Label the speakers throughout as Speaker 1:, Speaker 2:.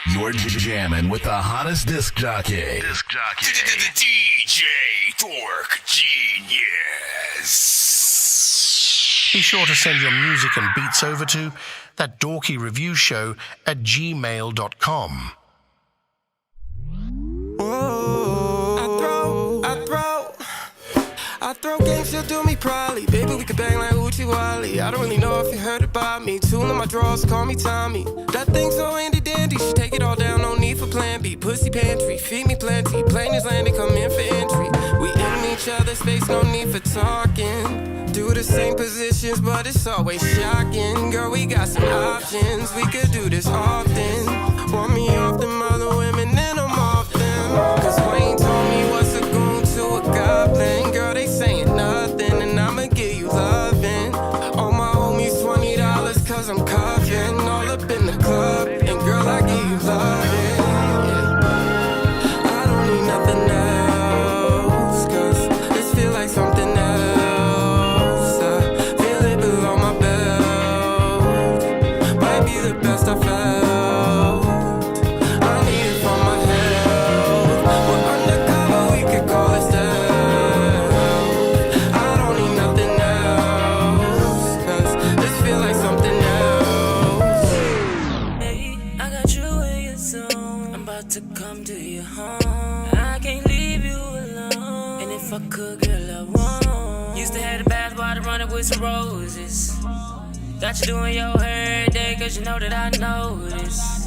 Speaker 1: You're jamming with the hottest disc jockey. DJ Dork Genius.
Speaker 2: Be sure to send your music and beats over to ThatDorkyReviewShow at gmail.com.
Speaker 3: I throw games, she'll do me probably. Baby, we could bang like Uchi Wally. I don't really know if you heard about me. Two of my drawers, call me Tommy. That thing so handy dandy, she take it all down, no need for plan B. Pussy pantry, feed me plenty. Plane is landing, come in for entry. We in each other's space, no need for talking. Do the same positions, but it's always shocking. Girl, we got some options, we could do this often. Want me off them other women, then I'm off them. Cause Wayne told me what's a goon to a goblin. Girl, they saying nothing, and I'ma give you loving. All my homies $20, cause I'm cuffing. All up in the club, and girl, I give you loving. I don't need nothing else, cause this feel like something else. I feel it below my belt. Might be the best I felt. I need it for my health. We're undercover, we could call it stealth. I don't need nothing else, cause this feel like something else.
Speaker 4: Hey, I got you in your zone. I'm about to come to your home. I can't leave you alone. And if I could, girl, I won't. Used to have the bath water running with some roses. Got you doing your hair every day, cause you know that I know this.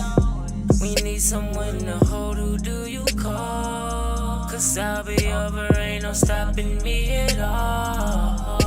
Speaker 4: When you need someone to hold, who do you call? Cause I'll be over, ain't no stopping me at all.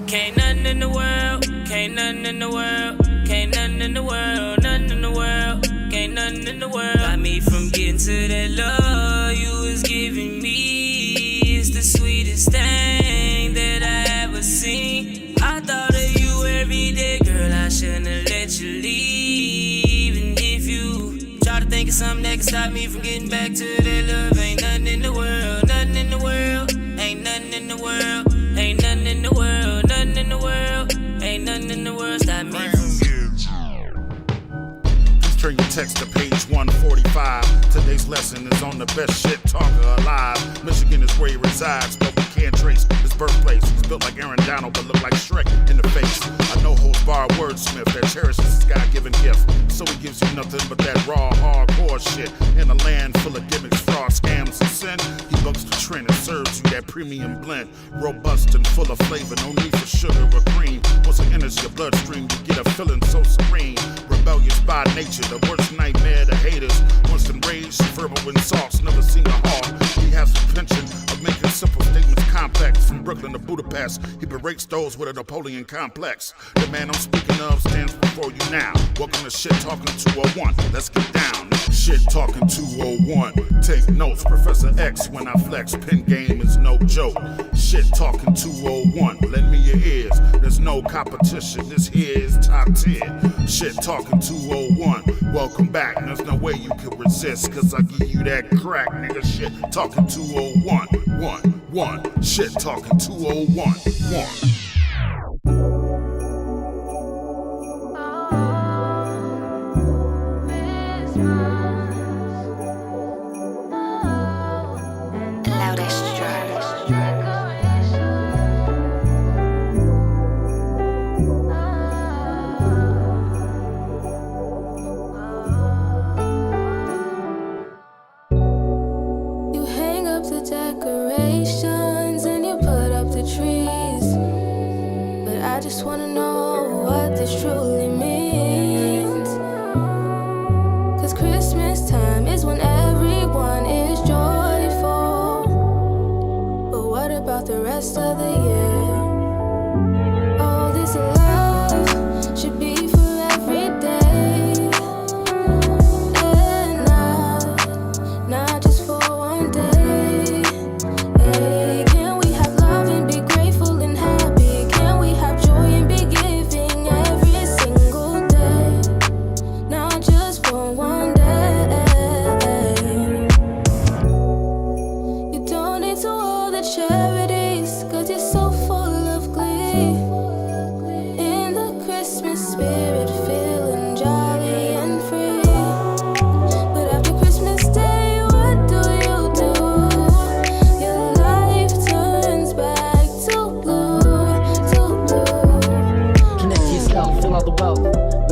Speaker 4: Can't nothing in the world, can't nothing in the world, can't nothing in the world, nothing in the world, can't nothing in the world. Got me from getting to that love you was giving me. It's the sweetest thing that I ever seen. I thought of you every day, girl, I shouldn't have let you leave. And if you try to think of something that can stop me from getting back to that love, ain't nothing in the world, nothing in the world, ain't nothing in the world, ain't nothing in the world, nothing in the world, ain't nothing in the world stop me from.
Speaker 5: Please turn your text to page 145. Today's lesson is on the best shit talker alive. Michigan is where he resides, but we can't trace his birthplace. He's built like Aaron Donald, but look like Shrek in the face. A no-holds-barred wordsmith that cherishes his God-given gift. So he gives you nothing but that raw, hardcore shit. In a land full of gimmicks, fraud, scams, and sin, he bucks the trend and serves you that premium blend. Robust and full of flavor, no need for sugar or cream. Once it enters your bloodstream, you get a feeling so serene. Rebellious by nature, the worst nightmare to haters. Once enraged, verbal insults, never seen a hawk. He has the penchant of making simple statements complex. From Brooklyn to Budapest, he berates those with a Napoleon complex. The man I'm speaking of stands before you now. Welcome to Shit Talking 201. Let's get down. Shit Talking 201. Take notes, Professor X when I flex. Pen game is no joke. Shit Talking 201. Lend me your ears. There's no competition. This here is top tier. Shit Talking 201. Welcome back. There's no way you can resist, cause I give you that crack, nigga. Shit Talking 201. 1. Shit Talking 201. 1.
Speaker 6: Decorations and you put up the trees, but I just wanna know what this truly means. Cause Christmas time is when everyone is joyful, but what about the rest of the year? All this love should be for every day, and not just for one day. Charities, cause you're so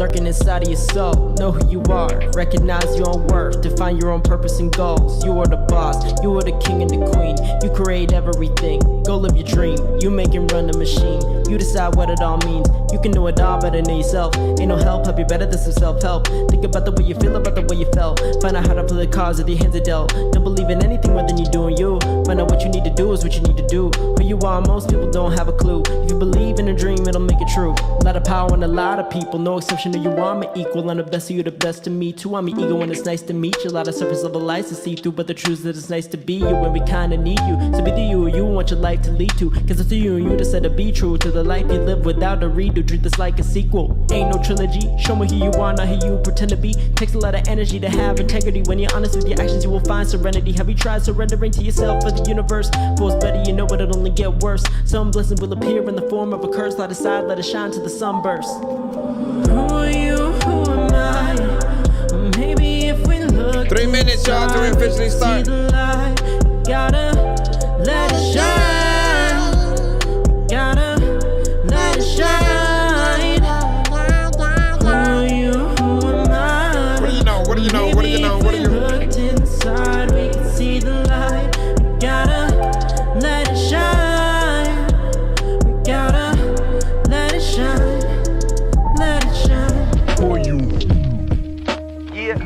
Speaker 7: lurking inside of your soul. Know who you are, recognize your own worth, define your own purpose and goals. You are the boss, you are the king and the queen. You create everything, go live your dream. You make and run the machine, you decide what it all means. You can know it all better than yourself. Ain't no help you better than some self-help. Think about the way you feel, about the way you felt. Find out how to play the cards with your hands are dealt. Don't believe in anything more than you doing you. Find out what you need to do is what you need to do. Who you are, most people don't have a clue. If you believe in a dream, it'll make it true. A lot of power in a lot of people, no exception to you. I'm an equal, I'm the best of you, the best to me too. I'm an ego and it's nice to meet you. A lot of surface level lights to see through, but the truth is that it's nice to be you when we kinda need you. So be the you want your life to lead to. Cause it's you and you decide to be true to the life you live without a redo. Treat this like a sequel, ain't no trilogy. Show me who you are, not who you pretend to be. Takes a lot of energy to have integrity. When you're honest with your actions, you will find serenity. Have you tried surrendering to yourself for the universe? For it's better, you know it'll only get worse. Some blessing will appear in the form of a curse. Light aside, let it shine till the sun bursts. Who are you? Who am I? Maybe if we look
Speaker 8: 3 minutes, y'all, to officially start.
Speaker 7: Gotta let it shine. Gotta let it shine. Who are you? Who am I?
Speaker 8: What do you know? What do you know? What do you know? What do you know?
Speaker 7: Looked inside, we can see the light. Gotta let it shine. We gotta let it shine. Let it shine.
Speaker 8: Who are you?
Speaker 9: Yeah.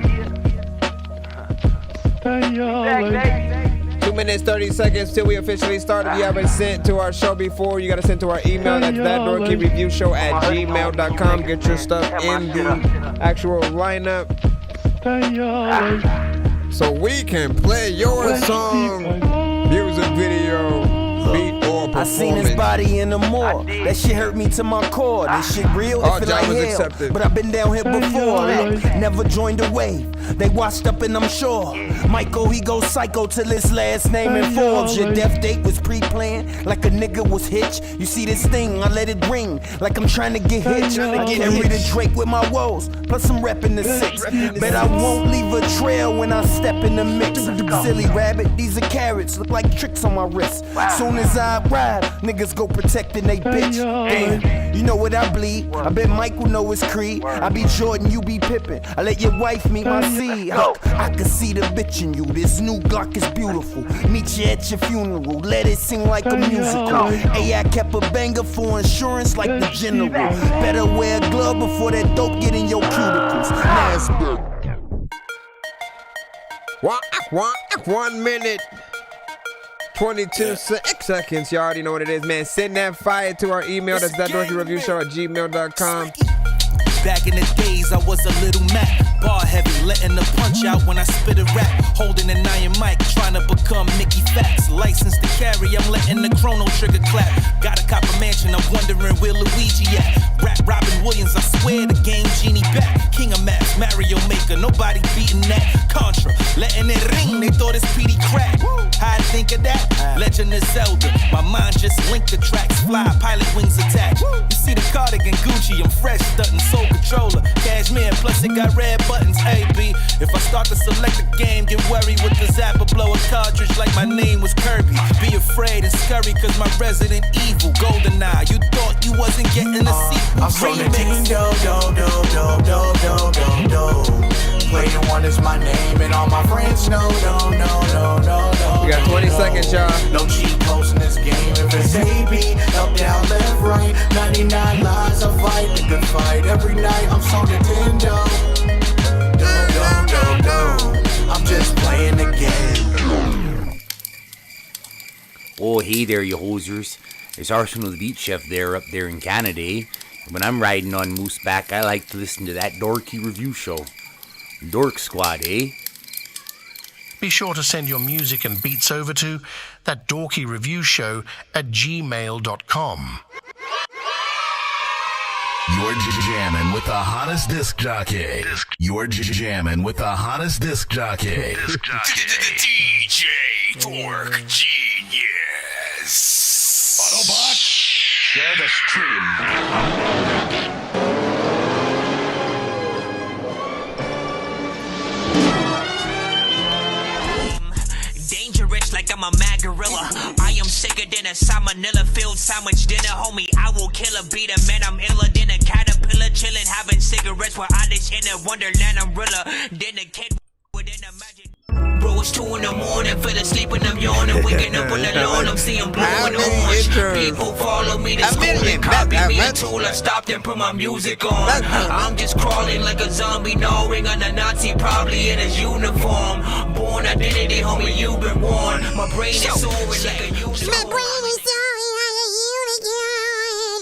Speaker 8: 2 minutes, 30 seconds till we officially start. If you haven't sent to our show before, you gotta send to our email. That's ThatDorkyReviewShow@gmail.com. Get your stuff in the actual lineup so we can play your song, music video, beat, or performance.
Speaker 9: I seen his body in the mall. That shit hurt me to my core. This shit real, it feel like hell.
Speaker 8: Accepted.
Speaker 9: But I've been down here before. Look, never joined a wave. They washed up and I'm sure Michael, he goes psycho till his last name in Forbes. Your death date was pre-planned, like a nigga was hitched. You see this thing, I let it ring, like I'm trying to get hitched. I can't read a Drake with my woes, plus I'm repping the 6. Bet I won't leave a trail when I step in the mix. Silly rabbit, these are carrots, look like tricks on my wrist. Soon as I ride, niggas go protecting they bitch. Damn, you know what I bleed. I bet Mike will know his creed. I be Jordan, you be Pippin. I let your wife meet my seed. Huck, I can see the bitch in you. This new Glock is beautiful. Meet you at your funeral. Let it sing like a musical. Hey, I kept a banger for insurance like the general. Better wear a glove before that dope get in your cuticles. Nasty.
Speaker 8: 1 minute, 22 seconds. You already know what it is, man. Send that fire to our email. That's ThatDorkyReviewShow@gmail.com.
Speaker 10: Back in the days, I was a little Mac. Bar heavy, letting the punch out when I spit a rap. Holding an iron mic, trying to become Mickey Fax. License to carry, I'm letting the chrono trigger clap. Got a copper mansion, I'm wondering where Luigi at. Rap Robin Williams, I swear the game genie back. King of Maps, Mario Maker, nobody beating that. Contra, letting it ring, they thought it's PD crack. How I think of that? Legend of Zelda. My mind just linked the tracks, fly, pilot wings attack. You see the cardigan Gucci, I'm fresh, stunting soul controller. Cashmere, plus it got red buttons, AB. If I start to select a game, get worried with the zapper, blow a cartridge like my name was Kirby. Be afraid and scurry, cause my Resident Evil, GoldenEye. You thought you wasn't getting a sequel.
Speaker 11: I'm from the team, Player one is my name, and all my friends know,
Speaker 8: You got 20 seconds, y'all.
Speaker 11: No cheat codes in this game. If it's AB, up, down, left, right, 99 lives, I fight the good fight. Every night I'm so Nintendo. I'm just playing the game.
Speaker 12: Oh, hey there, you hosers. It's Arsenal the Beat Chef there up there in Canada, eh? When I'm riding on Mooseback, I like to listen to that Dorky Review Show. Dork Squad, eh?
Speaker 2: Be sure to send your music and beats over to ThatDorkyReviewShow@gmail.com.
Speaker 1: You're jamming with the hottest disc jockey. You're jamming with the hottest disc jockey. DJ Dork Genius. Autobot, share the stream.
Speaker 13: Like I'm a mad gorilla. I am sicker than a salmonella filled sandwich dinner, homie. I will kill a beat a man. I'm iller than a caterpillar. pillar, chillin', having cigarettes while I just in a wonderland umbrella. Then the kid within a magic. Bro, it's 2 in the morning, fell asleep and I'm yawning, waking up on the lawn, I'm seeing blue and orange. People follow me to school and copy me until I stopped and put my music on. I'm just crawling like a zombie, gnawing on a Nazi, probably in his uniform. Born identity, homie, you've been warned. My brain is soaring like a unicorn.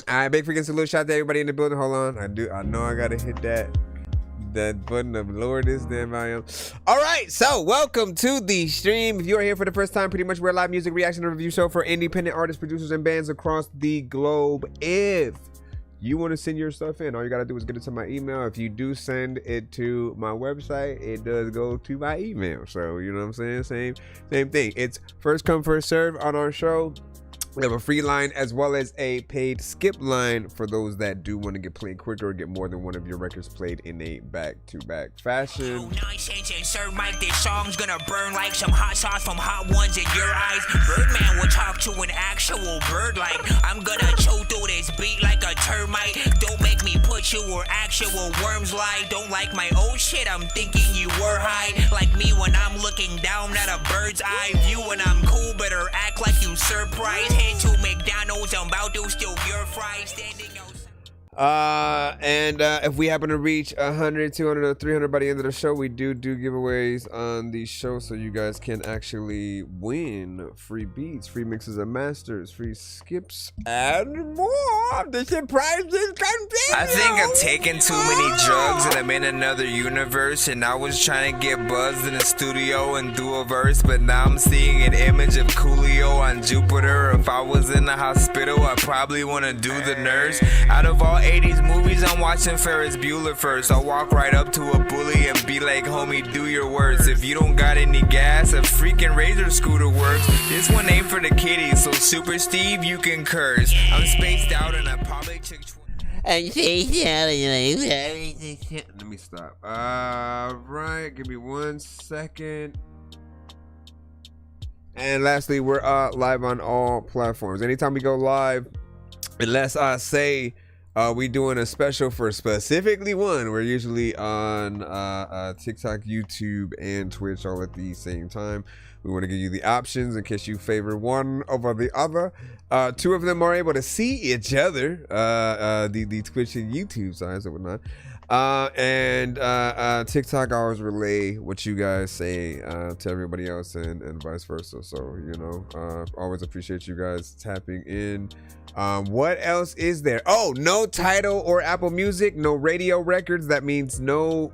Speaker 8: All right, big freaking salute. Shout out to everybody in the building. Hold on. I know I gotta hit that button of lower this damn volume. All right, so welcome to the stream. If you are here for the first time, pretty much we're a live music reaction and review show for independent artists, producers, and bands across the globe. If you want to send your stuff in, all you gotta do is get it to my email. If you do send it to my website, it does go to my email. So you know what I'm saying? Same thing. It's first come, first serve on our show. We have a free line as well as a paid skip line for those that do want to get played quicker or get more than one of your records played in a back-to-back fashion.
Speaker 13: Sir Mike, this song's gonna burn like some hot sauce from Hot Ones in your eyes. Birdman will talk to an actual bird like I'm gonna chew through this beat like a termite. Don't make me put you where actual worms lie. Don't like my old shit, I'm thinking you were high. Like me when I'm looking down at a bird's eye view. When I'm cool, better act like you surprised. To McDonald's, I'm about to steal your fries standing outside.
Speaker 8: And if we happen to reach 100, 200, or 300 by the end of the show, we do giveaways on the show, so you guys can actually win free beats, free mixes and masters, free skips, and more. The surprises continue.
Speaker 14: I think I've taken too many drugs and I'm in another universe, and I was trying to get buzzed in the studio and do a verse, but now I'm seeing an image of Coolio on Jupiter. If I was in the hospital, I probably want to do the nurse. Out of all 80s movies, I'm watching Ferris Bueller first. I'll walk right up to a bully and be like, homie, do your worst. If you don't got any gas, a freaking Razor scooter works. This one ain't for the kiddies, so Super Steve, you can curse. I'm spaced out and I probably took
Speaker 8: Let me stop. Right, give me 1 second. And lastly, we're live on all platforms. Anytime we go live, unless I say we doing a special for specifically one, we're usually on TikTok, YouTube, and Twitch all at the same time. We want to give you the options in case you favor one over the other. 2 of them are able to see each other, the Twitch and YouTube sides and whatnot. TikTok always relay what you guys say to everybody else and vice versa. So, you know, always appreciate you guys tapping in. What else is there? Oh, no Tidal or Apple Music, no radio records. That means no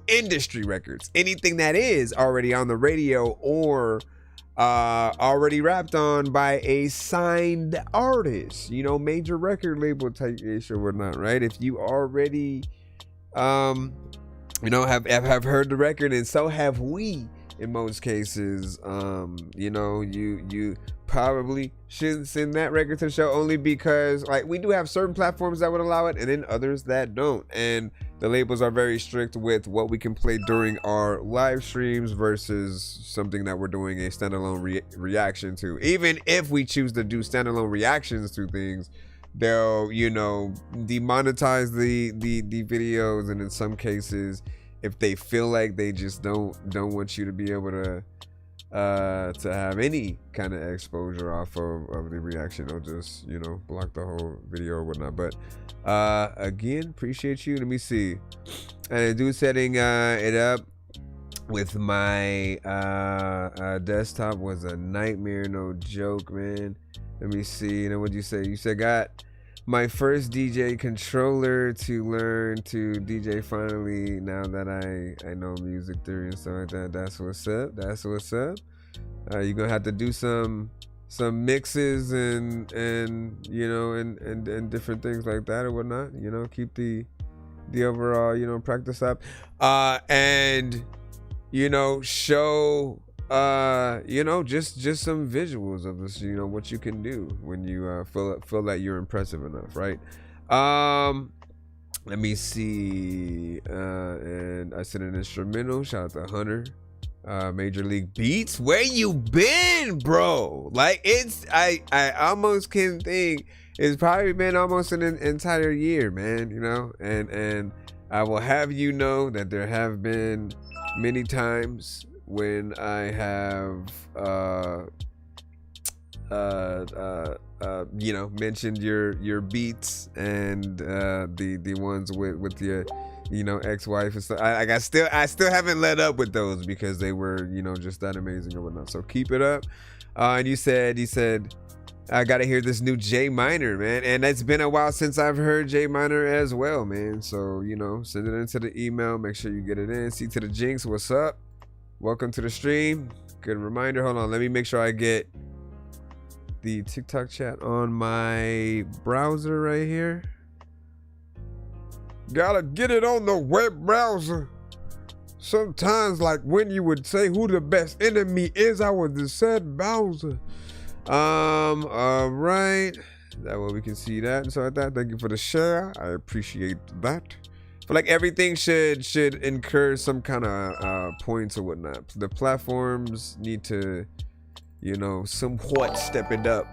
Speaker 8: industry records. Anything that is already on the radio or already rapped on by a signed artist, you know, major record label type ish or whatnot, right? If you already you know, have heard the record, and so have we in most cases, you know, you probably shouldn't send that record to the show, only because like we do have certain platforms that would allow it and then others that don't, and the labels are very strict with what we can play during our live streams versus something that we're doing a standalone reaction to. Even if we choose to do standalone reactions to things, they'll, you know, demonetize the videos, and in some cases, if they feel like they just don't want you to be able to have any kind of exposure off of the reaction, they'll just, you know, block the whole video or whatnot. But again, appreciate you. Let me see. And I do setting it up with my desktop was a nightmare, no joke, man. Let me see. You know, what'd you say? You said got my first DJ controller to learn to DJ finally, now that I know music theory and stuff like that. That's what's up. That's what's up. You're gonna have to do some mixes and you know and different things like that or whatnot. You know, keep the overall, you know, practice up, and you know, show you know, just some visuals of this, you know, what you can do when you feel that you're impressive enough, right? Let me see. And I sent an instrumental. Shout out to Hunter. Major League Beats, where you been, bro? Like, it's I almost can think It's probably been almost an entire year, man, you know, and I will have you know that there have been many times when I have you know, mentioned your beats and the ones with your, you know, ex-wife and stuff. I still haven't let up with those because they were, you know, just that amazing or whatnot. So keep it up. And you said I gotta hear this new J Minor, man. And it's been a while since I've heard J Minor as well, man. So, you know, send it into the email. Make sure you get it in. C to the Jinx, what's up? Welcome to the stream. Good reminder. Hold on, let me make sure I get the TikTok chat on my browser right here. Gotta get it on the web browser. Sometimes, like when you would say who the best enemy is, I would have said Bowser. All right, that way we can see that and so like that. Thank you for the share, I appreciate that. But like everything should incur some kind of points or whatnot. The platforms need to, you know, somewhat step it up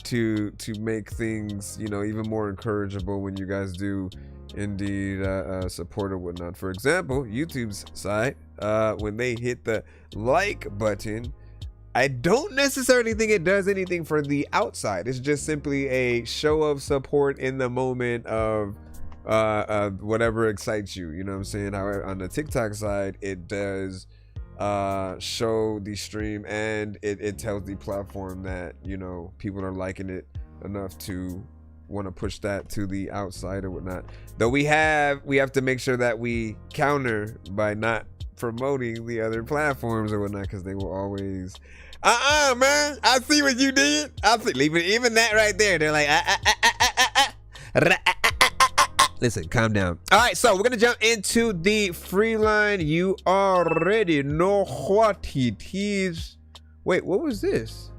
Speaker 8: to make things, you know, even more encourageable when you guys do indeed support or whatnot. For example, YouTube's side, when they hit the like button, I don't necessarily think it does anything for the outside. It's just simply a show of support in the moment of whatever excites you. You know what I'm saying? However, on the TikTok side, it does show the stream and it tells the platform that, you know, people are liking it enough to want to push that to the outside or whatnot. Though we have to make sure that we counter by not promoting the other platforms or whatnot, because they will always man, I see what you did. I see, even that right there, they're like listen, calm down. All right, so we're gonna jump into the free line. You already know what it is. Wait, what was this?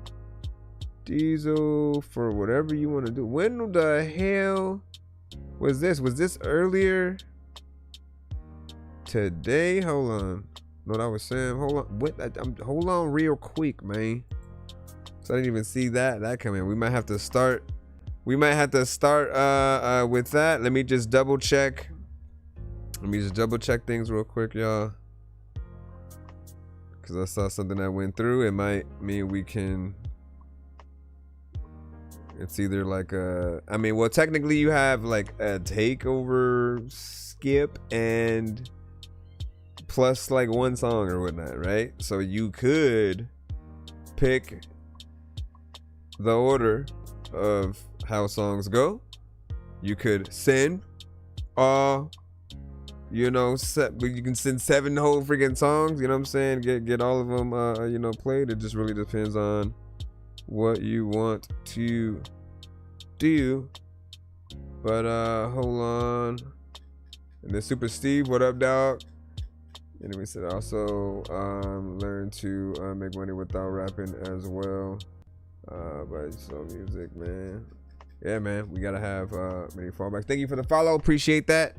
Speaker 8: Diesel for whatever you want to do. When the hell was this? Was this earlier today? Hold on. Know what I was saying? Hold on. What? Hold on real quick, man. So I didn't even see that come in. We might have to start with that. Let me just double check. Things real quick, y'all. Because I saw something that went through. It might mean we can. It's either like well, technically you have like a takeover skip and plus like one song or whatnot, right? So you could pick the order of how songs go. You could send you know, you can send 7 whole freaking songs, you know what I'm saying? Get all of them you know, played. It just really depends on what you want to do. But hold on. And then Super Steve, what up, dog? And then we said also learn to make money without rapping as well. But so music, man. Yeah, man, we gotta have many fallbacks. Thank you for the follow, appreciate that.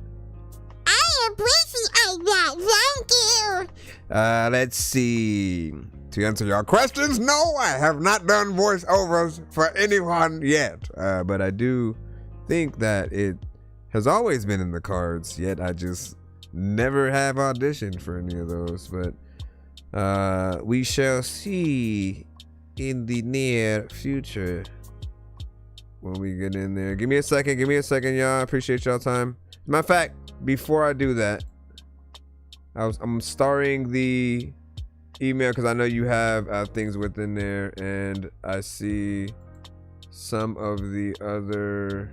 Speaker 15: I appreciate that, thank you.
Speaker 8: Let's see. To answer your questions, no, I have not done voiceovers for anyone yet. But I do think that it has always been in the cards, yet I just never have auditioned for any of those. But we shall see in the near future when we get in there. Give me a second, y'all. Appreciate y'all time. Matter of fact, before I do that, I'm starring the email because I know you have things within there, and I see some of the other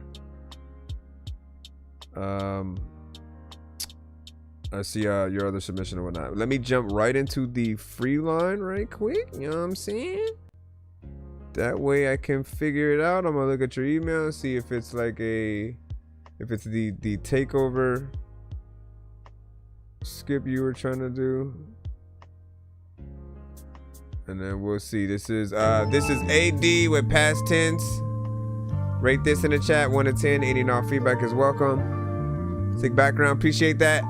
Speaker 8: I see your other submission or whatnot. Let me jump right into the free line right quick, you know what I'm saying? That way I can figure it out. I'm gonna look at your email and see if it's like the takeover skip you were trying to do. And then we'll see. This is AD with past tense. Rate this in the chat, 1 to 10. Any and all feedback is welcome. Sick background, appreciate that.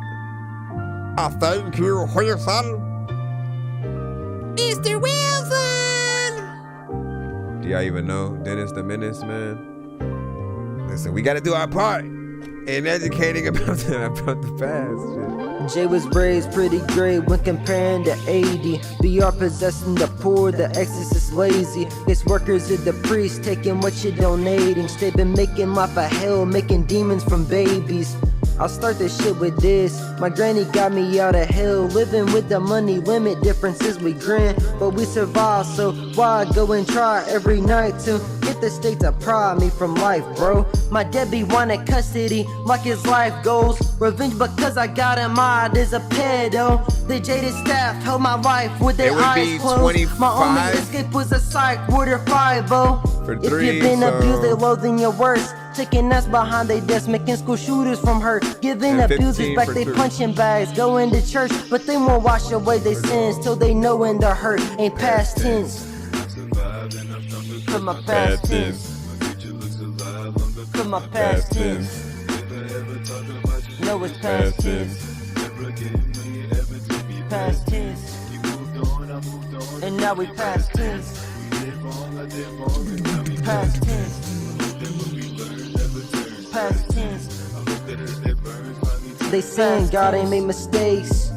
Speaker 8: Thank you, Wilson.
Speaker 15: Mr. Wilson!
Speaker 8: Do y'all even know Dennis the Menace, man? listen, we gotta do our part in educating about the past shit.
Speaker 16: Jay was raised pretty great when comparing to 80. BR possessing the poor, the exorcist lazy. It's workers at the priest taking what you're donating. They been making life a hell, making demons from babies. I'll start this shit with this. My granny got me out of hell. Living with the money limit differences, we grin, but we survive. So why go and try every night to get the state to pry me from life, bro? My Debbie wanted custody like his life goals. Revenge because I got him out as a pedo. The jaded staff held my life with their eyes closed.
Speaker 8: 25.
Speaker 16: My only escape was a psych ward or 5-0. If you've been abused, they loathing your worst. Taking us behind they desk, making school shooters from hurt. Giving abusers back they punching bags. Going to church, but they won't wash away their sins till they know when the hurt ain't past tense. From my past tense. From my past tense. No, it's past tense. Past tense. And now we past tense. Past tense. Past tense. They saying God ain't made mistakes.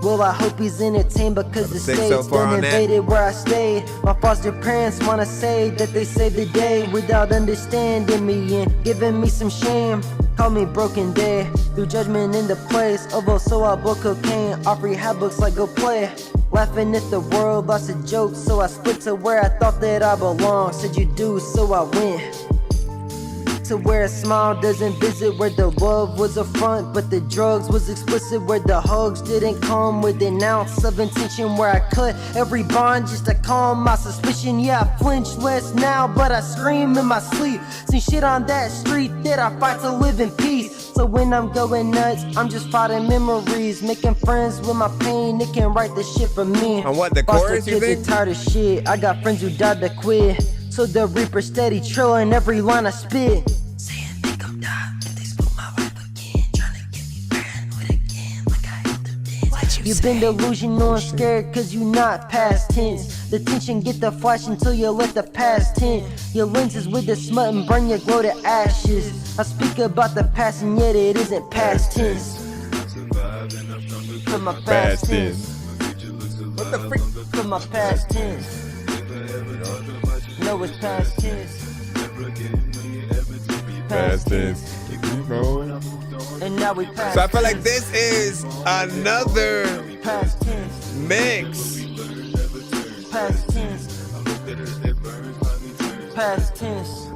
Speaker 16: Well, I hope he's entertained because the state's done invaded where I stayed. My foster parents wanna say that they saved the day without understanding me and giving me some shame. Call me broken day, threw judgment into place. Although so I bought cocaine, off rehab books like go play. Laughing at the world, lots of jokes, so I split to where I thought that I belonged. Said you do, so I went to where a smile doesn't visit, where the love was a front, but the drugs was explicit, where the hugs didn't come with an ounce of intention, where I cut every bond just to calm my suspicion. Yeah, I flinch less now, but I scream in my sleep. See shit on that street that I fight to live in peace. So when I'm going nuts, I'm just fighting memories, making friends with my pain. They can write the shit for me.
Speaker 8: On what, the chorus, you think?
Speaker 16: Tired of shit. I got friends who died to quit. So the Reaper steady trolling every line I spit. Saying they gon' die if they spook my wife again. Trying to get me paranoid again, like I hit the bins. You've been delusional and scared cause you not past tense. The tension get the flash until you let the past tint. Your lenses with the smut and burn your glow to ashes. I speak about the past and yet it isn't past tense. From my past tense. What the freak? From my past tense. No, it's past tense.
Speaker 8: Past tense.
Speaker 16: And now we past
Speaker 8: So I feel like this is another
Speaker 16: past tense.
Speaker 8: Mix.
Speaker 16: Past tense. Past tense.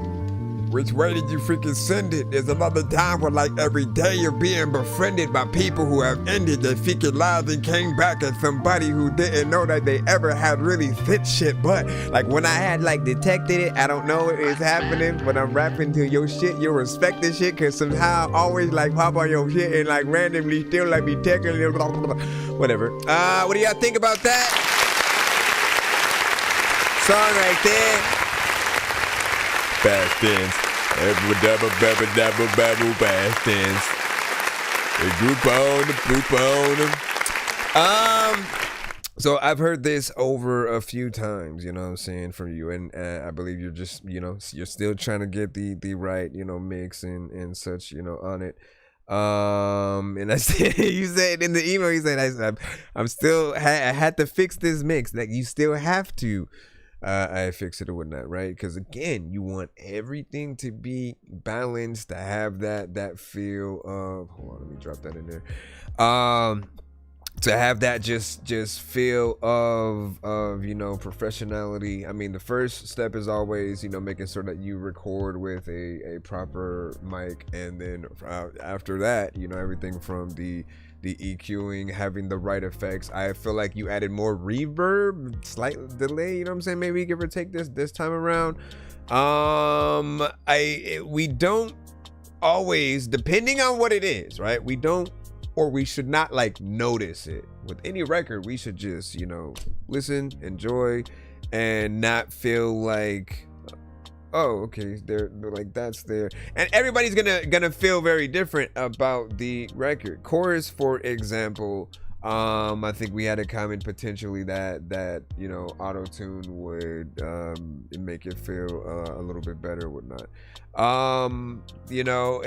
Speaker 8: Which way did you freaking send it? There's another time where like every day you're being befriended by people who have ended their freaking lives and came back as somebody who didn't know that they ever had really fit shit. But like when I had like detected it, I don't know what is happening. When I'm rapping to your shit, you respect this shit cause somehow I always like pop on your shit and like randomly still like be taking it, blah, blah, blah. Whatever. What do y'all think about that? Song right there. Past tense. Double past tense. The group on the poop on them. So I've heard this over a few times, you know what I'm saying, from you, and I believe you're just, you know, you're still trying to get the right, you know, mix and such, you know, on it. And I said, you said in the email, you said I'm still I had to fix this mix. Like you still have to. I fix it or whatnot, right? Because again, you want everything to be balanced, to have that feel of. Hold on, let me drop that in there. To have that just feel of you know, professionality. I mean, the first step is always, you know, making sure that you record with a proper mic, and then after that, you know, everything from the EQing, having the right effects. I feel like you added more reverb, slight delay, you know what I'm saying, maybe give or take this time around. We don't always, depending on what it is, right? We don't, or we should not like notice it. With any record, we should just, you know, listen, enjoy, and not feel like, oh, okay, they're like, that's there. And everybody's gonna feel very different about the record. Chorus, for example, I think we had a comment potentially that you know, auto-tune would make it feel a little bit better, whatnot. You know,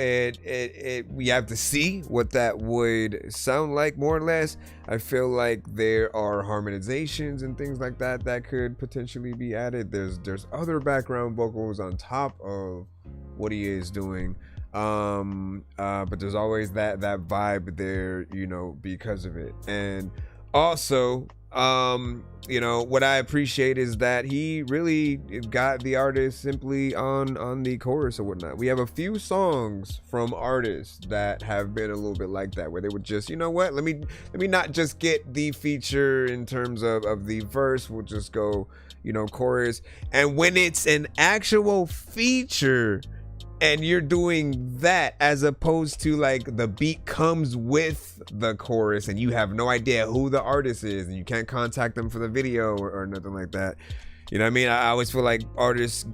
Speaker 8: we have to see what that would sound like, more or less. I feel like there are harmonizations and things like that that could potentially be added. There's other background vocals on top of what he is doing. But there's always that vibe there, you know, because of it. And also, you know, what I appreciate is that he really got the artist simply on the chorus or whatnot. We have a few songs from artists that have been a little bit like that, where they would just, you know what, let me not just get the feature in terms of the verse, we'll just go, you know, chorus. And when it's an actual feature and you're doing that, as opposed to like the beat comes with the chorus and you have no idea who the artist is and you can't contact them for the video or nothing like that. You know what I mean? I always feel like artists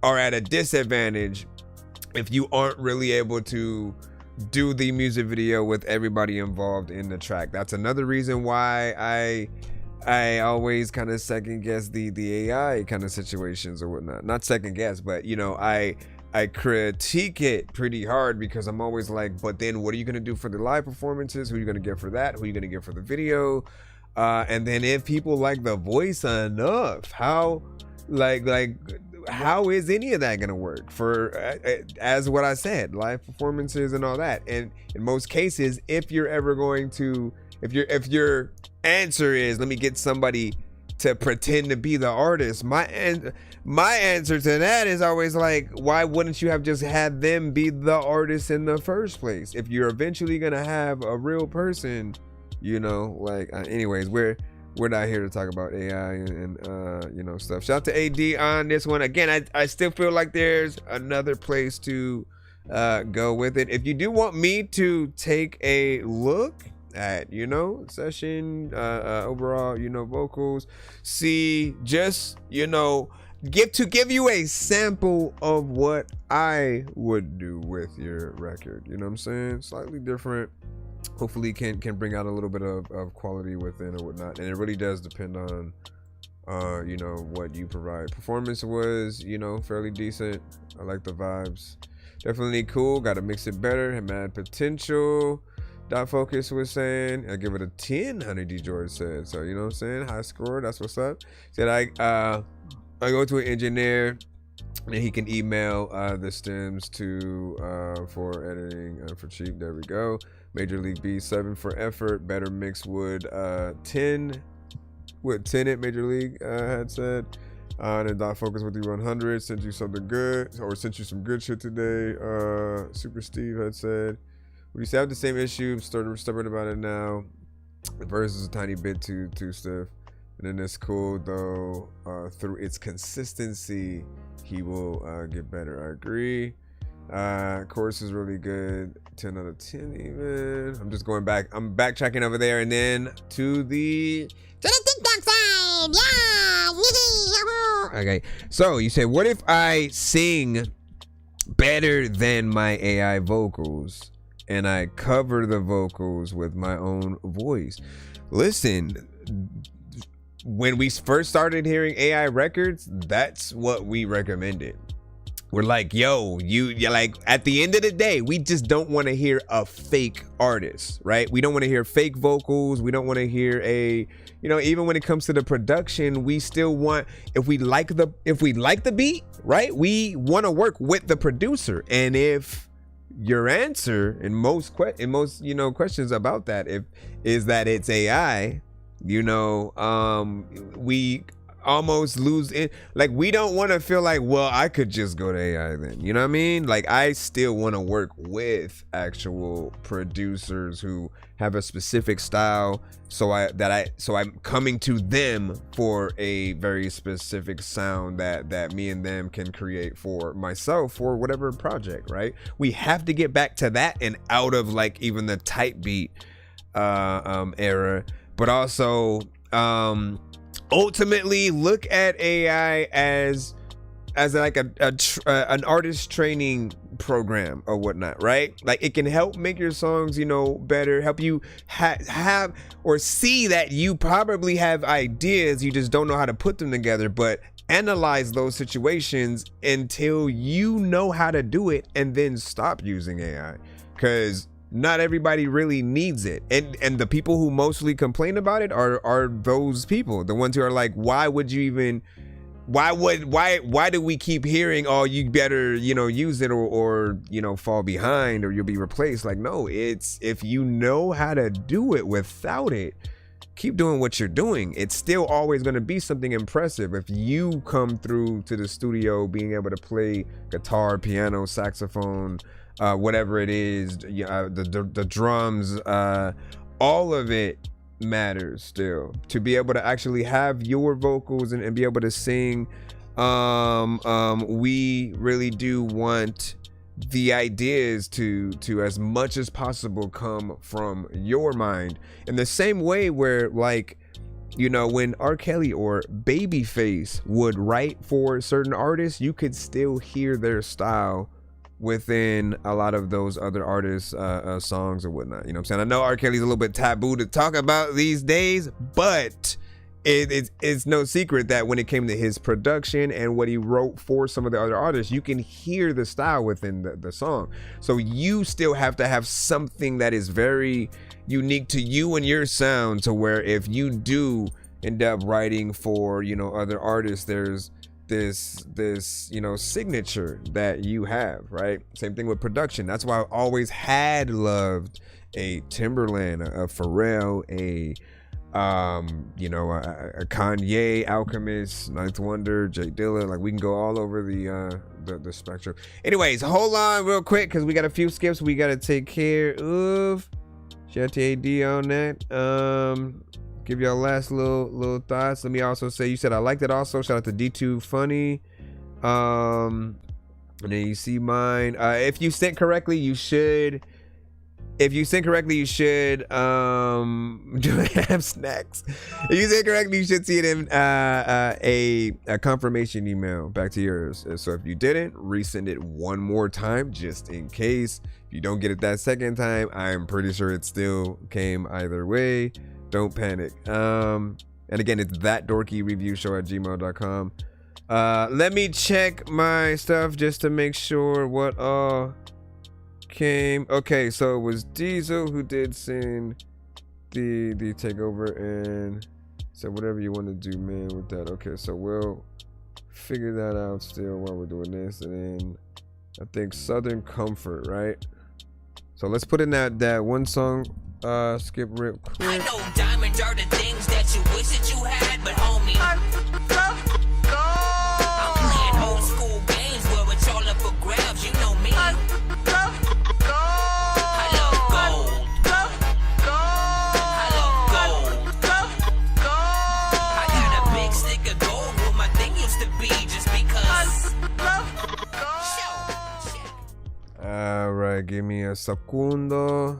Speaker 8: are at a disadvantage if you aren't really able to do the music video with everybody involved in the track. That's another reason why I always kind of second guess the AI kind of situations or whatnot. Not second guess, but you know, I critique it pretty hard, because I'm always like, but then what are you going to do for the live performances? Who are you going to get for that? Who are you going to get for the video? And then if people like the voice enough, how is any of that going to work for, as what I said, live performances and all that? And in most cases, if you're ever going to, if your answer is, let me get somebody to pretend to be the artist, my answer to that is always like, why wouldn't you have just had them be the artist in the first place? If you're eventually gonna have a real person, you know, like, anyways, we're not here to talk about AI and you know, stuff. Shout out to AD on this one. Again, I still feel like there's another place to go with it. If you do want me to take a look at, you know, session, overall, you know, vocals, see, just, you know, give you a sample of what I would do with your record, you know what I'm saying? Slightly different, hopefully can bring out a little bit of quality within or whatnot. And it really does depend on you know, what you provide. Performance was, you know, fairly decent. I like the vibes, definitely cool. Gotta mix it better, had mad potential. Dot Focus was saying, I give it a 10, Honey D George said. So, you know what I'm saying? High score, that's what's up. Said I go to an engineer and he can email the stems to for editing for cheap. There we go. Major League B 7 for effort. Better mix would 10 it, Major League had said. And then Dot Focus with the 100 sent you something good, or sent you some good shit today. Super Steve had said, we used to have the same issue, stubborn about it now. The verse is a tiny bit too stiff. And then it's cool though, through its consistency, he will get better. I agree. Chorus is really good, 10 out of 10 even. I'm just going back, I'm backtracking over there, and then to the
Speaker 15: TikTok side, yeah.
Speaker 8: Okay, so you say, what if I sing better than my AI vocals and I cover the vocals with my own voice? Listen, when we first started hearing AI records, that's what we recommended. We're like, yo, you're like, at the end of the day, we just don't want to hear a fake artist, right? We don't want to hear fake vocals. We don't want to hear you know, even when it comes to the production, we still want, if we like the beat, right? We want to work with the producer. And if your answer in most you know, questions about that, is that it's AI, you know, we almost lose it. Like, we don't want to feel like, well, I could just go to AI then, you know what I mean? Like, I still want to work with actual producers who have a specific style, so I'm coming to them for a very specific sound that me and them can create for myself for whatever project, right? We have to get back to that and out of like even the type beat era, but also ultimately look at AI as as like an artist training program or whatnot, right? Like it can help make your songs, better, help you have or see that you probably have ideas, you just don't know how to put them together, but analyze those situations until you know how to do it and then stop using AI, because not everybody really needs it. And the people who mostly complain about it are those people, the ones who are like, why do we keep hearing, oh, you better, use it or fall behind or you'll be replaced? Like, no, it's if you know how to do it without it, keep doing what you're doing. It's still always going to be something impressive. If you come through to the studio being able to play guitar, piano, saxophone, whatever it is, the drums, all of it matters still. To be able to actually have your vocals and be able to sing, we really do want the ideas to as much as possible come from your mind, in the same way where, like, when R. Kelly or Babyface would write for certain artists, you could still hear their style within a lot of those other artists' songs or whatnot. You know what I'm saying? I know R. Kelly's a little bit taboo to talk about these days, but it's no secret that when it came to his production and what he wrote for some of the other artists, you can hear the style within the song. So you still have to have something that is very unique to you and your sound, to where if you do end up writing for, other artists, there's this signature that you have, right? Same thing with production. That's why I always had loved a Timberland, a Pharrell, a Kanye, Alchemist, Ninth Wonder, Jay Dilla. Like, we can go all over the spectrum. Anyways, hold on real quick, because we got a few skips we got to take care of. Shout out to AD on that. Give y'all last little thoughts. Let me also say, you said I liked it also. Shout out to D2 Funny. And then you see mine. If you sent correctly, you should do have snacks. If you sent correctly, you should see it in a confirmation email back to yours. So if you didn't, resend it one more time just in case. If you don't get it that second time, I'm pretty sure it still came either way. Don't panic. And again, it's ThatDorkyReviewShow@gmail.com. Let me check my stuff just to make sure what all came. Okay, so it was Diesel who did send the takeover, and so whatever you want to do, man, with that. Okay, so we'll figure that out still while we're doing this. And then I think Southern Comfort, right? So let's put in that one song skip real quick.
Speaker 13: I know diamonds are the things that you wish that you had, but homie, I'm playing old school games where it's all up for grabs. You know me. I love gold. I got a big stick of gold where my thing used to be, just because.
Speaker 8: All right, give me a secundo.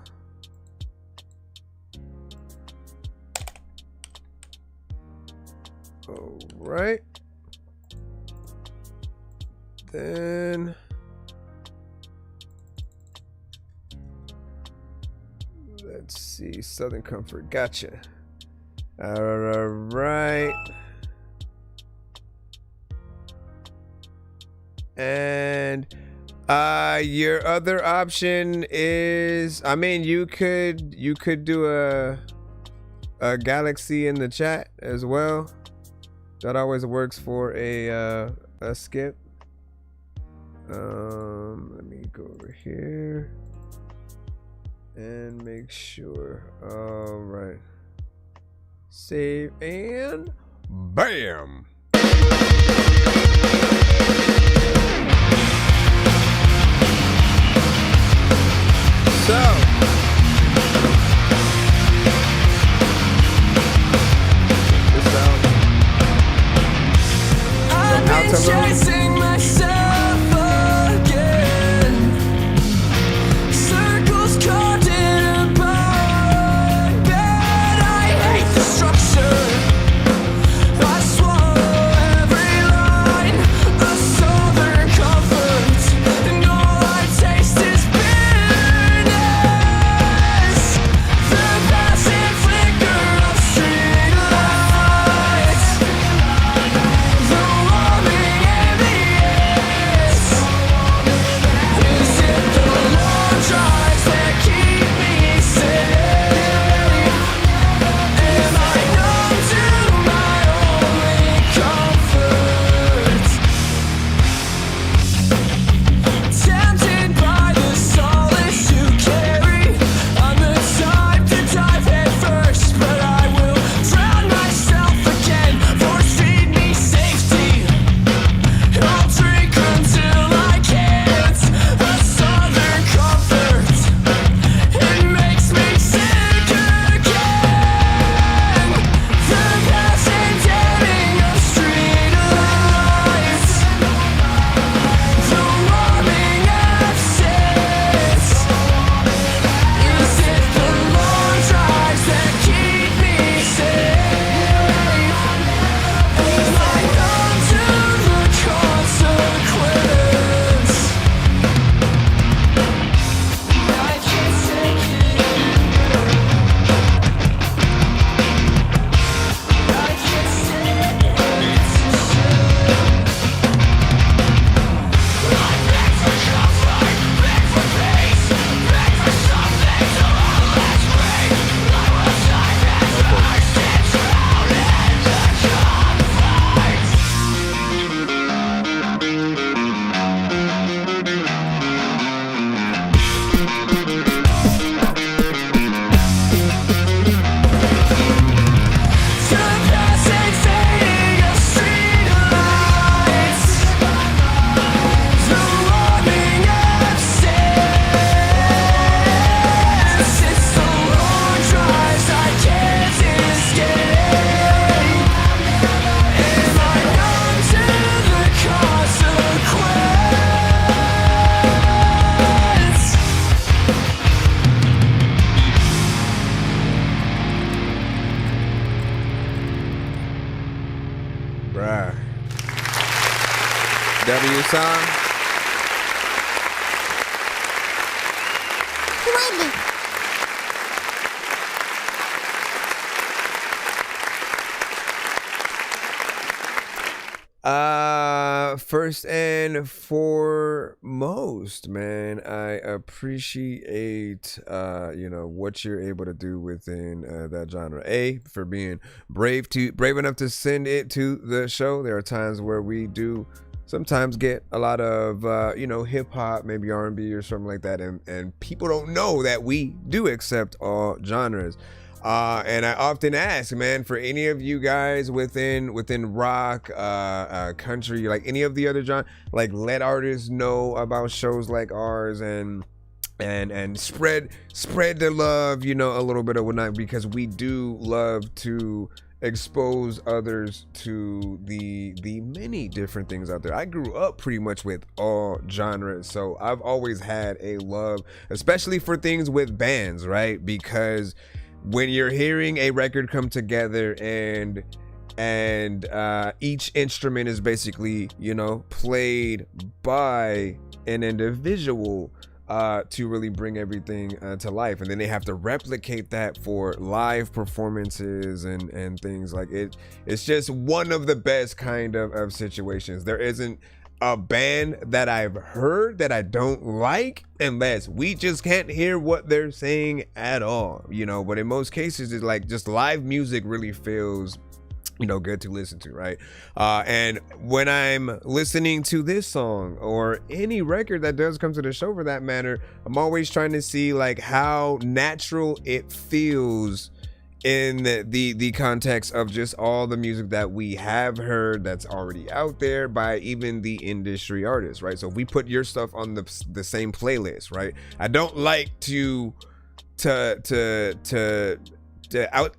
Speaker 8: All right. Then let's see, Southern Comfort. Gotcha. All right. And your other option is, I mean, you could do a Galaxy in the chat as well. That always works for a skip. Let me go over here and make sure. All right. Save and bam. So
Speaker 3: I've been chasing myself again. Circles caught in a bone bed. I hate the structure. I swallow every line. A soul
Speaker 8: right. W song. First and foremost, man, I appreciate what you're able to do within that genre. For being brave enough to send it to the show. There are times where we do sometimes get a lot of hip hop, maybe R&B or something like that, and people don't know that we do accept all genres. And I often ask, man, for any of you guys within rock, country, like any of the other genres, like let artists know about shows like ours and spread the love, a little bit of whatnot, because we do love to expose others to the many different things out there. I grew up pretty much with all genres, so I've always had a love, especially for things with bands, right? Because when you're hearing a record come together and each instrument is basically, played by an individual to really bring everything to life, and then they have to replicate that for live performances and things like it. It's just one of the best kind of situations. There isn't a band that I've heard that I don't like unless we just can't hear what they're saying at all, but in most cases it's like just live music really feels good to listen to, right? And when I'm listening to this song or any record that does come to the show for that matter, I'm always trying to see like how natural it feels in the context of just all the music that we have heard that's already out there by even the industry artists, right? So if we put your stuff on the same playlist, right? I don't like to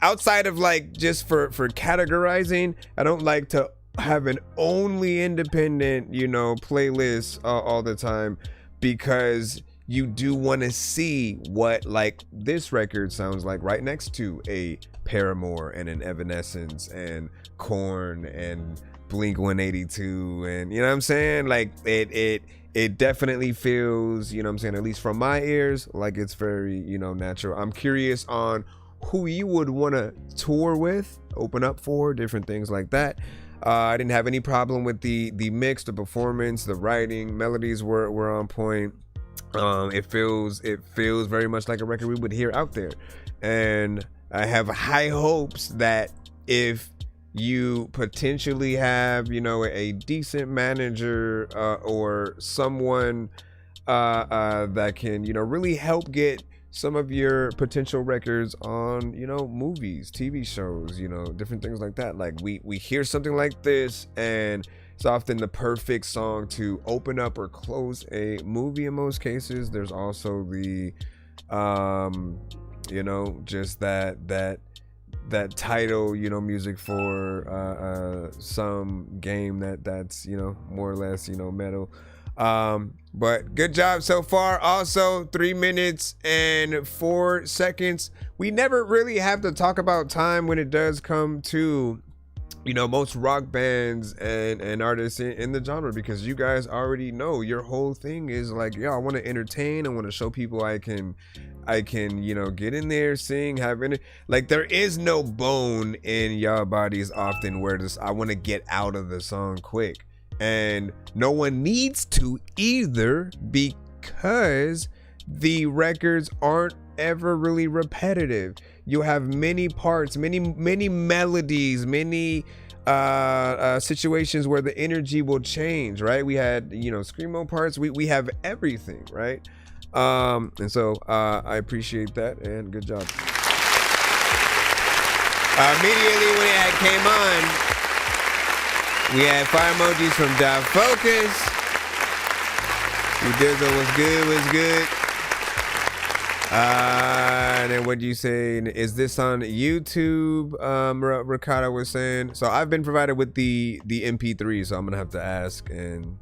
Speaker 8: outside of like just for categorizing, I don't like to have an only independent, playlist all the time, because you do want to see what like this record sounds like right next to a Paramore and an Evanescence and Korn and Blink 182, and you know what I'm saying? Like it definitely feels, at least from my ears, like it's very, natural. I'm curious on who you would want to tour with, open up for, different things like that. I didn't have any problem with the mix, the performance, the writing, melodies were on point. It feels very much like a record we would hear out there, and I have high hopes that if you potentially have a decent manager or someone that can really help get some of your potential records on movies, TV shows, different things like that. Like we hear something like this and it's often the perfect song to open up or close a movie in most cases. There's also the just that title, music for some game that's more or less metal. But good job so far. Also 3 minutes and 4 seconds. We never really have to talk about time when it does come to most rock bands and artists in the genre, because you guys already know your whole thing is like, I want to entertain, I want to show people I can get in there, sing, like there is no bone in y'all bodies often where I want to get out of the song quick, and no one needs to either, because the records aren't ever really repetitive. You have many parts, many melodies, many situations where the energy will change, right? We had screamo parts, we have everything, right? And so I appreciate that, and good job. Immediately when it came on, we had fire emojis from Dot Focus. Dizzle was good. And then what'd you say? Is this on YouTube? Ricardo was saying. So I've been provided with the MP3, so I'm gonna have to ask and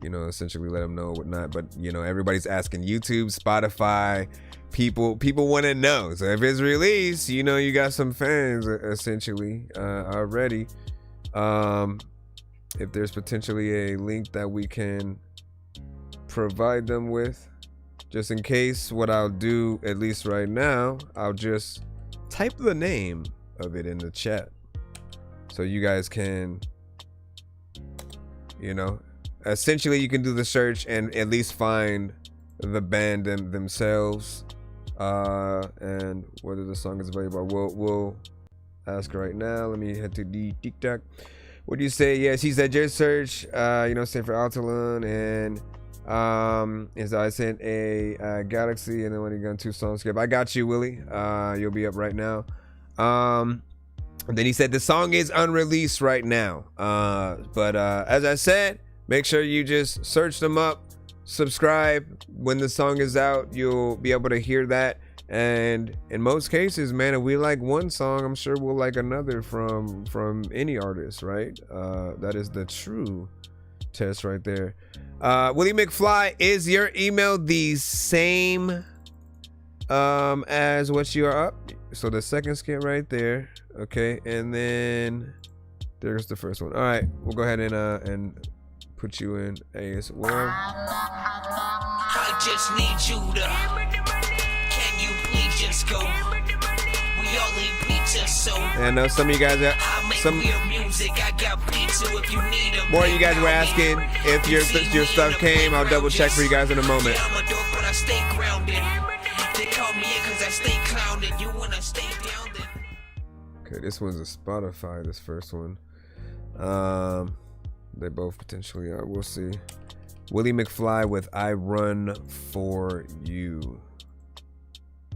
Speaker 8: essentially let them know whatnot. But everybody's asking YouTube, Spotify. People want to know. So if it's released, you got some fans essentially already. if there's potentially a link that we can provide them with, just in case. What I'll do, at least right now, I'll just type the name of it in the chat so you guys can, you know, essentially you can do the search and at least find the band themselves and whether the song is available. We'll ask right now. Let me head to the TikTok. What do you say? Yeah, she said just search you know, say for Altalon, and as I sent a Galaxy, and then when you got 2 songs skip. I got you, Willie. You'll be up right now. Then he said the song is unreleased right now, but as I said, make sure you just search them up, subscribe. When the song is out, you'll be able to hear that. And in most cases, man, if we like one song, I'm sure we'll like another from any artist, right? That is the true test right there. Willie McFly, is your email the same as what you are up? So the second skit right there, okay, and then there's the first one. All right, we'll go ahead and put you in as well.
Speaker 13: I just need you to. Can you please just go? We all need pizza, so.
Speaker 8: And I know some of you guys are
Speaker 13: music. I got pizza if you need them.
Speaker 8: More of you guys were asking if your stuff came. I'll double check for you guys in a moment.
Speaker 13: I'm a dork, but I stay grounded. They call me in cause I stay clowned. You wanna stay down then.
Speaker 8: Okay, this one's a Spotify, this first one. They both potentially are. We'll see. Willie McFly with I Run For You.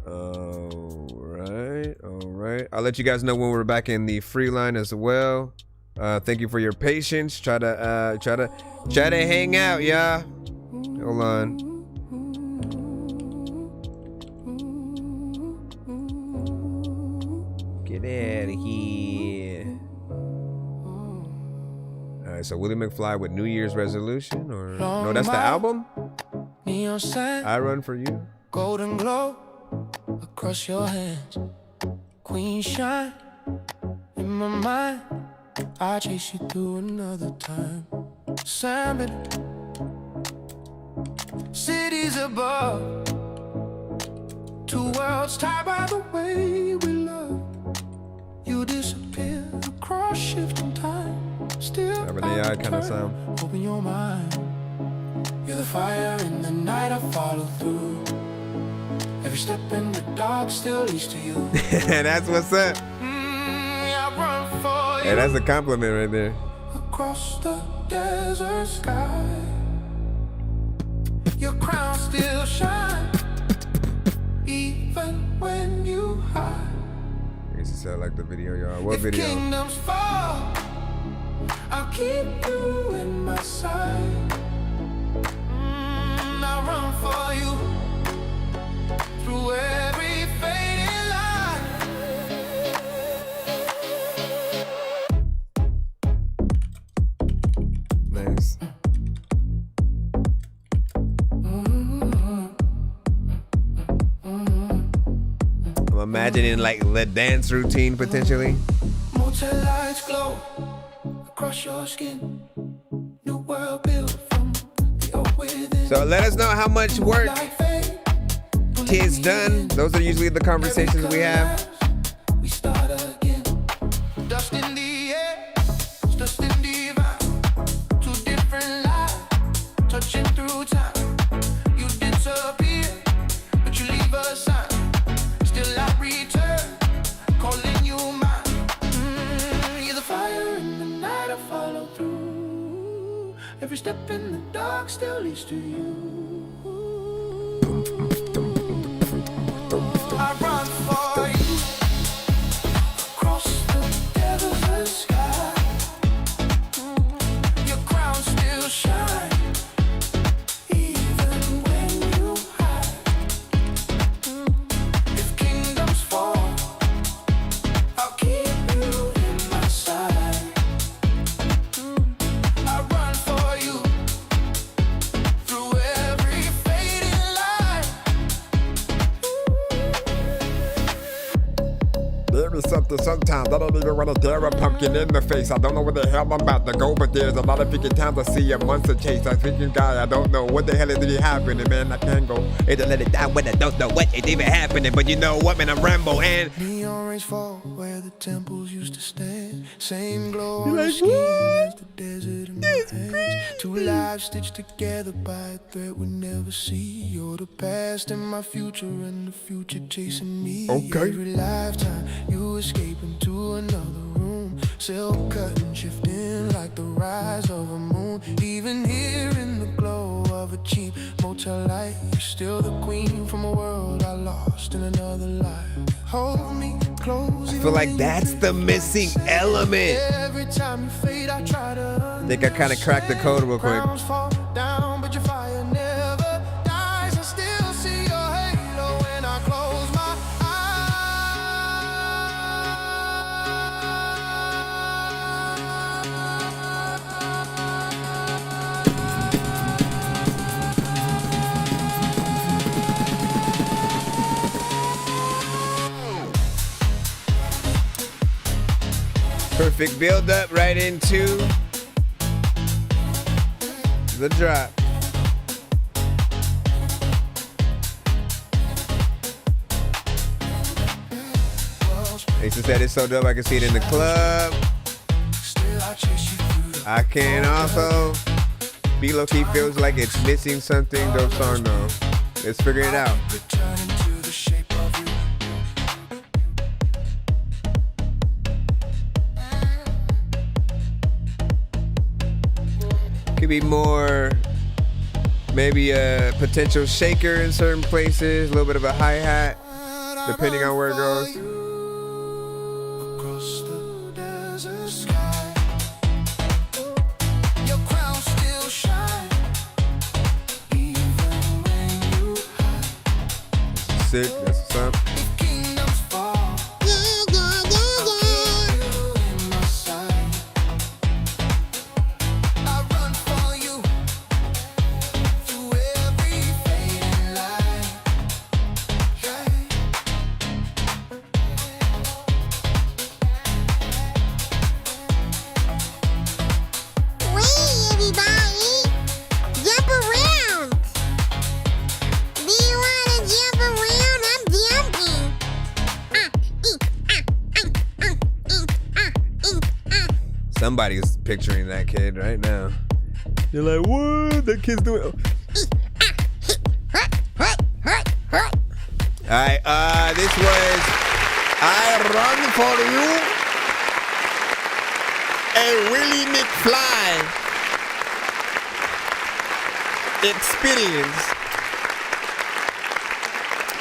Speaker 8: Alright. I'll let you guys know when we're back in the free line as well. Thank you for your patience. Try to hang out, y'all. Hold on. Get out of here. Alright, so Willie McFly with New Year's resolution, or no, that's the album? I Run For You.
Speaker 3: Golden glow across your hands, queen shine in my mind. I chase you through another time. Salmon, cities above, 2 worlds tied by the way we love. You disappear across shifting time. Still
Speaker 8: have an AI kind of sound.
Speaker 3: Open your mind. You're the fire in the night. I follow through. Every step in the dark still leads to you.
Speaker 8: That's what's up.
Speaker 3: I run for you.
Speaker 8: Hey, that's a compliment right there.
Speaker 3: Across the desert sky, your crown still shines, even when you hide.
Speaker 8: I guess you sound like the video, y'all. What video?
Speaker 3: Kingdoms fall, I'll keep you in my sight. I run for you through every fading light.
Speaker 8: Nice. I'm imagining like the dance routine potentially.
Speaker 3: Motel lights glow across your skin. New world built from the old within.
Speaker 8: So let us know how much work is done. Those are usually the conversations we have.
Speaker 3: We start again. Dust in the air, dust in the vibe. 2 different lives, touching through time. You disappear, but you leave a sign. Still I return, calling you mine. You're the fire in the night. I follow through. Every step in the dark still leads to you. I run for you across the desert sky. Your crown still shines, even when you hide. If kingdoms fall, I'll keep you in my sight. I run for you through every
Speaker 8: something sometimes. I don't even want to dare a pumpkin in the face. I don't know where the hell I'm about to go, but there's a lot of freaking times I see a monster chase. I freaking guy, I don't know what the hell is really happening, man. I can't go and let it down when I don't know what is even happening. But you know what, man, I'm Rambo and
Speaker 11: neon rays fall where the temples used to stand. Same glow on the skin as the desert in my hands. Two lives stitched together by a thread we never see. You're the past and my future, and the future chasing me.
Speaker 8: Okay.
Speaker 11: Every lifetime you escape into another room, silk curtain shifting like the rise of a moon. Even here in the glow of a cheap motel light, you're still the queen from a world I lost in another life. Hold me close.
Speaker 8: I feel like that's the missing element.
Speaker 11: Every time you fade, I try to.
Speaker 8: I think I kind of cracked the code real quick.
Speaker 11: Fall down, but your fire never dies. I still see your halo when I close my
Speaker 8: Perfect build up right into the drop. Ace said it's so dope I can see it in the club. I can also be low key feels like it's missing something. Dope song though. Let's figure it out. Could be more, maybe a potential shaker in certain places, a little bit of a hi-hat, depending on where it goes. Sick, that's what's up. Somebody's picturing that kid right now. You're like, what? That kid's doing. Alright, this was I Run For You, a Willie McFly experience.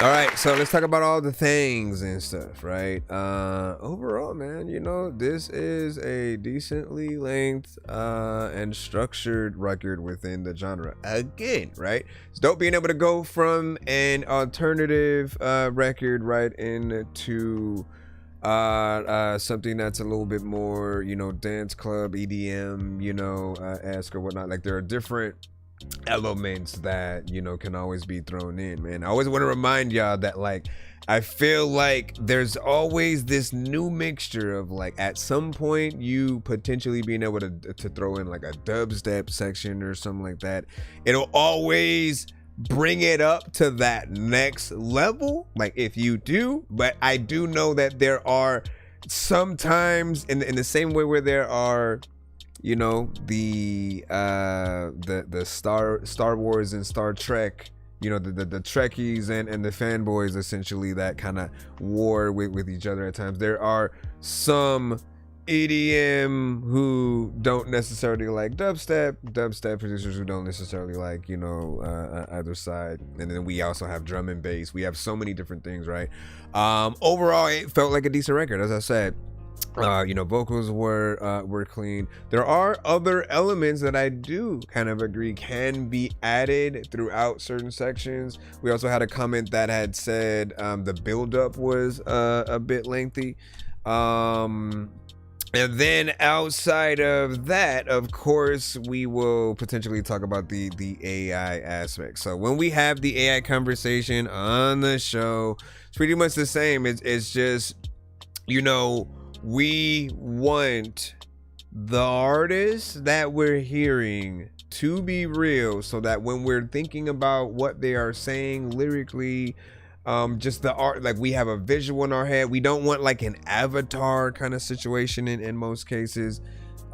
Speaker 8: All right, so let's talk about all the things and stuff, right? Overall, man, you know, this is a decently length and structured record within the genre. Again, right? It's dope being able to go from an alternative record right into something that's a little bit more, you know, dance club, EDM, you know, esque or whatnot. Like there are different elements that, you know, can always be thrown in, man. I always want to remind y'all that, like, I feel like there's always this new mixture of, like, at some point you potentially being able to throw in like a dubstep section or something like that. It'll always bring it up to that next level, like if you do. But I do know that there are sometimes in the same way where there are, you know, the Star Wars and Star Trek, you know, the Trekkies and the fanboys essentially that kind of war with each other at times. There are some EDM who don't necessarily like dubstep producers who don't necessarily like, you know, either side. And then we also have drum and bass. We have so many different things, right? Overall, it felt like a decent record, as I said. You know, vocals were clean. There are other elements that I do kind of agree can be added throughout certain sections. We also had a comment that had said the build-up was a bit lengthy. And then outside of that, of course, we will potentially talk about the AI aspect. So when we have the AI conversation on the show, it's pretty much the same. It's just you know, we want the artists that we're hearing to be real, so that when we're thinking about what they are saying lyrically, just the art, like we have a visual in our head. We don't want like an avatar kind of situation in most cases.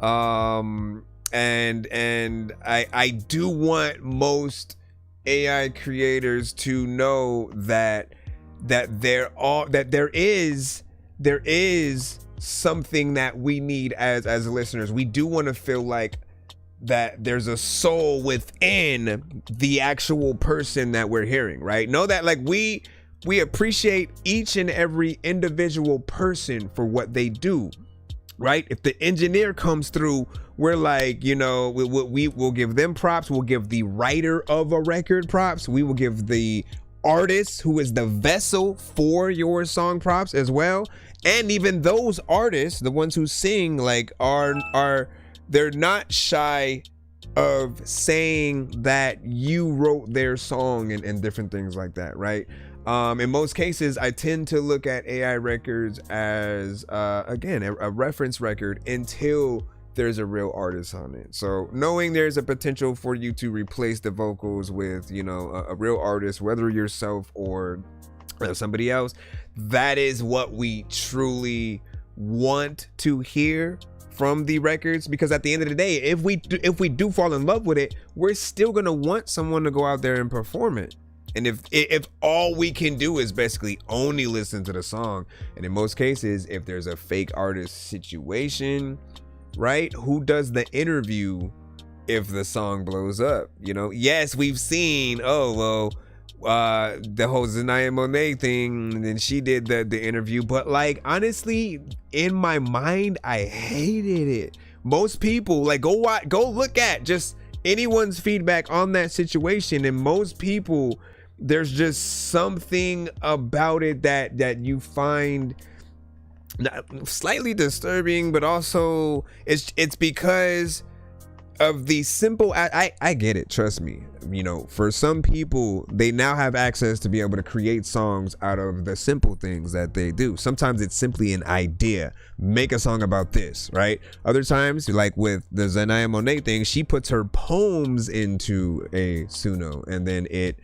Speaker 8: And I do want most AI creators to know that there is something that we need as listeners. We do want to feel like that there's a soul within the actual person that we're hearing, right? Know that like we appreciate each and every individual person for what they do, right? If the engineer comes through, we're like, you know, we will give them props. We'll give the writer of a record props. We will give the artist who is the vessel for your song props as well. And even those artists, the ones who sing, like are they're not shy of saying that you wrote their song and different things like that, right? In most cases, I tend to look at AI records as again a reference record until there's a real artist on it. So knowing there's a potential for you to replace the vocals with, you know, a real artist, whether yourself or somebody else, that is what we truly want to hear from the records. Because at the end of the day, if we do fall in love with it, we're still gonna want someone to go out there and perform it. And if all we can do is basically only listen to the song, and in most cases, if there's a fake artist situation, right, who does the interview if the song blows up? You know, yes, we've seen, the whole Zanaya Monet thing, and she did the interview, but like honestly, in my mind, I hated it. Most people, like, go look at just anyone's feedback on that situation, and most people, there's just something about it that you find slightly disturbing, but also it's because of the simple, I get it, trust me, you know, for some people, they now have access to be able to create songs out of the simple things that they do. Sometimes it's simply an idea, make a song about this, right? Other times, like with the Zanaya Monet thing, she puts her poems into a Suno, and then it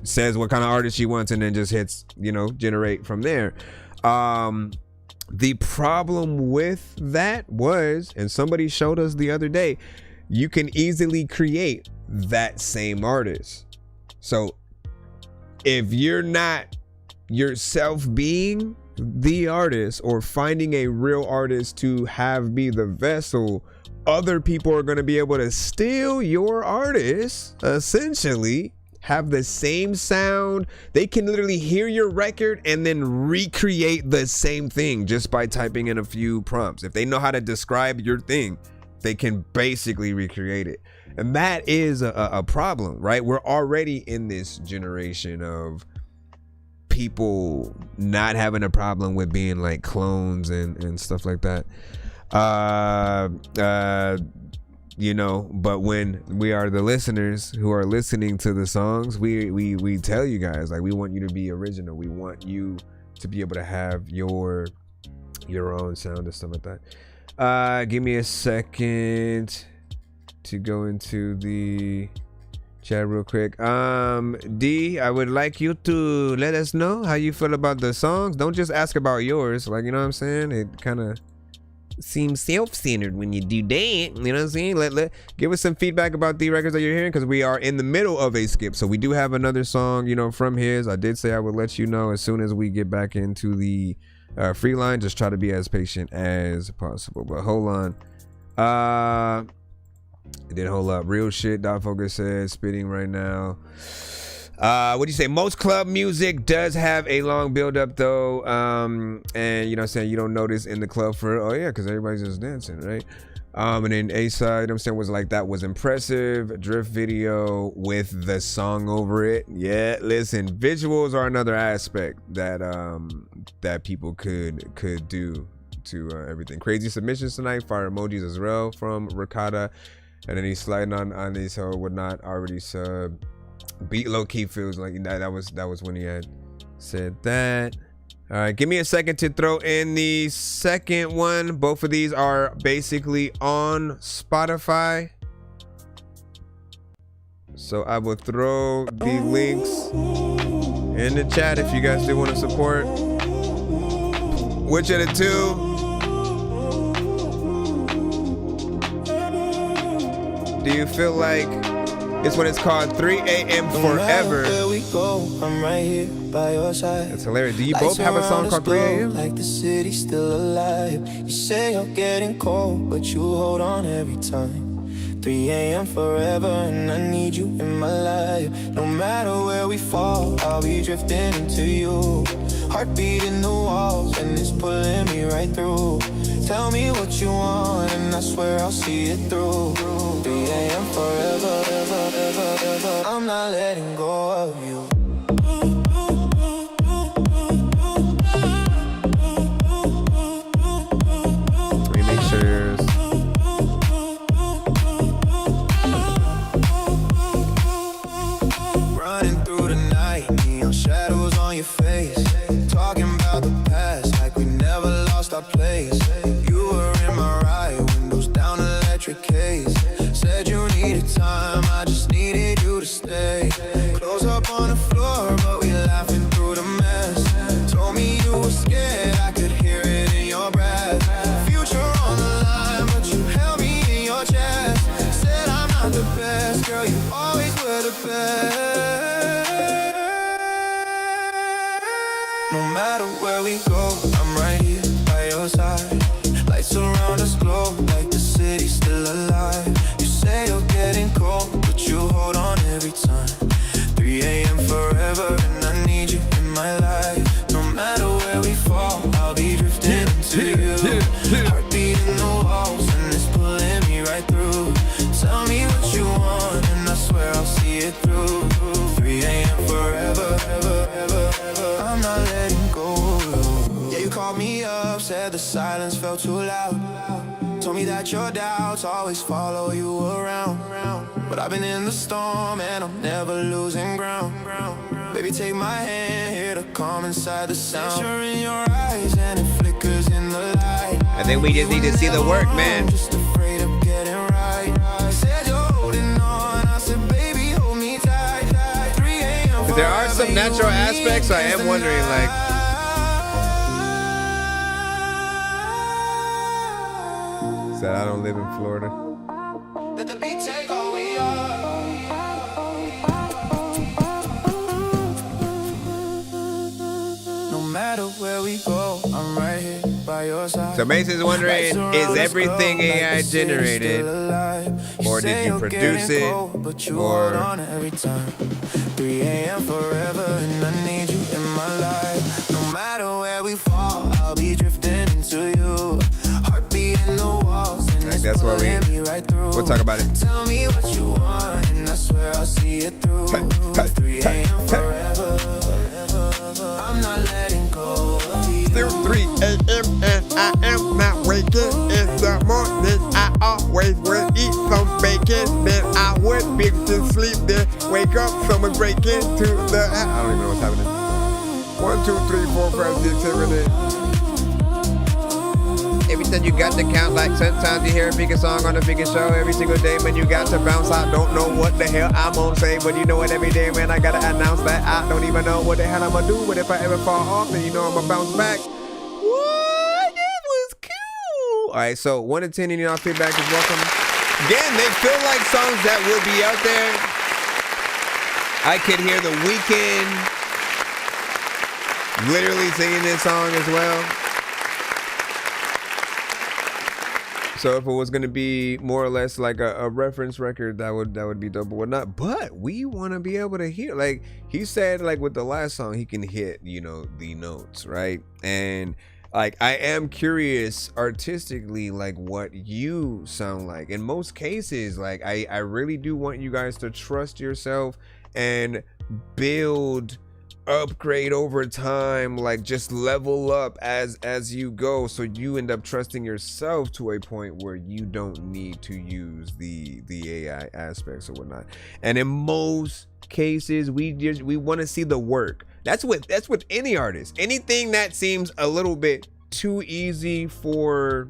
Speaker 8: says what kind of artist she wants, and then just hits, you know, generate from there. The problem with that was, and somebody showed us the other day, you can easily create that same artist. So if you're not yourself being the artist or finding a real artist to have be the vessel, other people are going to be able to steal your artist, essentially have the same sound. They can literally hear your record and then recreate the same thing just by typing in a few prompts. If they know how to describe your thing, they can basically recreate it. And that is a problem, right? We're already in this generation of people not having a problem with being like clones and stuff like that. You know, but when we are the listeners who are listening to the songs, we tell you guys, like, we want you to be original. We want you to be able to have your own sound and stuff like that. Give me a second to go into the chat real quick. D, I would like you to let us know how you feel about the songs. Don't just ask about yours. Like, you know what I'm saying? It kind of seems self-centered when you do that. You know what I'm saying? Let give us some feedback about the records that you're hearing, because we are in the middle of a skip. So we do have another song, you know, from his. I did say I would let you know as soon as we get back into the free line. Just try to be as patient as possible. But hold on. It did hold up. Real shit. Dot Focus says spitting right now. What do you say? Most club music does have a long build up though. And you know what I'm saying, you don't notice in the club for because everybody's just dancing, right? And then A-side, you know what I'm saying, was like, that was impressive. Drift video with the song over it. Yeah, listen, visuals are another aspect that that people could do to everything. Crazy submissions tonight, fire emojis as well from Ricotta. And then he's sliding on these, so would not already sub. Beat low key feels like that was when he had said that. All right, give me a second to throw in the second one. Both of these are basically on Spotify. So I will throw the links in the chat if you guys do want to support. Which of the two? Do you feel like this one is called 3 a.m. Forever?
Speaker 11: Where we go, I'm right here by your side.
Speaker 8: That's hilarious. Do you both have a song called 3 a.m.?
Speaker 11: Like the city's still alive. You say you're getting cold, but you hold on every time. 3 a.m. forever, and I need you in my life. No matter where we fall, I'll be drifting into you. Heartbeat in the walls, and it's pulling me right through. Tell me what you want, and I swear I'll see it through. 3 a.m. forever, ever, ever, ever. I'm not letting go of you.
Speaker 8: Let me make sure.
Speaker 11: Running through the night, neon shadows on your face. Talking about the past like we never lost our place. You were in my ride, windows down, electric case. Said you needed time, I just needed you to stay. Close up on the floor, but we laughing through the mess. Told me you were scared, I could hear it in your breath. Future on the line, but you held me in your chest. Said I'm not the best, girl, you always were the best. No matter where we go, I'm right here by your side. Lights around us glow like the city's still alive. You say you're getting cold, but you hold on every time. 3 a.m. forever, and I need you in my life. No matter where we fall, I'll be drifting into you. Heartbeat in the walls, and it's pulling me right through. Tell me what you want, and I swear I'll see it through. 3 a.m. forever, ever, ever, ever. I'm not letting go. Yeah, you called me up, said the silence felt too loud. Told me that your doubts always follow you around. But I've been in the storm and I'm never losing ground. Baby, take my hand, hear the calm inside the sound. You're in your eyes and it flickers in the light.
Speaker 8: I think we just need to see the work, man.
Speaker 11: Just afraid of getting right. Said you're holding on, I said baby hold me tight. 3 a.m.
Speaker 8: There are some natural aspects, so I am wondering, like, said I don't live in Florida.
Speaker 11: Let the beat take all we are. No matter where we go, I'm right here by your side.
Speaker 8: So Mason's wondering, is everything AI generated, or did you produce it, or...
Speaker 11: 3 a.m. forever, and I need you in my life. No matter where we fall, I'll be drifting into you. Heartbeat in the walls, and it's
Speaker 8: that's why
Speaker 11: pulling me right through.
Speaker 8: We'll talk about it.
Speaker 11: Tell me what you want, and I swear I'll see it through. 3 a.m. forever, I'm not letting go of you.
Speaker 8: Still 3 a.m. and I am not waking. In the morning, I always will eat some bacon. Then I would be to sleep, then wake up, someone break into the... I don't even know what's happening. 1, 2, 3, 4, 5, 6, 7, 8. Every time you got to count, like sometimes you hear a bigger song on a bigger show. Every single day, man, you got to bounce. I don't know what the hell I'm gonna say, but you know what, every day, man, I gotta announce that I don't even know what the hell I'm gonna do. But if I ever fall off, then you know I'm gonna bounce back. What? That was cool. All right, so 1 to 10, and y'all feedback is welcome. Again, they feel like songs that would be out there. I could hear The Weeknd literally singing this song as well. So if it was gonna be more or less like a reference record, that would be dope or whatnot. But we want to be able to hear, like he said, like with the last song, he can hit, you know, the notes, right? And like I am curious artistically, like what you sound like. In most cases, like I really do want you guys to trust yourself and build, upgrade over time, like just level up as you go, so you end up trusting yourself to a point where you don't need to use the AI aspects or whatnot. And in most cases, we want to see the work, That's with any artist. Anything that seems a little bit too easy for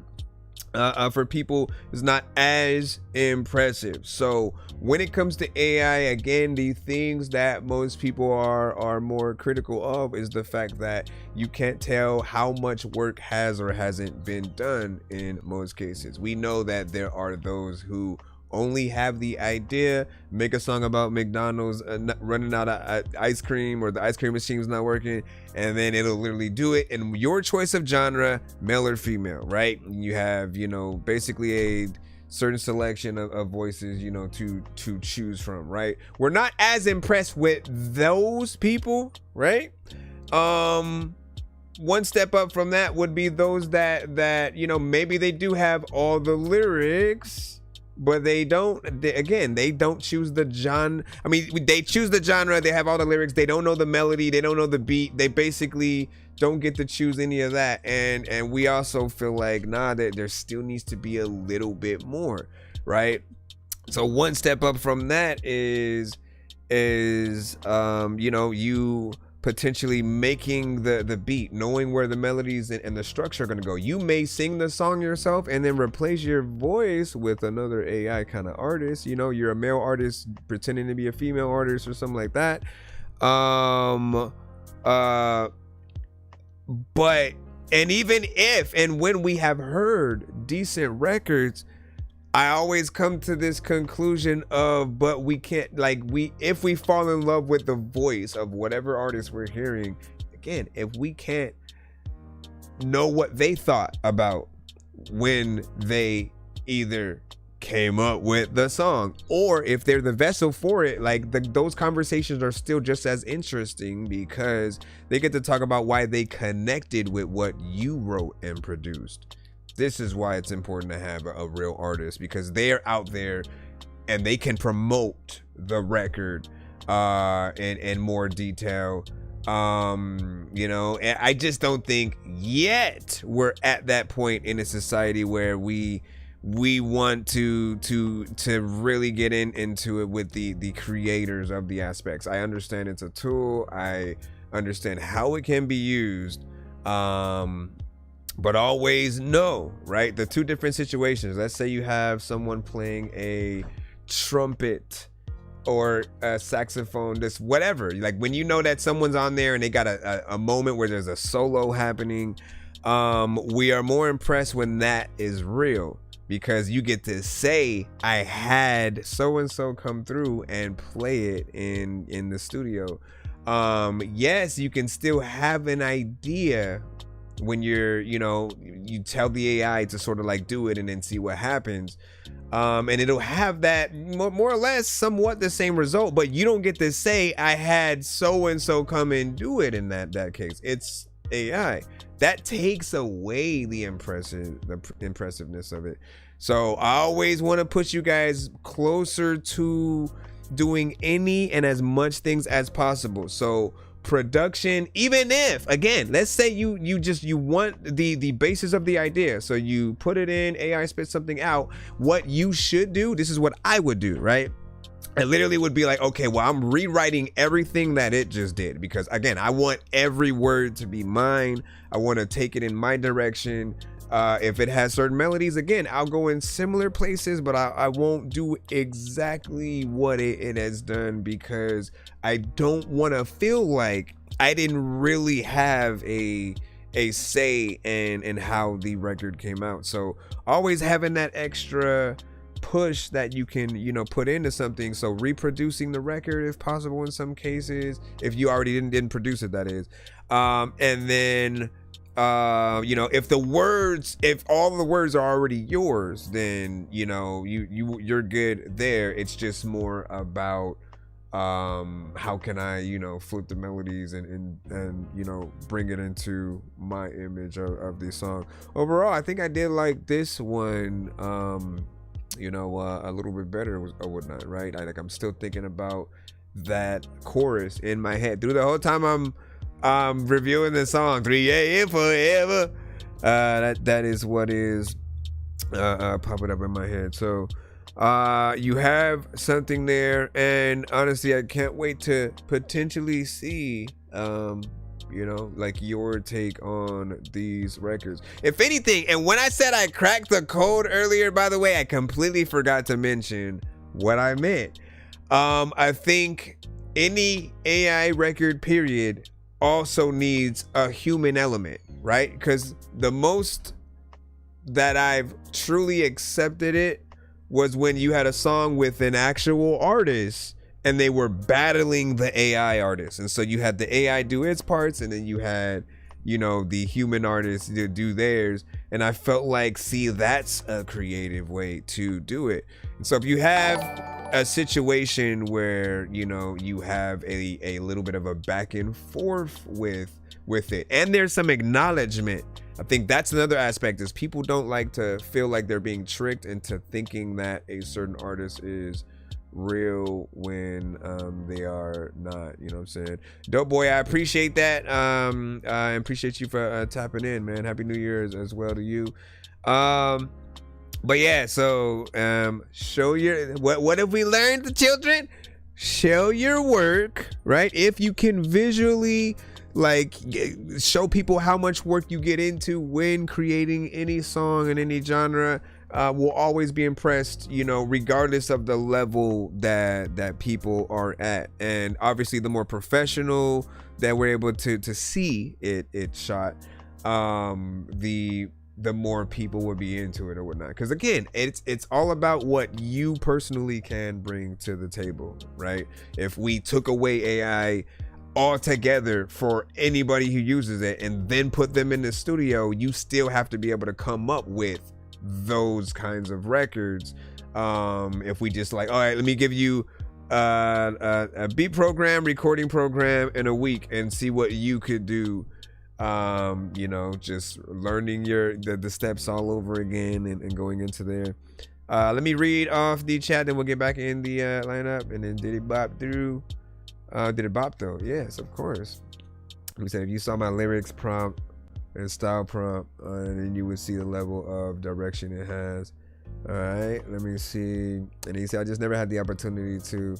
Speaker 8: people is not as impressive. So when it comes to AI, again, the things that most people are more critical of is the fact that you can't tell how much work has or hasn't been done in most cases. We know that there are those who only have the idea, make a song about McDonald's running out of ice cream, or the ice cream machine's not working, and then it'll literally do it. And your choice of genre, male or female, right? You have, you know, basically a certain selection of voices, you know, to choose from, right? We're not as impressed with those people, right? One step up from that would be those that you know, maybe they do have all the lyrics, but they don't choose the genre. I mean, they choose the genre, they have all the lyrics, they don't know the melody, they don't know the beat, they basically don't get to choose any of that. And we also feel like, that there still needs to be a little bit more, right? So one step up from that is you know, you potentially making the beat, knowing where the melodies and the structure are going to go. You may sing the song yourself and then replace your voice with another AI kind of artist. You know, you're a male artist pretending to be a female artist or something like that. But, and even if and when we have heard decent records, I always come to this conclusion of, but we can't, like, if we fall in love with the voice of whatever artist we're hearing, again, if we can't know what they thought about when they either came up with the song, or if they're the vessel for it, like those conversations are still just as interesting because they get to talk about why they connected with what you wrote and produced. This is why it's important to have a real artist, because they're out there and they can promote the record in more detail. You know, and I just don't think yet we're at that point in a society where we want to really get into it with the creators of the aspects. I understand it's a tool. I understand how it can be used. But always know, right? The two different situations. Let's say you have someone playing a trumpet or a saxophone, this whatever. Like when you know that someone's on there and they got a moment where there's a solo happening, we are more impressed when that is real, because you get to say, I had so-and-so come through and play it in the studio. Yes, you can still have an idea when you tell the AI to sort of like do it and then see what happens. And it'll have that more or less somewhat the same result, but you don't get to say, I had so-and-so come and do it in that case. It's AI. That takes away the impressiveness of it. So I always want to push you guys closer to doing any and as much things as possible. So production, even if, again, let's say you want the basis of the idea, so you put it in, AI spits something out. What you should do, this is what I would do, right? I literally would be like, okay, well, I'm rewriting everything that it just did, because again, I want every word to be mine. I want to take it in my direction. If it has certain melodies, again, I'll go in similar places, but I won't do exactly what it has done, because I don't want to feel like I didn't really have a say in how the record came out. So always having that extra push that you can put into something. So reproducing the record if possible in some cases, if you already didn't produce it, that is. And then if all the words are already yours, then you're good there. It's just more about how can I flip the melodies and bring it into my image of the song. Overall, I think I did like this one a little bit better or whatnot, right? I'm still thinking about that chorus in my head through the whole time I'm reviewing the song. 3 a.m. forever. That is what is popping up in my head. So You have something there, and honestly, I can't wait to potentially see, like your take on these records. If anything, and when I said I cracked the code earlier, by the way, I completely forgot to mention what I meant. I think any AI record, period, also needs a human element, right? Because the most that I've truly accepted it was when you had a song with an actual artist and they were battling the AI artist. And so you had the AI do its parts, and then you had, the human artists do theirs. And I felt like, see, that's a creative way to do it. And so if you have a situation where, you have a little bit of a back and forth with it, and there's some acknowledgement, I think that's another aspect, is people don't like to feel like they're being tricked into thinking that a certain artist is real when they are not. You know what I'm saying? Dope boy, I appreciate that. I appreciate you for tapping in, man. Happy New Year as well to you. But yeah, so show your what have we learned, the children? Show your work, right? If you can visually show people how much work you get into when creating any song in any genre, will always be impressed, regardless of the level that people are at. And obviously the more professional that we're able to see it shot, the more people would be into it or whatnot. Because again, it's all about what you personally can bring to the table, right? If we took away AI altogether for anybody who uses it and then put them in the studio, you still have to be able to come up with those kinds of records. If we just all right, let me give you a beat program, recording program in a week and see what you could do. Just learning the steps all over again and going into there. Let me read off the chat, then we'll get back in the lineup. And then did it bop through? Did it bop though? Yes, of course. We said if you saw my lyrics prompt and style prompt, and then you would see the level of direction it has. All right, let me see. And he said, I just never had the opportunity to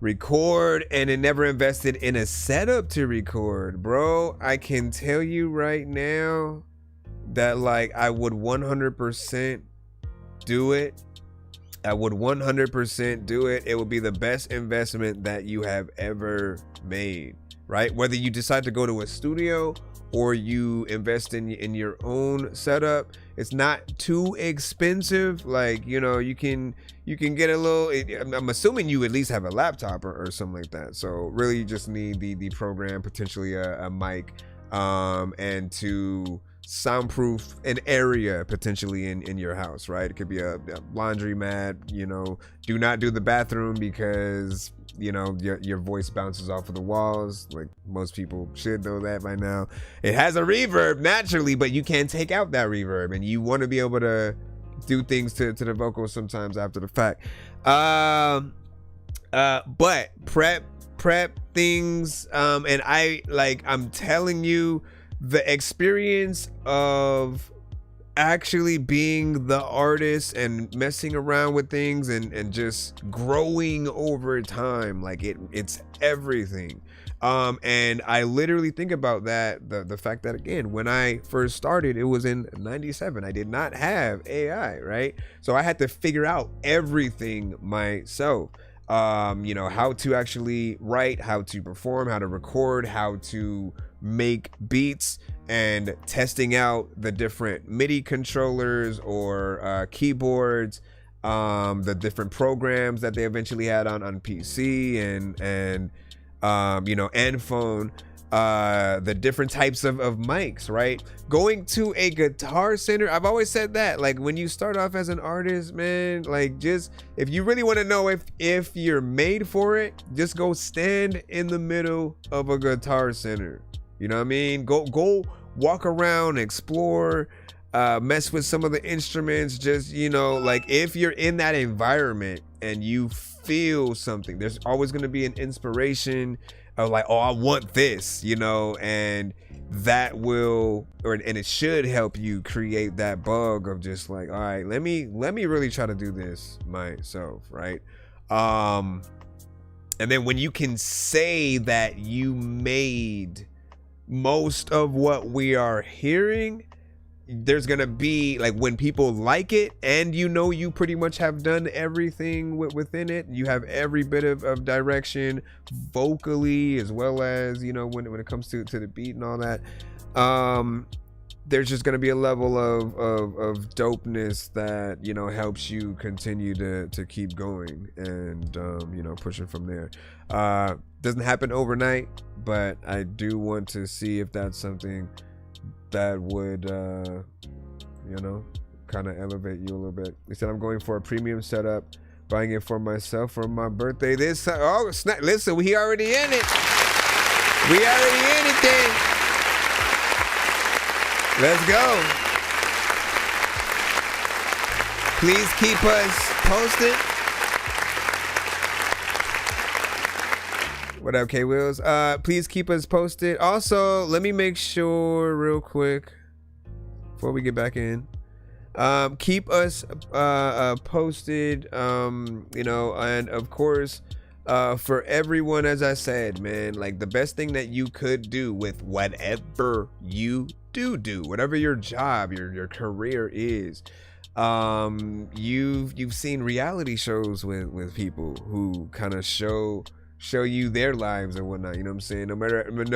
Speaker 8: record, and it never invested in a setup to record. Bro, I can tell you right now that I would 100% do it. I would 100% do it. It would be the best investment that you have ever made, right? Whether you decide to go to a studio or you invest in your own setup, it's not too expensive. You can get a little, I'm assuming you at least have a laptop or something like that. So really you just need the program, potentially a mic, and to soundproof an area potentially in your house, right? It could be a laundry mat. Do not do the bathroom because your voice bounces off of the walls. Like most people should know that by now. It has a reverb naturally, but you can't take out that reverb, and you want to be able to do things to the vocals sometimes after the fact. But prep things, and I'm telling you, the experience of actually being the artist and messing around with things and just growing over time, it's everything. And I literally think about that, the fact that, again, when I first started, it was in 97. I did not have AI, right? So I had to figure out everything myself. How to actually write, how to perform, how to record, how to make beats, and testing out the different MIDI controllers or keyboards, the different programs that they eventually had on PC and phone, the different types of mics, right? Going to a guitar center, I've always said that, when you start off as an artist, man, just if you really want to know if you're made for it, just go stand in the middle of a guitar center. You know what I mean? Go walk around, explore, mess with some of the instruments. Just, if you're in that environment and you feel something, there's always going to be an inspiration of I want this, and that will, and it should help you create that bug of just like, all right, let me really try to do this myself, right? And then when you can say that you made most of what we are hearing, there's gonna be like, when people like it and you pretty much have done everything within it, you have every bit of direction vocally as well as when it comes to the beat and all that, there's just gonna be a level of dopeness that helps you continue to keep going and pushing from there. Doesn't happen overnight, but I do want to see if that's something that would kind of elevate you a little bit. He said, I'm going for a premium setup, buying it for myself for my birthday this snap. Listen, we already in it. We already in it then. Let's go. Please keep us posted. What up, K Wills? Please keep us posted. Also, let me make sure real quick before we get back in. Keep us posted. And of course, for everyone, as I said, man, like the best thing that you could do with whatever you do, whatever your job, your career is. You've seen reality shows with people who kind of show you their lives or whatnot, you know what I'm saying? No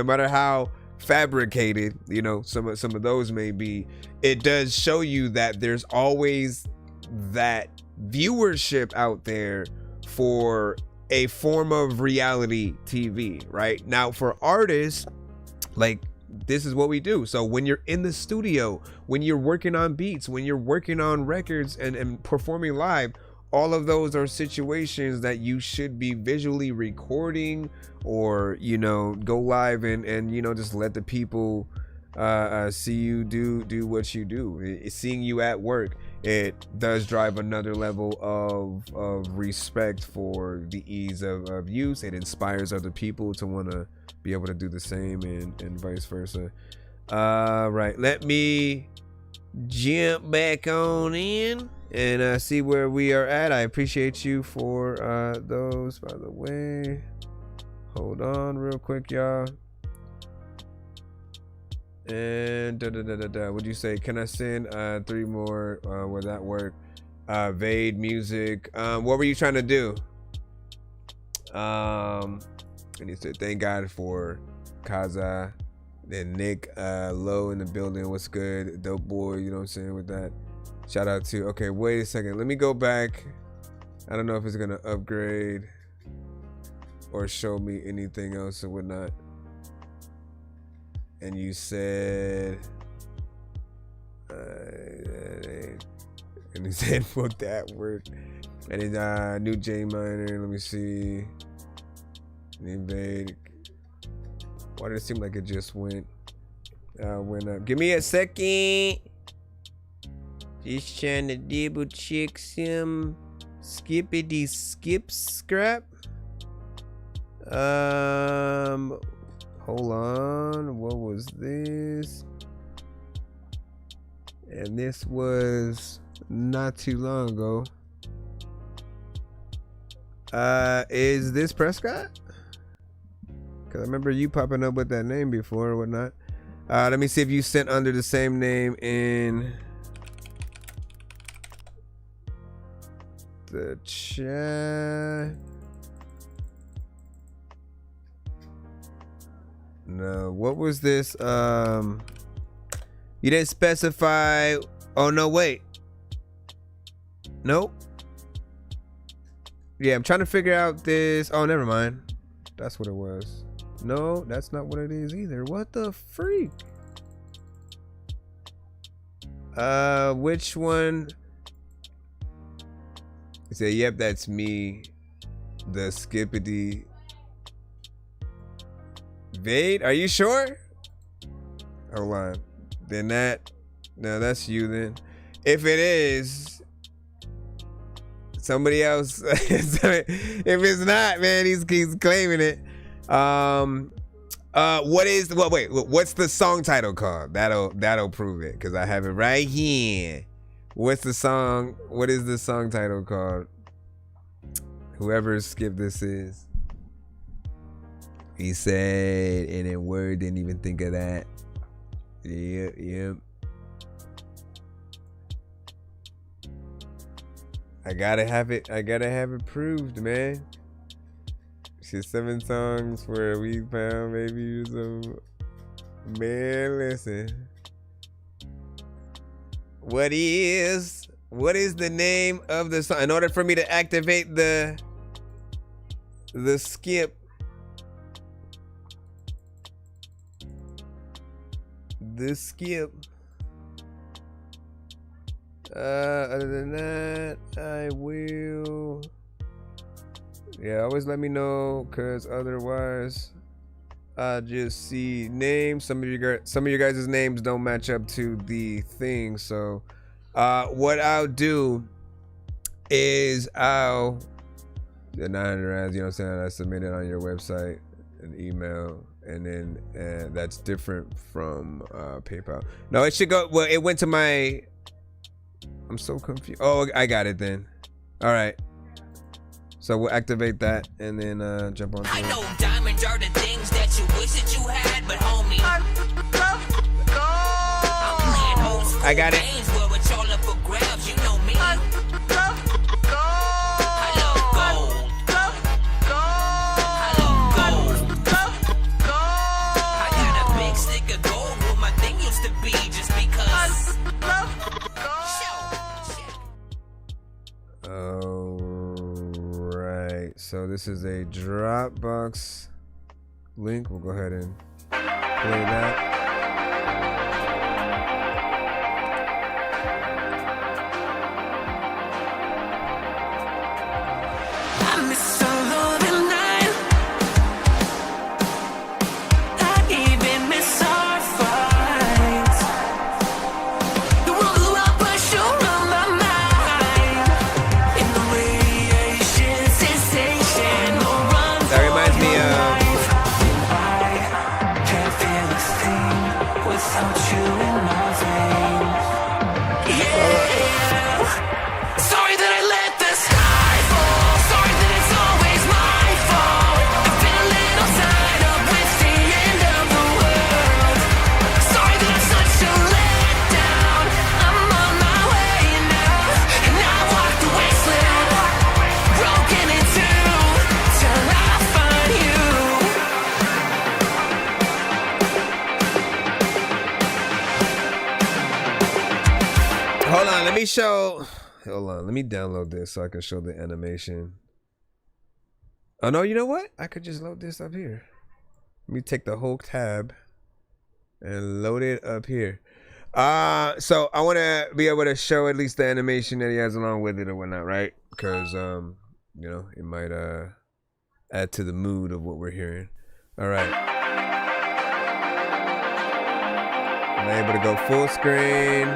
Speaker 8: matter how fabricated, some of those may be, it does show you that there's always that viewership out there for a form of reality TV, right? Now for artists, like, this is what we do. So when you're in the studio, when you're working on beats, when you're working on records and performing live, all of those are situations that you should be visually recording or, go live and just let the people see you do what you do. Seeing you at work, it does drive another level of respect for the ease of use. It inspires other people to want to be able to do the same and vice versa. Right, let me jump back on in and see where we are at. I appreciate you for those, by the way. Hold on real quick, y'all. And what'd you say? Can I send 3 more? Would that work? Vade music. What were you trying to do? And he said, thank God for Kaza. Then Nick Low in the building. What's good? Dope boy, you know what I'm saying, with that. Shout out to, okay, wait a second. Let me go back. I don't know if it's gonna upgrade or show me anything else or whatnot. And you said, and he said, fuck that word. And then new J minor, let me see. Invade. Why did it seem like it just went up? Give me a second. Just trying to double check some skippity skip scrap. Hold on. What was this? And this was not too long ago. Is this Prescott? Cause I remember you popping up with that name before or whatnot. Let me see if you sent under the same name in the chat. No, what was this? You didn't specify. Oh no, wait. Nope. Yeah, I'm trying to figure out this. Oh, never mind. That's what it was. No, that's not what it is either. What the freak? Which one? He said, yep, that's me. The skippity. Vade, are you sure? Hold on. Then no, that's you then. If it is somebody else, if it's not, man, he's claiming it. What's the song title called? That'll prove it, because I have it right here. What is the song title called? Whoever skip this is. He said, and then Word didn't even think of that. Yep. I gotta have it proved, man. She's 7 songs for a week, pound, baby. So, man, listen. What is the name of the song? In order for me to activate the skip. The skip. Other than that, I will. Yeah, always let me know, cause otherwise, I just see names. Some of you guys' names don't match up to the thing. So, what I'll do is the 900 ads, you know what I'm saying? I submit it on your website, an email. And then that's different from PayPal. No, it should go. Well, it went to my. I'm so confused. Oh, I got it then. All right. So we'll activate that and then jump on.
Speaker 13: I know diamonds are the things that you wish that you had, but homie, I'm playing old school
Speaker 8: I got it.
Speaker 13: games where it's all up for grabs. You know me. I love
Speaker 8: Alright, so this is a Dropbox link. We'll go ahead and play that. Let me download this so I can show the animation. Oh no, you know what? I could just load this up here. Let me take the whole tab and load it up here. So I want to be able to show at least the animation that he has along with it or whatnot, right? Because you know, it might add to the mood of what we're hearing. All right. I'm able to go full screen.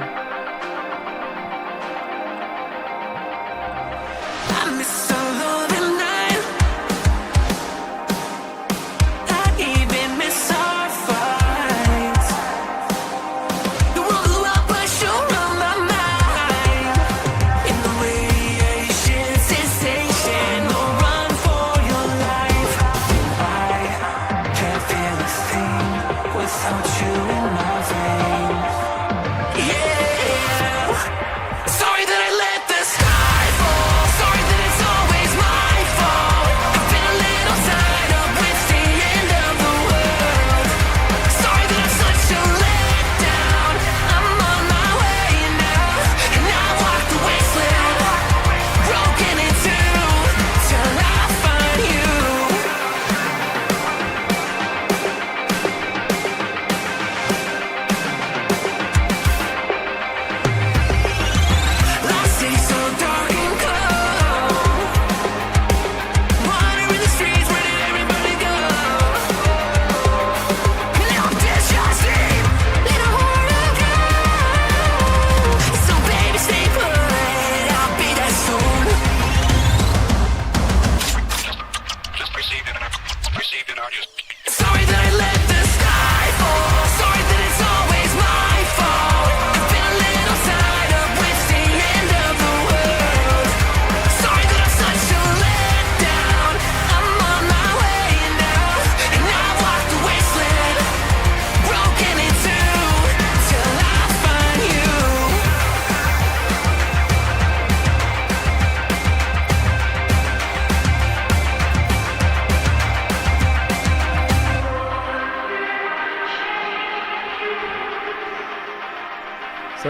Speaker 13: Yeah.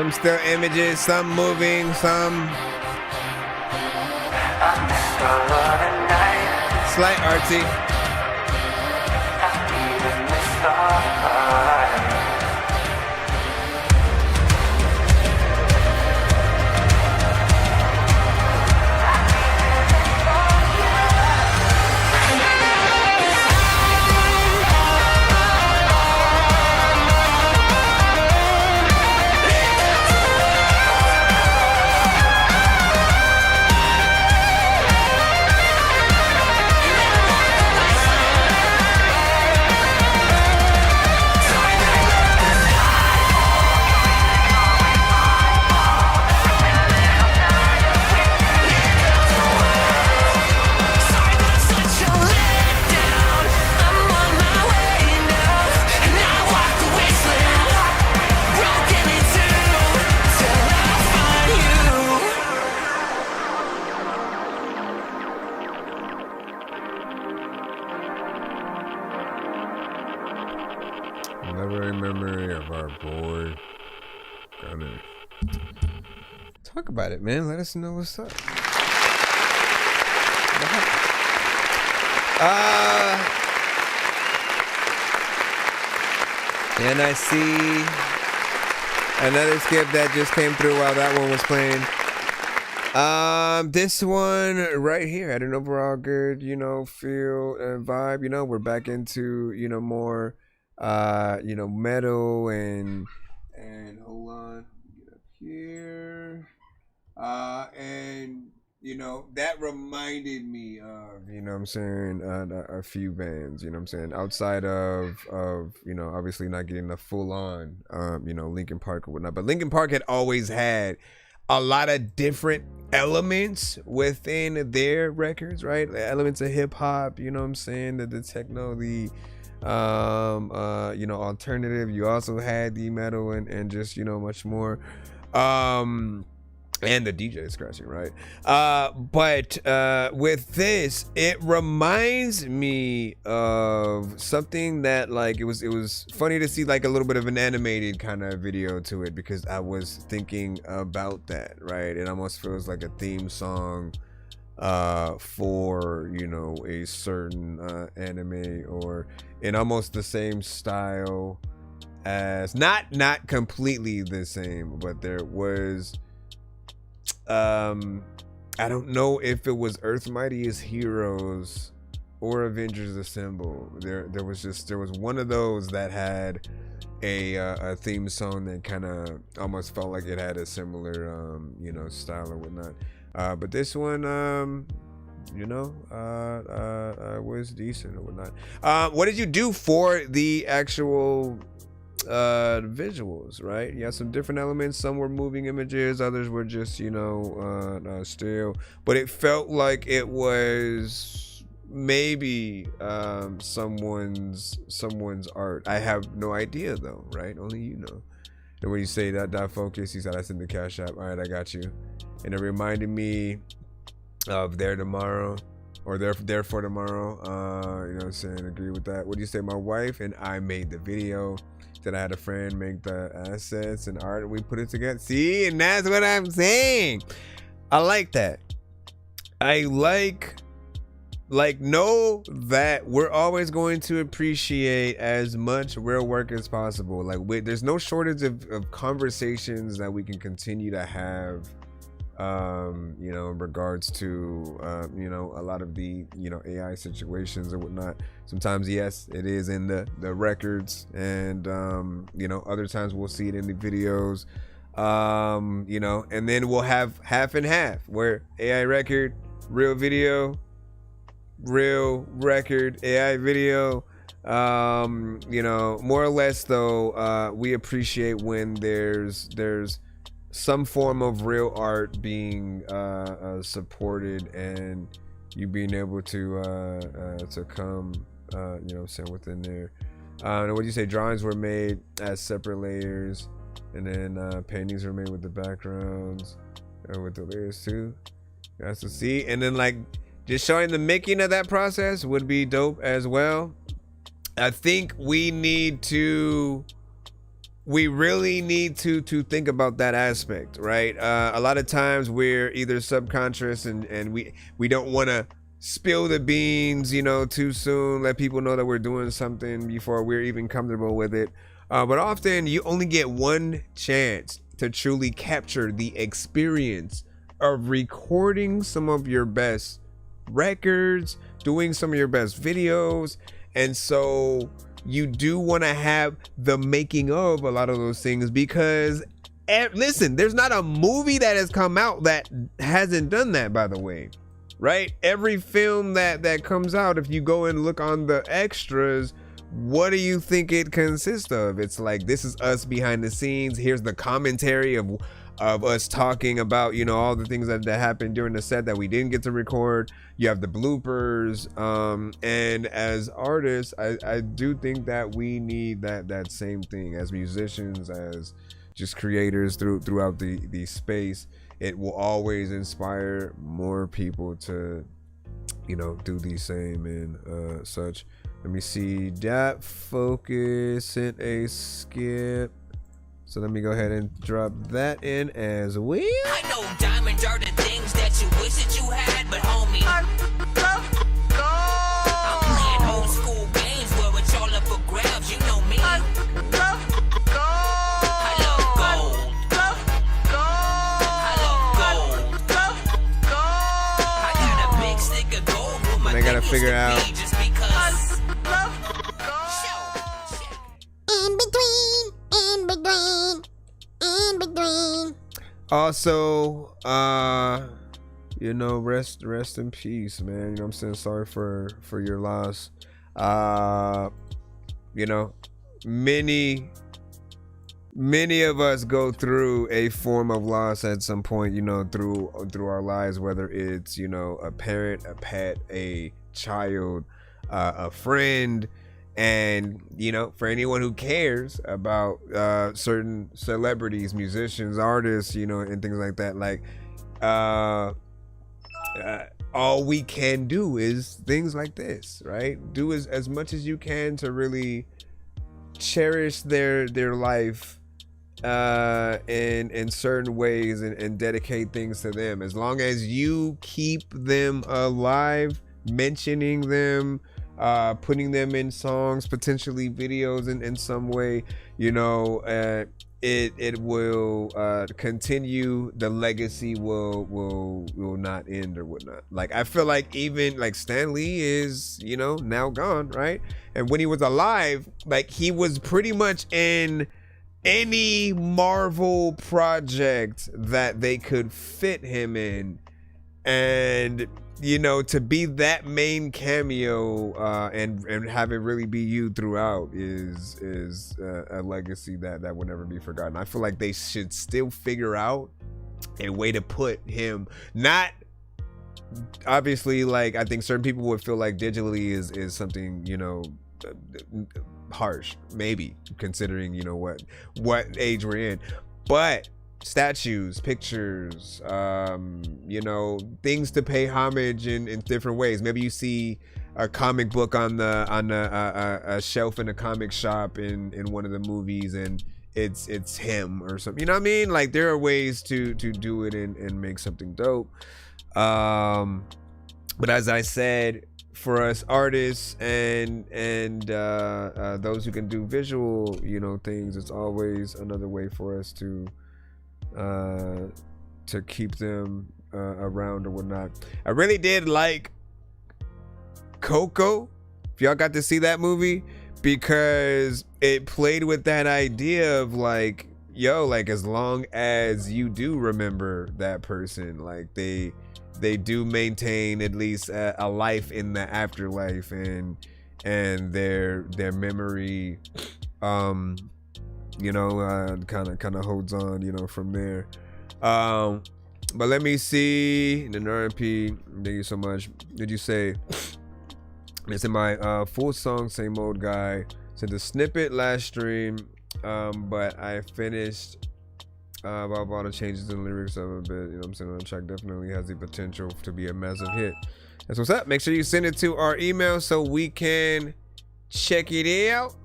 Speaker 8: some still images, some moving, some slight artsy. Never a memory of our boy. Gonna talk about it, man. Let us know what's up. And I see another skip that just came through while that one was playing. This one right here had an overall good, feel and vibe. We're back into, more metal and hold on, get up here. And that reminded me of, a few bands, outside of, obviously not getting the full on, Linkin Park or whatnot, but Linkin Park had always had a lot of different elements within their records, right? Elements of hip hop, the techno, the alternative. You also had the metal and just much more, and the DJ scratching, right? But with this, it reminds me of something that it was funny to see a little bit of an animated kind of video to it, because I was thinking about that, right? It almost feels like a theme song for a certain anime, or in almost the same style as not completely the same, but there was I don't know if it was Earth's Mightiest Heroes or Avengers Assemble. There was one of those that had a theme song that kind of almost felt like it had a similar style or whatnot. But this one was decent or whatnot. What did you do for the actual visuals, right? You had some different elements. Some were moving images, others were just still, but it felt like it was maybe someone's art. I have no idea though, right? Only you know. And when you say that focus, you said I sent the cash app. All right, I got you. And it reminded me of There Tomorrow, or There for Tomorrow. You know what I'm saying? Agree with that. What do you say? My wife and I made the video. That I had a friend make the assets and art, and we put it together. See, and that's what I'm saying. I like that. I know that we're always going to appreciate as much real work as possible. There's no shortage of conversations that we can continue to have, in regards to, a lot of the, AI situations or whatnot. Sometimes, yes, it is in the records, and, other times we'll see it in the videos, and then we'll have half and half, where AI record, real video, real record, AI video. More or less though, we appreciate when there's some form of real art being supported, and you being able to come within there. What do you say? Drawings were made as separate layers, and then paintings were made with the backgrounds and with the layers too. That's to see. And then just showing the making of that process would be dope as well. I think we need to we really need to think about that aspect, right? A lot of times we're either subconscious and we don't want to spill the beans, you know, too soon, let people know that we're doing something before we're even comfortable with it. But often you only get one chance to truly capture the experience of recording some of your best records, doing some of your best videos. And so you do want to have the making of a lot of those things, because listen, there's not a movie that has come out that hasn't done that, by the way, right? Every film that comes out, if you go and look on the extras, what do you think it consists of? It's like, this is us behind the scenes. Here's the commentary of us talking about, you know, all the things that happened during the set that we didn't get to record. You have the bloopers, and as artists, I do think that we need that same thing as musicians, as just creators throughout the space. It will always inspire more people to, you know, do the same and such. Let me see, that focus sent a skip. So let me go ahead and drop that in as well.
Speaker 13: I know diamonds are the things that you wish that you had, but homie, I love gold. I'm playing old school games where it's all up for grabs, you know me. I love gold. I love gold. Love gold. I love gold. Love gold. I got a big stick of gold with my
Speaker 8: I gotta figure out.
Speaker 13: Just because I love
Speaker 15: In between.
Speaker 8: Also, you know, rest in peace, man. You know what I'm saying? Sorry for your loss. You know, many of us go through a form of loss at some point, you know, through our lives, whether it's, you know, a parent, a pet, a child, a friend. And, you know, for anyone who cares about certain celebrities, musicians, artists, you know, and things like that, like, all we can do is things like this, right? Do as much as you can to really cherish their life in certain ways and dedicate things to them. As long as you keep them alive, mentioning them, putting them in songs, potentially videos in some way, you know, it will continue. The legacy will not end or whatnot. Like, I feel like even like Stan Lee is, you know, now gone, right? And when he was alive, like, he was pretty much in any Marvel project that they could fit him in. And, you know, to be that main cameo and have it really be you throughout is a legacy that will never be forgotten. I feel like they should still figure out a way to put him, not obviously, like, I think certain people would feel like digitally is something, you know, harsh, maybe, considering, you know, what age we're in, but statues, pictures, you know, things to pay homage in different ways. Maybe you see a comic book on a shelf in a comic shop in one of the movies, and it's him or something. You know what I mean? Like, there are ways to do it and make something dope. But as I said, for us artists and those who can do visual, you know, things, it's always another way for us to keep them around or whatnot. I really did like Coco, if y'all got to see that movie, because it played with that idea of like, yo, like, as long as you do remember that person, like, they do maintain at least a life in the afterlife, and their memory you know, kind of holds on, you know, from there. But let me see. The RP, thank you so much. Did you say it's in my full song, same old guy? Sent a snippet last stream, but I finished about all the changes in the lyrics of a bit. You know what I'm saying? The track definitely has the potential to be a massive hit. That's what's up. Make sure you send it to our email so we can check it out.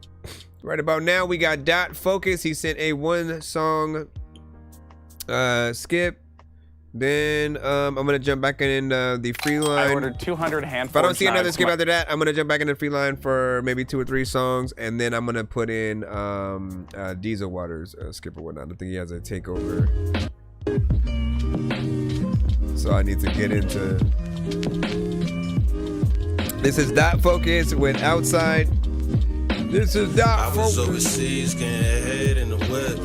Speaker 8: Right about now, we got Dot Focus. He sent a 1-song skip. Then I'm gonna jump back in the free line.
Speaker 17: I ordered 200 hand.
Speaker 8: If I don't see another skip after that, I'm gonna jump back in the free line for maybe 2 or 3 songs, and then I'm gonna put in Diesel Waters skip or whatnot. I think he has a takeover, so I need to get into. This is Dot Focus with Outside. This is Dot Focus.
Speaker 18: I was overseas getting head in the whip.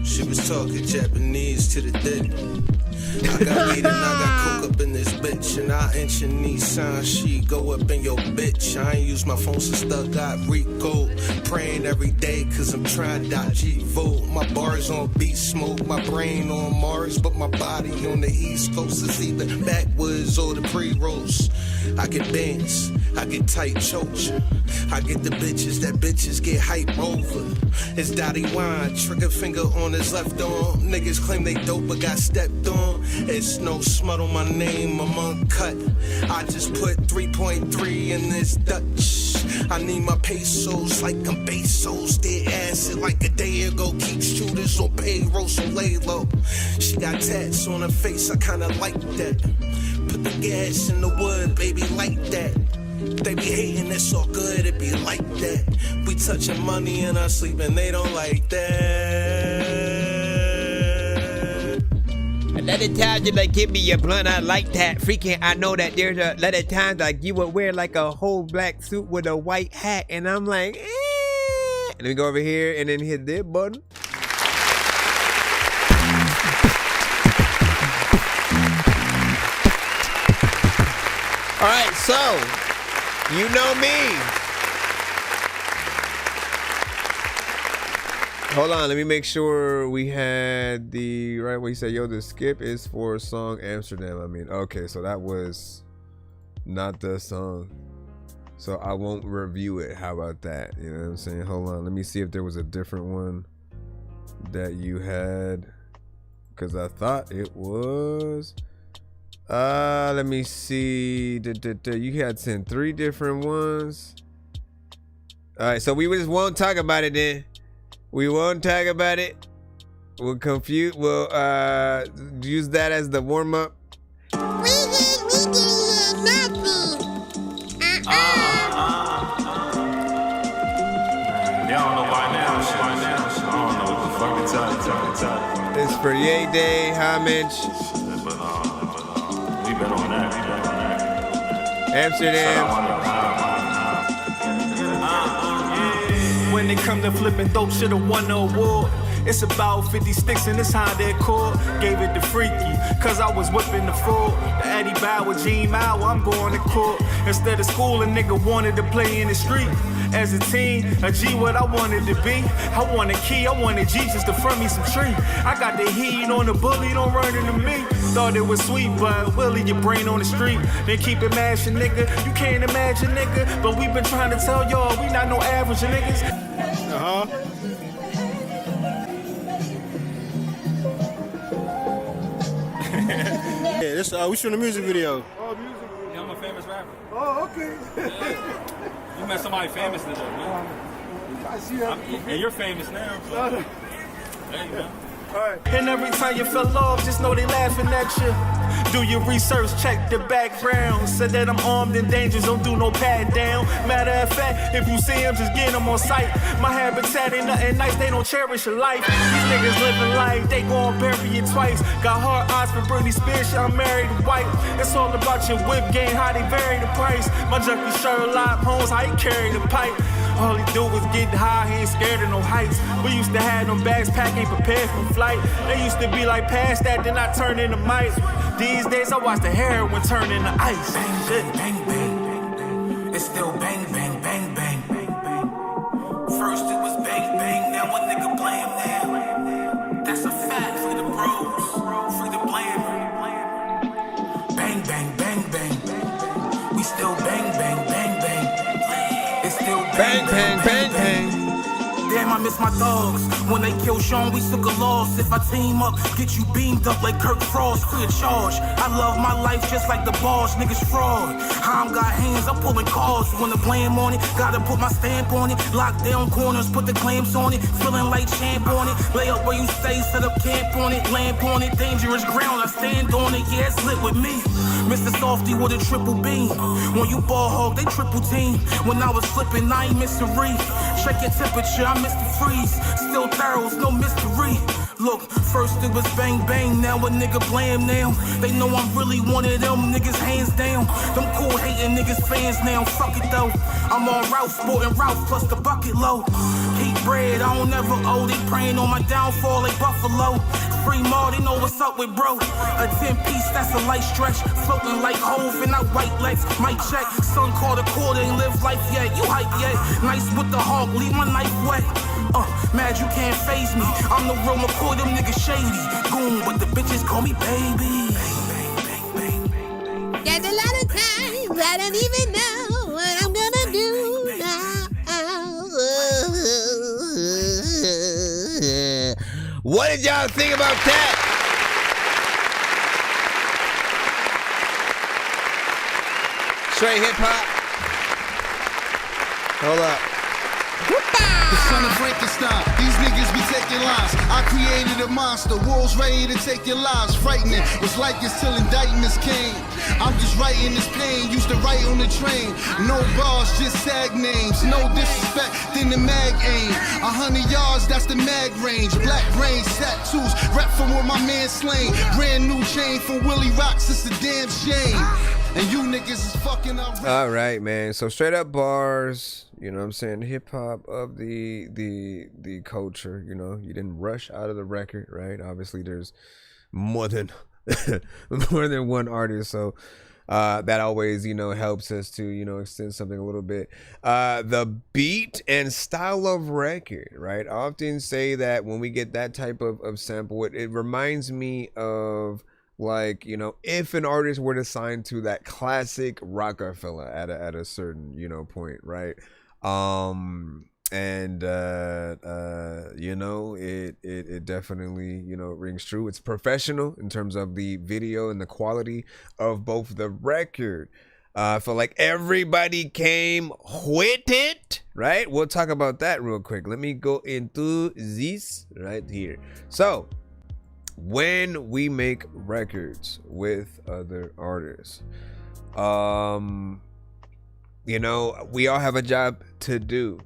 Speaker 18: She was talking Japanese to the dick. I got weed and I got coke up in this bitch. And I inch in Nissan, she go up in your bitch. I ain't use my phone since I got Rico. Praying every day cause I'm trying to dodge vote. My bars on beat smoke, my brain on Mars, but my body on the East Coast. It's either backwoods or the pre-rolls. I get bands, I get tight chokes. I get the bitches that bitches get hype over. It's Dottie Wine, trigger finger on his left arm. Niggas claim they dope but got stepped on. It's no smut on my name, I'm uncut. I just put 3.3 in this Dutch. I need my pesos like I'm Bezos. Did acid like a day ago. Keep shooters on payroll, so lay low. She got tats on her face, I kinda like that. Put the gas in the wood, baby, like that. They be hating, it's all good, it be like that. We touching money in our sleep and they don't like that.
Speaker 8: A lot of times you like, give me your blunt, I like that. Freaking, I know that there's a lot of times like you would wear like a whole black suit with a white hat, and I'm like, eh. Let me go over here and then hit this button. All right, so you know me. Hold on, let me make sure we had the right way. You said, yo, the skip is for song Amsterdam. I mean, okay, so that was not the song. So I won't review it. How about that? You know what I'm saying? Hold on, let me see if there was a different one that you had. Because I thought it was. Let me see. You had sent 3 different ones. All right, so we just won't talk about it then. We won't talk about it. We'll confuse. We'll use that as the warm up.
Speaker 15: We didn't hear nothing.
Speaker 18: They don't know why now. I don't know what the fuck it's at.
Speaker 8: It's for Yay Day homage.
Speaker 18: We been on that.
Speaker 8: Amsterdam.
Speaker 10: When it come to flipping dope, should've won the award. It's about 50 sticks in this Honda Accord. Gave it to Freaky, cause I was whipping the Ford. The Eddie Bow with Gene Mao, I'm going to court. Instead of school, a nigga wanted to play in the street. As a teen, a G what I wanted to be. I want a key, I wanted G just to front me some tree. I got the heat on the bully, don't run into me. Thought it was sweet, but Willie, your brain on the street. Then keep it mashing, nigga. You can't imagine, nigga. But we been trying to tell y'all, we not no average niggas.
Speaker 18: Yeah, this we shooting a music video.
Speaker 19: Oh, music video. Yeah, I'm a famous rapper.
Speaker 18: Oh, okay.
Speaker 19: Yeah. You met somebody famous today, man.
Speaker 18: I see that.
Speaker 19: And you're famous now. So. There you go.
Speaker 10: And every time you fell off, just know they laughing at you. Do your research, check the background. Said that I'm armed and dangerous, don't do no pat down. Matter of fact, if you see him, just get him on sight. My habitat ain't nothing nice, they don't cherish your life. These niggas living life, they gon' bury you twice. Got hard odds for Britney Spears, I'm married to white. It's all about your whip game, how they vary the price. My junkie Sherlock Holmes, how he carry the pipe. All he do was get high, he ain't scared of no heights. We used to have them bags packed, ain't prepared for flight. They used to be like, past that, then I turn into mice. These days I watch the heroin turn into ice.
Speaker 20: Bang, bang, bang, bang, bang. It's still bang, bang, bang, bang, bang, bang. First it was bang, bang, now one nigga blame now. That's a fact, free the bros, free the blame. Bang, bang, bang, bang, bang. We still bang, bang, bang, bang. It's still bang, bang, bang, bang. Damn, I miss my dogs. When they kill Sean, we took a loss. If I team up, get you beamed up like Kirk Frost, free of charge. I love my life just like the boss, niggas fraud. I'm got hands, I'm pulling cars. When the blame on it, gotta put my stamp on it. Lock down corners, put the claims on it. Feeling like champ on it. Lay up where you stay, set up camp on it. Lamp on it, dangerous ground, I stand on it. Yeah, it's lit with me. Mr. Softy with a triple beam. When you ball hog, they triple team. When I was flipping, I ain't missing reef. Check your temperature, I missed the freeze. Still thorough, no mystery. Look, first it was bang bang, now a nigga blam now. They know I'm really one of them niggas, hands down. Them cool hating niggas fans now, fuck it though. I'm on Ralph, sporting Ralph, plus the bucket low. Keep bread, I don't ever owe. They praying on my downfall like Buffalo. Free Mar, they know what's up with bro. A 10-piece, that's a light stretch. Floating like Hove and I white legs. Mic check, son called a quarter, ain't live life yet. You hype yet? Nice with the hawk, leave my knife wet. Mad you can't phase me. I'm the real McCoy, them niggas shady. Goon, but the bitches call me baby.
Speaker 15: There's a lot of times I don't even know what I'm gonna do now.
Speaker 8: What did y'all think about that? Straight hip hop. Hold up.
Speaker 17: The son of Frankenstein, these niggas be taking lives. I created a monster, wolves ready to take your lives. Frightening, was like this till indictments came. I'm just writing this pain, used to write on the train. No bars, just sag names. No disrespect, then the mag aim. 100 yards, that's the mag range. Black brains, tattoos, rep from where my man slain. Brand new chain from Willie Rocks, it's a damn shame. And you niggas is fucking up.
Speaker 8: All right, man. So straight up bars, you know what I'm saying? Hip hop of the culture, you know. You didn't rush out of the record, right? Obviously there's more than one artist, so that always, you know, helps us to, you know, extend something a little bit. The beat and style of record, right? I often say that when we get that type of sample, it reminds me of, like, you know, if an artist were to sign to that classic Rockefeller at a certain, you know, point, right? You know, it definitely, you know, rings true. It's professional in terms of the video and the quality of both the record. I feel like everybody came with it, right? We'll talk about that real quick. Let me go into this right here. So when we make records with other artists, you know, we all have a job to do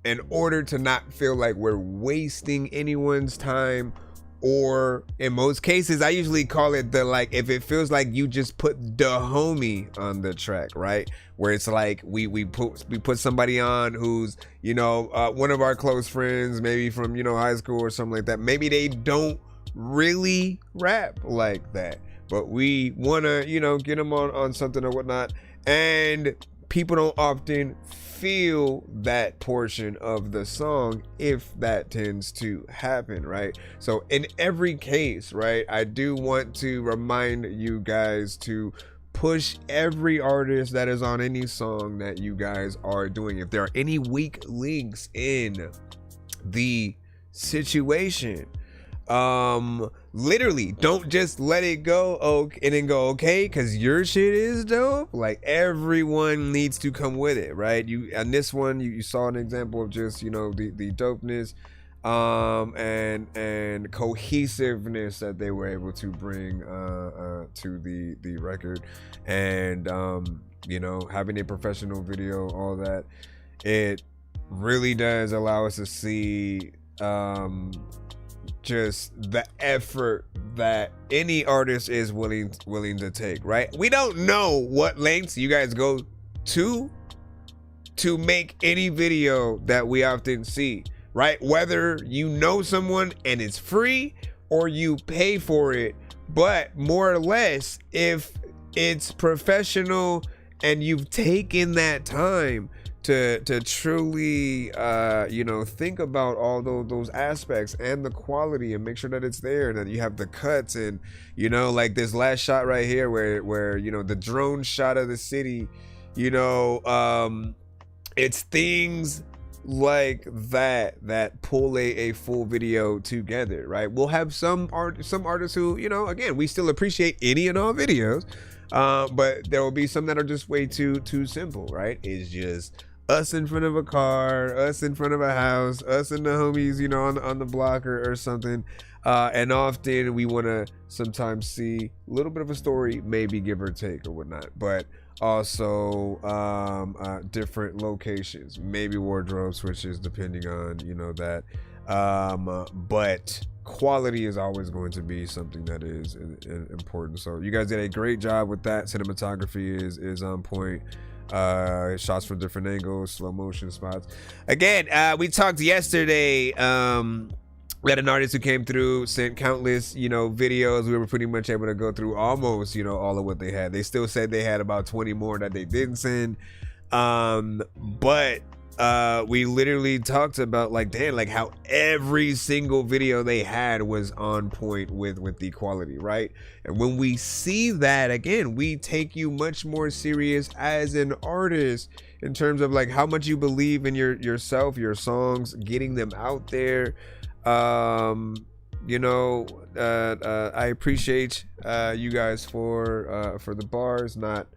Speaker 8: in order to not feel like we're wasting anyone's time, or in most cases, I usually call it the, like, if it feels like you just put the homie on the track, right? Where it's like we put somebody on who's, you know, one of our close friends, maybe from, you know, high school or something like that. Maybe they don't really rap like that, but we want to, you know, get them on something or whatnot, and people don't often feel that portion of the song if that tends to happen, right? So in every case, right, I do want to remind you guys to push every artist that is on any song that you guys are doing. If there are any weak links in the situation, literally don't just let it go and then go okay because your shit is dope. Like, everyone needs to come with it, right? You on this one, you saw an example of just, you know, the dopeness and cohesiveness that they were able to bring to the record, and you know, having a professional video, all that, it really does allow us to see just the effort that any artist is willing to take, right? We don't know what lengths you guys go to make any video that we often see, right? Whether you know someone and it's free or you pay for it, but more or less, if it's professional and you've taken that time to truly, you know, think about all those aspects and the quality, and make sure that it's there, that you have the cuts, and, you know, like this last shot right here where you know, the drone shot of the city, you know, it's things like that pull a full video together, right? We'll have some artists who, you know, again, we still appreciate any and all videos, but there will be some that are just way too simple, right? It's just us in front of a car, us in front of a house, us and the homies, you know, on the block or something. And often we want to sometimes see a little bit of a story, maybe give or take or whatnot, but also different locations, maybe wardrobe switches depending on, you know, that. But quality is always going to be something that is important. So you guys did a great job with that. Cinematography is on point. Shots from different angles, slow motion spots. Again, we talked yesterday. We had an artist who came through, sent countless, you know, videos. We were pretty much able to go through almost, you know, all of what they had. They still said they had about 20 more that they didn't send. But we literally talked about, like, damn, like how every single video they had was on point with the quality, right? And when we see that, again, we take you much more serious as an artist in terms of like how much you believe in yourself, your songs, getting them out there. You know, I appreciate you guys for the bars, not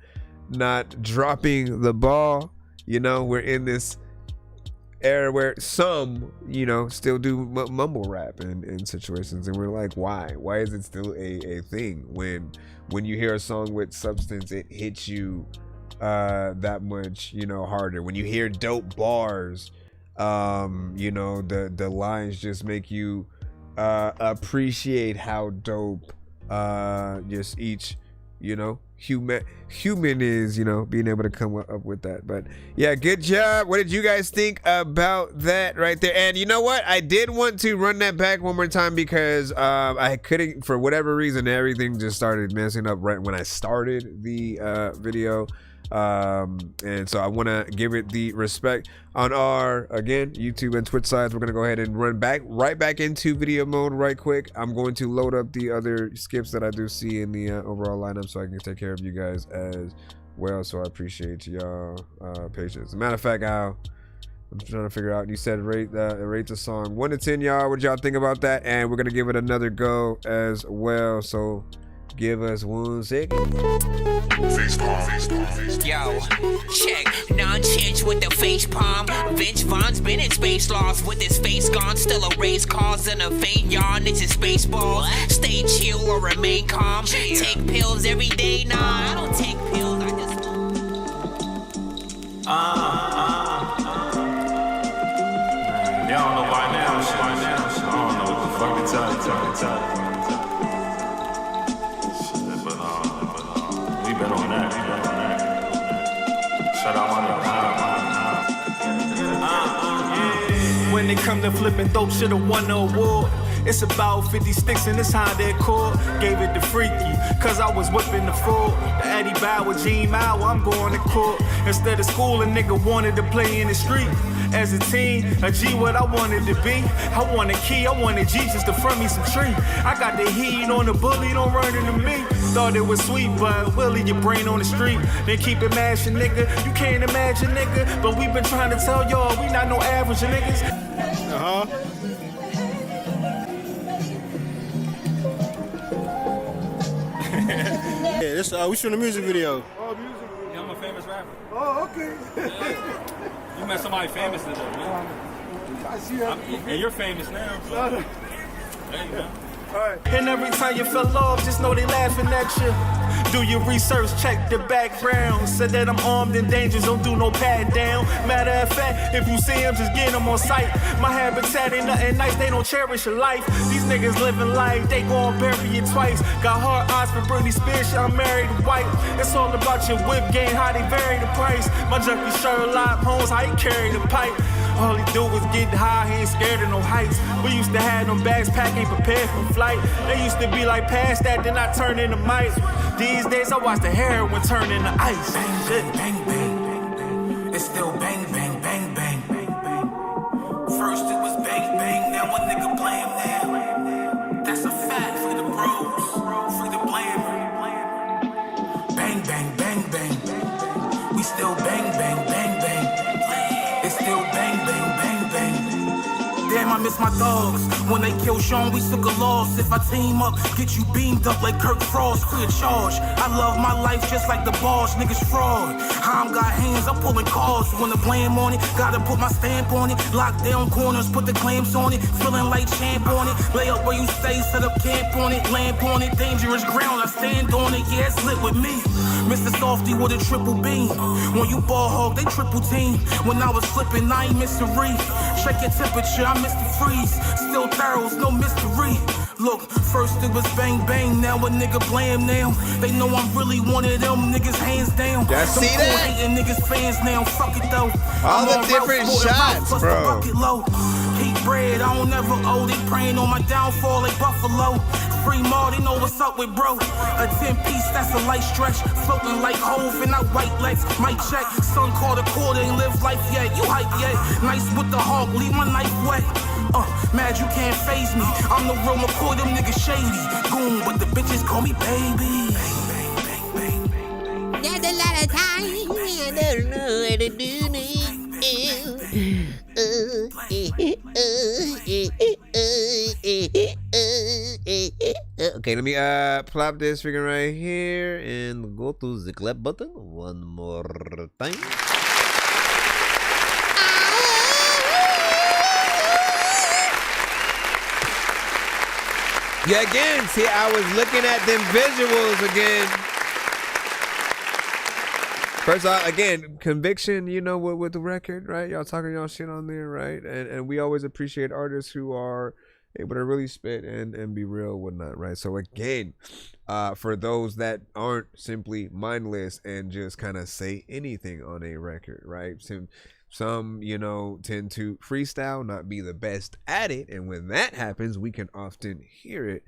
Speaker 8: dropping the ball. You know, we're in this era where some, you know, still do mumble rap in situations, and we're like, why is it still a thing when you hear a song with substance, it hits you that much, you know, harder. When you hear dope bars, you know, the lines just make you appreciate how dope just each, you know, human is, you know, being able to come up with that. But yeah, good job. What did you guys think about that right there? And you know what, I did want to run that back one more time because I couldn't, for whatever reason, everything just started messing up right when I started the video. And so I want to give it the respect on our, again, YouTube and Twitch sides. We're going to go ahead and run right back into video mode right quick. I'm going to load up the other skips that I do see in the overall lineup so I can take care of you guys as well. So I appreciate y'all patience. As a matter of fact, Al, I'm trying to figure out, you said rate the song 1 to 10, y'all. What y'all think about that? And we're going to give it another go as well. So give us 1 second.
Speaker 13: Yo, check, non-change with the face palm. Vince Vaughn's been in space lost with his face gone. Still a race cause and a faint yawn. It's his baseball. Stay chill or remain calm. Take pills every day. Nah, I don't take pills. I just.
Speaker 19: They don't know why now. I don't know what the fuck it's up. Been on that. Shut up on the
Speaker 10: When they come to flipping dope, should've won the award. It's about 50 sticks in this Honda Accord. Gave it to Freaky, cause I was whipping the Ford. The Eddie Bauer, Gene Mauer, I'm going to court. Instead of school, a nigga wanted to play in the street. As a teen, a G what I wanted to be. I want a key, I wanted Jesus to front me some tree. I got the heat on the bully, don't run into me. Thought it was sweet, but Willie, your brain on the street. Then keep it mashing, nigga. You can't imagine, nigga. But we been trying to tell y'all, we not no average niggas.
Speaker 19: Yeah, this we shooting a music video.
Speaker 20: Oh, music video.
Speaker 19: Yeah, I'm a famous rapper.
Speaker 20: Oh, okay.
Speaker 19: You met somebody famous today, man.
Speaker 20: I see her.
Speaker 19: And you're famous now. So. There you go.
Speaker 10: Right. And every time you fell off, just know they laughing at you. Do your research, check the background. Said that I'm armed and dangerous, don't do no pat down. Matter of fact, if you see him, just get him on sight. My habitat ain't nothing nice, they don't cherish your life. These niggas living life, they gon' bury you twice. Got hard odds for Britney Spears, I'm married to white. It's all about your whip game, how they vary the price. My junkie Sherlock Holmes, how he carry the pipe. All he do is get high, he ain't scared of no heights. We used to have them bags packed, ain't prepared for flight. They used to be like, past that, then I turn into mice. These days I watch the heroin turn into ice.
Speaker 20: Bang, bang, bang, bang, bang. It's still bang, bang, bang, bang, bang, bang. First it was bang, bang, now a nigga blame now. That's a fact for the bros, for the blame. Bang, bang, bang, bang, bang. We still bang, bang, bang, bang. It's still bang, bang, bang. miss my dogs. When they kill Sean, we took a loss. If I team up, get you beamed up like Kirk Frost, free of charge. I love my life just like the boss, niggas fraud. I'm got hands, I'm pulling cars. When the blame on it, gotta put my stamp on it. Lock down corners, put the clamps on it. Feeling like champ on it. Lay up where you stay, set up camp on it. Lamp on it, dangerous ground, I stand on it. Yeah, it's lit with me. Mr. Softy with a triple beam. When you ball hog, they triple team. When I was flipping, I ain't miss a read. Check your temperature, I missed the freeze. Still thorough, no mystery. Look, first it was bang bang, now a nigga blame now. They know I'm really one of them niggas, hands down.
Speaker 8: Y'all see that?
Speaker 20: Hating niggas fans now, fuck it though.
Speaker 8: All the different shots, bro.
Speaker 20: Keep bread, I don't ever owe. They praying on my downfall like Buffalo. Free Mar, they know what's up with bro. A 10-piece, that's a light stretch. Floating like Hove and I white legs. Mic check, son called a quarter, ain't live life yet. You hype yet? Nice with the hawk, leave my knife wet. Mad you can't phase me. I'm the real McCoy, them niggas shady. Goon, but the bitches call me baby.
Speaker 15: There's a lot of time, I don't know what to do.
Speaker 8: Okay, let me plop this freaking right here and go to the clap button one more time. Yeah, again, see, I was looking at them visuals again. First off, again, conviction, you know, with the record, right? Y'all talking y'all shit on there, right? And we always appreciate artists who are able to really spit and be real and whatnot, right? So again, for those that aren't simply mindless and just kind of say anything on a record, right? Some, you know, tend to freestyle, not be the best at it, and when that happens, we can often hear it.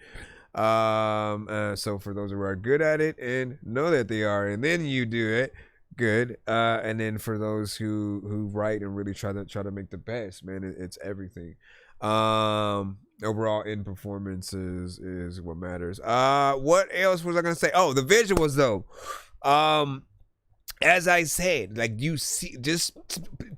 Speaker 8: So for those who are good at it and know that they are, and then you do it, good. And then for those who write and really try to make the best, man, it's everything. Overall in performances is what matters. What else was I gonna say? Oh, the visuals though. As I said, like, you see, just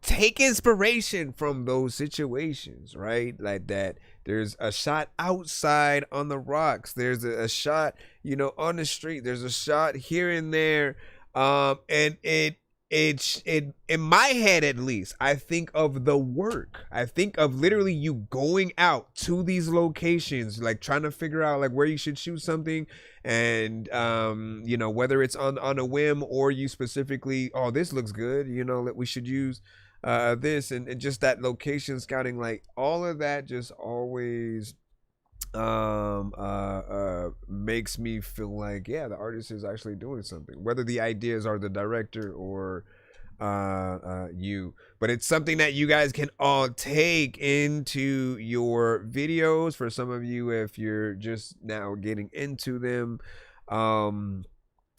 Speaker 8: take inspiration from those situations, right? Like that. There's a shot outside on the rocks. There's a shot, you know, on the street. There's a shot here and there. And it in my head, at least, I think of the work. I think of literally you going out to these locations, like trying to figure out like where you should shoot something, and you know, whether it's on a whim or you specifically, oh, this looks good, you know, that we should use this, and just that location scouting, like all of that just always makes me feel like, yeah, the artist is actually doing something, whether the ideas are the director or you, but it's something that you guys can all take into your videos. For some of you, if you're just now getting into them,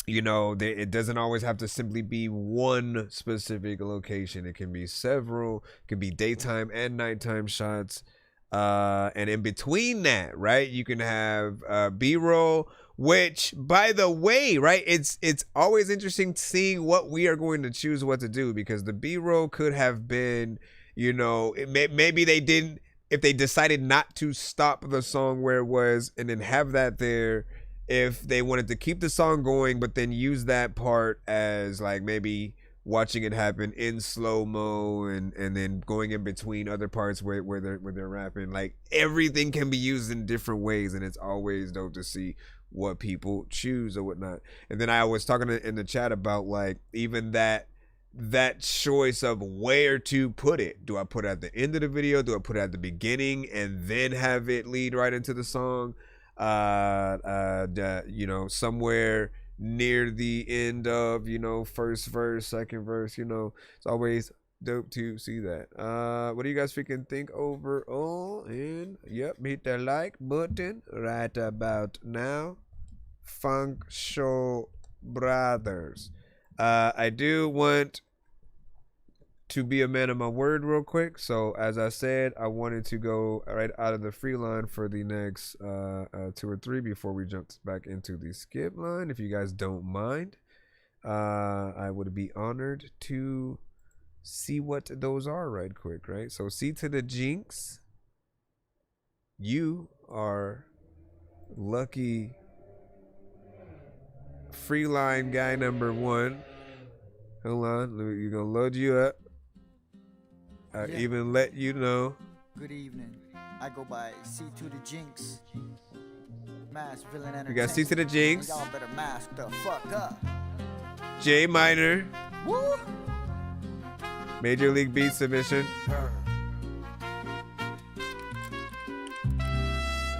Speaker 8: you know, it doesn't always have to simply be one specific location. It can be several. It can be daytime and nighttime shots. And in between that, right, you can have B-roll, which, by the way, right, it's always interesting seeing what we are going to choose what to do, because the B-roll could have been, you know, maybe they didn't, if they decided not to stop the song where it was and then have that there, if they wanted to keep the song going but then use that part as like maybe watching it happen in slow-mo and then going in between other parts where they're rapping. Like, everything can be used in different ways, and it's always dope to see what people choose or whatnot. And then I was talking in the chat about like even that choice of where to put it. Do I put it at the end of the video? Do I put it at the beginning and then have it lead right into the song? You know, somewhere near the end of, you know, first verse, second verse, you know, it's always dope to see that. What do you guys freaking think overall? And yep, hit the like button right about now. Funk Show Brothers. I do want to be a man of my word real quick. So as I said, I wanted to go right out of the free line for the next 2 or 3 before we jump back into the skip line. If you guys don't mind, I would be honored to see what those are right quick, right? So C to the Jinx. you are lucky free line guy number 1. Hold on, you're gonna load you up. I even let you know.
Speaker 21: Good evening. I go by C to the Jinx. Mask villain
Speaker 8: We got C to the Jinx.
Speaker 21: Y'all better mask the fuck up.
Speaker 8: J Minor.
Speaker 21: Woo!
Speaker 8: Major League Beat submission.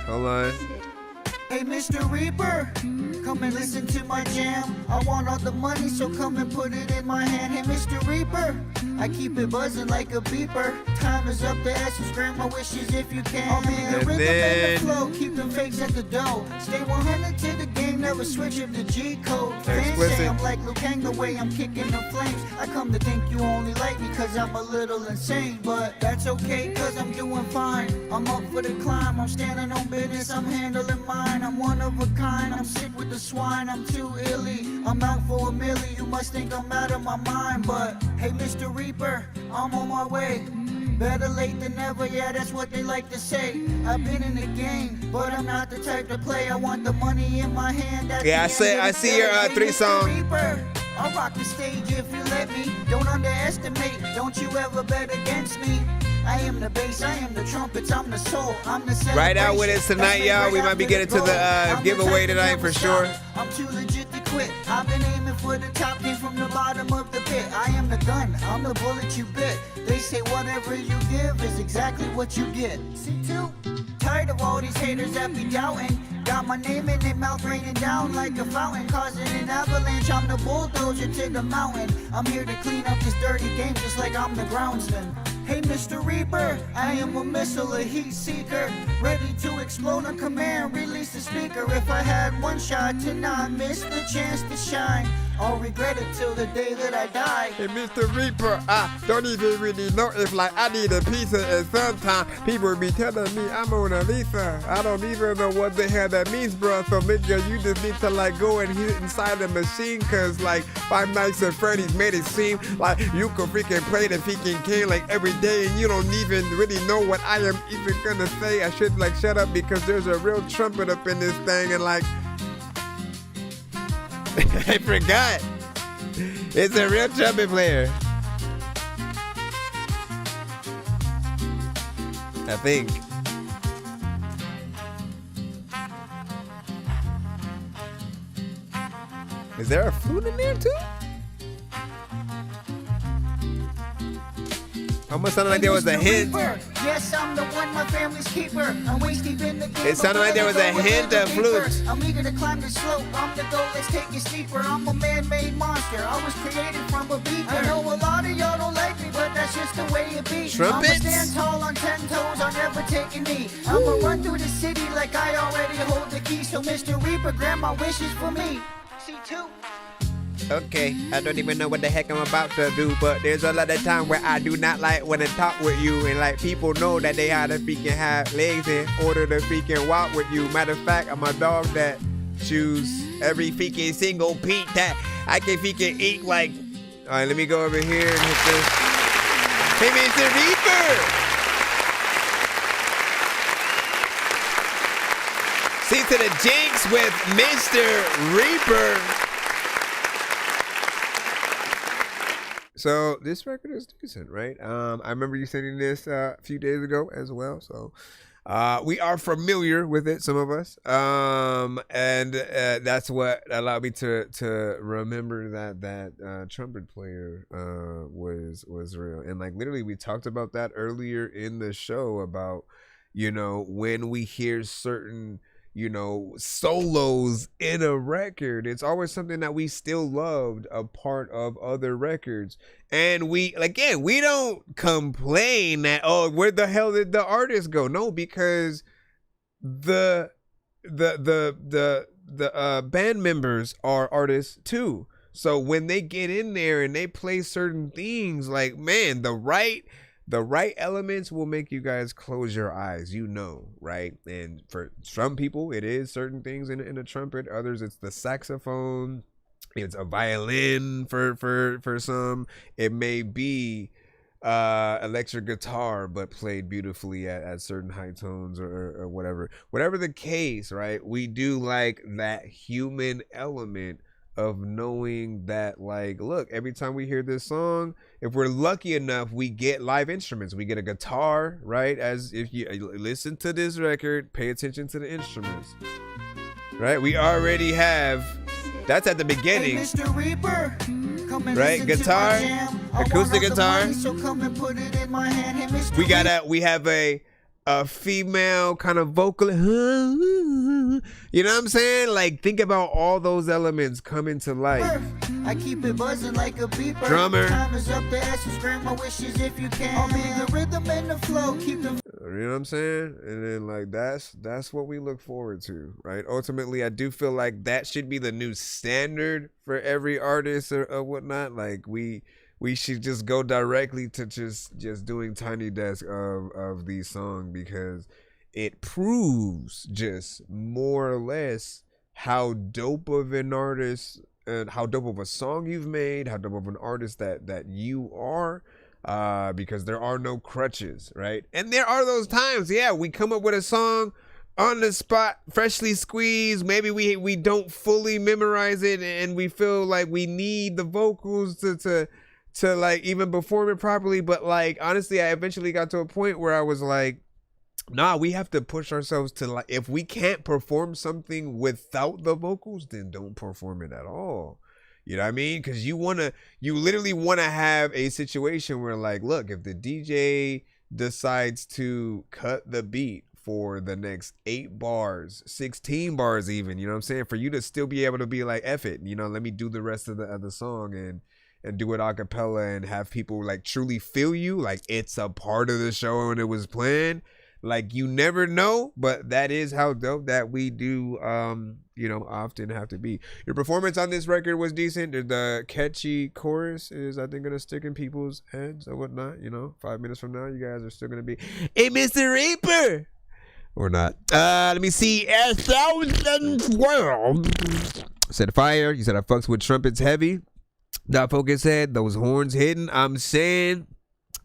Speaker 8: Hold on.
Speaker 21: Hey, Mr. Reaper, come and listen to my jam. I want all the money, so come and put it in my hand. Hey, Mr. Reaper, I keep it buzzing like a beeper. Time is up, the essence, grant my wishes if you can. I'll be the rhythm and the flow, keep them fakes at the dough. Stay 100 to the game, never switch up the G code. Fans say I'm like Liu Kang, the way I'm kicking the flames. I come to think you only like me cause I'm a little insane. But that's okay cause I'm doing fine. I'm up for the climb, I'm standing on business, I'm handling mine. I'm one of a kind, I'm sick with the swine, I'm too illy. I'm out for a milli, you must think I'm out of my mind. But hey, Mr. Reaper, I'm on my way. Better late than never, yeah, that's what they like to say. I've been in the game, but I'm not the type to play. I want the money in my hand.
Speaker 8: Yeah, I see your 3 song.
Speaker 21: Reaper, I'll rock the stage if you let me. Don't underestimate, don't you ever bet against me. I am the bass, I am the trumpets, I'm the soul, I'm the celebration.
Speaker 8: Right out with us tonight, y'all. We might be getting to the giveaway tonight for sure.
Speaker 21: I'm too legit to quit. I've been aiming for the top, came from the bottom of the pit. I am the gun, I'm the bullet you bit. They say whatever you give is exactly what you get. C2, tired of all these haters that be doubting. Got my name in their mouth raining down like a fountain, causing an avalanche. I'm the bulldozer to the mountain. I'm here to clean up this dirty game just like I'm the groundsman. Hey, Mr. Reaper, I am a missile, a heat seeker, ready to explode on command, release the speaker. If I had one shot to not miss the chance to shine, I'll regret it till the day that I die.
Speaker 8: Hey, Mr. Reaper, I don't even really know if like I need a pizza, and sometimes people be telling me I'm on a visa. I don't even know what the hell that means, bro. So nigga, you just need to like go and hit inside the machine, cause like Five Nights at Freddy's made it seem like you could freaking play the freaking game like every day, and you don't even really know what I am even gonna say. I should like shut up because there's a real trumpet up in this thing, and like I forgot. It's a real trumpet player. I think. Is there a flute in there too? Almost sounded like there was a hint.
Speaker 21: Yes, I'm the one, my family's keeper. I'm waist deep in the game.
Speaker 8: It sounded like there was a hint of flute.
Speaker 21: I'm eager to climb the slope. I'm the goal, let's take it steeper. I'm a man-made monster. I was created from a beaker. I know a lot of y'all don't like me, but that's just the way it be.
Speaker 8: Trumpets?
Speaker 21: I'ma stand tall on 10 toes, I'm never taking knee. I'ma run through the city like I already hold the key. So Mr. Reaper, grant my wishes for me. C2.
Speaker 8: Okay, I don't even know what the heck I'm about to do, but there's a lot of time where I do not like when I talk with you, and like people know that they have to freaking have legs in order to freaking walk with you. Matter of fact, I'm a dog that chews every freaking single beat that I can freaking eat. Like, all right, let me go over here and hit this. Hey, Mr. Reaper! See to the Jinx with Mr. Reaper. So this record is decent, right? I remember you sending this a few days ago as well. So we are familiar with it, some of us. And that's what allowed me to remember that trumpet player was real. And like literally we talked about that earlier in the show about, you know, when we hear certain, you know, solos in a record, it's always something that we still loved a part of other records. And we, again, we don't complain that, oh, where the hell did the artist go? No, because the band members are artists too. So when they get in there and they play certain things, like, man, the right elements will make you guys close your eyes, you know, right? And for some people, it is certain things in a trumpet. Others, it's the saxophone. It's a violin for some. It may be electric guitar, but played beautifully at certain high tones or whatever the case, right? We do like that human element of knowing that, like, look, every time we hear this song, if we're lucky enough, we get live instruments. We get a guitar, right? As if you listen to this record, pay attention to the instruments, right? We already have, that's at the beginning.
Speaker 21: Hey, Mr. Reaper, come and
Speaker 8: right?
Speaker 21: listen
Speaker 8: Guitar,
Speaker 21: to my jam.
Speaker 8: acoustic guitar.
Speaker 21: Money, so come and put it in my hand. Hey, Mr.
Speaker 8: We have a female kind of vocal, you know what I'm saying? Like, think about all those elements coming to life.
Speaker 21: I keep it buzzing like a beeper.
Speaker 8: Drummer.
Speaker 21: Time is up, the essence, grant my wishes if you can. I'll be the rhythm and the flow, keep the...
Speaker 8: You know what I'm saying? And then, like, that's what we look forward to, right? Ultimately, I do feel like that should be the new standard for every artist or whatnot. Like, we should just go directly to just doing Tiny Desk of these songs, because it proves just more or less how dope of an artist and how dope of a song you've made, how dope of an artist that you are, because there are no crutches, right? And there are those times, yeah, we come up with a song on the spot, freshly squeezed. Maybe we don't fully memorize it, and we feel like we need the vocals to like even perform it properly. But like, honestly, I eventually got to a point where I was like, nah, we have to push ourselves to, like, if we can't perform something without the vocals, then don't perform it at all. You know what I mean? Because you literally want to have a situation where, like, look, if the DJ decides to cut the beat for the next 8 bars, 16 bars even, you know what I'm saying? For you to still be able to be like, F it, you know, let me do the rest of the song and do it a cappella and have people like truly feel you, like it's a part of the show and it was planned. Like, you never know, but that is how dope that we do, you know, often have to be. Your performance on this record was decent. The catchy chorus is, I think, going to stick in people's heads or whatnot. You know, 5 minutes from now, you guys are still going to be, hey, Mr. Reaper! Or not. Let me see. 2012. Said fire. You said I fucks with trumpets heavy. Dot Focus said those horns hidden. I'm saying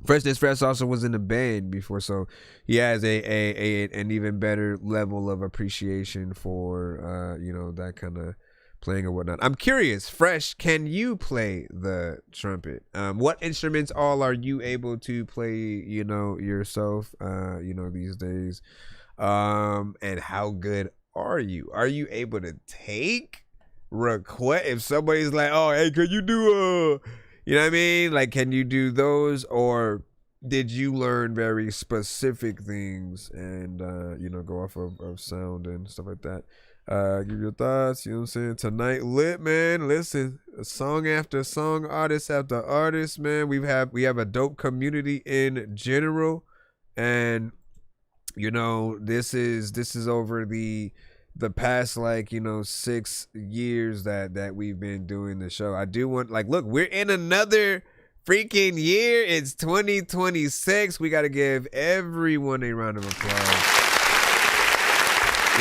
Speaker 8: Freshness Fresh also was in the band before, so he has an even better level of appreciation for you know, that kind of playing or whatnot. I'm curious, Fresh, can you play the trumpet? What instruments all are you able to play, you know, yourself, you know, these days? And how good are you? Are you able to take request if somebody's like, oh, hey, could you do you know what I mean? Like, can you do those, or did you learn very specific things and, you know, go off of sound and stuff like that? Give your thoughts, you know what I'm saying? Tonight lit, man. Listen, song after song, artist after artist, man. We have a dope community in general, and you know, this is over the past, like, you know, 6 years that we've been doing the show. I do want, like, look, we're in another freaking year. It's 2026. We got to give everyone a round of applause.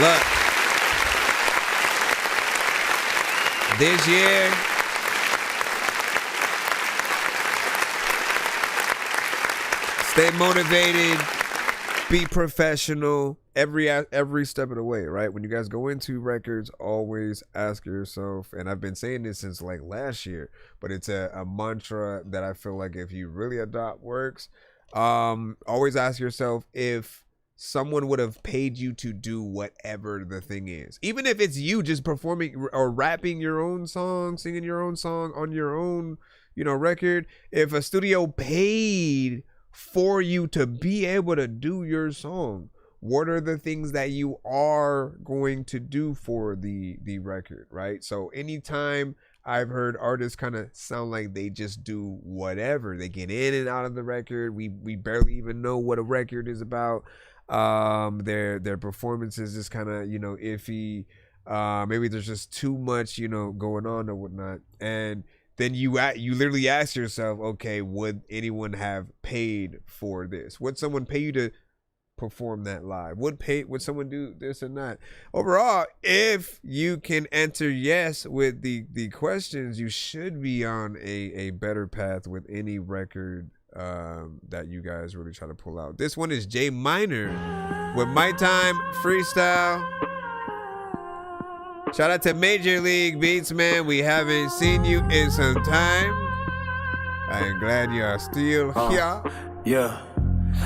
Speaker 8: Look, this year, stay motivated, be professional every step of the way, right? When you guys go into records, always ask yourself, and I've been saying this since like last year, but it's a mantra that I feel like if you really adopt works, always ask yourself if someone would have paid you to do whatever the thing is, even if it's you just performing or rapping your own song, singing your own song on your own, you know, record. If a studio paid for you to be able to do your song, what are the things that you are going to do for the record, right? So anytime I've heard artists kind of sound like they just do whatever, they get in and out of the record, we barely even know what a record is about, their performances is kind of, you know, iffy, maybe there's just too much, you know, going on or whatnot, and then you literally ask yourself, okay, would anyone have paid for this? Would someone pay you to perform that live? Would someone do this or not? Overall, if you can answer yes with the questions, you should be on a better path with any record that you guys really try to pull out. This one is J Minor with My Time Freestyle. Shout out to Major League Beats, man. We haven't seen you in some time. I am glad you are still here.
Speaker 4: Yeah.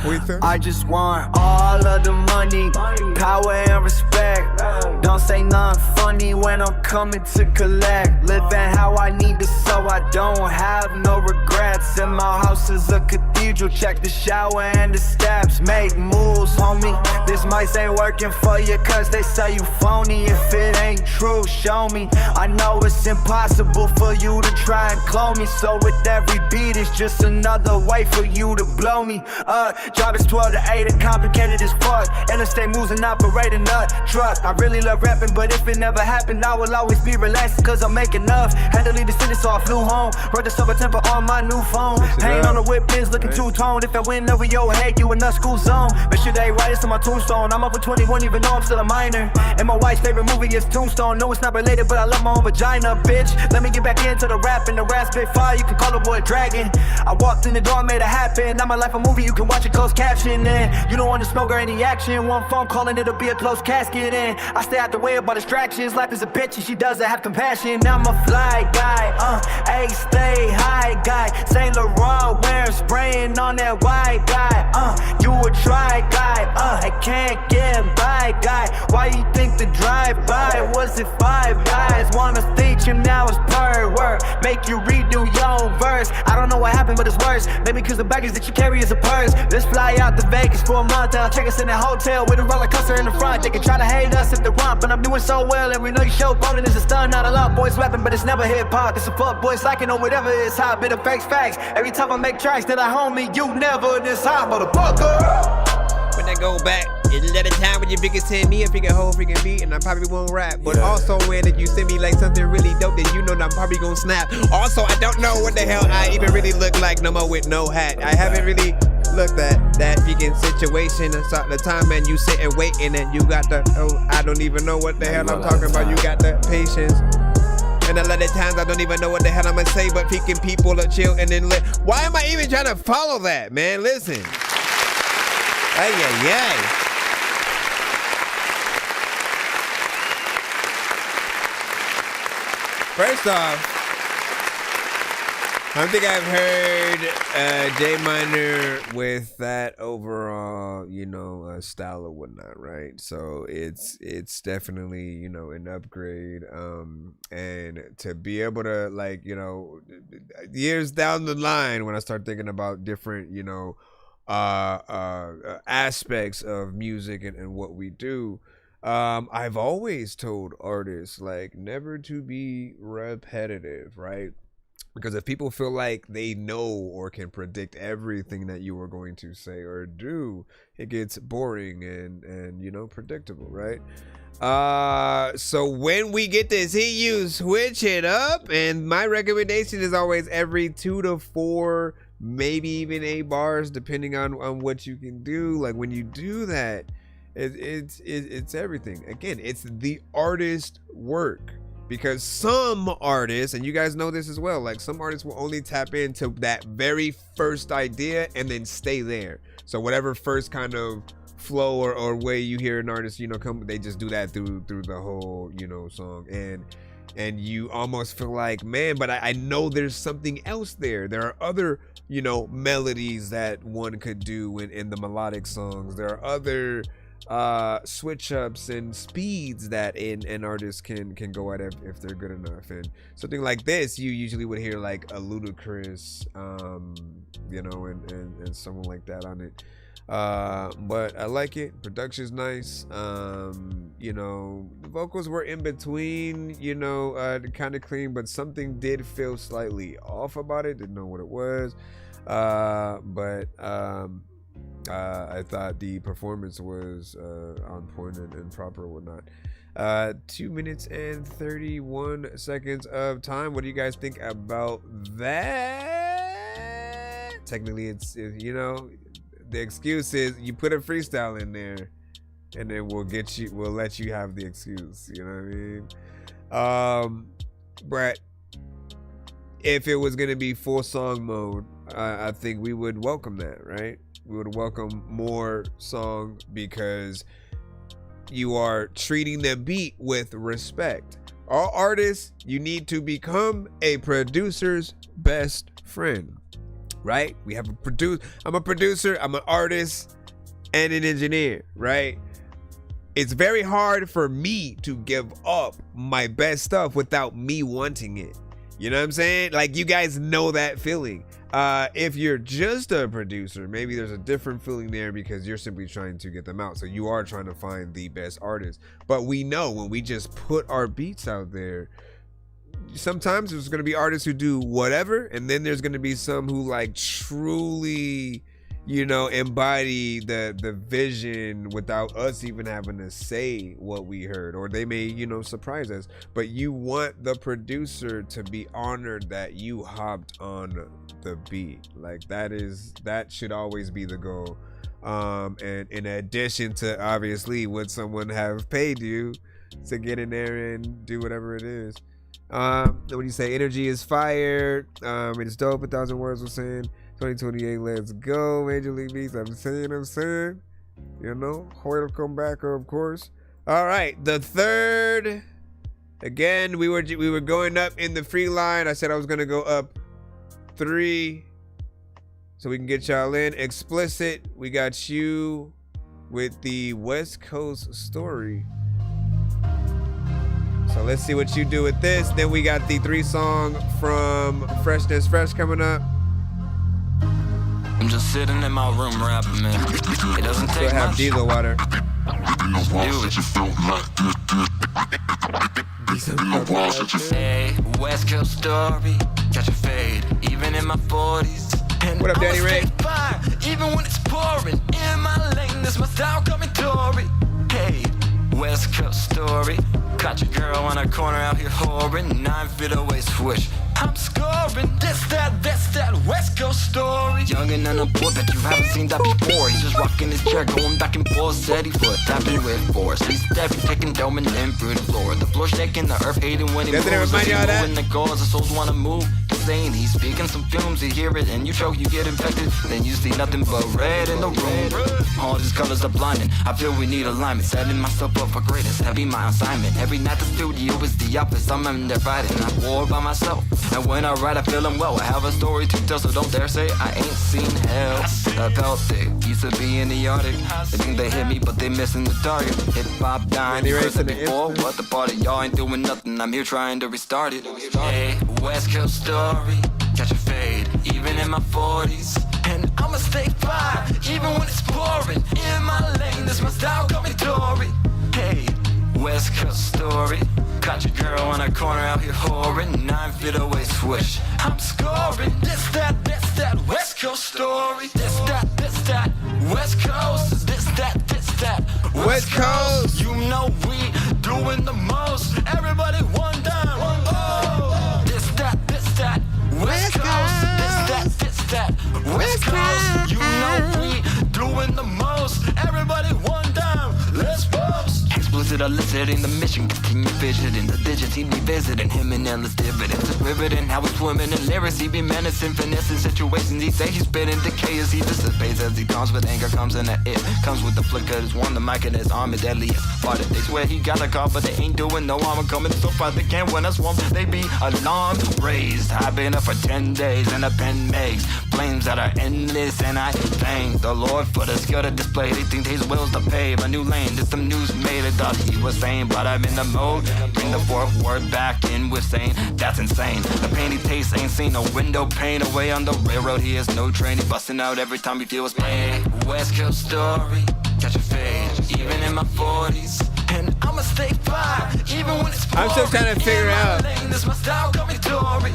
Speaker 8: With us.
Speaker 4: I just want all of the money, power and respect. Don't say nothing funny when I'm coming to collect. Living how I need to, so I don't have no regrets. And my house is a cathedral. Check the shower and the steps. Make moves, homie. This mic ain't working for you, cause they say you phony. If it ain't true, show me. I know it's impossible for you to try and clone me. So with every beat, it's just another way for you to blow me up. Job is 12 to 8 and complicated as fuck. Interstate moves and operating a truck. I really love rapping, but if it never happened, I will always be relaxed, cause I'm making enough. Had to leave the city, so I flew home. Wrote the summer temper on my new phone. Pain on the whip pins, looking two-toned. If I win over your head, you in the school zone. But shit ain't right, it's on my tombstone. I'm over 21, even though I'm still a minor. And my wife's favorite movie is Tombstone. No, it's not related, but I love my own vagina, bitch. Let me get back into the rap, and the rap spit fire, you can call the boy a dragon. I walked in the door, made it happen. Now my life a movie, you can watch it close caption. And you don't want to smoke or any action. One phone calling, it'll be a close casket. And I stay out the way about distractions. Life is a bitch and she doesn't have compassion. I'm a fly guy, a stay high guy. Saint Laurent wearing spraying on that white guy. You a try guy, I can't get by guy. Why you think the drive-by was it 5 guys? Wanna teach you now it's per word. Make you redo your own verse. I don't know what happened, but it's worse. Maybe cause the baggage that you carry is a purse. Let's fly out to Vegas for a month. I'll check us in a hotel with a roller coaster in the front. They can try to hate us if they want, but I'm doing so well. And we know you show bowling is a stunt. Not a lot of boys rapping, but it's never hip-hop. It's a fuck boy slacking on whatever is hot. Bit of fakes facts. Every time I make tracks that I homie, you never this hot, motherfucker.
Speaker 8: When I go back, it's a time when you biggest send me a freaking whole freaking beat, and I probably won't rap. But also when you send me like something really dope, then you know that I'm probably gonna snap. Also, I don't know what the hell I even really look like no more with no hat. I haven't really looked at that freaking situation. And so the time, man, you sit and wait, and then you got the, I don't even know what the hell I'm talking about. You got the patience. And a lot of times I don't even know what the hell I'm gonna say, but freaking people are chill and then why am I even trying to follow that, man? Listen. Ay, ay, ay. First off, I don't think I've heard J Minor with that overall, style or whatnot, right? So it's definitely, an upgrade. And to be able to years down the line when I start thinking about different, aspects of music and what we do, I've always told artists never to be repetitive, right? Because if people feel like they know or can predict everything that you are going to say or do, it gets boring and predictable, right? So when we get to see you switch it up, and my recommendation is always every 2 to 4, maybe even 8 bars, depending on what you can do. Like when you do that, it's everything. Again, it's the artist work. Because some artists, and you guys know this as well, some artists will only tap into that very first idea and then stay there. So whatever first kind of flow or way you hear an artist, come, they just do that through the whole, song. And you almost feel like, man, but I know there's something else there. There are other, melodies that one could do in the melodic songs. There are other switch ups and speeds that an artist can go at if they're good enough. And something like this, you usually would hear like a Ludacris, and someone like that on it. But I like it. Production's nice. The vocals were in between, kind of clean, but something did feel slightly off about it. Didn't know what it was. But I thought the performance was on point and proper and whatnot. 2 minutes and 31 seconds of time. What do you guys think about that? Technically, it's the excuse is you put a freestyle in there, and then we'll let you have the excuse. You know what I mean? But if it was gonna be full song mode, I think we would welcome that, right? We would welcome more song because you are treating the beat with respect. All artists, you need to become a producer's best friend, right? We have I'm a producer, I'm an artist, and an engineer, right? It's very hard for me to give up my best stuff without me wanting it. You know what I'm saying? Like, you guys know that feeling. If you're just a producer, maybe there's a different feeling there because you're simply trying to get them out. So you are trying to find the best artist. But we know when we just put our beats out there, sometimes there's going to be artists who do whatever, and then there's going to be some who like truly, you know, embody the vision without us even having to say what we heard, or they may, you know, surprise us. But you want the producer to be honored that you hopped on the beat. Like, that should always be the goal. And in addition to obviously would someone have paid you to get in there and do whatever it is. When you say energy is fire, it's dope. 1,000 words was saying 2028, let's go. Major League Beats, I'm saying. You know, welcome back, of course. All right, the third. Again, we were going up in the free line. I said I was gonna go up 3, so we can get y'all in. Explicit, we got you with the West Coast story. So let's see what you do with this. Then we got the 3 song from Freshness Fresh coming up.
Speaker 5: I'm just sitting in my room rapping, man. It doesn't take
Speaker 8: Still have
Speaker 5: much.
Speaker 8: diesel water.
Speaker 5: Hey, West Coast story, got your fade, even in my 40s. And
Speaker 8: what up, Danny Ray?
Speaker 5: Fire, even when it's pouring. In my lane, this my style coming Tory. Hey, West Coast story, got your girl on a corner out here whoring. 9 feet away, swish. I'm scoring this, that West Coast story. Young and unemployed, bet you haven't seen that before. He's just rocking his chair, going back and forth, steady foot, tapping with force. He's steady, taking dominant through the floor. The floor shaking, the earth hating when he moves. When the goals, the souls wanna move. Saying he's speaking some fumes, you hear it and you choke, you get infected. Then you see nothing but red in the room. All these colors are blinding. I feel we need alignment. Setting myself up for greatness, heavy my assignment. Every night the studio is the office. I'm in there fighting, I war by myself. And when I write, I feel I'm well. I have a story to tell, so don't dare say I ain't seen hell. I felt sick, used to be in the Arctic. They think they hit me, but they missing the target. Hip hop dying, you heard it before. What the party? Y'all ain't doing nothing. I'm here trying to restart it. Hey, West Coast story, catch a fade, even in my 40s. And I'ma stay fire, even when it's pouring. In my lane, this my style, call me Tory. Hey, West Coast story, got your girl on a corner out here whoring. 9 feet away, swish. I'm scoring this, that West Coast story. This, that West Coast. This, that West Coast. You know we doing the most. Everybody one down. Oh, this, that West Coast. This, that West Coast. You know we doing the most. Everybody one down. Let's post. Explicit, eliciting the mission, continue fidgeting the digits, he be visiting him in endless dividends. It's riveting how he's swimming in lyrics, he be menacing, finessing situations. He say he's spitting decay as he dissipates, as he comes with anger, comes in the it. Comes with the flicker, his one, the mic in his arm is deadliest. Part of they swear he got a call, but they ain't doing no harm. Coming so far they can't win us one. They be alarmed, raised. I've been up for 10 days and a pen makes flames that are endless. And I thank the Lord for the skill to display. They think his wills to pave a new lane. There's some news made. I thought he was sane, but I'm in the mode. Bring the fourth word back in with saying that's insane. The pain he tastes ain't seen no window pane. Away on the railroad, he has no train. He busting out every time he feels pain. West Coast story, catch a fade, even in my 40s. And I'ma stay fire, even when it's pouring.
Speaker 8: I'm still trying to figure out.
Speaker 5: This my style, call me Tory.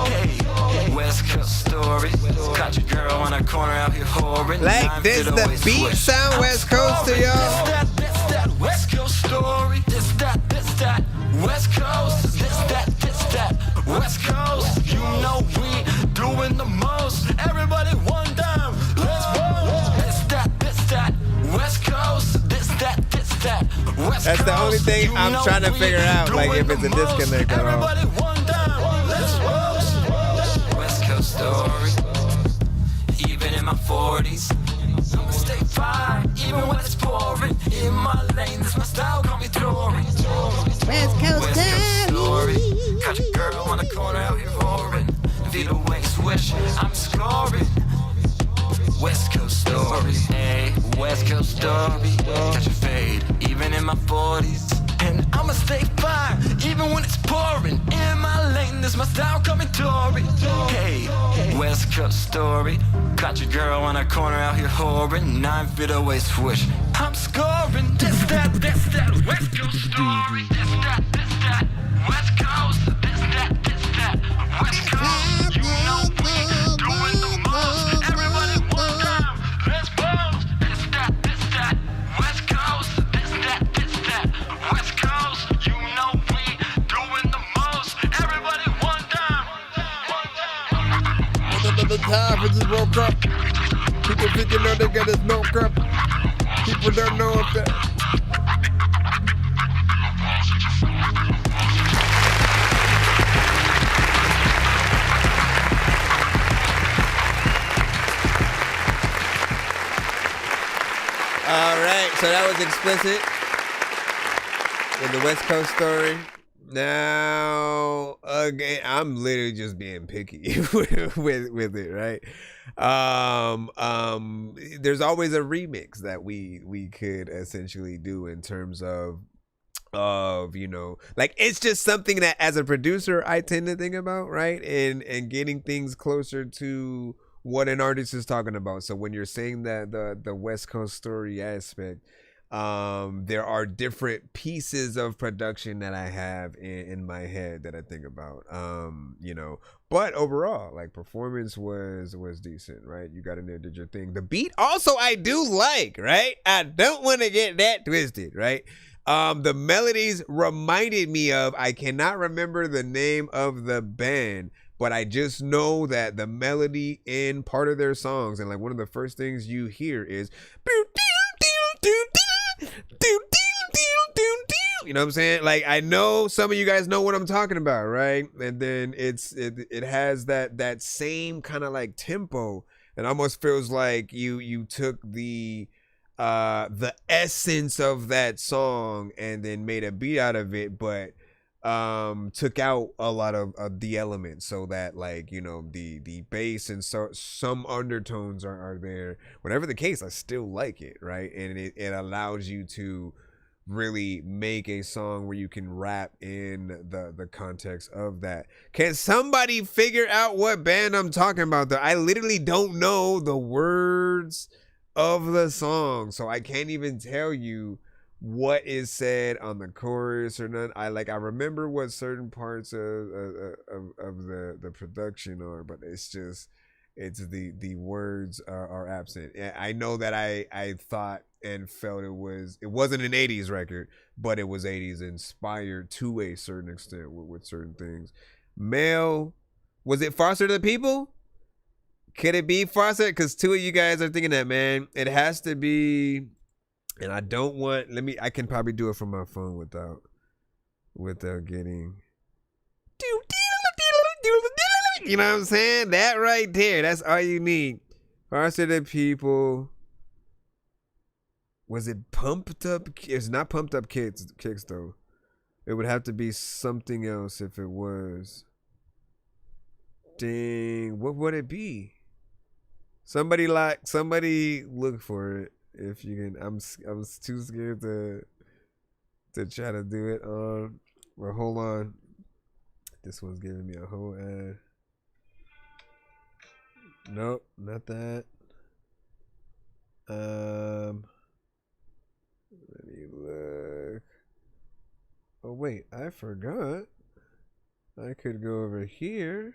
Speaker 5: Hey, West Coast story, got your girl on a corner out here whoring.
Speaker 8: Like this, the beat sound West Coast to y'all.
Speaker 5: This, that West Coast story. This, that West Coast. This, that West Coast. You know we doing the most. Everybody one down. Let's roll. This, that West Coast. This, that West Coast.
Speaker 8: That's the only thing I'm trying to figure out, like if it's a disconnect at all.
Speaker 5: Everybody one down. Let's roll. West Coast story. corner out here whoring. Feet away, swish, I'm scoring. West Coast story, hey, West Coast story. Catch a fade, even in my 40s. And I'ma stay fire, even when it's pouring. In my lane, this my style coming Tory. Hey, West Coast story. Caught your girl on a corner out here whoring. 9 feet away, swish, I'm scoring. This that, West Coast story. This that, West Coast. This that, West Coast. You know we doing the most. Everybody one time, let's pose. This that, West Coast. This that, West Coast. You know we doing the most. Everybody one time.
Speaker 8: Another time for this World Cup. People thinking that they got this milk cup. People don't know if that. All right, so that was explicit in the West Coast story. Now, again, I'm literally just being picky with it, right? There's always a remix that we could essentially do in terms of you know, like, it's just something that as a producer I tend to think about, right? And getting things closer to what an artist is talking about. So when you're saying that the West Coast story aspect, there are different pieces of production that I have in my head that I think about, you know, but overall, like, performance was decent, right? You got in there, did your thing. The beat also I do like, right? I don't want to get that twisted, right? The melodies reminded me of, I cannot remember the name of the band, but I just know that the melody in part of their songs, and like one of the first things you hear is, you know what I'm saying? Like, I know some of you guys know what I'm talking about, right? And then it has that same kind of like tempo. It almost feels like you took the essence of that song and then made a beat out of it, but took out a lot of the elements, so that, like, you know, the bass and so some undertones are there. Whatever the case, I still like it, right? And it allows you to really make a song where you can rap in the context of that. Can somebody figure out what band I'm talking about though? I literally don't know the words of the song, so I can't even tell you what is said on the chorus or none. I remember what certain parts of the production are, but it's the words are absent. I know that I thought and felt it wasn't an 80s record, but it was 80s inspired to a certain extent with certain things. Male, was it Foster the People? Could it be Foster? Because two of you guys are thinking that, man. It has to be. And I don't want, I can probably do it from my phone without getting, you know what I'm saying? That right there, that's all you need. Foster the People. Was it Pumped Up? It's not Pumped Up Kicks though. It would have to be something else if it was. Dang, what would it be? Somebody look for it. If you can, I'm too scared to try to do it. Well, hold on. This one's giving me a whole ad. Nope, not that. Let me look. Oh wait, I forgot. I could go over here.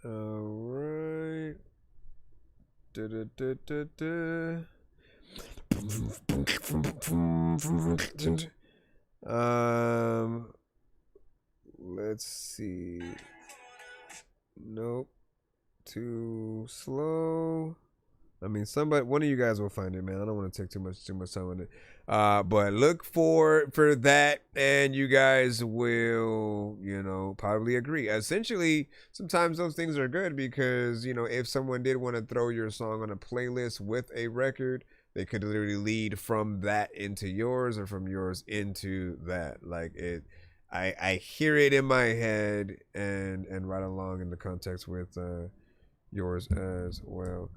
Speaker 8: All right. Let's see. Nope. Too slow. I mean, one of you guys will find it, man. I don't want to take too much time on it. But look for that, and you guys will, you know, probably agree. Essentially, sometimes those things are good because, you know, if someone did want to throw your song on a playlist with a record, they could literally lead from that into yours or from yours into that. Like, I hear it in my head and right along in the context with yours as well.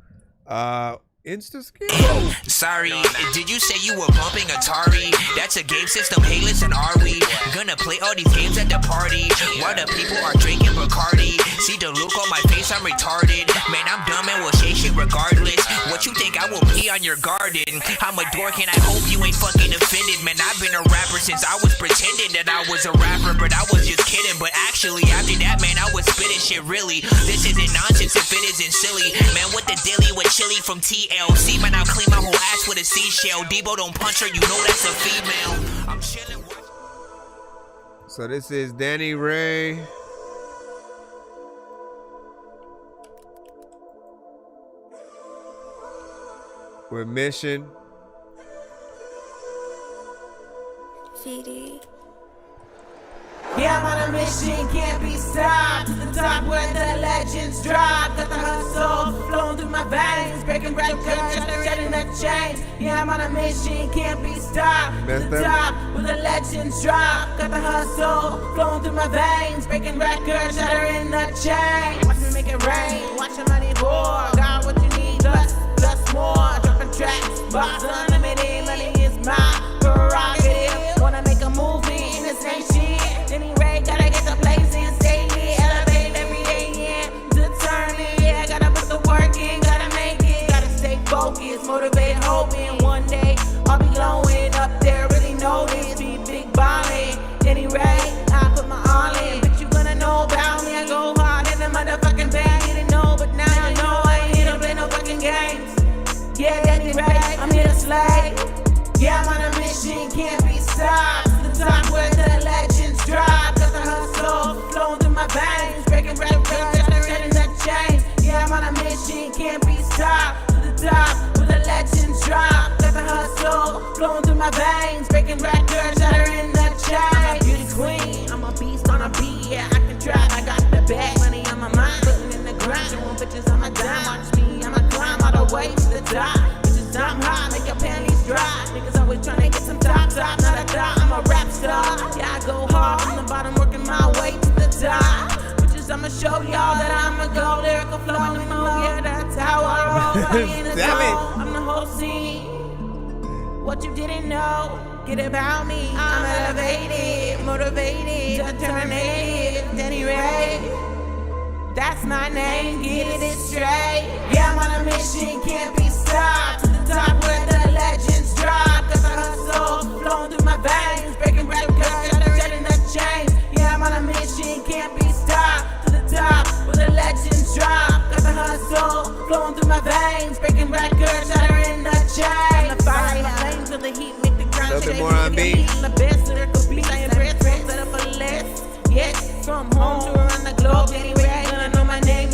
Speaker 13: Sorry, did you say you were bumping Atari? That's a game system. Hey, listen, are we gonna play all these games at the party while the people are drinking Bacardi? See the look on my face, I'm retarded. Man, I'm dumb and will say shit regardless. What you think I will pee on your garden? I'm a dork and I hope you ain't fucking offended. Man, I've been a rapper since I was pretending that I was a rapper, but I was just kidding. But actually, after that, man, I was spitting shit really. This isn't nonsense if it isn't silly. Man, what the dilly with chili from TLC? Man, I'll clean my whole ass with a seashell. Debo don't punch her, you know that's a female. I'm chilling.
Speaker 8: So this is Danny Ray. With Mission.
Speaker 6: GD.
Speaker 22: Yeah, I'm on a mission, can't be stopped. To the top where the legends drop. Got the hustle flowing through my veins, breaking rap cuts, shedding the chains. Yeah, I'm on a mission, can't be stopped. To the top where the legends drop. Got the hustle flowing through my veins, breaking records, shattering the chains. Watch me make it rain, watch your money pour. Got what you need, plus more. Dropping tracks, box unlimited, money is my prerogative. Wanna make a movie in the same shit. Anyway, gotta get the place and stay here. Elevate every day, yeah. Determined, yeah. Gotta put the work in, gotta make it. Gotta stay focused, motivate, hoping one day I'll be glowing up there. Really notice, be big ballin'. Anyway, I put my all in. But you gonna know about me. I go hard in the motherfucking bag. You didn't know, but now you know I ain't here to play no fucking games. Yeah, anyway, I'm here to slay. Yeah, I'm on a mission, can't be stopped. To the top where the legends drop. Got the hustle flowing through my veins, breaking records, shedding the chains. Yeah, I'm on a mission, can't be stopped. To the top where the legends drop. Got the hustle flowing through my veins, breaking records, shattering the chains. I'm a beauty queen, I'm a beast on a beat. Yeah, I can try, I got the bag, money on my mind, putting in the grind, showing bitches on my dime. Watch me, I'ma climb all the way to the top. I'm hot, make your panties dry. Niggas always tryna get some top, not a dot. I'm a rap star. Yeah, I go hard from the bottom, working my way to the top. Bitches, I'ma show y'all that I'ma go lyrical flowing low. Yeah, that's how I roll. I ain't a soul. I'm the whole scene. What you didn't know, get about me. I'm elevated, motivated, determined. Danny Ray. That's my name, get it straight. Yeah, I'm on a mission, can't be stopped. To the top where the legends drop. Got the hustle flowing through my veins, breaking records, shedding the chains. Yeah, I'm on a mission, can't be stopped. To the top where the legends drop. Got the hustle flowing through my veins, breaking records, shattering the chains. I'm the fire, flames of the heat, make the ground shake.
Speaker 8: More on beat.
Speaker 22: I'm the best lyrical beat, I embrace, set up a list. Yes, from home to around the globe, anyway.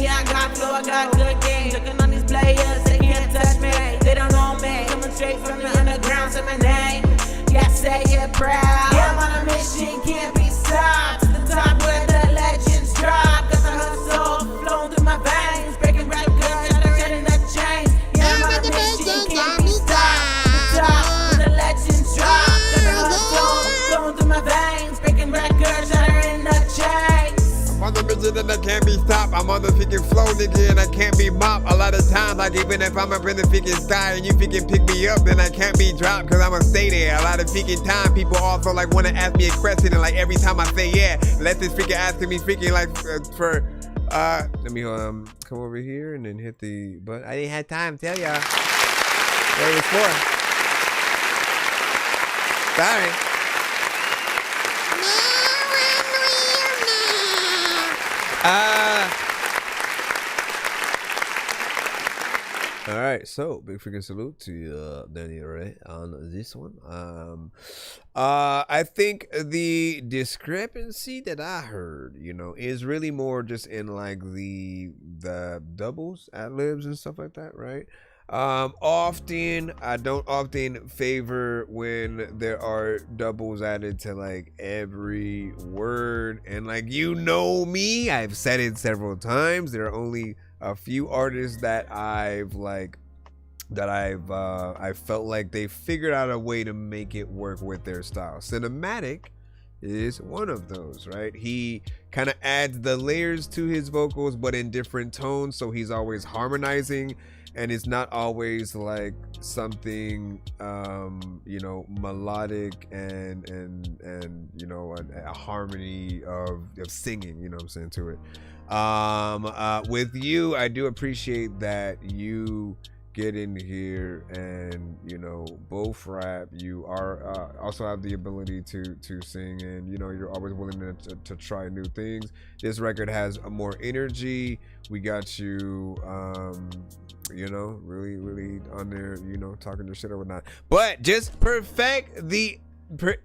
Speaker 22: I got flow, I got good game. Looking on these players, they can't touch me. They don't know me. Coming straight from the underground, say my name. Yeah, say it proud. Yeah, I'm on a mission, can't be stopped. To the top where the legends drop. Got the hustle flowing through my veins, breaking records, shedding the chains. Yeah, I'm on a mission, can't be stopped. To the top where the legends drop. Got the hustle flowing through my veins, breaking records, shedding the chains.
Speaker 8: I'm on the mission and I can't be stopped. I'm on the freaking flow, nigga, and I can't be mopped. A lot of times, like even if I'm up in the freaking sky and you freaking pick me up, then I can't be dropped, cause I'ma stay there. A lot of freaking time, people also like wanna ask me a question, and like every time I say yeah, let this freaking asking me freaking like let me come over here and then hit the button. I didn't have time to tell y'all what it was for. Sorry. All right, so big freaking salute to Danny Ray on this one. I think the discrepancy that I heard, you know, is really more just in like the doubles, ad-libs and stuff like that, right? I don't often favor when there are doubles added to like every word, and like, you know me, I've said it several times, there are only a few artists that I felt like they figured out a way to make it work with their style. Cinematic is one of those, right? He kind of adds the layers to his vocals, but in different tones, so he's always harmonizing, and it's not always like something you know, melodic and you know, a harmony of singing, you know what I'm saying, to it. With you, I do appreciate that you get in here and, you know, both rap. You are also have the ability to sing, and, you know, you're always willing to try new things. This record has more energy. We got you you know, really on there, you know, talking your shit or whatnot. But just perfect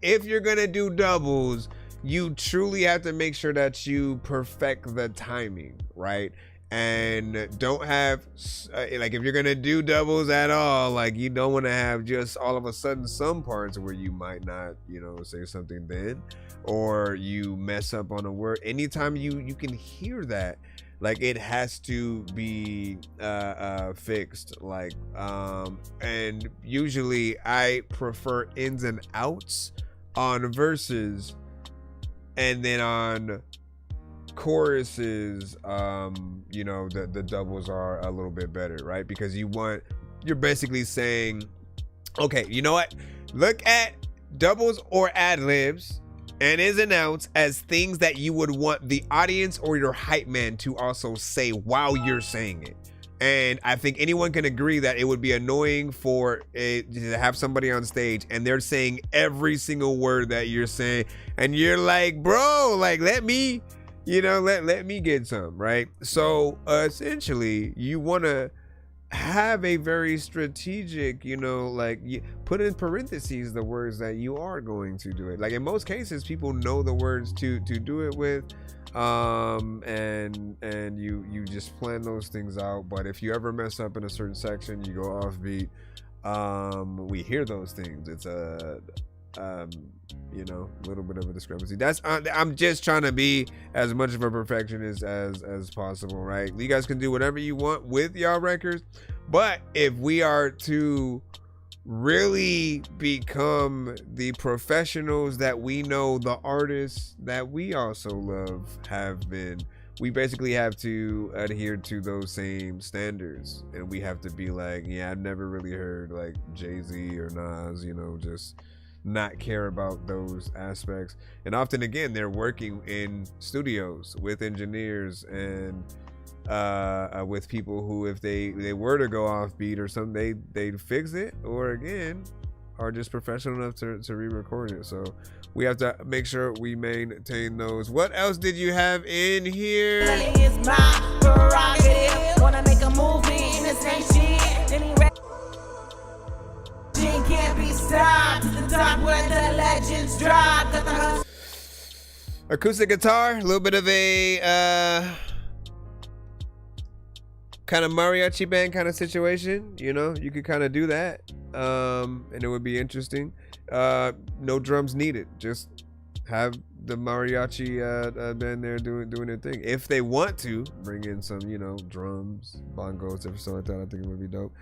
Speaker 8: if you're gonna do doubles, you truly have to make sure that you perfect the timing, right? And don't have like, if you're gonna do doubles at all, like, you don't want to have just all of a sudden some parts where you might not, you know, say something then, or you mess up on a word. Anytime you can hear that, like, it has to be fixed, like, and usually I prefer ins and outs on verses, and then on choruses, you know, the doubles are a little bit better, right? Because you're basically saying, okay, you know what, look at doubles or ad-libs and ins and outs as things that you would want the audience or your hype man to also say while you're saying it. And I think anyone can agree that it would be annoying to have somebody on stage and they're saying every single word that you're saying, and you're like, bro, like, let me, you know, let me get some, right? So essentially, you want to have a very strategic, you know, like, you put in parentheses the words that you are going to do it. Like, in most cases, people know the words to do it with, and you just plan those things out. But if you ever mess up in a certain section, you go off beat, we hear those things. It's a you know, a little bit of a discrepancy. I'm just trying to be as much of a perfectionist as possible, right? You guys can do whatever you want with y'all records, but if we are to really become the professionals that we know the artists that we also love have been, we basically have to adhere to those same standards. And we have to be like, yeah, I've never really heard like Jay-Z or Nas, you know, just not care about those aspects. And often, again, they're working in studios with engineers and with people who, if they were to go off beat or something, they'd fix it, or again, are just professional enough to re-record it. So we have to make sure we maintain those. What else did you have in here?
Speaker 22: It's my prerogative. Wanna make a movie in this nation. Can't be stopped. The top where the legends drop. Got the
Speaker 8: acoustic guitar, a little bit of a kind of mariachi band kind of situation. You know, you could kind of do that, and it would be interesting. No drums needed. Just have the mariachi band there doing their thing. If they want to bring in some, you know, drums, bongos, or something like that, I think it would be dope.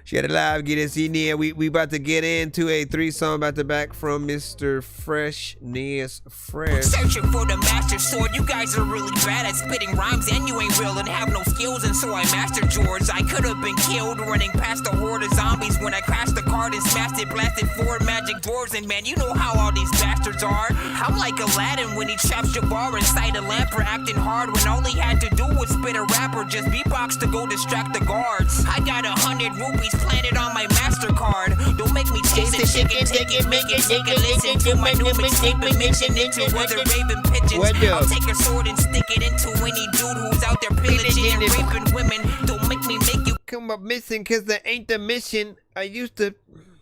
Speaker 8: She had a live, get us in here. We about to get into a 3-song back to back from Mr. Freshness Fresh.
Speaker 13: Searching for the master sword. You guys are really bad at spitting rhymes, and you ain't real and have no skills, and so I mastered yours. I could have been killed running past a horde of zombies when I crashed the card and smashed it, blasted 4 magic doors, and man, you know how all these bastards are. I'm like Aladdin when he traps Jabbar inside a lamp for acting hard when all he had to do was spit a rap or just beatbox to go distract the guards. I got 100 rupees planted on my MasterCard. Don't make me chase the chicken, take it, make it, listen to my new mixtape and mention into other raven pigeons. I'll take a sword and stick it into any dude who's out there pillaging and raping women. Don't make me make you
Speaker 8: come up missing, cause that ain't the mission. I used to.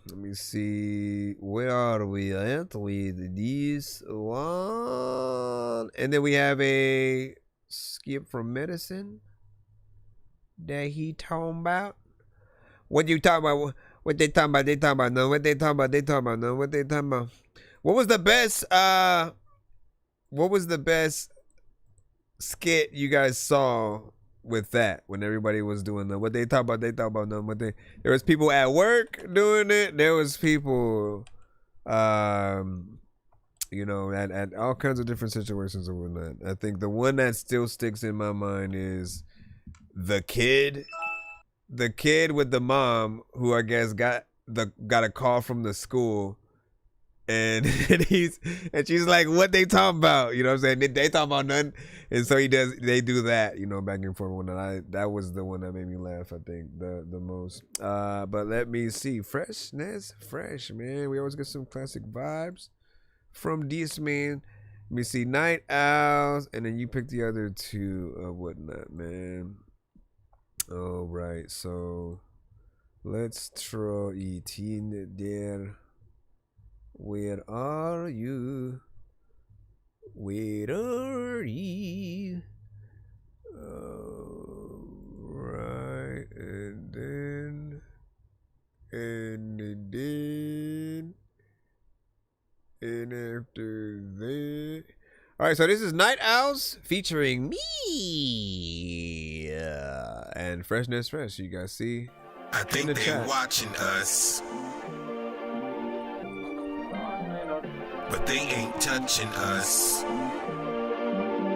Speaker 8: Let me see. Where are we at with this one? And then we have a skip from medicine that he talking about. What you talking about? What they talking about? They talking about no. What they talking about? They talking about no. What they talking about? What was the best? What was the best skit you guys saw with that when everybody was doing the what they talk about? They talk about no. What they? There was people at work doing it. There was people you know, at all kinds of different situations and whatnot. I think the one that still sticks in my mind is the kid with the mom who I guess got a call from the school, and she's like, what they talking about? You know what I'm saying? They talking about nothing. And so they do that, you know, back and forth. That was the one that made me laugh, I think, the most. But let me see. Fresh, man. We always get some classic vibes from this man. Let me see. Night Owls, and then you pick the other two whatnot, man. All right, so let's throw it in there. Where are you? Where are you? Right, and then after that. All right, so this is Night Owls featuring me and Freshness Fresh. You guys see?
Speaker 6: I think they watching us, but they ain't touching us.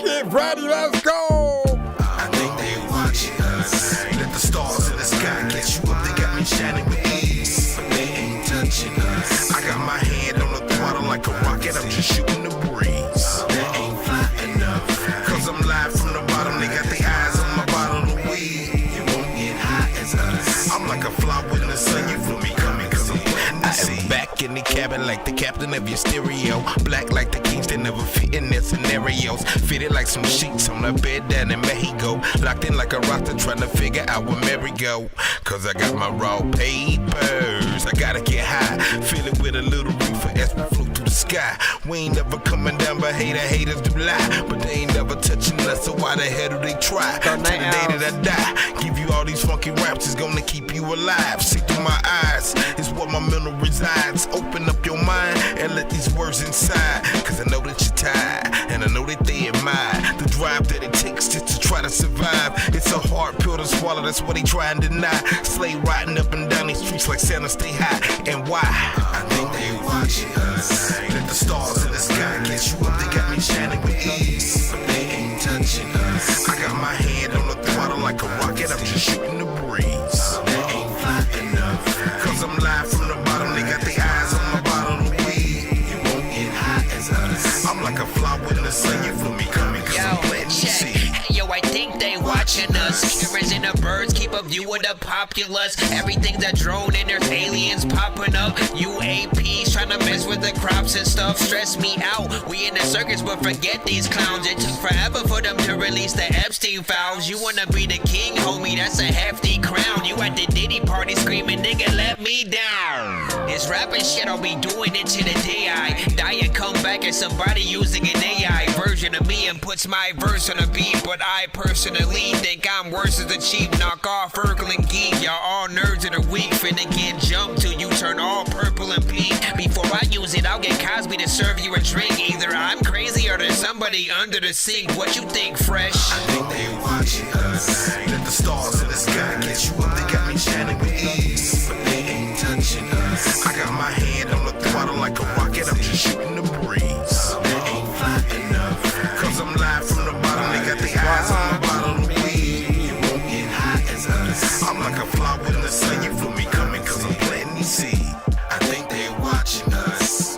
Speaker 8: Get ready, let's go!
Speaker 6: I think they watching us. Let the stars in the sky get you up. They got me shining with ease, but they ain't touching us. I got my hand on the throttle like a rocket. I'm just shooting the breeze. They ain't fly enough, cause I'm live from the bottom. They got their eyes on my bottle of weed. You won't get high as us. I'm like a fly in the sun. You feel me coming, cause I'm planting the seed. Back in the cabin like the captain of your stereo. Black like the kings that never fit in their scenarios. Fitted like some sheets on a bed down in Mexico. Locked in like a roster trying to figure out where Mary go. Cause I got my raw papers. I gotta get high. Fill it with a little reefer as we float through the sky. We ain't never coming down, but haters do lie. But they ain't never touching us, so why the hell do they try? Till the day that I die, give you all these funky raps, it's gonna keep you alive. See through my eyes, it's where my mental resides. Open up your mind and let these words inside. Cause I know that you're tired, and I know that they admire the drive that it takes just to try to survive. It's a hard pill to swallow, that's what they try and deny. Slay riding up and down these streets like Santa stay high. And why? I think they watching us. Let the stars in the sky get you up. They got me shining with ease, but they ain't touching us. I got my hand on the throttle like a rocket. I'm just shooting the breeze. They ain't fly enough, cause I'm live from the bottom. They got their eyes on my bottle of weed. You won't get high as us. I'm like a fly in the sun. You feel me coming, cause I'm planting the seed.
Speaker 13: Yo, I think they watching us. Hearers and the birds keep a view of the populace. Everything's a drone and there's aliens popping up. UAPs trying to mess with the crops and stuff. Stress me out. We in the circus, but forget these clowns. It took forever for them to release the Epstein files. You wanna be the king, homie? That's a hefty crown. You at the Diddy party screaming, nigga, let me down. This rapping shit, I'll be doing it to the day I die and come back as somebody using an AI version of me and puts my verse on a beat. But I personally think I'm worse as a cheap knockoff Urkel geek. Y'all all nerds of the week, finna get jumped till you turn all purple and pink. Before I use it, I'll get Cosby to serve you a drink. Either I'm crazy or there's somebody under the sink. What you think, Fresh?
Speaker 6: I think they watching us. Let the stars in the sky get you up. They got me shining with ease, but they ain't touching us. I got my hand on the throttle like a rocket. I'm just shooting the breeze. They ain't fly enough, cause I'm live from the bottom. They got their eyes on my bottle of weed. You won't get high as us. I'm like a fly in the sun. You feel me coming, cause I'm planting these seeds. I think they watching us.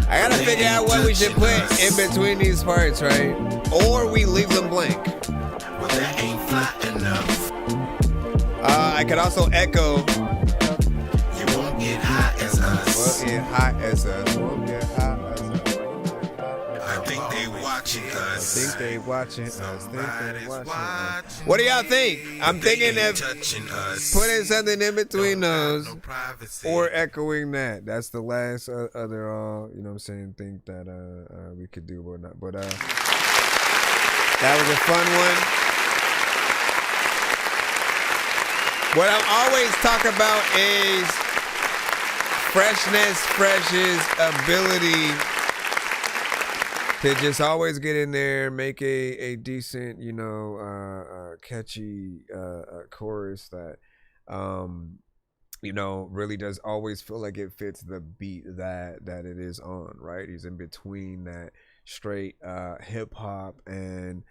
Speaker 8: I gotta figure out what we should put in between these parts, right? Or we leave them blank.
Speaker 6: Well, that ain't fly enough.
Speaker 8: I could also echo.
Speaker 6: You won't get high as us.
Speaker 8: Won't get high as us. Won't get high as us.
Speaker 6: I think they watching us.
Speaker 8: I think they watching us. What do y'all think? I'm thinking of putting something in between those or echoing that. That's the last other, you know what I'm saying, think that we could do or not. But that was a fun one. What I always talk about is Fresh's ability to just always get in there, make a decent, you know, catchy chorus that really does always feel like it fits the beat that it is on, right? He's in between that straight hip hop and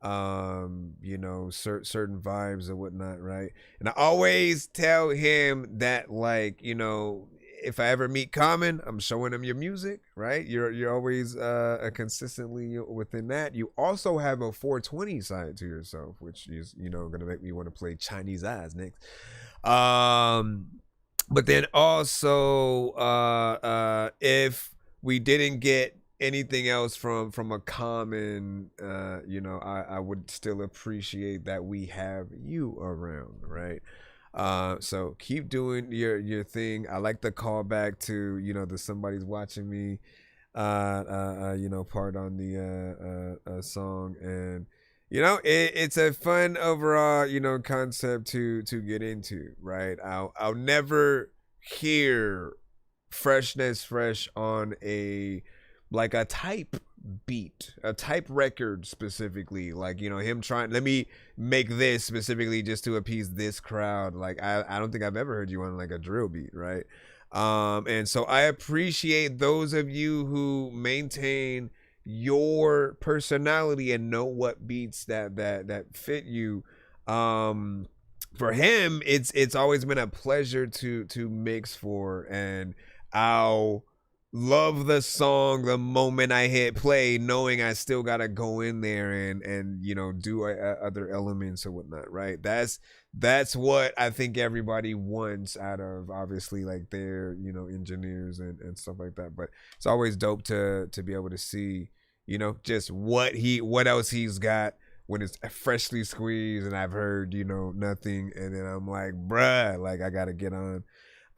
Speaker 8: certain vibes and whatnot, right? And I always tell him that, like, if I ever meet Common, I'm showing him your music, right? You're always consistently within that. You also have a 420 side to yourself, which is gonna make me want to play Chinese Eyes next. But then also if we didn't get anything else from a Common, I would still appreciate that we have you around, right? So keep doing your thing. I like the callback to the somebody's watching me part on the song, and it's a fun overall concept to get into, right? I'll never hear freshness fresh on a type beat, a type record specifically, like him trying, let me make this specifically just to appease this crowd. Like I don't think I've ever heard you on like a drill beat, right? And so I appreciate those of you who maintain your personality and know what beats that fit you. For him, it's always been a pleasure to mix for, and I'll love the song the moment I hit play, knowing I still gotta go in there and do other elements or whatnot, right? That's what I think everybody wants out of, obviously, like their engineers and stuff like that. But it's always dope to be able to see just what else he's got when it's freshly squeezed and I've heard nothing, and then I'm like, bruh, like I gotta get on.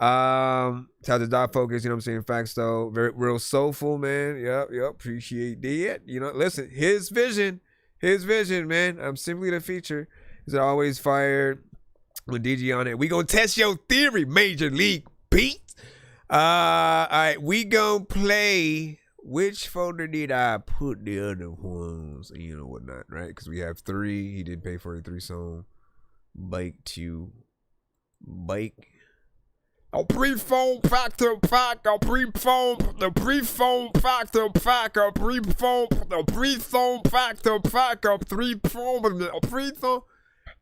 Speaker 8: Shout out to Doc Focus, what I'm saying? Facts though. Very real soulful, man. Yep. Appreciate that. Listen, his vision, man. I'm simply the feature. He's always fired with DG on it. We gonna test your theory, Major League Beats. All right, we gonna play. Which folder did I put the other ones? Whatnot, right? Because we have 3. He did pay for a 3-song. Bake. A pre-phone factor pack, a pre-phone, the pre-phone factor pack, a pre-phone, the pre-phone factor pack, a pre-phone, a pre-phone.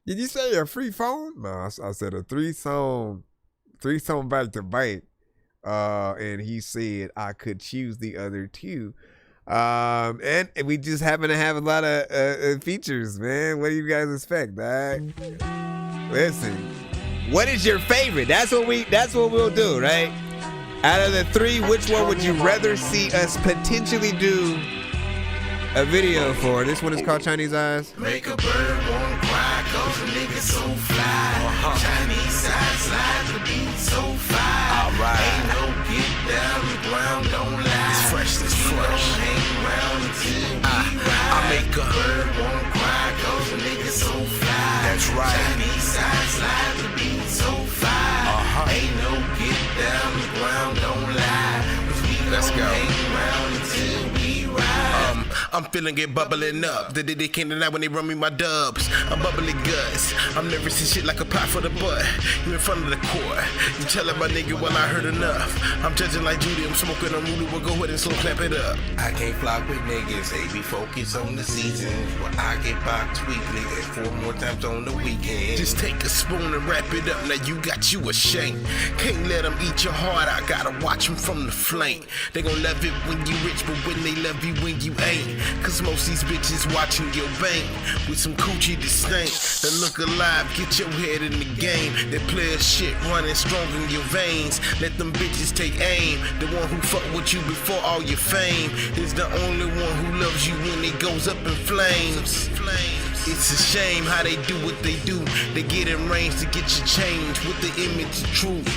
Speaker 8: Did you say a free phone? No, I said a 3-song back to back. And he said I could choose the other 2. And we just happen to have a lot of features, man. What do you guys expect, dog? Listen. What is your favorite? That's what we'll do, right? Out of the 3, which one would you rather see us potentially do a video for? This one is called Chinese Eyes.
Speaker 6: Make a bird won't cry, cause a nigga so fly. Chinese Eyes, slide the beat so fly. Alright. Ain't no get down the ground, don't lie. It's fresh. Hang around until we ride. I make a bird won't cry, cause a nigga so fly. That's right. Chinese Eyes, slide the beat so fly. Ain't no get down the ground, don't lie. Cause we hang around until we ride. I'm feeling it bubbling up. The day they came tonight when they run me my dubs. I'm bubbly guts. I'm nervous and shit like a pot for the butt. You in front of the court. You telling my nigga, well, I heard enough. I'm judging like Judy. I'm smoking on Rudy. We'll go ahead and slow clap it up. I can't flock with niggas. They be focused on the season. Well, I get boxed weekly and 4 more times on the weekend. Just take a spoon and wrap it up. Now you got you a shank. Can't let them eat your heart. I gotta watch them from the flank. They gon' love it when you rich, but when they love you when you ain't. Cause most these bitches watching your bank with some coochie disdain. That look alive, get your head in the game. That player shit running strong in your veins. Let them bitches take aim. The one who fuck with you before all your fame is the only one who loves you when it goes up in flames. It's a shame how they do what they do. They get in range to get you changed with the image of truth.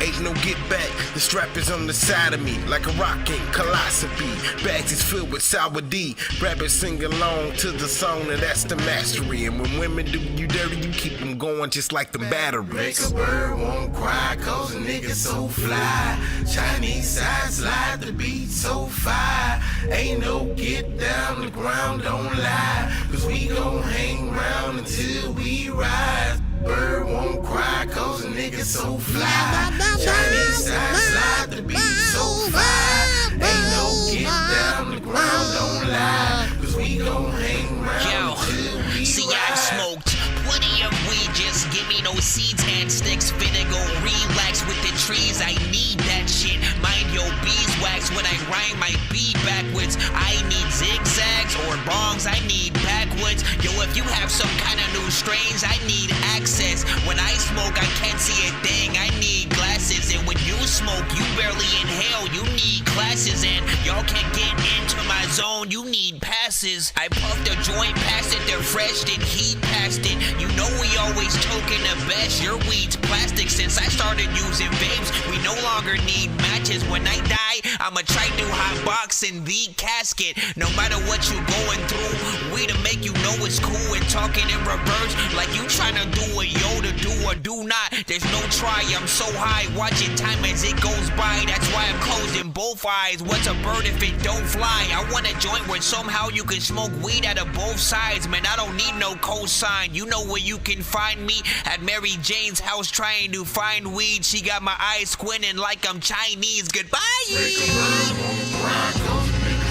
Speaker 6: Ain't no get back, the strap is on the side of me like a rockin' philosophy. Bags is filled with sour D. Rappers sing along to the song, and that's the mastery. And when women do you dirty, you keep them going just like the batteries. Make a bird won't cry, cause a nigga so fly. Chinese Eyes, slide the beat so fire. Ain't no get down the ground, don't lie. Cause we gon' hang around until we rise. Bird won't cry cause a nigga so fly. Chinese side slide, the beat so fly. Ain't no get down, the ground don't lie. Cause we gon' hang round till we
Speaker 13: See,
Speaker 6: ride.
Speaker 13: I've smoked plenty of weed, just give me no seeds and sticks. Finna go relax with the trees, I need that shit. Mind your beeswax when I rhyme my beat backwards. I need zigzags or bongs, I need backwoods. Yo, if you have some kind of new strains, I need access. When I smoke, I can't see a thing, I need glasses. And when you smoke, you barely inhale, you need classes. And y'all can't get into my zone, you need passes. I puffed a joint past it, they're fresh, then heat past it. You know we always token the best, your weed's plastic. Since I started using vapes, we no longer need matches. When I die, I'ma try to hot box in the casket. No matter what you going through, we to make you know it's cool. And talking in reverse, like you tryna do a Yoda, do or do not. There's no try, I'm so high, watching time as it goes by. That's why I'm closing both eyes. What's a bird if it don't fly? I want a joint where somehow you can smoke weed out of both sides. Man, I don't need no cosign. You know where you can find me, at Mary Jane's house trying to find weed. She got my eyes squinting like I'm Chinese. Goodbye.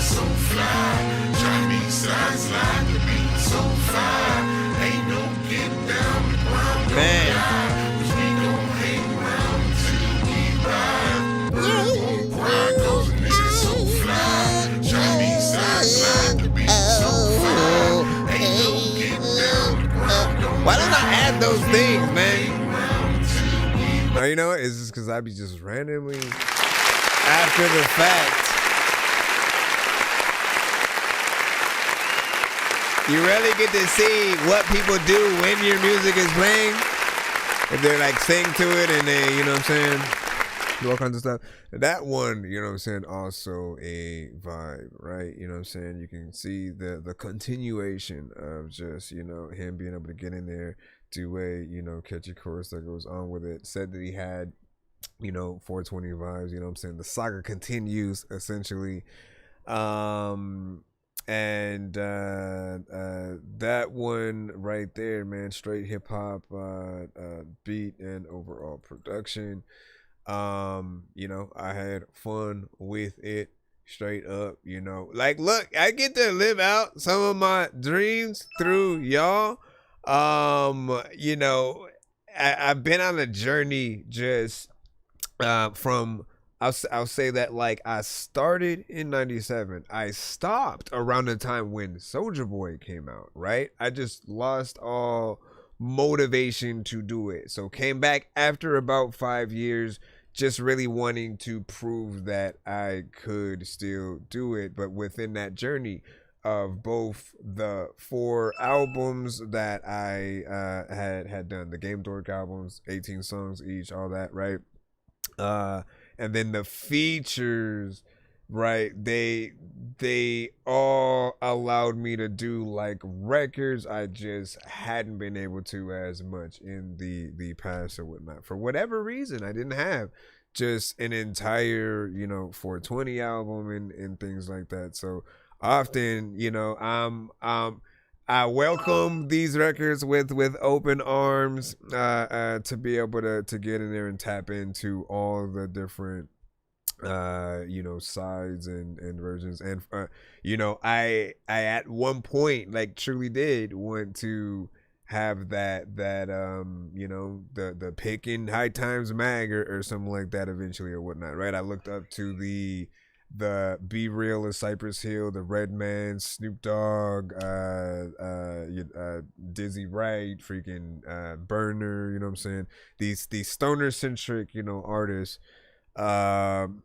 Speaker 6: So fly, Chinese side slide, the beat so fly. Ain't no get down the ground.
Speaker 8: Man.
Speaker 6: Cause we gon' hang round till we ride. Bird won't cry cause a nigga so fly. Chinese side slide, the beat so fly. Ain't no get down the ground.
Speaker 8: Why don't I add those things, man? No, you know what? It's just because I be just randomly after the fact. You really get to see what people do when your music is playing. If they're like sing to it and they, you know what I'm saying, do all kinds of stuff. That one, you know what I'm saying, also a vibe, right? You know what I'm saying? You can see the continuation of just, you know, him being able to get in there, do a, you know, catchy chorus that goes on with it. Said that he had, you know, 420 vibes, you know what I'm saying? The saga continues, essentially. And that one right there, man, straight hip hop beat and overall production. You know, I had fun with it, straight up, you know. Like, look, I get to live out some of my dreams through y'all. You know, I've been on a journey just from, I'll say that, like, I started in 97. I stopped around the time when Soulja Boy came out, right? I just lost all motivation to do it. So came back after about 5 years, just really wanting to prove that I could still do it. But within that journey of both the 4 albums that I had done, the Game Dork albums, 18 songs each, all that, right? And then the features, right, they all allowed me to do like records I just hadn't been able to as much in the past or whatnot. For whatever reason, I didn't have just an entire, you know, 420 album and things like that. So often, you know, I welcome these records with open arms, to be able to get in there and tap into all the different, you know, sides and versions. And, you know, I at one point, like, truly did want to have that, you know, the Pickin' High Times mag or something like that eventually or whatnot, right? I looked up to the Be Real of Cypress Hill, the Redman, Snoop Dogg, Dizzy Wright, freaking Burner, you know what I'm saying? These stoner centric, you know, artists. And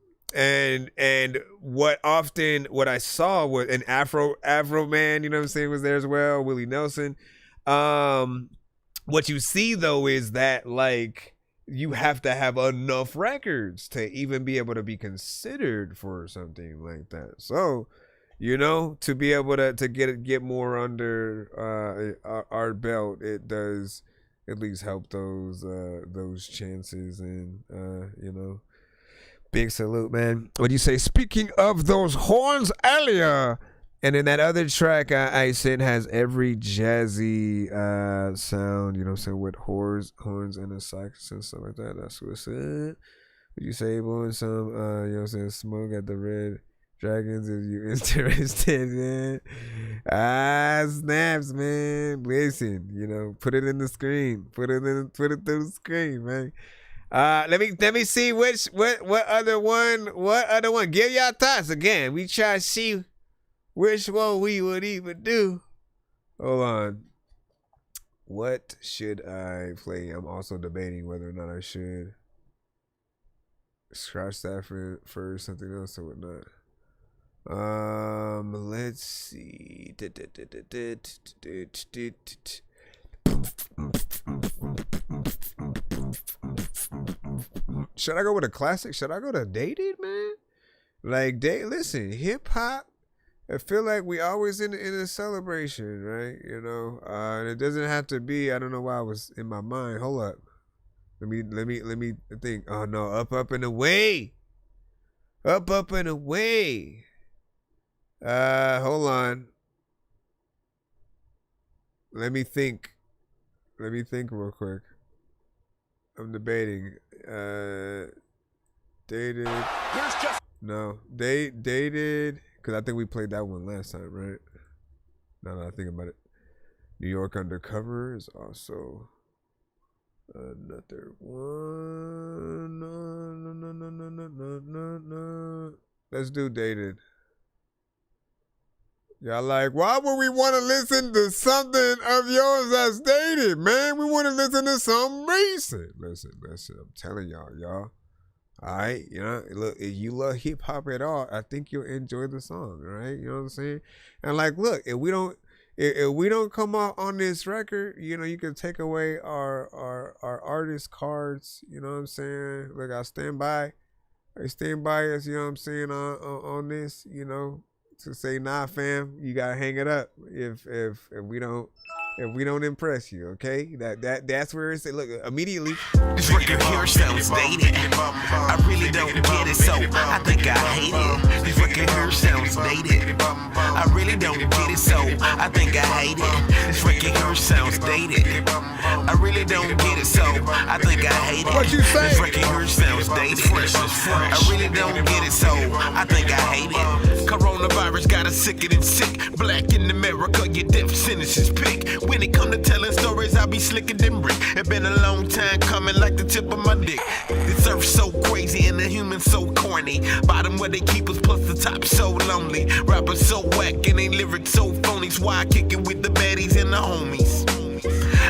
Speaker 8: what I saw was an Afro Man, you know what I'm saying, was there as well, Willie Nelson. What you see though is that, like, you have to have enough records to even be able to be considered for something like that. So, you know, to be able to get more under our belt, it does at least help those chances. And you know, big salute, man. What do you say? Speaking of those horns earlier, And then that other track I said has every jazzy sound, you know what I'm saying, with horns and a sax and stuff like that. That's what's up. Would you say blowing some, you know what I'm saying, smoke at the Red Dragons if you interested, man? Snaps, man. Listen, you know, put it in the screen. Put it through the screen, man. Let me see what other one. Give y'all thoughts again. We try to see which one we would even do. Hold on. What should I play? I'm also debating whether or not I should scratch that for something else or whatnot. Let's see. Should I go with a classic? Should I go to Dated, man? Like, listen, hip hop. I feel like we always in a celebration, right? You know, and it doesn't have to be. I don't know why I was in my mind. Hold up, let me think. Oh no, up and away, up and away. Hold on. Let me think real quick. I'm debating. Dated. No, dated. Because I think we played that one last time, right? Now that I think about it. New York Undercover is also another one. No. Let's do Dated. Y'all like, why would we want to listen to something of yours that's dated, man? We want to listen to something recent. Listen. I'm telling y'all. All right, you know, look, if you love hip hop at all, I think you'll enjoy the song, right? You know what I'm saying? And like, look, if we don't come out on this record, you know, you can take away our artist cards. You know what I'm saying? Look, I stand by us. You know what I'm saying on this. You know, to say, nah, fam, you gotta hang it up if we don't. If we don't impress you, okay? That's where it's look immediately.
Speaker 7: This record here sounds dated. I really don't get it, so I think I hate it. This record here sounds dated. I really don't get it, so I think I hate it. This record here sounds dated. I really don't get it, so I think I hate it.
Speaker 8: What you say?
Speaker 7: This record here sounds dated. I really don't get it, so I think I hate it. Coronavirus got us sicker than sick. Black in America, your death sentence is pick. When it come to telling stories, I be slicker than brick. It been a long time coming like the tip of my dick. This earth so crazy and the humans so corny. Bottom where they keep us plus the top so lonely. Rappers so whack and they lyrics so phony. So why I kick it with the baddies and the homies?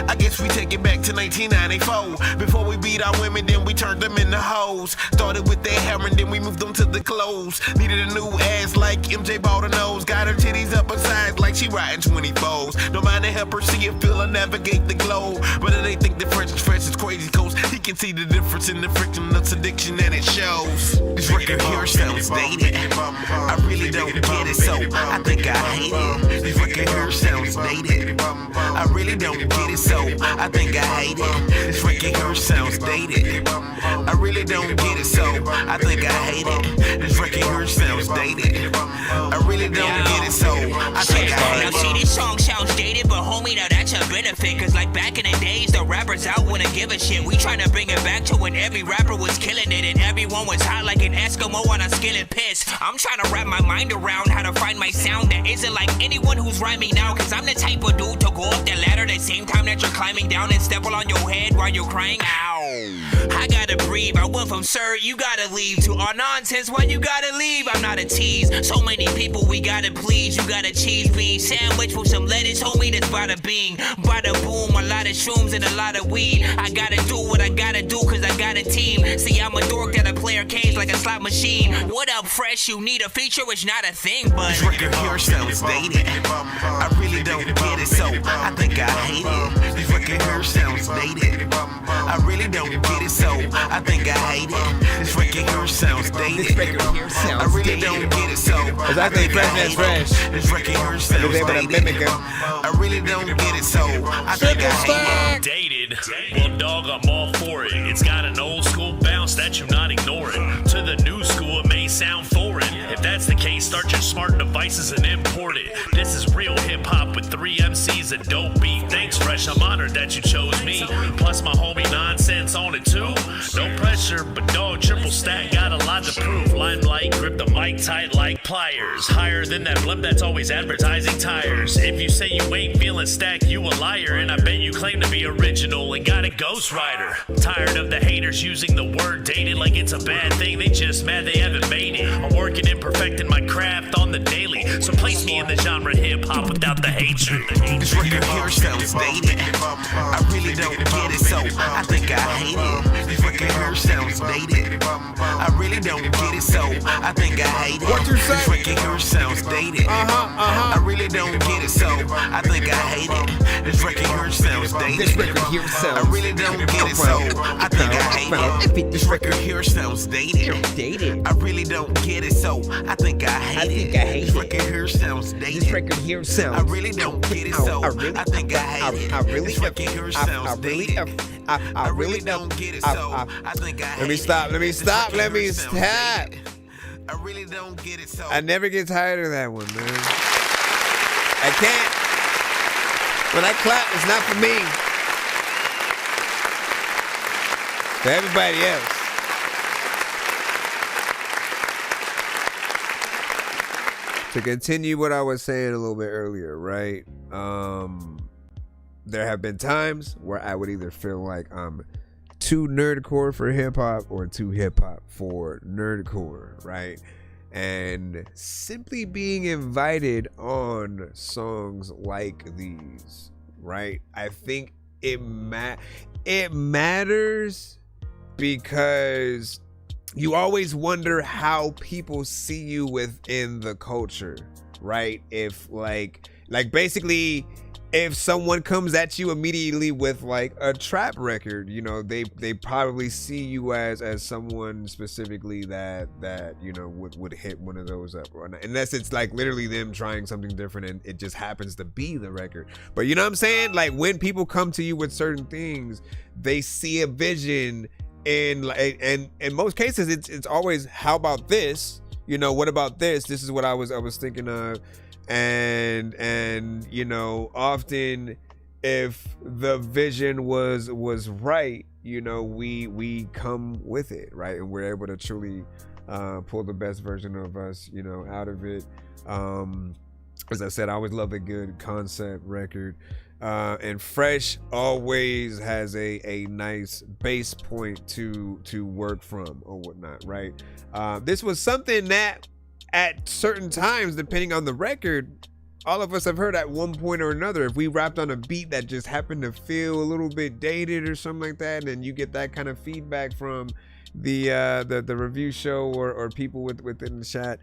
Speaker 7: I guess we take it back to 1994. Before we beat our women, then we turned them into hoes. Started with their hair and then we moved them to the clothes. Needed a new ass like MJ bought a nose. Got her titties up her sides like she riding 24s. No mind to help her see it, feel her navigate the globe. But they think the French is crazy coast. He can see the difference in the friction of addiction and it shows. This record here sounds dated. I really don't get it, so I think I hate it. This record here sounds dated. I really don't get it, so I think I hate it. This record here sounds dated. I really don't get it, so I think I hate it. This record here sounds dated. I really don't get it, so I think I hate it.
Speaker 13: Now see, this song sounds dated, but homie, now that's a benefit. Cause like back in the days, the rappers out wouldn't give a shit. We tryna bring it back to when every rapper was killing it and everyone was hot like an Eskimo on a skillet piss. I'm trying to wrap my mind around how to find my sound that isn't like anyone who's rhyming now. Cause I'm the type of dude to go up the ladder at the same time that you're climbing down and step on your head while you're crying. Ow. I gotta breathe. I went from sir, you gotta leave to our nonsense. Why you gotta leave? I'm not a tease. So many people we gotta please. You got a cheese bean sandwich with some lettuce, homie. That's bada bing, bada boom. A lot of shrooms and a lot of weed. I gotta do what I gotta do cause I got a team. See, I'm a dork that a player cage like a slot machine. What up, fresh? You need a feature? It's not a thing, but
Speaker 7: this record here sounds dated. I really don't get it, so I think I hate it. This record here sounds dated. I really don't get it, so I think I hate it. This record here sounds dated. I really don't get it, so I think I hate it. This record here sounds dated. I really don't get it, so I think I hate it.
Speaker 9: Dated? Well, dog, I'm all for it. It's got an old school bounce that you not ignore it. To the new school, it may sound foreign? If that's the case, start your smart devices and import it. This is real hip-hop with 3 MCs and dope beat. Thanks, Fresh, I'm honored that you chose me. Plus my homie Nonsense on it too. No pressure, but dog, triple stack got a lot to prove. Limelight, grip the mic tight like pliers. Higher than that blimp that's always advertising tires. If you say you ain't feeling stack, you a liar. And I bet you claim to be original and got a ghostwriter. Tired of the haters using the word dated like it's a bad thing. They just mad they haven't made it. I'm working and perfecting my craft on the daily. So place me in the genre hip-hop without the hatred.
Speaker 7: This record here sounds dated. I really don't get it, so I think I hate it. This record here sounds dated. I really don't get it, so I think I hate it.
Speaker 8: What you say?
Speaker 7: This record here sounds dated. I really don't get it, so I think I hate it. This record here sounds dated.
Speaker 8: This record here sounds
Speaker 7: I really don't get it, so I think I hate it. This record here sounds dated. I really don't get it, so I think I hate it. This record here sounds dated.
Speaker 8: This record here sounds.
Speaker 7: I really don't get it, so I think I hate it.
Speaker 8: I really
Speaker 7: This record here sounds dated.
Speaker 8: I really
Speaker 7: don't get it, so I think I hate it.
Speaker 8: Let me stop.
Speaker 7: I really don't get it, so
Speaker 8: I never get tired of that one, man. I can't. When I clap, it's not for me. For everybody else. To continue what I was saying a little bit earlier, right? There have been times where I would either feel like I'm too nerdcore for hip-hop or too hip-hop for nerdcore, right? And simply being invited on songs like these, right? I think it matters because you always wonder how people see you within the culture, right? If like basically if someone comes at you immediately with like a trap record, you know, they probably see you as someone specifically that you know would hit one of those up, or not, unless it's like literally them trying something different and it just happens to be the record. But you know what I'm saying? Like when people come to you with certain things, they see a vision, and in most cases it's always, how about this? You know, what about this? This is what I was thinking of. And you know, often if the vision was right, you know, we come with it, right? And we're able to truly pull the best version of us, you know, out of it. As I said, I always love a good concept record. And Fresh always has a nice base point to work from or whatnot, right? This was something that at certain times, depending on the record, all of us have heard at one point or another. If we rapped on a beat that just happened to feel a little bit dated or something like that, and you get that kind of feedback from the review show or people within the chat,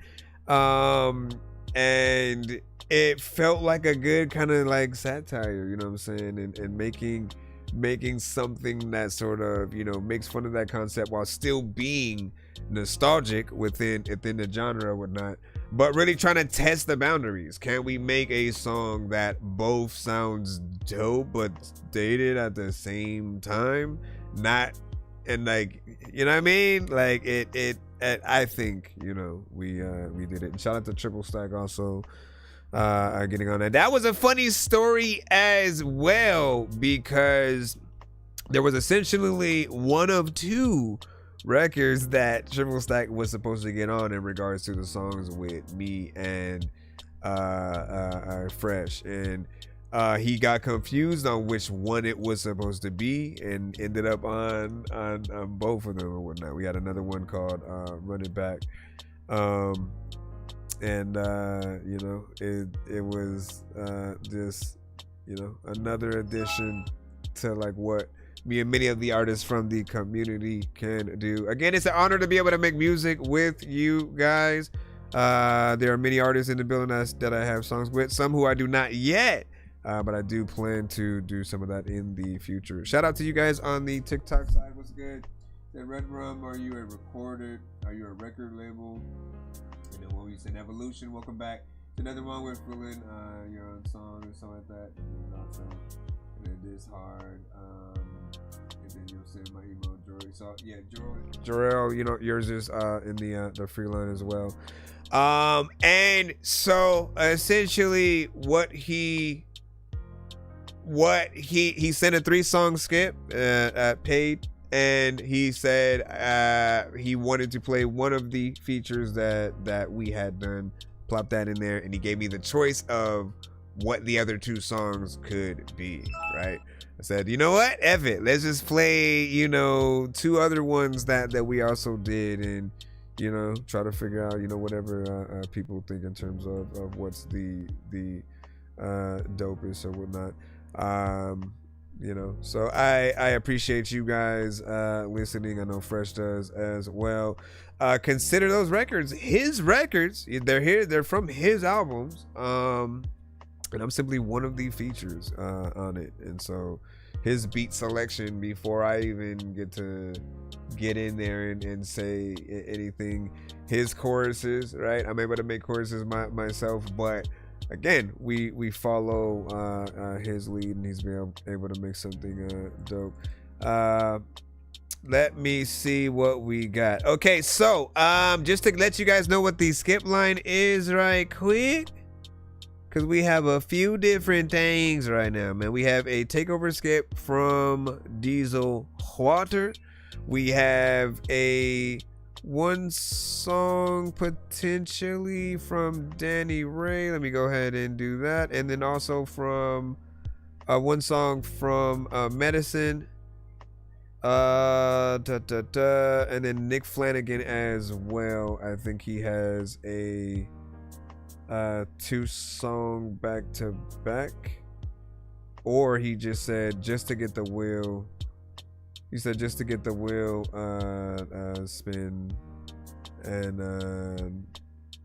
Speaker 8: and it felt like a good kind of like satire, you know what I'm saying, and making something that sort of, you know, makes fun of that concept while still being nostalgic within the genre or whatnot, but really trying to test the boundaries. Can we make a song that both sounds dope but dated at the same time? Not, and like, you know what I mean? Like it I think, you know, we did it. And shout out to Triple Stack also getting on that. That was a funny story as well, because there was essentially one of two records that Triple Stack was supposed to get on in regards to the songs with me and Fresh, and he got confused on which one it was supposed to be and ended up on both of them or whatnot. We had another one called Run It Back, and you know, it was just, you know, another addition to like what me and many of the artists from the community can do. Again, it's an honor to be able to make music with you guys. There are many artists in the building that I have songs with, some who I do not yet, but I do plan to do some of that in the future. Shout out to you guys on the TikTok side. What's good? The Red Rum, are you a recorded? Are you a record label? You know, when we said Evolution, welcome back to another one. We're feeling your own song or something like that. And also, It is hard. And then you'll send my email, Jory. So yeah, Jorel, you know, yours is in the free line as well. And so essentially what he sent a 3-song skip paid, and he said he wanted to play one of the features that we had done, plop that in there, and he gave me the choice of what the other 2 songs could be, right? I said, you know what, F it, let's just play, you know, 2 other ones that we also did, and you know, try to figure out, you know, whatever people think in terms of what's the dopest or whatnot. You know, so I appreciate you guys listening. I know Fresh does as well. Consider those records his records. They're here, they're from his albums, and I'm simply one of the features on it. And so his beat selection, before I even get in there and say anything, his choruses, right? I'm able to make choruses myself, but again, we follow his lead, and he's been able to make something dope. Let me see what we got. Okay, so just to let you guys know what the skip line is right quick, because we have a few different things right now, man. We have a takeover skip from Diesel Water. We have a 1 song potentially from Danny Ray. Let me go ahead and do that. And then also from 1 song from Medicine. And then Nick Flanagan as well. I think he has a 2-song back to back, or he just said just to get the wheel. He said just to get the wheel spin, and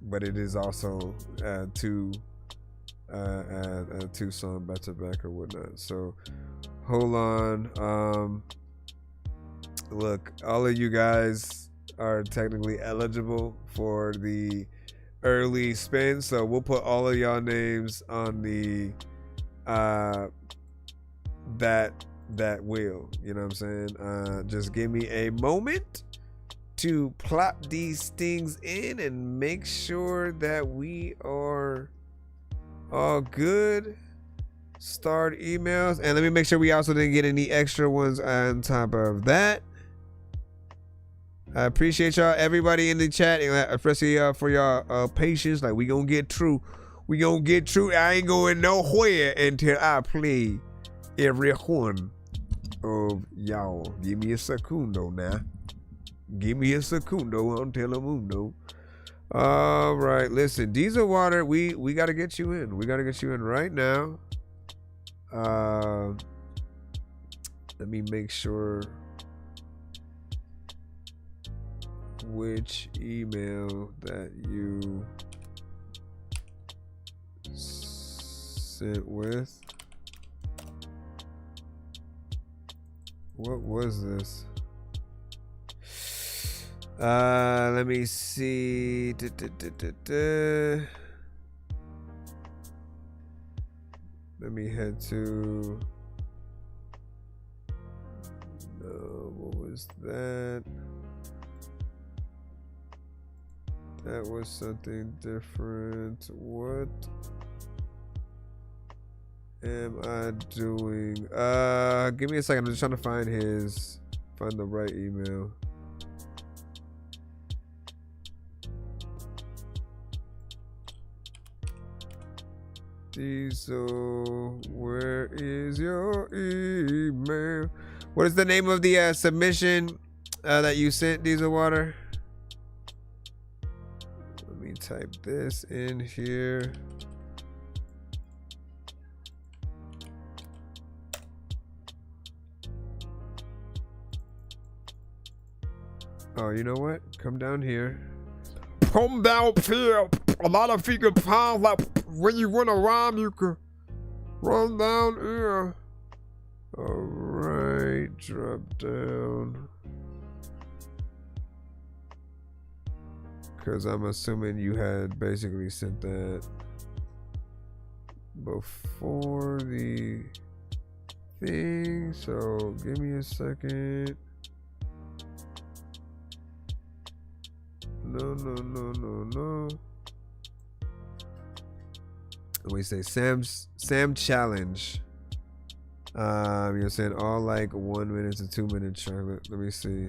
Speaker 8: but it is also 2 song back to back or whatnot. So hold on. Look, all of you guys are technically eligible for the early spin, so we'll put all of y'all names on the that wheel, you know what I'm saying? Just give me a moment to plop these things in and make sure that we are all good. Start emails, and let me make sure we also didn't get any extra ones on top of that. I appreciate y'all, everybody in the chat, and especially for y'all patience. Like, we gonna get through. I ain't going nowhere until I play every one of y'all. Give me a secundo now. Give me a secundo on Telemundo. All right, listen, Diesel Water, we gotta get you in. We gotta get you in right now. Let me make sure which email that you sent with. What was this? Let me see. Let me head to. No, what was that? That was something different. What am I doing? Give me a second. I'm just trying to find the right email. Diesel, where is your email? What is the name of the submission that you sent, Diesel Water? Let me type this in here. Oh, you know what? Come down here. Come down here. A lot of figure pounds, like when you run around, you can run down here. Alright, drop down. Because I'm assuming you had basically sent that before the thing. So give me a second. No. We say Sam challenge. You're saying all like 1 minute to 2 minute chocolate. Let me see.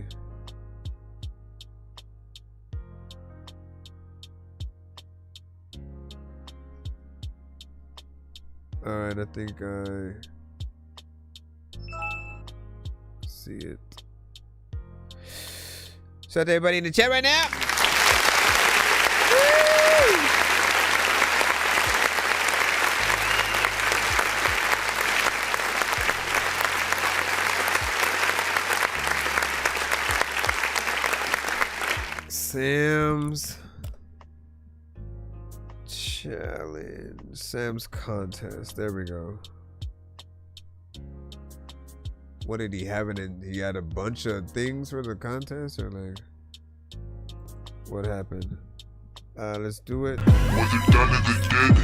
Speaker 8: All right, I think I see it. Shout out to everybody in the chat right now. Sam's challenge. Sam's contest. There we go. What did he have in? He had a bunch of things for the contest, or like what happened? Let's do it.
Speaker 2: Whether dawn of the dead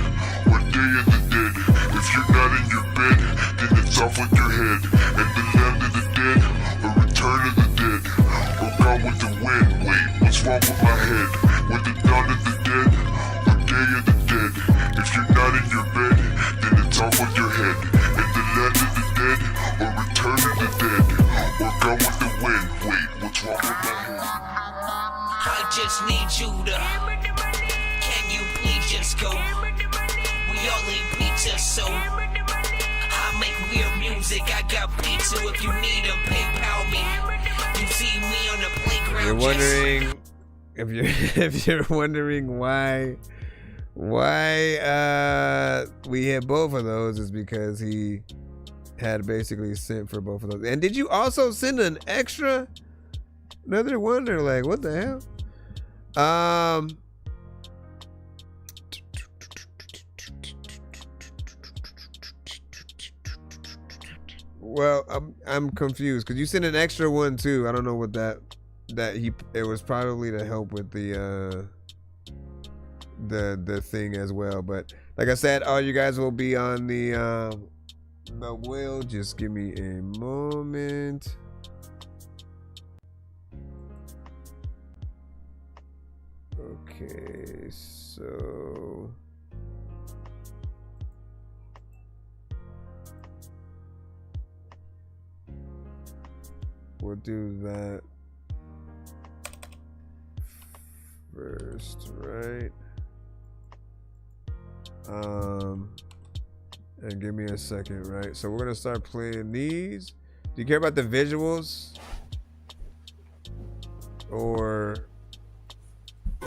Speaker 2: or day of the dead, if you're not in your bed, then it's off with your head. And the land of the dead, or return of the dead, or gone with the wind. Wait, what's wrong with my head? Whether dawn of the dead or day of the dead, if you're not in your bed, then it's off with your head. And the land of the dead, or return of the dead, or gone with the wind. Wait, what's wrong with my head?
Speaker 13: I just need you to. Can you please just go? We all eat pizza, so I make weird music. I got pizza if you need them. PayPal me. You see me on the playground.
Speaker 8: You're wondering if you're wondering why we hit both of those, is because he had basically sent for both of those. And did you also send an extra? Another one, or like what the hell? Well, I'm confused because you sent an extra one too. I don't know what it was probably to help with the thing as well. But like I said, all you guys will be on the wheel. Just give me a moment. Okay, so we'll do that first, right? And give me a second, right? So we're gonna start playing these. Do you care about the visuals? Or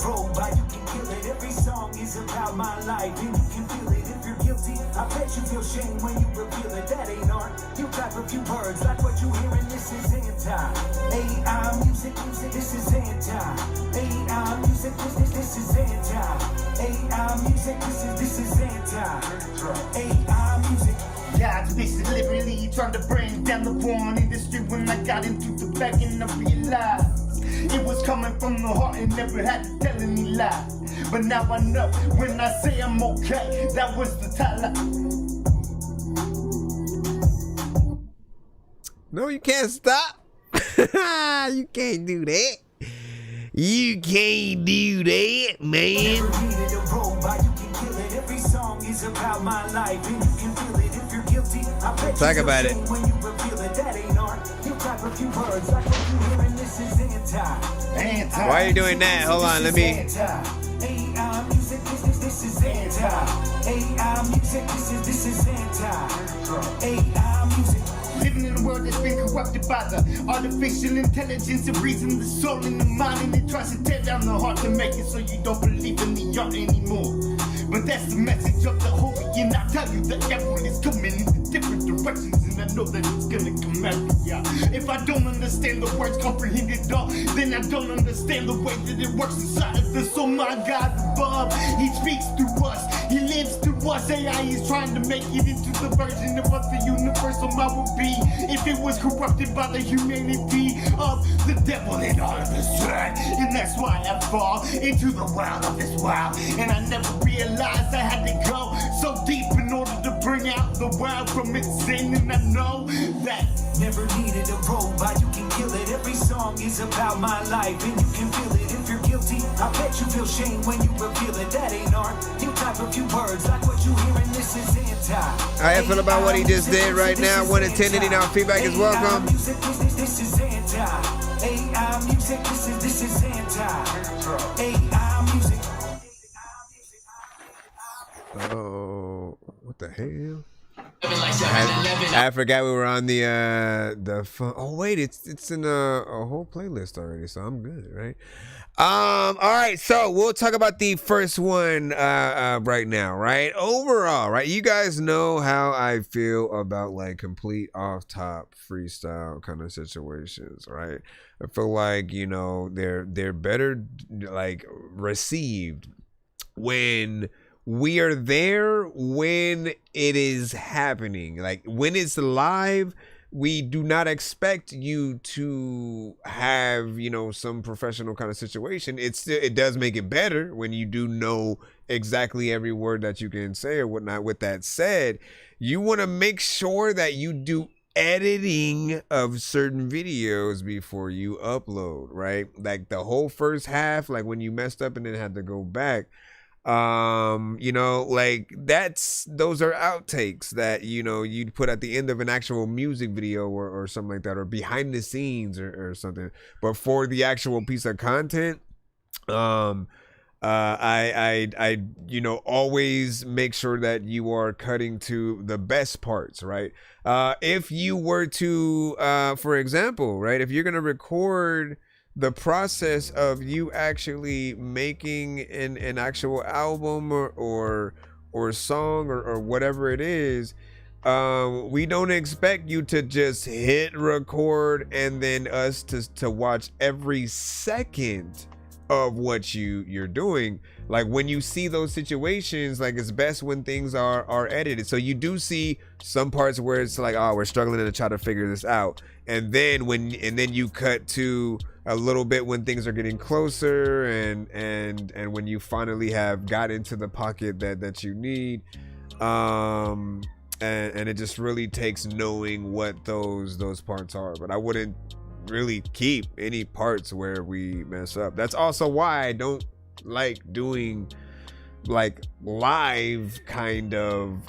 Speaker 12: Roll by, you can kill it. Every song is about my life, and you can feel it if you're guilty. I bet you feel shame when you reveal it. That ain't art. You clap a few words like what you hearing. This is anti-AI music. This is anti-AI music. This is anti-AI music. This is anti-AI music.
Speaker 23: God's mission literally trying to bring down the porn industry. When I got into the back and I realized it was coming from the heart and never had to tell any lie. But now I know when I say I'm okay, that was the title.
Speaker 8: no, you can't stop. You can't do that. You can't do that, man.
Speaker 12: Every song is about my life, and you can feel it if you're guilty. I bet
Speaker 8: Talk about it.
Speaker 12: When you reveal it, that ain't art. You clap a few words like what you hearing. This is anti.
Speaker 8: Why are you doing that? Hold on, let me.
Speaker 12: AI music. This is anti-AI music. This is anti-AI music.
Speaker 23: Living in a world that's been corrupted by the artificial intelligence and reason, the soul and the mind, and it tries to tear down the heart to make it so you don't believe in the art anymore. But that's the message of the holy, and I tell you the devil is coming in different directions, and I know that it's gonna come after ya. If I don't understand the words, comprehend it all, then I don't understand the way that it works inside of us. So my God above, He speaks through us, He lives through us. AI is trying to make it into the version of what the universal mind would be if it was corrupted by the humanity of the devil and all of his son. And that's why I fall into the wild of this wild, and I never realized I had to go so deep in order to bring out the world from its sin, and I know that.
Speaker 12: Never needed a robot, you can kill it. Every song is about my life, and you can feel it. If you're guilty, I bet you feel shame when you reveal it. That ain't art. You type a few words like what you hear, and this is anti.
Speaker 8: How you feel about what he just did right now? 1 in 10, any now feedback is welcome.
Speaker 12: Music, this is anti. AI music, this is anti. AI music.
Speaker 8: Oh, what the hell? I forgot we were on the phone. Oh wait, it's in a whole playlist already, so I'm good, right? All right, so we'll talk about the first one right now, right? Overall, right? You guys know how I feel about like complete off-top freestyle kind of situations, right? I feel like, you know, they're better like received when we are there, when it is happening. Like when it's live, we do not expect you to have, you know, some professional kind of situation. It does make it better when you do know exactly every word that you can say or whatnot. With that said, you want to make sure that you do editing of certain videos before you upload, right? Like the whole first half, like when you messed up and then had to go back, you know, like those are outtakes that, you know, you'd put at the end of an actual music video or something like that, or behind the scenes or something. But for the actual piece of content, I you know, always make sure that you are cutting to the best parts, right? If you were to for example, right, if you're gonna record the process of you actually making an actual album or song or whatever it is, we don't expect you to just hit record and then us to watch every second of what you're doing. Like when you see those situations, like it's best when things are edited. So you do see some parts where it's like, oh, we're struggling to try to figure this out, and then then you cut to a little bit when things are getting closer and when you finally have got into the pocket that you need, and it just really takes knowing what those parts are. But I wouldn't really keep any parts where we mess up. That's also why I don't like doing like live kind of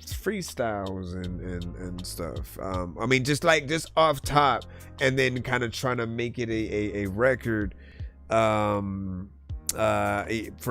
Speaker 8: freestyles and stuff. I mean, just off top and then kind of trying to make it a record for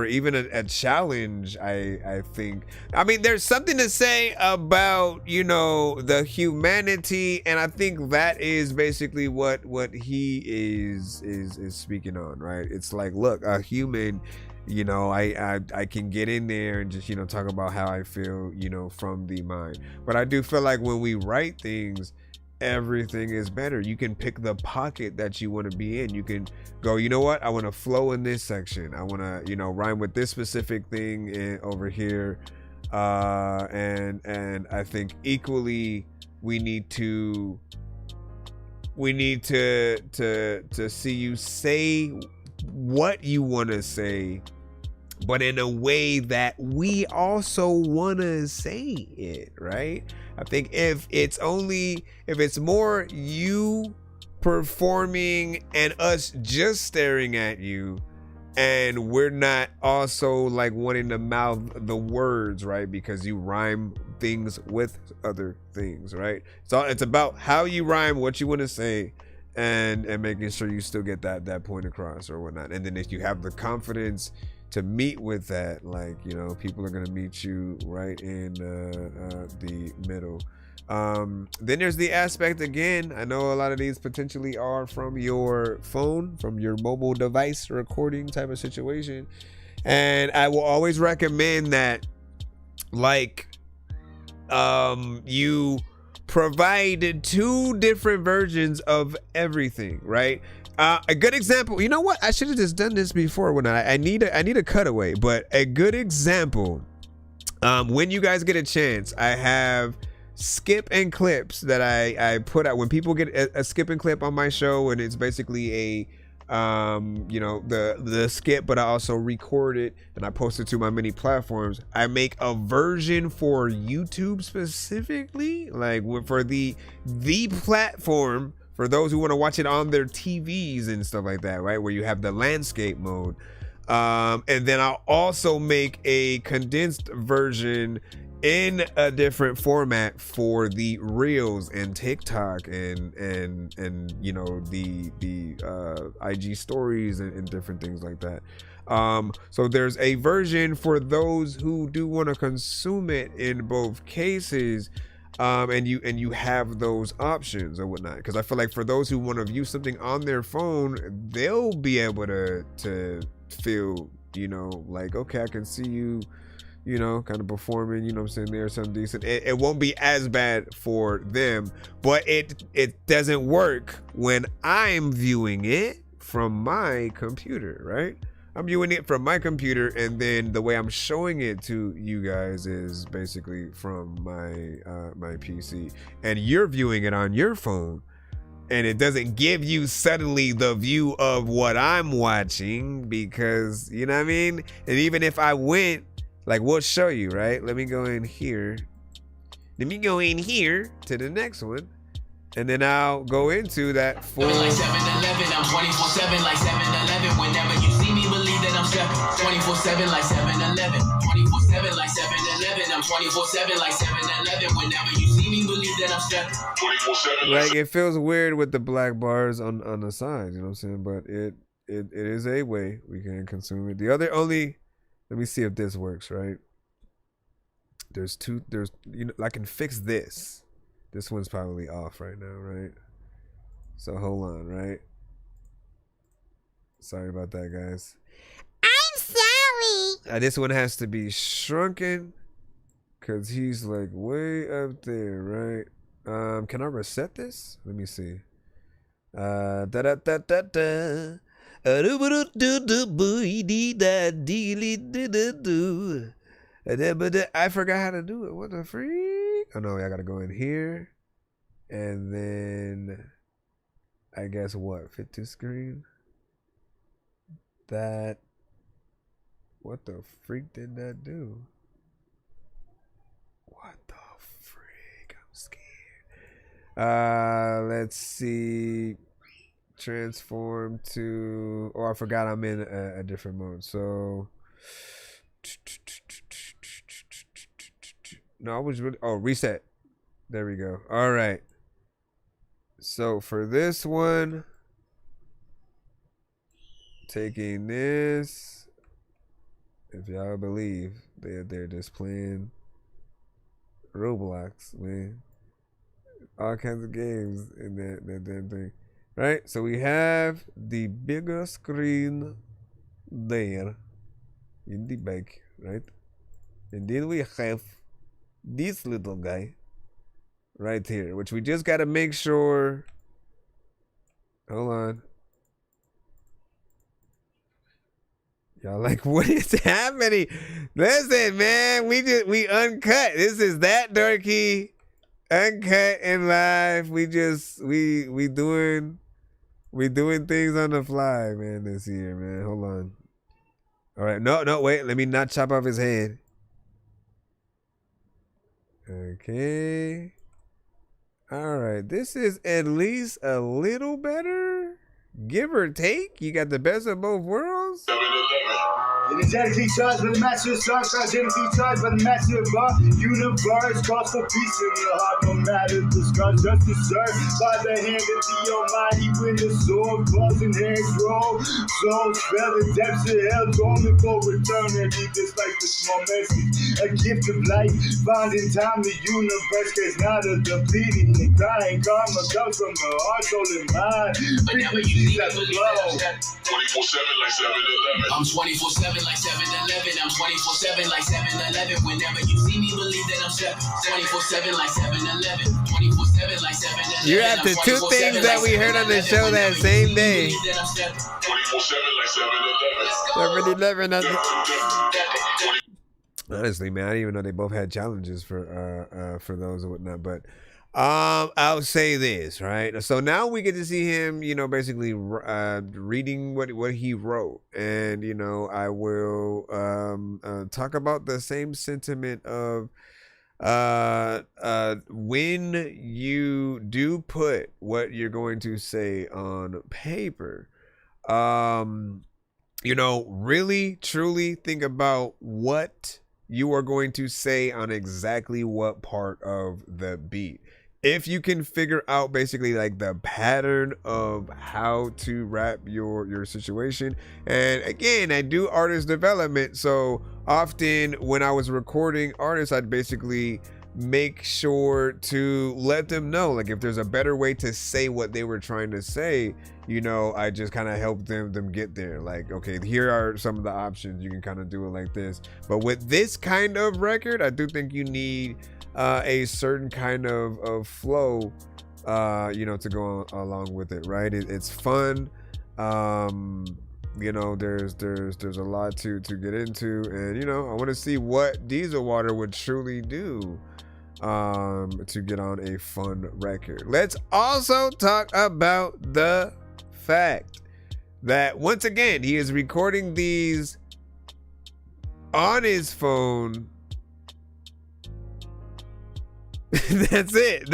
Speaker 8: even a challenge. I think, I mean, there's something to say about, you know, the humanity, and I think that is basically what he is speaking on, right? It's like, look, a human, you know, I can get in there and just, you know, talk about how I feel, you know, from the mind. But I do feel like when we write things, everything is better. You can pick the pocket that you want to be in. You can go, you know what, I want to flow in this section, I want to, you know, rhyme with this specific thing over here, and I think equally we need to see you say what you want to say, but in a way that we also want to say it, right? I think if it's more you performing and us just staring at you, and we're not also like wanting to mouth the words, right? Because you rhyme things with other things, right? So it's about how you rhyme, what you want to say, and making sure you still get that point across or whatnot. And then if you have the confidence to meet with that, like, you know, people are gonna meet you right in the middle. Then there's the aspect, again, I know a lot of these potentially are from your phone, from your mobile device recording type of situation, and I will always recommend that, like, you provide 2 different versions of everything, right? A good example, you know what? I should have just done this before when I need a cutaway, but a good example, when you guys get a chance, I have skip and clips that I put out when people get a skip and clip on my show, and it's basically you know, the skit, but I also record it and I post it to my many platforms. I make a version for YouTube specifically, like for the platform for those who want to watch it on their TVs and stuff like that, right? Where you have the landscape mode. And then I'll also make a condensed version in a different format for the Reels and TikTok and you know, the IG stories and different things like that. So there's a version for those who do want to consume it in both cases. And you have those options or whatnot, because I feel like for those who want to view something on their phone, they'll be able to feel, you know, like, okay, I can see you, you know, kind of performing, you know what I'm saying, there's something decent. It won't be as bad for them, but it doesn't work when I'm viewing it from my computer, right? I'm viewing it from my computer, and then the way I'm showing it to you guys is basically from my PC, and you're viewing it on your phone, and it doesn't give you suddenly the view of what I'm watching, because, you know what I mean? And even if I went, like, we'll show you, right? Let me go in here. Let me go in here to the next one. And then I'll go into that full.
Speaker 1: Like 7-Eleven, I'm 24/7 like 7-Eleven. Whenever you see me, believe that I'm 24/7 like 7-Eleven. 24/7 like 7-Eleven. I'm 24/7 like 7-Eleven. Whenever you see me, believe that I'm 24/7.
Speaker 8: Like, it feels weird with the black bars on the sides, you know what I'm saying? But it is a way we can consume it. The other only, let me see if this works, right? There's, you know, I can fix this. This one's probably off right now, right? So hold on, right? Sorry about that, guys.
Speaker 15: I'm sorry.
Speaker 8: This one has to be shrunken, cause he's like way up there, right? Can I reset this? Let me see. I forgot how to do it. What the freak? Oh no, I gotta go in here, and then I guess what? Fit to screen. That. What the freak did that do? What the freak? I'm scared. Let's see. Transform to. Oh, I forgot I'm in a different mode. So. No, I was really. Oh, reset. There we go. All right. So for this one, taking this, if y'all believe they're just playing Roblox, man, all kinds of games in that damn thing, right? So we have the bigger screen there in the back, right? And then we have this little guy right here, which we just got to make sure. Hold on. Y'all like, what is happening? Listen, man, we uncut. This is That Dorky, uncut and live. We doing things on the fly, man, this year, man. Hold on. All right, no, wait. Let me not chop off his head. Okay. All right. This is at least a little better, give or take. You got the best of both worlds.
Speaker 23: It is energy charged by the master of songs, energy charged by the master of our universe. Calls for peace in your heart, no matter the scars, just deserved by the hand of the Almighty. When the sword falls and hands roll, souls fell the depths of hell, dormant for eternity. Just like the small message, a gift of life, found in time. The universe is not a depleting and crying. Karma comes from the heart, soul, and mind. Frequencies that flow.
Speaker 1: 24/7 like 7-Eleven. I'm 24/7 like 7-Eleven. I'm 24/7 like 7-Eleven. Whenever you see me, believe that I'm 24/7 like 7-Eleven. 24/7 like 7-Eleven.
Speaker 8: You're after two things that we heard on the show that same day.
Speaker 1: 24/7 like
Speaker 8: 7-Eleven. Honestly, man, I didn't even know they both had challenges for those and whatnot. But I'll say this, right? So now we get to see him, basically reading what he wrote, and I will talk about the same sentiment of when you do put what you're going to say on paper, really truly think about what you are going to say on exactly what part of the beat. If you can figure out basically like the pattern of how to rap your situation. And again, I do artist development, so often when I was recording artists, I'd basically make sure to let them know, like, if there's a better way to say what they were trying to say, I just kind of help them get there. Like, okay, here are some of the options. You can kind of do it like this. But with this kind of record, I do think you need a certain kind of flow, to go along with it, right? It's fun. There's a lot to get into, and I want to see what Diesel Water would truly do to get on a fun record. Let's also talk about the fact that once again he is recording these on his phone. That's it.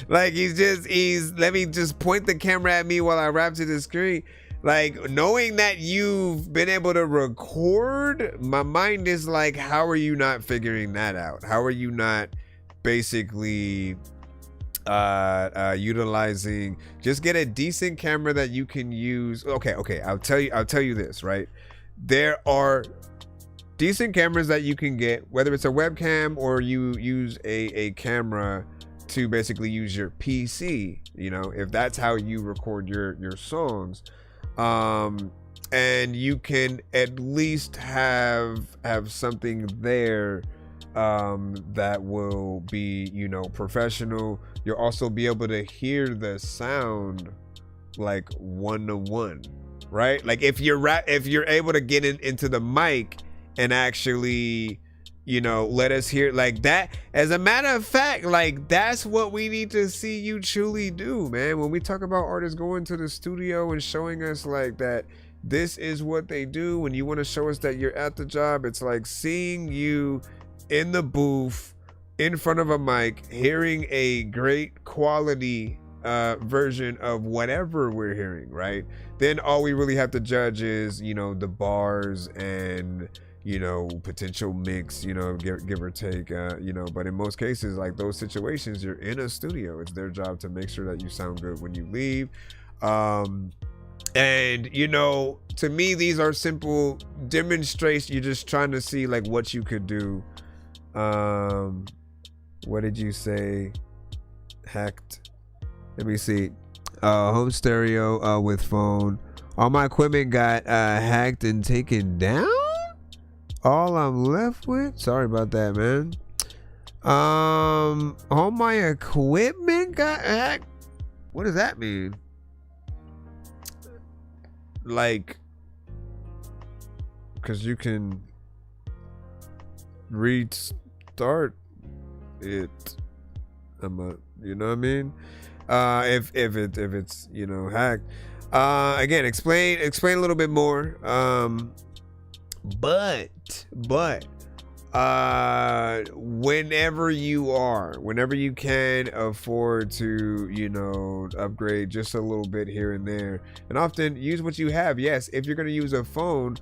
Speaker 8: Like, let me just point the camera at me while I rap to the screen. Like, knowing that you've been able to record, my mind is like, how are you not figuring that out? How are you not basically utilizing, just get a decent camera that you can use. Okay, I'll tell you this, right? There are decent cameras that you can get, whether it's a webcam or you use a camera to basically use your PC, if that's how you record your songs. And you can at least have something there that will be, professional. You'll also be able to hear the sound like 1-to-1, right? Like if you're able to get into the mic and actually, let us hear like that. As a matter of fact, like, that's what we need to see you truly do, man. When we talk about artists going to the studio and showing us like that, this is what they do. When you want to show us that you're at the job, it's like seeing you in the booth in front of a mic, hearing a great quality version of whatever we're hearing, right? Then all we really have to judge is, the bars and potential mix, give or take, but in most cases, like those situations, you're in a studio. It's their job to make sure that you sound good when you leave. And to me, these are simple demonstrations. You're just trying to see like what you could do. What did you say? Hacked. Let me see. Home stereo with phone. All my equipment got hacked and taken down. All I'm left with, sorry about that, man. All my equipment got hacked. What does that mean? Like, because you can restart it. You know what I mean? If it's hacked. Again, explain a little bit more. But whenever you can afford to, upgrade just a little bit here and there, and often use what you have. Yes, if you're going to use a phone,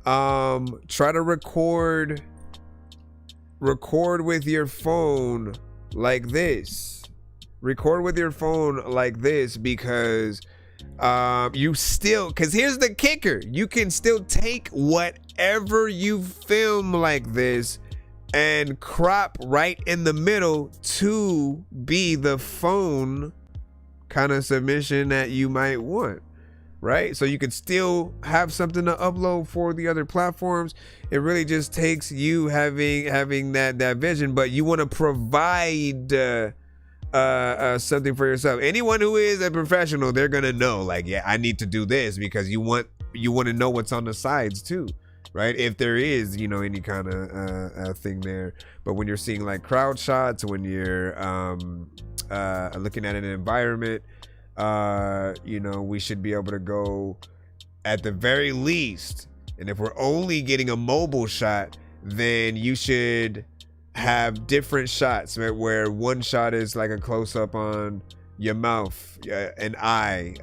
Speaker 8: try to record with your phone like this. Record with your phone like this, because because here's the kicker, you can still take whatever you film like this and crop right in the middle to be the phone kind of submission that you might want, right? So you could still have something to upload for the other platforms. It really just takes you having that vision, but you want to provide something for yourself. Anyone who is a professional, they're gonna know, like, yeah, I need to do this, because you want to know what's on the sides too. right? If there is, you know, any kind of thing there. But when you're seeing like crowd shots, when you're looking at an environment, you know, we should be able to go at the very least. And if we're only getting a mobile shot, then you should have different shots, right? Where one shot is like a close-up on your mouth, an eye,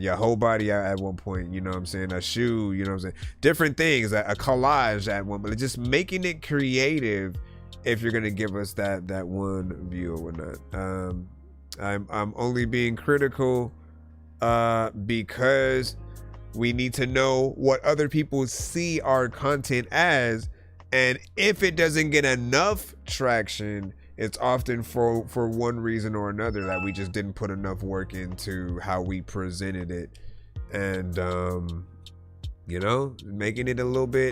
Speaker 8: your whole body at one point, you know what I'm saying? A shoe, you know what I'm saying? Different things, a collage at one, but just making it creative if you're gonna give us that one view or whatnot. I'm only being critical because we need to know what other people see our content as, and if it doesn't get enough traction, it's often for one reason or another, that we just didn't put enough work into how we presented it. And you know, making it a little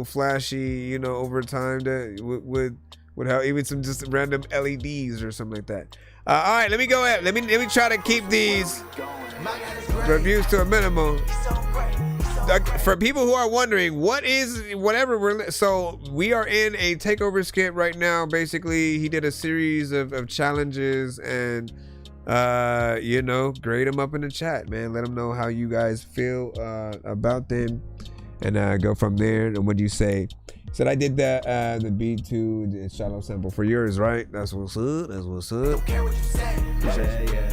Speaker 8: flashy, you know, over time, that would help. Even some just random LEDs or something like that. All right, let me go ahead. Let me try to keep these reviews to a minimum. For people who are wondering, so we are in a takeover skit right now. Basically, he did a series of challenges, and you know, grade them up in the chat, man. Let them know how you guys feel about them, and go from there. And what do you say? Said I did the beat to the shallow sample for yours, right? That's what's up. That's what's up.
Speaker 12: Don't care what you say.
Speaker 8: Yeah.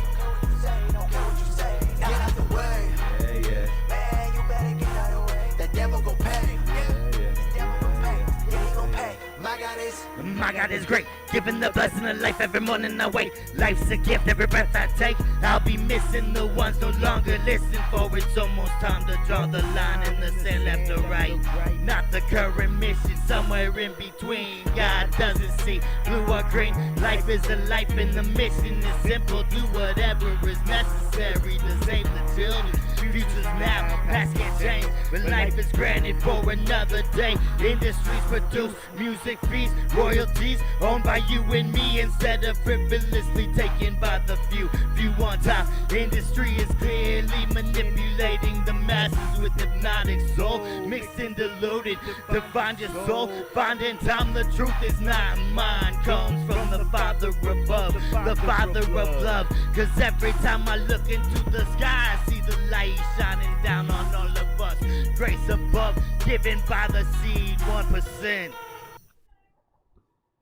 Speaker 3: My God is great, giving the blessing of life every morning I wake. Life's a gift, every breath I take. I'll be missing the ones no longer listen for. It's almost time to draw the line in the sand, left or right. Not the current mission, somewhere in between. God doesn't see blue or green. Life is a life and the mission is simple. Do whatever is necessary to save the children. Future's now, past can't change, but life is granted for another day. Industries produce music fees, royalties owned by you and me instead of frivolously taken by the few. Few on top, industry is clearly manipulating the masses with hypnotic soul, mixed and diluted to find your soul. Finding time, the truth is not mine, comes from the Father above, the Father of love. Cause every time I look into the sky, I see the light shining down on all of us. Grace above, given by the seed 1%.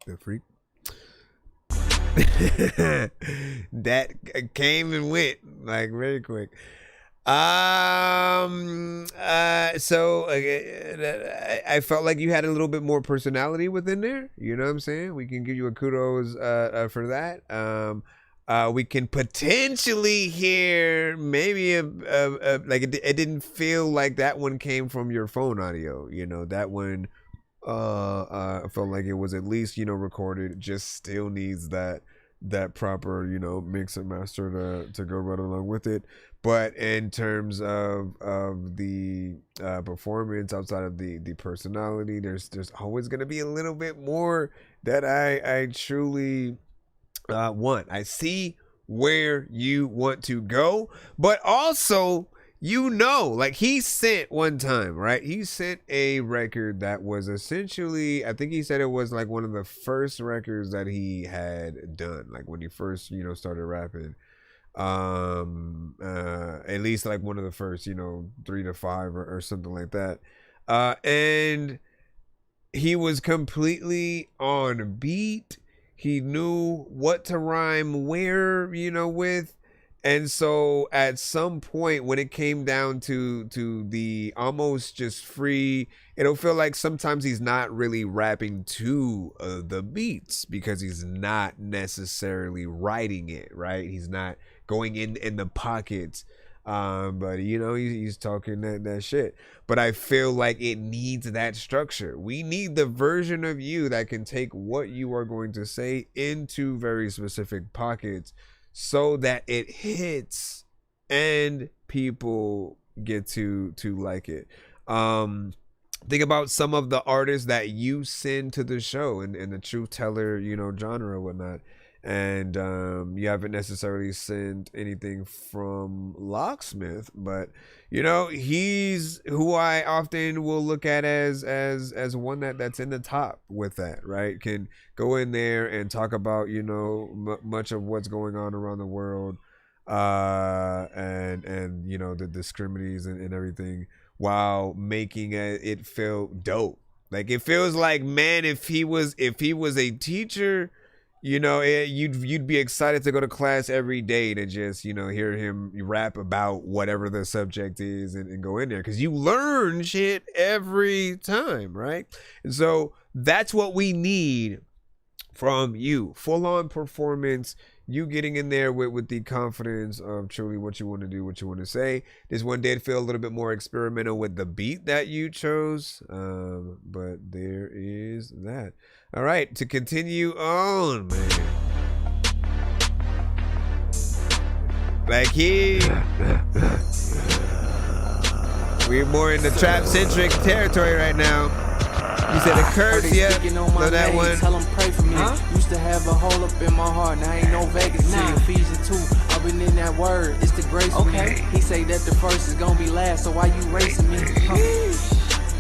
Speaker 8: The freak. That came and went like very quick. So I felt like you had a little bit more personality within there. You know what I'm saying? We can give you a kudos for that. We can potentially hear maybe like it didn't feel like that one came from your phone audio. You know, that one I felt like it was at least, you know, recorded. It just still needs that proper, you know, mix and master to go right along with it. But in terms of the performance, outside of the personality, there's always gonna be a little bit more that I truly want. I see where you want to go, but also, you know, like he sent one time, right? He sent a record that was essentially, I think he said it was like one of the first records that he had done, like when he first, you know, started rapping. At least like one of the first, you know, 3 to 5 or something like that. And he was completely on beat. He knew what to rhyme where, you know, with. And so at some point when it came down to the almost just free, it'll feel like sometimes he's not really rapping to the beats because he's not necessarily writing it, right? He's not going in the pockets. But you know, he's talking that shit. But I feel like it needs that structure. We need the version of you that can take what you are going to say into very specific pockets so that it hits and people get to like it. Think about some of the artists that you send to the show and the truth teller, you know, genre and whatnot. and you haven't necessarily sent anything from Locksmith, but you know, he's who I often will look at as one that's in the top with that, right? Can go in there and talk about, you know, much of what's going on around the world, and you know, the discriminaties and everything, while making it feel dope. Like, it feels like, man, if he was a teacher, you know, you'd be excited to go to class every day to just, you know, hear him rap about whatever the subject is and go in there, because you learn shit every time, right? And so that's what we need from you. Full-on performance, you getting in there with the confidence of truly what you want to do, what you want to say. This one did feel a little bit more experimental with the beat that you chose, but there is that. All right, to continue on, man. Like, we're more in the trap-centric territory right now. You said the curse, yeah. So that one.
Speaker 11: Tell them pray for me. Used to have a hole up in my heart. Now ain't no vacancy. Ephesians 2. I've been in that word. It's the grace for me. He say that the first is gonna be last. So why you racing me?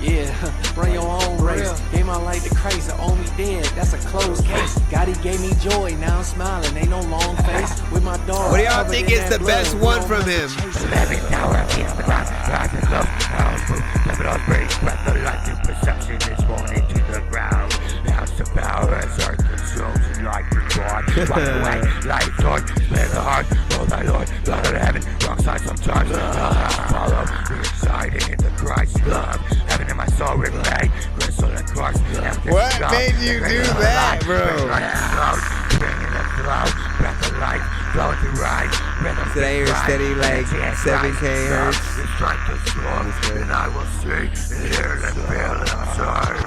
Speaker 11: Yeah, run your own race. Gave my life to Christ, I owe me dead. That's a closed case. God, he gave me joy. Now I'm smiling. Ain't no long face. With my dog.
Speaker 8: What do y'all think is the best one from him?
Speaker 14: Perception is born into the ground. Now the power earth controls and life reborn. Walk away, life Lord, spare the heart, oh thy Lord, God of heaven, wrong side sometimes. Follow, you're excited in the Christ love. Heaven in my soul replay, crystal and cross.
Speaker 8: What made you do that, bro?
Speaker 14: Bringing the flow, breath of life, flowing through right.
Speaker 8: Today you're steady like 7K hertz.
Speaker 14: Strike the storm, and I will see, and hear and feel and observe.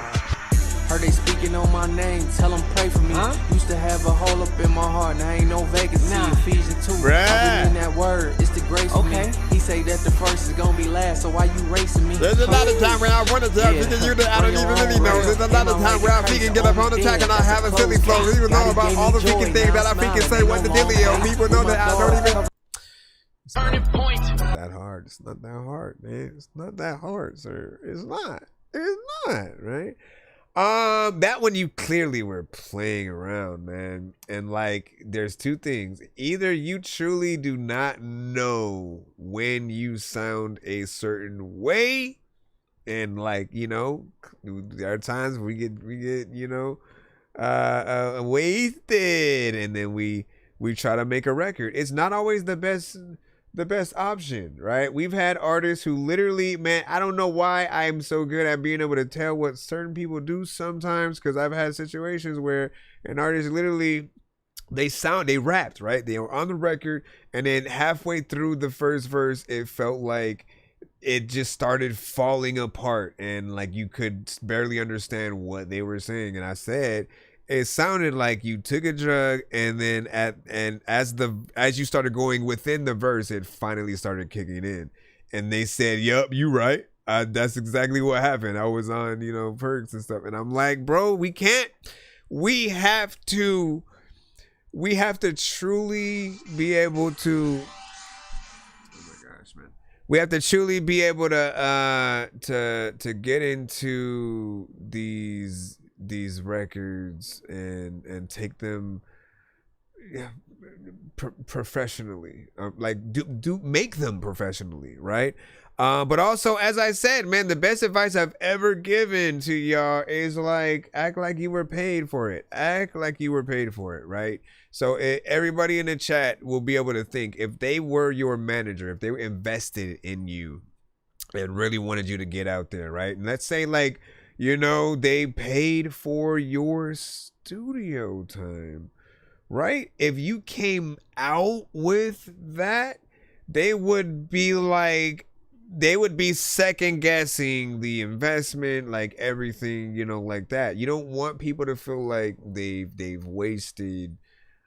Speaker 11: Heard they speaking on my name, tell them pray for me. Used to have a hole up in my heart, now ain't no vacancy. Ephesians 2, I've been in that word, it's the grace for me. He say that the first is gonna be last, so why you racing me?
Speaker 8: There's a lot of time where I want to tell you that I don't even really know. There's a lot of time where I can get up on the track and I have a silly flow. Even know about all the freaking things that I freaking say, what the dealio. People know that I don't even...
Speaker 1: Turning point.
Speaker 8: It's not that hard. It's not that hard, man. It's not that hard, sir. It's not. It's not, right? That one you clearly were playing around, man. And like, there's two things. Either you truly do not know when you sound a certain way, and like, you know, there are times we get, you know, wasted, and then we try to make a record. It's not always the best option, right? We've had artists who literally, man, I don't know why I'm so good at being able to tell what certain people do sometimes, because I've had situations where an artist literally, they rapped, right? They were on the record, and then halfway through the first verse, it felt like it just started falling apart, and like you could barely understand what they were saying. And I said, it sounded like you took a drug, and then as you started going within the verse, it finally started kicking in. And they said, "Yup, you right. That's exactly what happened. I was on, you know, perks and stuff." And I'm like, bro, we can't. We have to truly be able to. Oh my gosh, man. We have to truly be able to get into these records and take them professionally, like do make them professionally, right? But also, as I said, man, the best advice I've ever given to y'all is like, act like you were paid for it. Act like you were paid for it, right? So everybody in the chat will be able to think, if they were your manager, if they were invested in you and really wanted you to get out there, right? And let's say, like, you know, they paid for your studio time, right? If you came out with that, they would be second guessing the investment, like everything, you know, like that. You don't want people to feel like they've wasted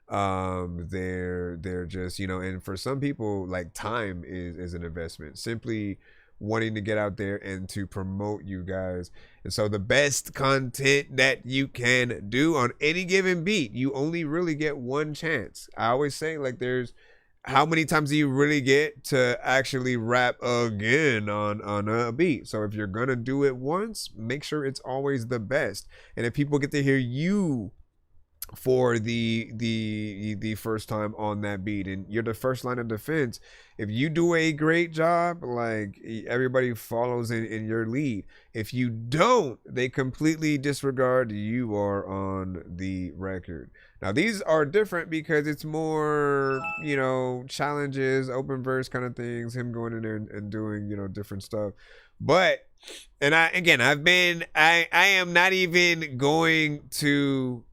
Speaker 8: they're just, you know, and for some people, like, time is an investment. Simply wanting to get out there and to promote you guys. And so the best content that you can do on any given beat, you only really get one chance. I always say, like, there's how many times do you really get to actually rap again on a beat? So if you're gonna do it once, make sure it's always the best. And if people get to hear you for the first time on that beat and you're the first line of defense, if you do a great job, like, everybody follows in your lead. If you don't, they completely disregard you are on the record. Now these are different because it's more, you know, challenges, open verse kind of things, him going in there and doing, you know, different stuff. But, and I am not even going to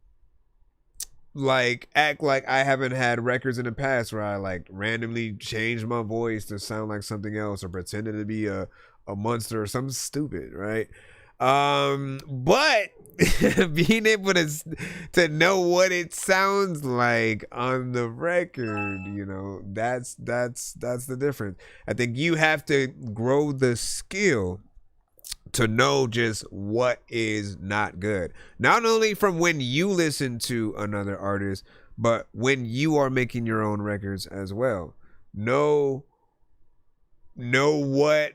Speaker 8: like act like I haven't had records in the past where I like randomly changed my voice to sound like something else or pretended to be a monster or something stupid, right? But being able to know what it sounds like on the record, you know, that's the difference. I think you have to grow the skill to know just what is not good, not only from when you listen to another artist, but when you are making your own records as well. Know what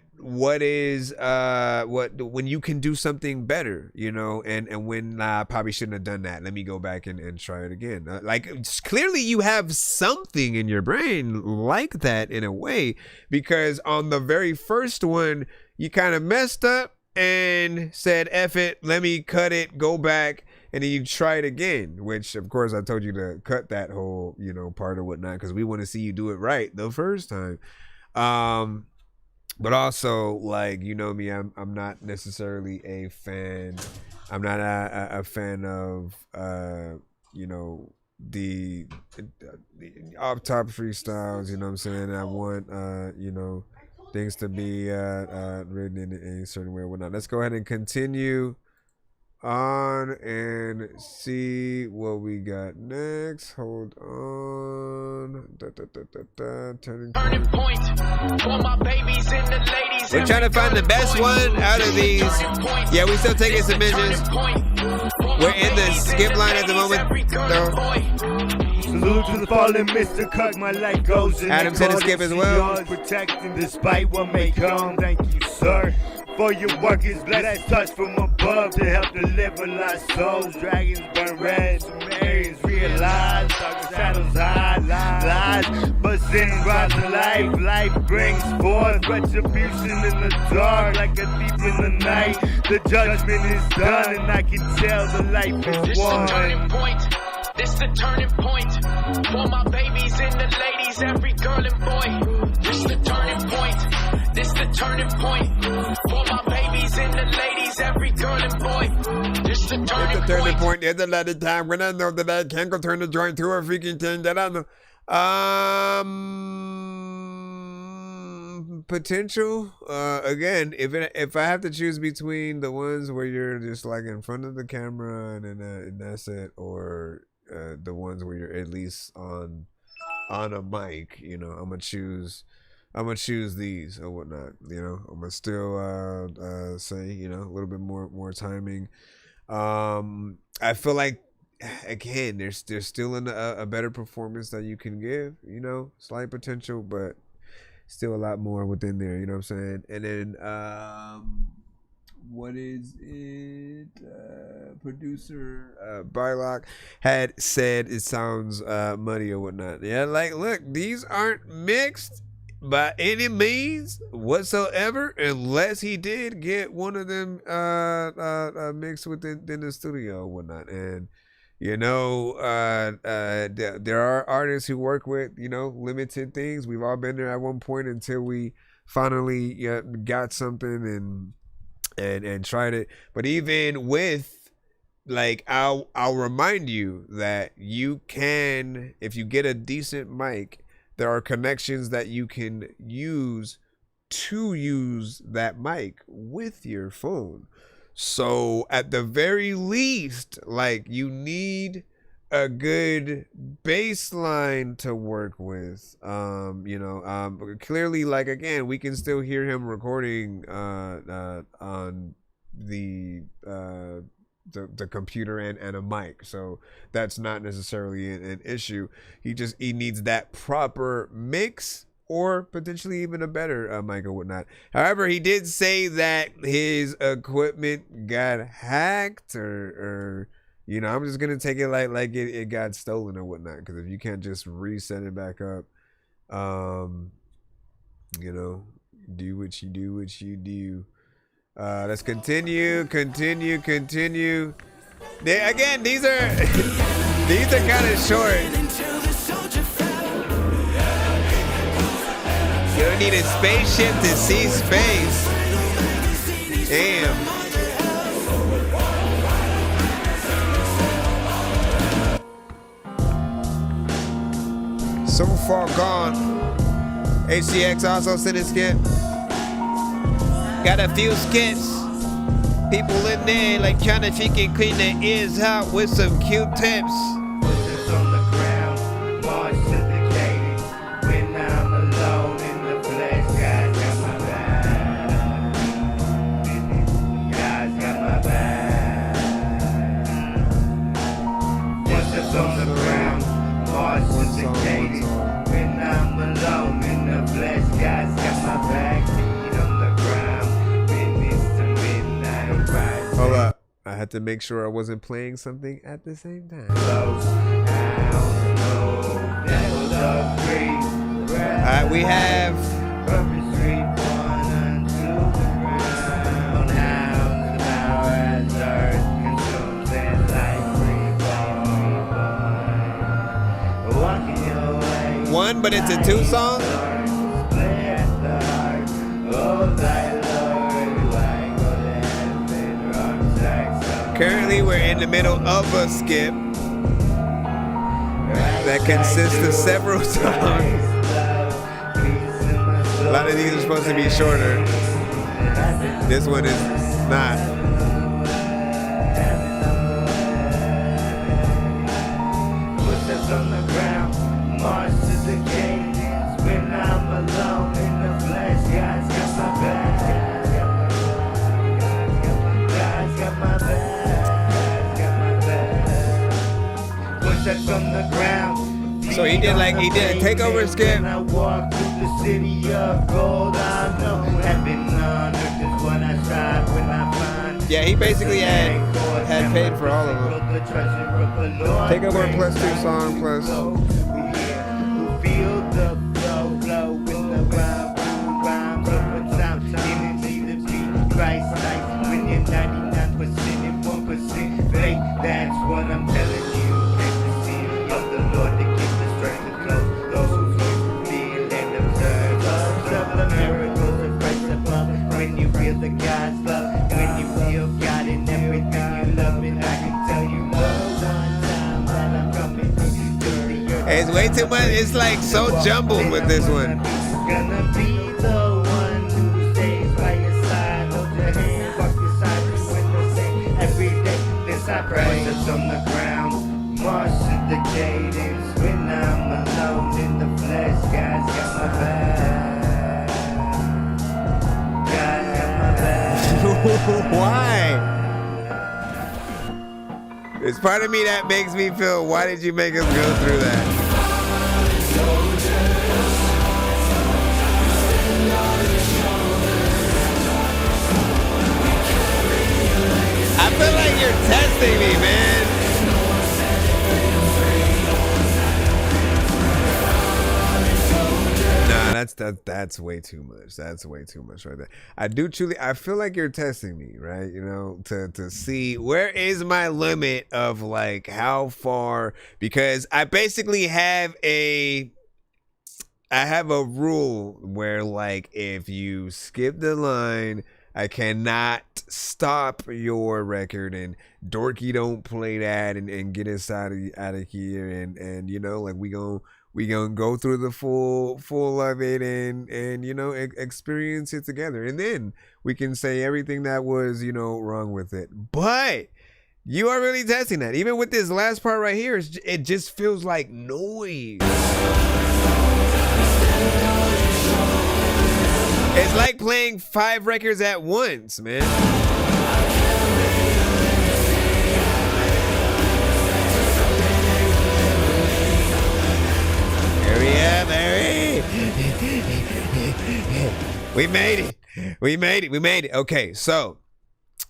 Speaker 8: is when you can do something better, you know, and when I probably shouldn't have done that, let me go back and try it again. Like, clearly you have something in your brain like that in a way, because on the very first one you kind of messed up and said, F it, let me cut it, go back, and then you try it again, which of course I told you to cut that whole, you know, part or whatnot, because we want to see you do it right the first time. But also, like, you know me, I'm not necessarily a fan. I'm not a fan of you know, the off top freestyles, you know what I'm saying? I want you know, things to be written in a certain way or whatnot. Let's go ahead and continue on and see what we got next. Hold on. Turning point. For my babies and the ladies. We're trying to find the best one out of these. Yeah, we still taking submissions. We're in the skip line at the moment, though.
Speaker 16: Salute to the fallen Mr. Cook, my life goes in.
Speaker 8: Adam's in the skip as well.
Speaker 16: Protecting despite what may come. Thank you, sir. For your work is blessed, touch from above to help deliver lost souls. Dragons burn red, Sumerians realize dark shadows hide lies, but sin brought to life. Life brings forth retribution in the dark, like a thief in the night. The judgment is done, and I can tell the life is won.
Speaker 1: This the turning point for my babies and the ladies, every girl and boy. This the turning point. This the turning point for my babies and the ladies, every girl and boy. This the turning point.
Speaker 8: There's a lot of time when I know that I can't go turn the joint to a freaking thing that I know. Potential. Again, if I have to choose between the ones where you're just like in front of the camera and that's it, or the ones where you're at least on a mic, you know, I'm gonna choose these or whatnot. You know, I'm gonna still say, you know, a little bit more timing. I feel like, again, there's still a better performance that you can give, you know, slight potential, but still a lot more within there, you know what I'm saying? And then what is it? Producer Bylock had said it sounds muddy or whatnot. Yeah, like, look, these aren't mixed by any means whatsoever, unless he did get one of them mixed within the studio or whatnot. And you know, there are artists who work with, you know, limited things. We've all been there at one point until we finally got something and tried it. But even with, like, I'll remind you that you can, if you get a decent mic, there are connections that you can use to use that mic with your phone. So at the very least, like, you need a good baseline to work with. Clearly, like, again, we can still hear him recording on the computer and a mic, so that's not necessarily an issue. He needs that proper mix, or potentially even a better mic or whatnot. However, he did say that his equipment got hacked, or I'm just gonna take it like it got stolen or whatnot, because if you can't just reset it back up, do what you do. Let's continue. Again, these are these are kind of short. You don't need a spaceship to see space. Damn. So far gone. HCX also sent a skip. Got a few skips. People in there like trying to she can clean their ears out with some Q-tips. Hold up. I had to make sure I wasn't playing something at the same time. Alright, we have one, but it's a 2-song. Currently, we're in the middle of a skip that consists of several songs. A lot of these are supposed to be shorter. This one is not. So he did a takeover skip. Yeah, he basically had paid for all of them. Takeover plus 2 song plus.
Speaker 23: That's what I'm telling you. Of the Lord to keep the strength and close. Those who feel and observe the miracles of Christ above. When you feel the God's love, when you feel God in everything you love, and I can tell you one time that I'm coming to the earth.
Speaker 8: Hey, it's way too much. It's like so jumbled with this one.
Speaker 23: Gonna be the one who stays by your side. Hold your hand, walk beside you when they say every day. This I pray. That's on the ground. March to the cadence when I'm alone in the flesh. God's got my back. God's got my back.
Speaker 8: Why? There's part of me that makes me feel, why did you make us go through that? I feel like you're testing me, man. Nah, that's way too much. That's way too much right there. I feel like you're testing me, right? To see where is my limit of like how far, because I basically have a rule where like if you skip the line, I cannot stop your record, and Dorky don't play that and get us out of here, and like we gonna go through the full of it and experience it together, and then we can say everything that was wrong with it. But You are really testing that. Even with this last part right here, it just feels like noise. It's like playing 5 records at once, man. Hurry up, hurry! We made it. We made it. We made it. Okay, so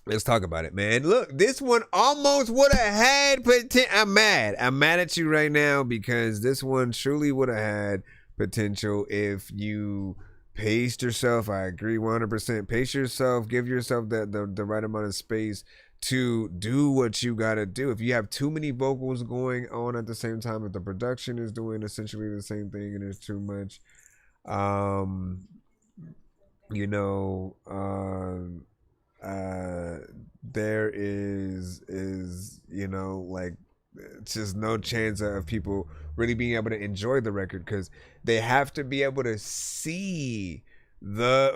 Speaker 8: let's talk about it, man. Look, this one almost would have had potential. I'm mad. I'm mad at you right now because this one truly would have had potential if you paced yourself. I agree 100%. Pace yourself. Give yourself the right amount of space to do what you gotta do. If you have too many vocals going on at the same time, if the production is doing essentially the same thing and there's too much, there is like just no chance of people really being able to enjoy the record because they have to be able to see they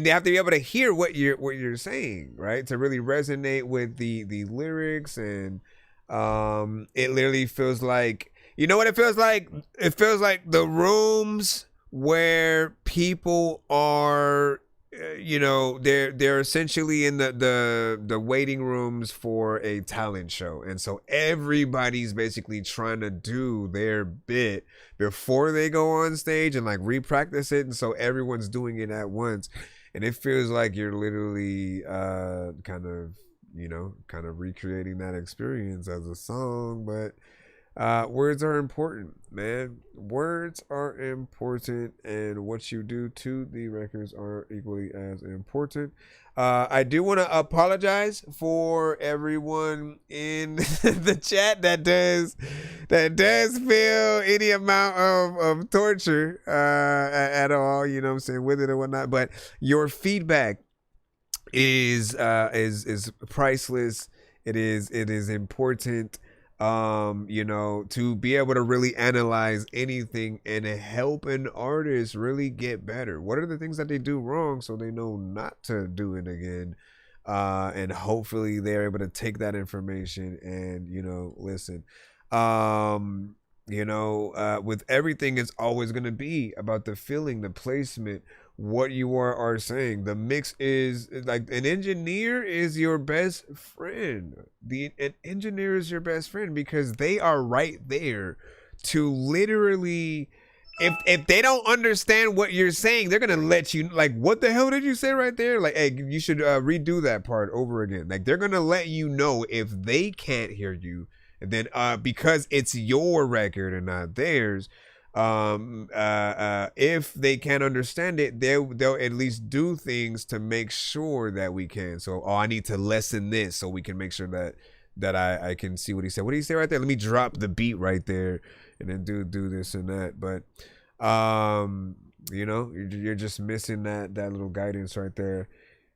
Speaker 8: have to be able to hear what you're saying, right, to really resonate with the lyrics. And it literally feels like, you know what it feels like? It feels like the rooms where people are, they're essentially in the waiting rooms for a talent show, and so everybody's basically trying to do their bit before they go on stage and like repractice it, and so everyone's doing it at once, and it feels like you're literally kind of recreating that experience as a song. But words are important, man. Words are important, and what you do to the records are equally as important. I do want to apologize for everyone in the chat that does feel any amount of torture at all, you know what I'm saying, with it or whatnot. But your feedback is priceless. It is important. To be able to really analyze anything and help an artist really get better. What are the things that they do wrong so they know not to do it again? And hopefully they're able to take that information and, listen. With everything, it's always going to be about the feeling, the placement, what you are saying. The mix is like, an engineer is your best friend. An engineer is your best friend because they are right there to literally, if they don't understand what you're saying, they're gonna let you, like, what the hell did you say right there? Like, hey, you should redo that part over again. Like, they're gonna let you know if they can't hear you, and then because it's your record and not theirs. If they can't understand it, they'll at least do things to make sure that we can. So, I need to lessen this so we can make sure that I can see what he said. What did he say right there? Let me drop the beat right there and then do this and that. But you're just missing that little guidance right there.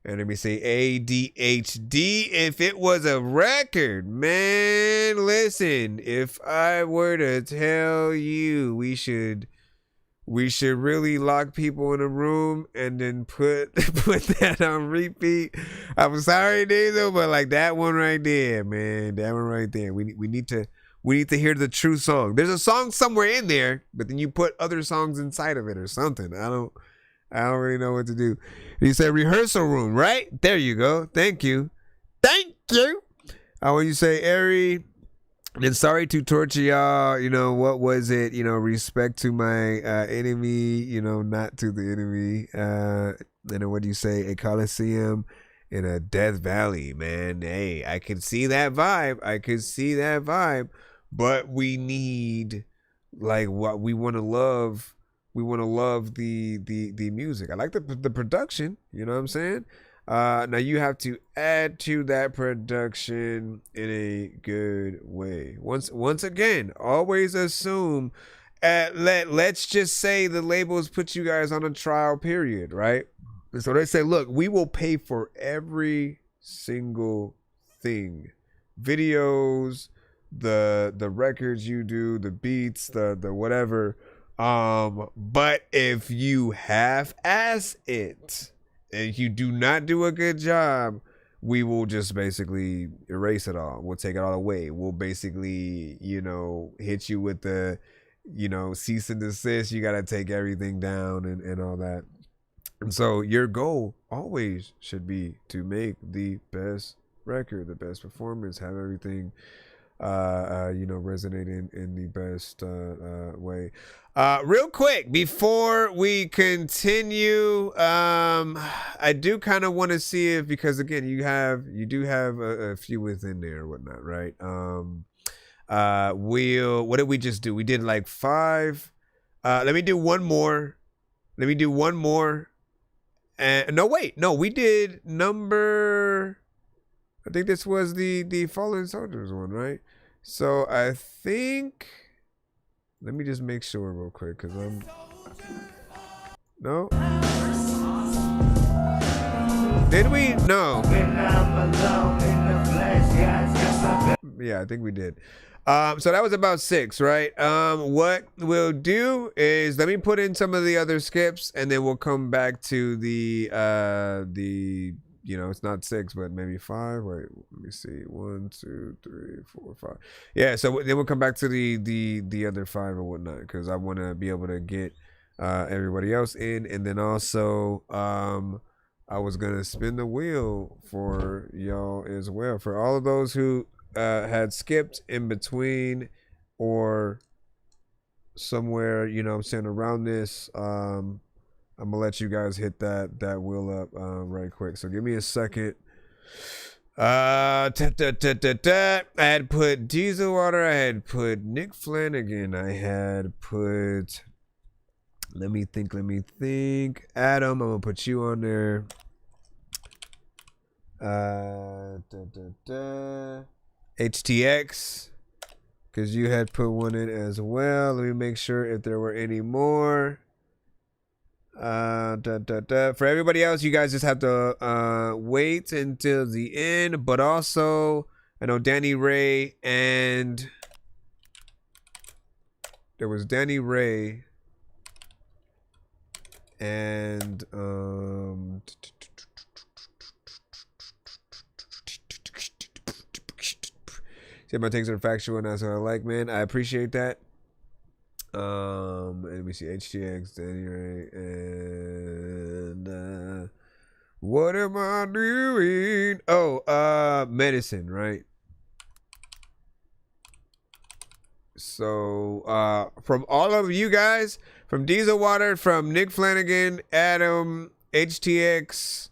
Speaker 8: And let me say ADHD. If it was a record, man, listen, if I were to tell you we should really lock people in a room and then put that on repeat, I'm sorry, Diesel, but like that one right there, man, that one right there, we need to hear the true song. There's a song somewhere in there, but then you put other songs inside of it or something. I don't really know what to do. You said rehearsal room, right? There you go. Thank you. When you say Ari, and sorry to torture y'all, what was it? Respect to my enemy, not to the enemy. And then what do you say? A Coliseum in a Death Valley, man. Hey, I can see that vibe. But we need, like, what we want to love. We want to love the music. I like the production, you know what I'm saying? Now you have to add to that production in a good way. Once again, always assume, let's just say the labels put you guys on a trial period, right? And so they say, look, we will pay for every single thing. Videos, the records you do, the beats, the whatever. But if you half-ass it and you do not do a good job, we will just basically erase it all. We'll take it all away. We'll basically, hit you with the, cease and desist. You got to take everything down and all that. And so your goal always should be to make the best record, the best performance, have everything, resonate in the best way. Real quick, before we continue, I do kind of want to see if, because again, you do have a few within there or whatnot, right? What did we just do? We did like 5. Let me do one more. And no, we did number, I think this was the Fallen Soldiers one, right? So I think, let me just make sure real quick, because no? Did we? No. Yeah, I think we did. So that was about 6, right? What we'll do is, let me put in some of the other skips, and then we'll come back to the it's not 6, but maybe 5. Wait, let me see. 1, 2, 3, 4, 5. Yeah, so then we'll come back to the other 5 or whatnot, because I want to be able to get everybody else in, and then also I was gonna spin the wheel for y'all as well, for all of those who had skipped in between or somewhere, I'm saying, around this. I'm gonna let you guys hit that wheel up right quick. So give me a second. I had put Diesel Water. I had put Nick Flanagan. I had put. Let me think. Adam, I'm gonna put you on there. HTX, because you had put one in as well. Let me make sure if there were any more. For everybody else, you guys just have to wait until the end. But also, I know Danny Ray, and there was Danny Ray and see, my takes are factual, and that's what I like, man. I appreciate that. And let me see, HTX, Danny Ray, and what am I doing? Oh, medicine, right? So from all of you guys, from Diesel Water, from Nick Flanagan, Adam, HTX,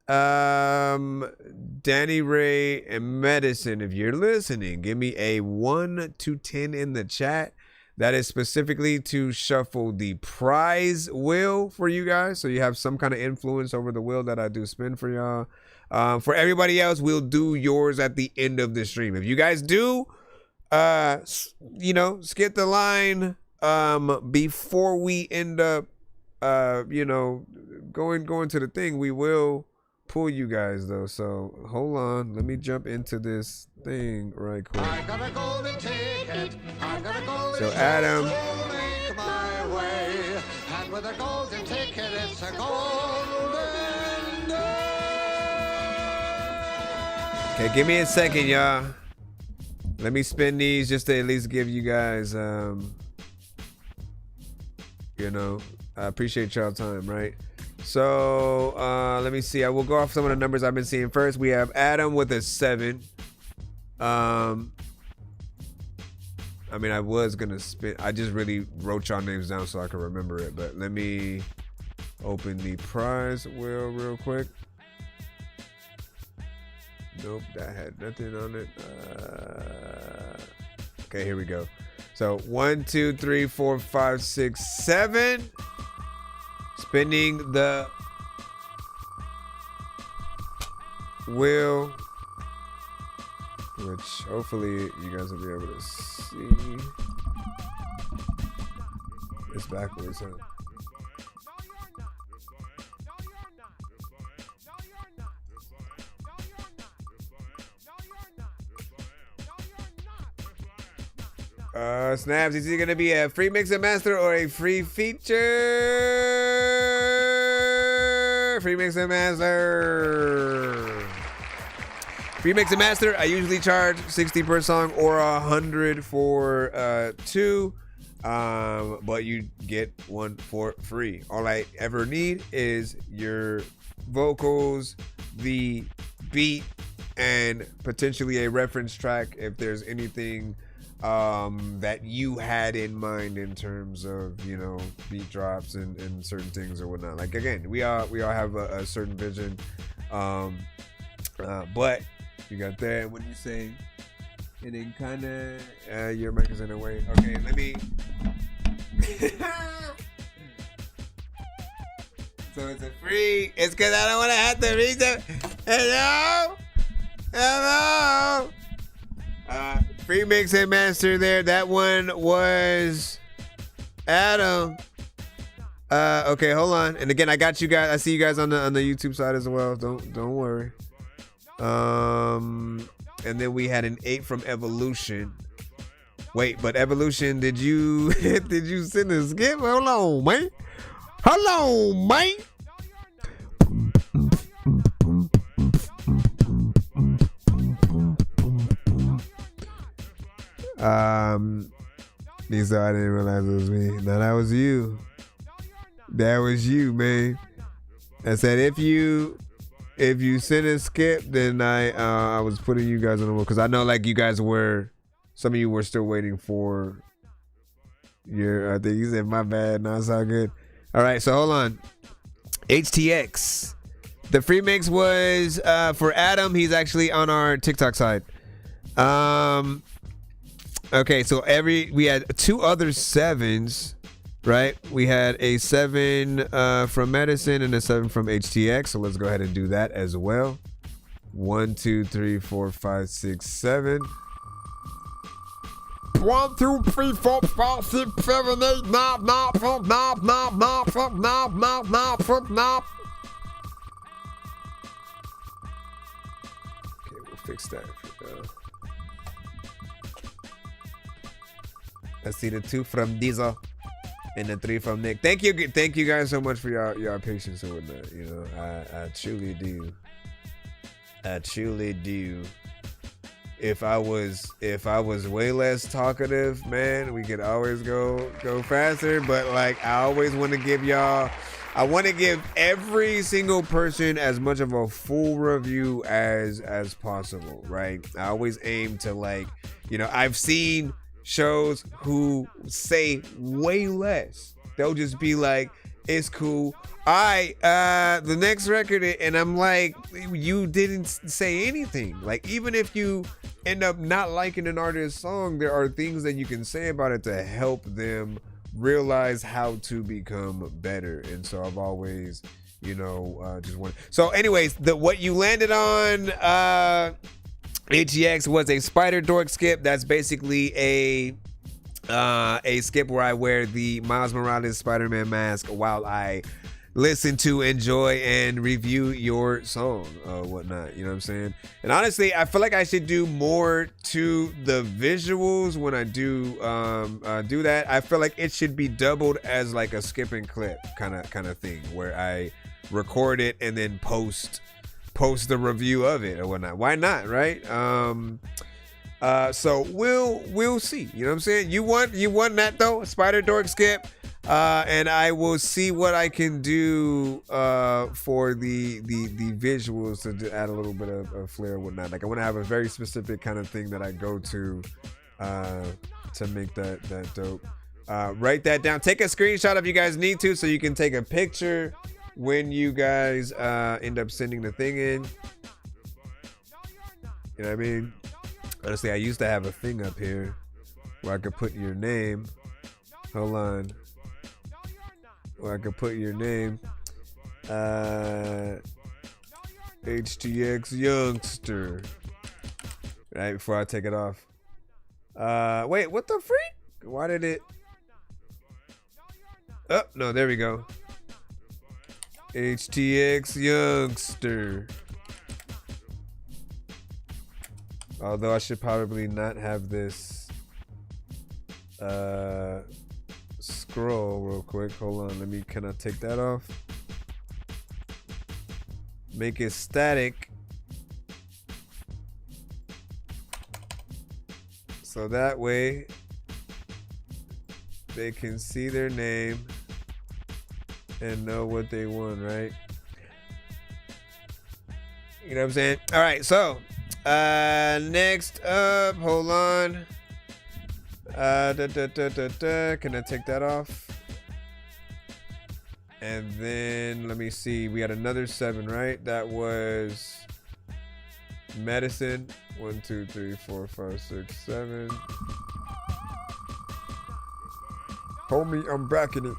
Speaker 8: Danny Ray, and medicine, if you're listening, give me a 1 to 10 in the chat. That is specifically to shuffle the prize wheel for you guys, so you have some kind of influence over the wheel that I do spin for y'all. For everybody else, we'll do yours at the end of the stream. If you guys do, skip the line before we end up, going to the thing, we will pull you guys though. So hold on, let me jump into this thing right quick. I got a golden ticket. I got a golden so Adam, make my way. And with a golden ticket, it's a golden day. Okay, give me a second, y'all. Let me spin these just to at least give you guys, I appreciate y'all time, right? So let me see. I will go off some of the numbers I've been seeing first. We have Adam with a 7. I mean, I was gonna spin. I just really wrote y'all names down so I can remember it. But let me open the prize wheel real quick. Nope, that had nothing on it. Okay, here we go. So 1, 2, 3, 4, 5, 6, 7. Spinning the wheel, which hopefully you guys will be able to see. It's backwards, huh? Snaps, is it gonna be a free mix and master or a free feature? Free mix and master. Free mix and master, I usually charge 60 per song or 100 for 2. But you get 1 for free. All I ever need is your vocals, the beat, and potentially a reference track if there's anything that you had in mind in terms of, you know, beat drops and certain things or whatnot. Like, again, we all have a certain vision, but you got that. What do you say? And then kind of your mic is in the way. Okay, let me. So it's a free. It's because I don't want to have to read them. Hello. Free mix and master there. That one was Adam. Okay, hold on. And again, I got you guys. I see you guys on the YouTube side as well. Don't worry. And then we had an 8 from Evolution. Wait, but Evolution, did you send a skip? Hold on, man. Lisa, I didn't realize it was me. No, that was you. That was you, man. I said if you sent a skip, then I was putting you guys on the roll because I know like you guys were, some of you were still waiting for your. I think you said my bad. No, it's all good. All right, so hold on. HTX. The free mix was for Adam. He's actually on our TikTok side. Okay, so we had 2 other 7s, right? We had a 7 from Medicine and a 7 from HTX. So let's go ahead and do that as well. 1, 2, 3, 4, 5, 6, 7. 1, 2, 3, 4, 5, 6, 7, 8, 9, 9, 10, 9, 9, 9, 10, 9, 9, 9, 10, 9. Okay, we'll fix that. Let's see the 2 from Diesel and the 3 from Nick. Thank you guys so much for your patience and whatnot. You know, I truly do. If I was way less talkative, man, we could always go faster. But like, I always want to give y'all. I want to give every single person as much of a full review as possible, right? I always aim to, like, you know, I've seen shows who say way less. They'll just be like, it's cool. The next record, and I'm like, you didn't say anything. Like, even if you end up not liking an artist's song, there are things that you can say about it to help them realize how to become better. And so I've always, you know, just wanted. So anyways, what you landed on, HEX, was a Spider Dork skip. That's basically a skip where I wear the Miles Morales Spider-Man mask while I listen to, enjoy, and review your song, whatnot. You know what I'm saying? And honestly, I feel like I should do more to the visuals when I do that. I feel like it should be doubled as like a skip and clip kind of thing, where I record it and then post the review of it or whatnot. Why not, right? So we'll see. You know what I'm saying? You want that though, Spider Dork skip, and I will see what I can do for the visuals to add a little bit of flair and whatnot. Like, I want to have a very specific kind of thing that I go to make that dope. Write that down. Take a screenshot if you guys need to, so you can take a picture when you guys end up sending the thing in. You know what I mean? Honestly, I used to have a thing up here where I could put your name. Hold on. Where I could put your name. HTX Youngster. Right before I take it off. Wait, what the freak? Why did it? Oh, no, there we go. HTX Youngster. Although I should probably not have this scroll real quick. Hold on, can I take that off? Make it static. So that way they can see their name and know what they won, right? You know what I'm saying? All right, so next up, hold on. Can I take that off? And then let me see. We had another 7, right? That was medicine. 1, 2, 3, 4, 5, 6, 7. Homie, I'm back in it.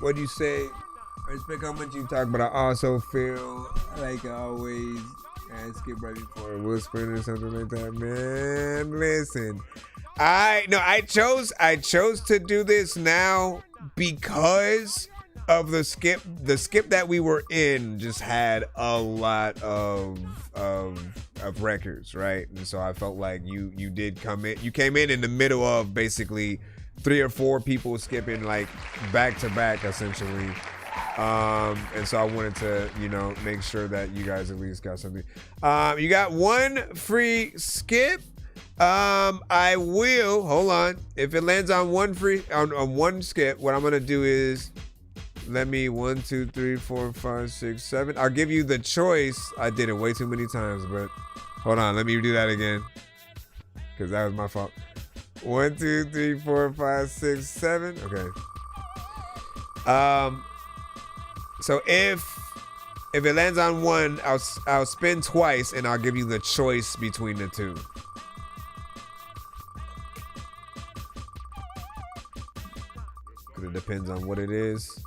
Speaker 8: What do you say? I respect how much you talk, but I also feel like I always skip right before a whisper or something like that. Man, listen. I chose to do this now because of the skip. The skip that we were in just had a lot of records, right? And so I felt like you did come in. You came in the middle of basically 3 or 4 people skipping like back to back essentially. And so I wanted to, make sure that you guys at least got something. You got 1 free skip. I will, hold on. If it lands on 1 free, on 1 skip, what I'm going to do is, let me 1, 2, 3, 4, 5, 6, 7. I'll give you the choice. I did it way too many times, but hold on. Let me do that again. Because that was my fault. 1, 2, 3, 4, 5, 6, 7. Okay. So if it lands on 1, I'll spin twice and I'll give you the choice between the 2. Because it depends on what it is.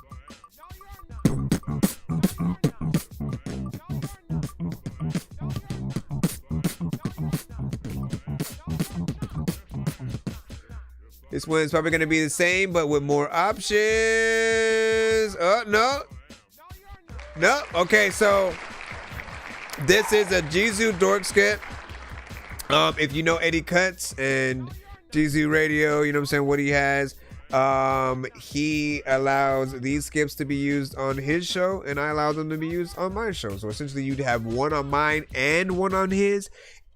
Speaker 8: This one's probably going to be the same, but with more options. Oh, no. No. Okay, so this is a Jizu Dork skip. If you know Eddie Cuts and Jizu Radio, you know what I'm saying, what he has. He allows these skips to be used on his show, and I allow them to be used on my show. So essentially, you'd have 1 on mine and 1 on his.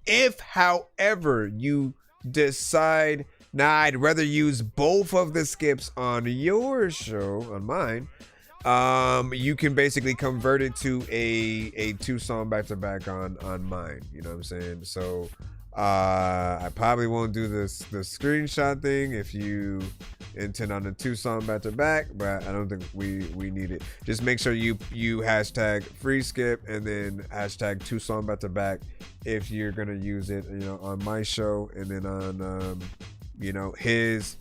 Speaker 8: If, however, you decide, nah, I'd rather use both of the skips on your show, on mine, you can basically convert it to a 2-song back-to-back on mine. You know what I'm saying? So I probably won't do the screenshot thing if you intend on a 2-song back-to-back, but I don't think we need it. Just make sure you hashtag free skip and then hashtag 2-song back-to-back if you're gonna use it, on my show, and then on his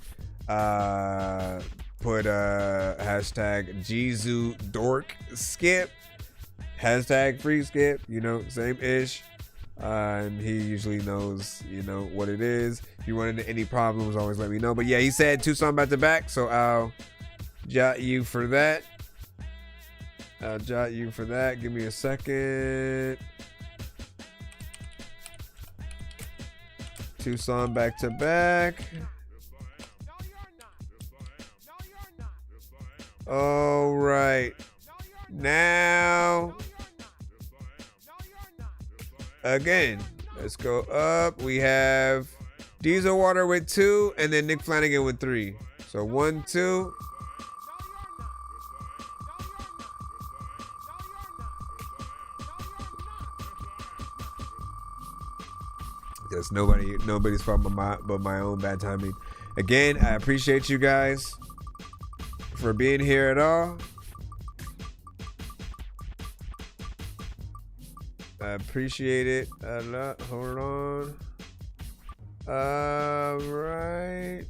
Speaker 8: put hashtag Jizu Dork skip, hashtag free skip, same ish. And he usually knows, what it is. If you run into any problems, always let me know. But yeah, he said 2-song back to back, so I'll jot you for that. Give me a second. 2-song back to back. All right. Now, again, let's go up. We have Diesel Water with 2, and then Nick Flanagan with 3. So 1, 2. There's nobody's fault but my own bad timing. Again, I appreciate you guys for being here at all. I appreciate it a lot. Hold on. All right.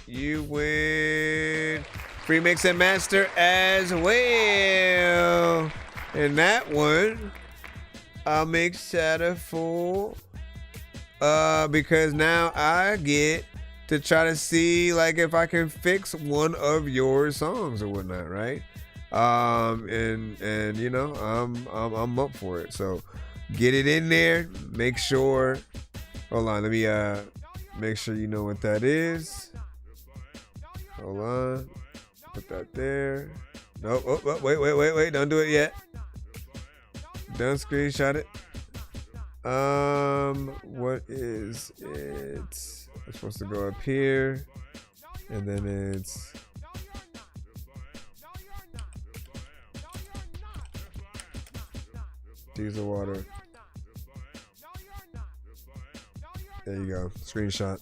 Speaker 8: You win free mix and master as well. And that one, I'll make Shadow full. Because now I get to try to see like if I can fix one of your songs or whatnot, right? And I'm up for it. So get it in there. Make sure. Hold on, let me make sure you know what that is. Hold on. Put that there. Nope. Oh, wait. Don't do it yet. done? Screenshot it. What is it? It's supposed to go up here, and then it's diesel water. There you go. Screenshot.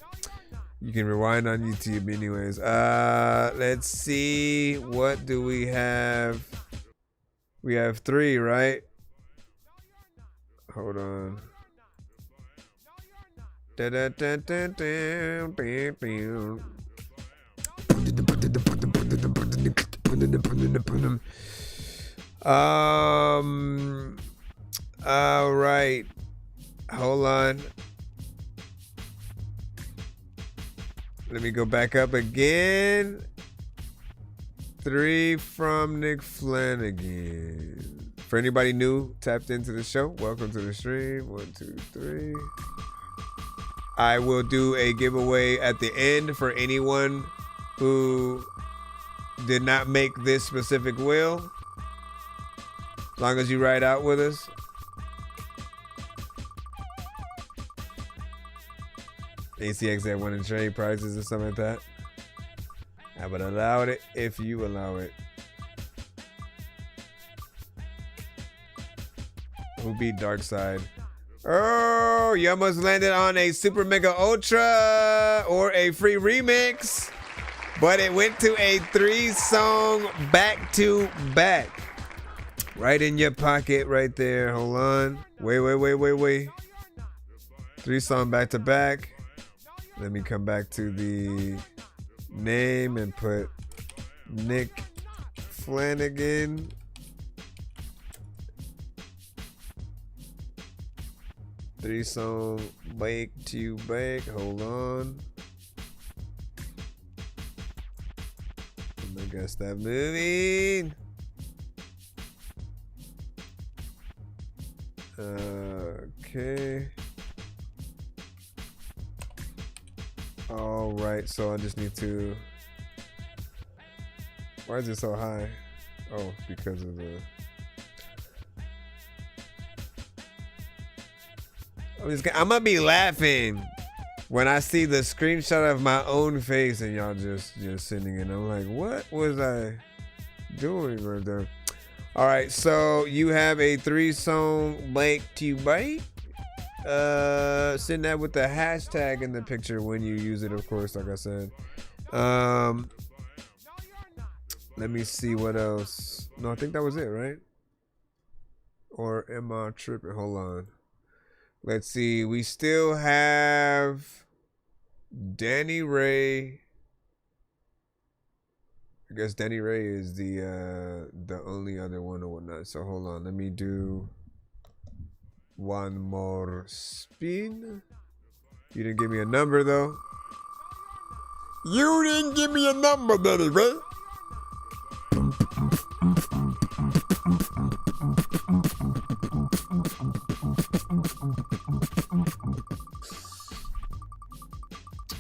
Speaker 8: You can rewind on YouTube anyways. Let's see. What do we have? We have 3, right? Hold on. All right. Hold on. Let me go back up again. 3 from Nick Flanagan. For anybody new tapped into the show, welcome to the stream. 1, 2, 3. I will do a giveaway at the end for anyone who did not make this specific wheel. As long as you ride out with us. ACX that won in trade prizes or something like that. I would allow it if you allow it. Who beat Darkside? Oh, you almost landed on a Super Mega Ultra or a free remix, but it went to a 3-song back-to-back. Right in your pocket right there. Hold on. Wait. 3-song back-to-back. Let me come back to the name and put Nick Flanagan. Three-song back-to-back. Hold on. I guess that moving. Okay. All right, so I just need to. Why is it so high? Oh, because of the. I'm gonna be laughing when I see the screenshot of my own face and y'all just sending it. I'm like, what was I doing right there? All right, so you have a 3-song back-to-back. Send that with the hashtag in the picture when you use it, of course, like I said. Let me see what else. No, I think that was it, right? Or am I tripping? Hold on. Let's see. We still have Danny Ray. I guess Danny Ray is the only other one or whatnot. So hold on. Let me do one more spin. You didn't give me a number though. You didn't give me a number, Danny Ray.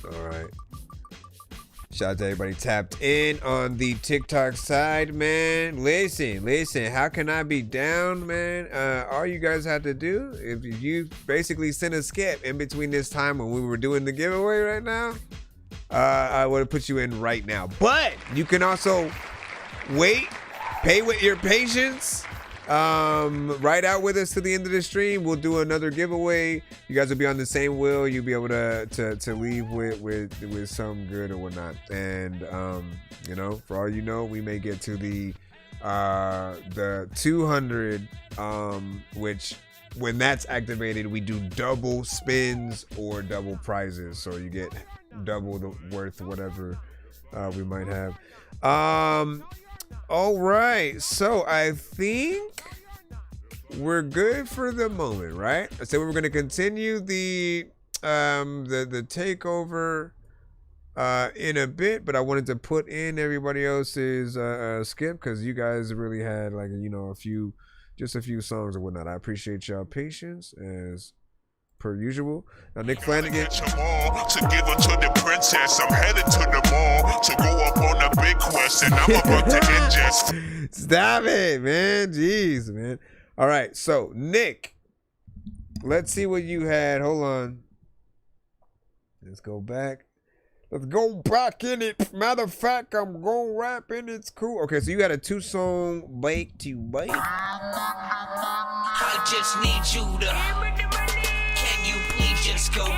Speaker 8: All right. Shout out to everybody tapped in on the TikTok side, man. Listen. How can I be down, man? All you guys have to do, if you basically send a skip in between this time when we were doing the giveaway right now, I would have put you in right now. But you can also wait, pay with your patience. Ride out with us to the end of the stream. We'll do another giveaway. You guys will be on the same wheel. You'll be able to leave with some good or whatnot. And you know, for all you know, we may get to the 200, which when that's activated, we do double spins or double prizes. So you get double the worth, whatever we might have. All right, so I think we're good for the moment, right? So we're going to continue the takeover in a bit, but I wanted to put in everybody else's skip because you guys really had like a few songs or whatnot. I appreciate y'all patience as per usual. Now Nick Flanagan.
Speaker 2: To give her to the princess, I'm headed to the mall to go up on a big quest, and I'm about to ingest.
Speaker 8: Stop it, man. Jeez, man. All right, so Nick, let's see what you had. Hold on. Let's go back. Let's go back in it. Matter of fact, I'm gonna rap in it's cool. Okay, so you got a 2-song bake to bake.
Speaker 13: I just need you to. Can you please just go? We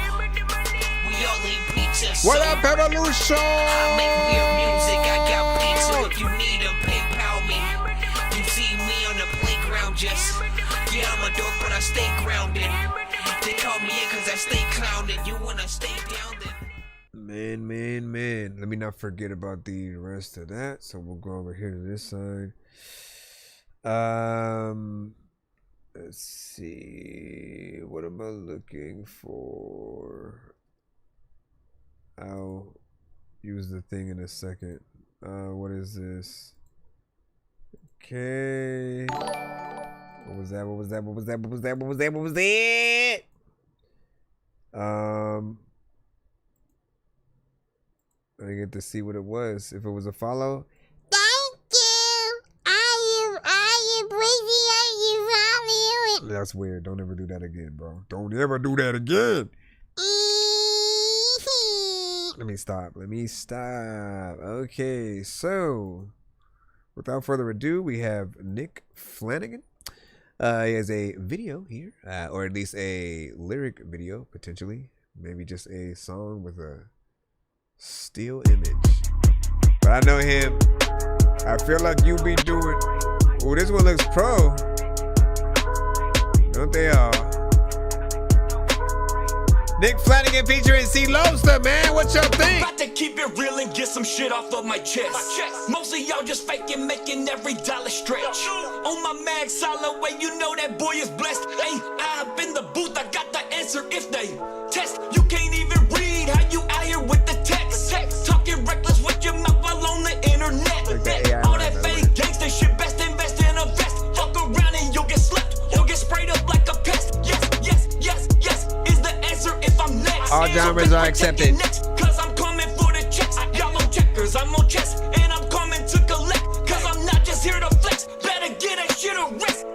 Speaker 13: all need pizza.
Speaker 8: What up, Evolution?
Speaker 13: I make weird music. I got pizza. If you need a PayPal me, you see me on the playground. Just yeah, I'm a dork, but I stay grounded. They call me in 'cause I stay clowned. You wanna stay down then?
Speaker 8: Man. Let me not forget about the rest of that. So we'll go over here to this side. Let's see. What am I looking for? I'll use the thing in a second. What is this? Okay. What was that? I didn't get to see what it was. If it was a follow.
Speaker 15: Thank you. I appreciate you following.
Speaker 8: That's weird. Don't ever do that again, bro. Don't ever do that again. Let me stop. Okay, so without further ado, we have Nick Flanagan. He has a video here, or at least a lyric video, potentially. Maybe just a song with a still image. But I know him. I feel like you be doing. Oh, this one looks pro. Don't they all? Nick Flanagan featuring C. Lobster, man. What y'all think?
Speaker 17: About to keep it real and get some shit off of my chest. Most of y'all just faking, making every dollar stretch. On my mag solid way, you know that boy is blessed. Hey, I've been the booth, I got the answer if they test. You can't even read how you out here with the text. Talking reckless with your mouth while on the internet. All that fake gangsta shit, best invest in a vest. Fuck around and you'll get slapped. You'll get sprayed up like a pest. Yes, is the answer if I'm next.
Speaker 8: All genres are accepted.
Speaker 17: Cause I'm coming for the checks. Y'all on checkers, I'm on chess. And I'm coming to collect. Cause I'm not just here to flex. Better get that shit a rest.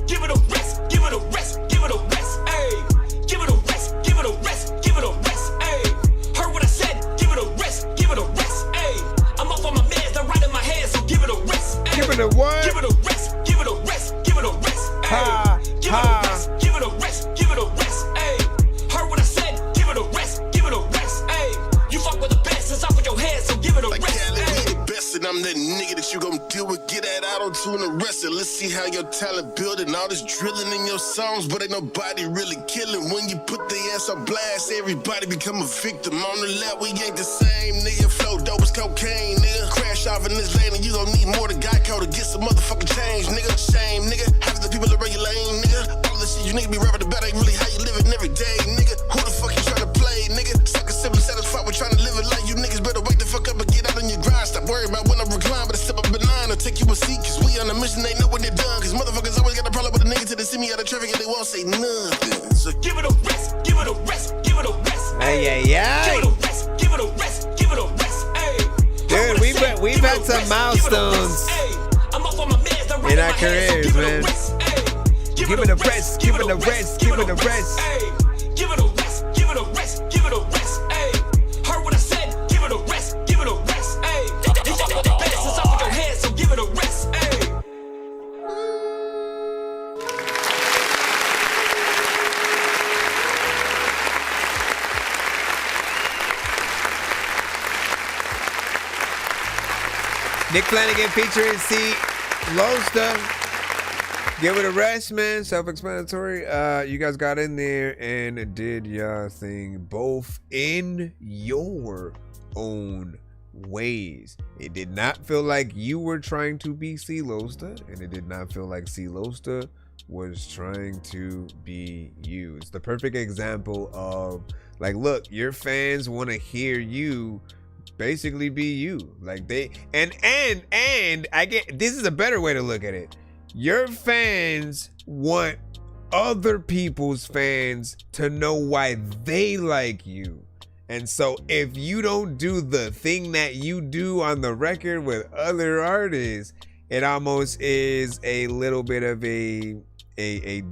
Speaker 17: Give it a rest. Give it a rest. Give it a rest. Ayy. Give it a rest. Give it a rest. Give it a rest. Ayy. Heard what I said. Give it a rest. Give it a rest. Ayy. I'm off on my meds. They're right in my head. So give it a rest. Ayy.
Speaker 8: Give it a what?
Speaker 17: Give it a rest. Give it a rest. Give it a rest. Ayy. Give it a rest. Give it a rest. Give it a rest. Ayy. Heard what I said. Give it a rest. Give it a rest. Ayy. You fuck with the best. It's off with your head. So give it a rest.
Speaker 6: And I'm that nigga that you gon' deal with. Get that auto-tune arrested. Let's see how your talent building. All this drilling in your songs, but ain't nobody really killing. When you put the ass on blast, everybody become a victim. On the left, we ain't the same, nigga. Flow dope as cocaine, nigga. Crash off in this lane and you gon' need more than Geico to get some motherfucking change, nigga. Shame, nigga. Half of the people around your lane, nigga. All the shit you nigga be rapping about ain't really how you living every day, nigga. Who the fuck you tryna play, nigga? Sucker simply satisfied with trying to live it like you niggas better wake the fuck up and get out on your grind. Stop worrying about when I recline, but I step up in line or take you a seat. Cause we on a mission, they know when they're done. Cause motherfuckers always got a problem with a nigga till they see me out of traffic and they won't say nothing. So give it a rest, give it a rest, give it a rest.
Speaker 8: Hey.
Speaker 17: Give it a rest, give it a rest, give it a rest. Ayy.
Speaker 8: Dude, we've had some milestones in our careers, man. Give it a rest, give it a rest, give it a rest.
Speaker 17: Give it a rest, give it a rest, give it a rest. Ayy. Heard what I said, give it a rest, give it a rest. Ayy. You fuck with the best, it's off with your head, so give it a rest. Ayy.
Speaker 8: Nick Flanagan featuring C. Lobster. Give it a rest, man. Self-explanatory. You guys got in there and did your thing, both in your own ways. It did not feel like you were trying to be C. Lobster, and it did not feel like C. Lobster was trying to be you. It's the perfect example of, like, look, your fans want to hear you basically be you. Like, they and I get, this is a better way to look at it. Your fans want other people's fans to know why they like you. And so if you don't do the thing that you do on the record with other artists, it almost is a little bit of a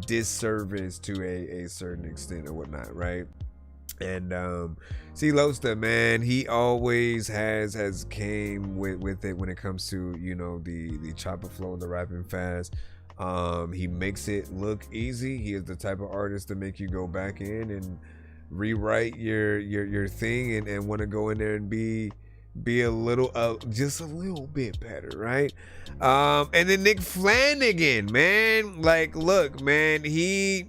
Speaker 8: disservice to a certain extent or whatnot, right? And see, Losta, man, he always has came with it when it comes to, you know, the chopper flow, the rapping fast. He makes it look easy. He is the type of artist to make you go back in and rewrite your thing and want to go in there and be a little just a little bit better, right? And then Nick Flanagan, man, like, look, man, he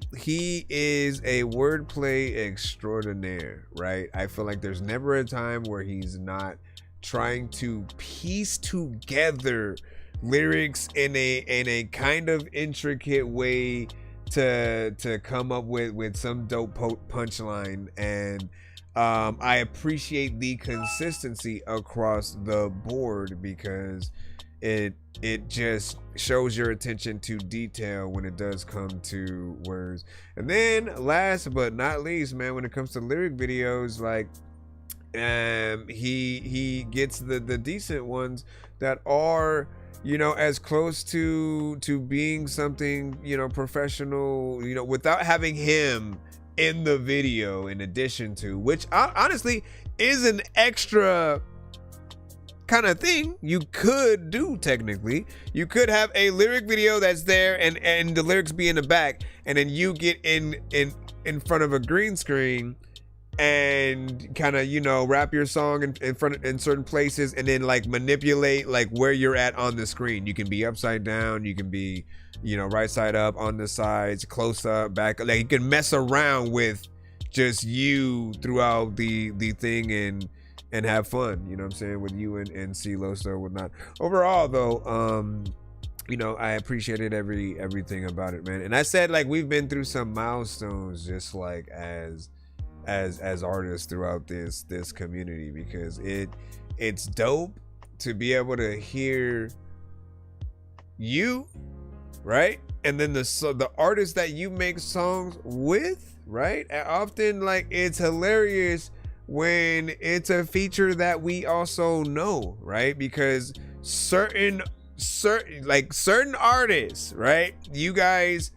Speaker 8: is a wordplay extraordinaire, right? I feel like there's never a time where he's not trying to piece together lyrics in a kind of intricate way to come up with some dope punchline. And I appreciate the consistency across the board, because it just shows your attention to detail when it does come to words. And then last but not least, man, when it comes to lyric videos, like he gets the decent ones that are, you know, as close to being something, you know, professional, you know, without having him in the video in addition to, which honestly is an extra kind of thing you could do. Technically, you could have a lyric video that's there and the lyrics be in the back, and then you get in front of a green screen and kind of, you know, rap your song in certain places, and then like manipulate like where you're at on the screen. You can be upside down, you can be, you know, right side up, on the sides, close up, back. Like, you can mess around with just you throughout the thing and have fun, you know what I'm saying, with you and C Losta or whatnot. Overall though, you know, I appreciated everything about it, man. And I said, like, we've been through some milestones just like as artists throughout this community, because it's dope to be able to hear you, right? And then the artists that you make songs with, right? And often, like, it's hilarious when it's a feature that we also know, right? Because certain artists, right? You guys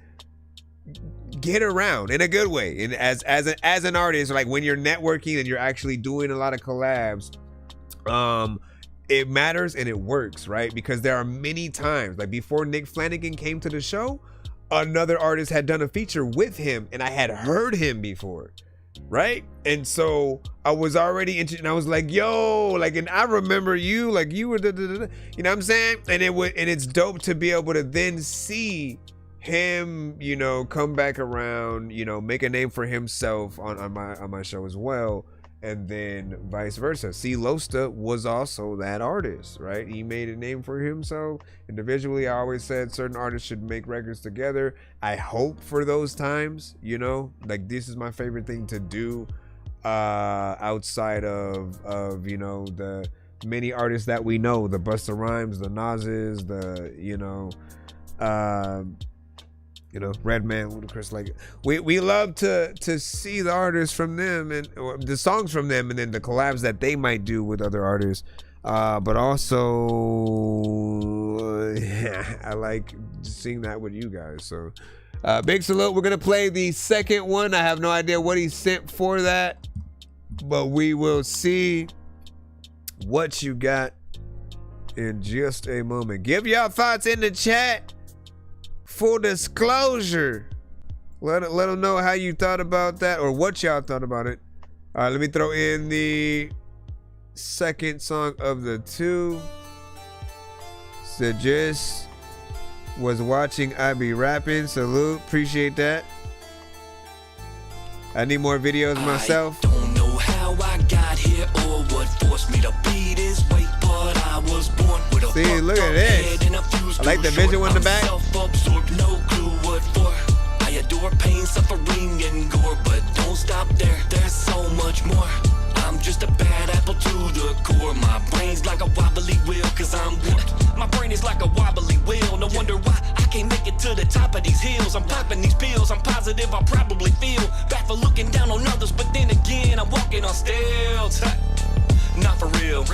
Speaker 8: get around in a good way, and as an artist, like when you're networking and you're actually doing a lot of collabs, it matters and it works, right? Because there are many times, like before Nick Flanagan came to the show, another artist had done a feature with him and I had heard him before, right? And so I was already interested, and I was like, yo, like, and I remember you, like you were you know what I'm saying? And it's dope to be able to then see him, you know, come back around, you know, make a name for himself on my show as well, and then vice versa. C Losta was also that artist, right? He made a name for himself individually. I always said certain artists should make records together. I hope for those times, you know, like, this is my favorite thing to do outside of you know, the many artists that we know, the Busta Rhymes, the Nas's, the, you know, Redman, Ludacris. Like, we love to see the artists from them or the songs from them, and then the collabs that they might do with other artists. But also, I like seeing that with you guys. So, big salute. We're gonna play the second one. I have no idea what he sent for that, but we will see what you got in just a moment. Give y'all thoughts in the chat. Full disclosure, let them know how you thought about that or what y'all thought about it. All right, let me throw in the second song of the two. So just was watching I Be Rapping. Salute, appreciate that. I need more videos myself.
Speaker 17: I don't know how I got here or what forced me to be this way, but I was born with a
Speaker 8: see, look at this. I like the visual in the back.
Speaker 17: No clue what for. I adore pain, suffering, and gore, but don't stop there. There's so much more. I'm just a bad apple to the core. My brain's like a wobbly wheel, cause I'm warped. My brain is like a wobbly wheel. No wonder why I can't make it to the top of these hills. I'm popping these pills. I'm positive I'll probably feel bad for looking down on others, but then again, I'm walking on stilts. Not for real.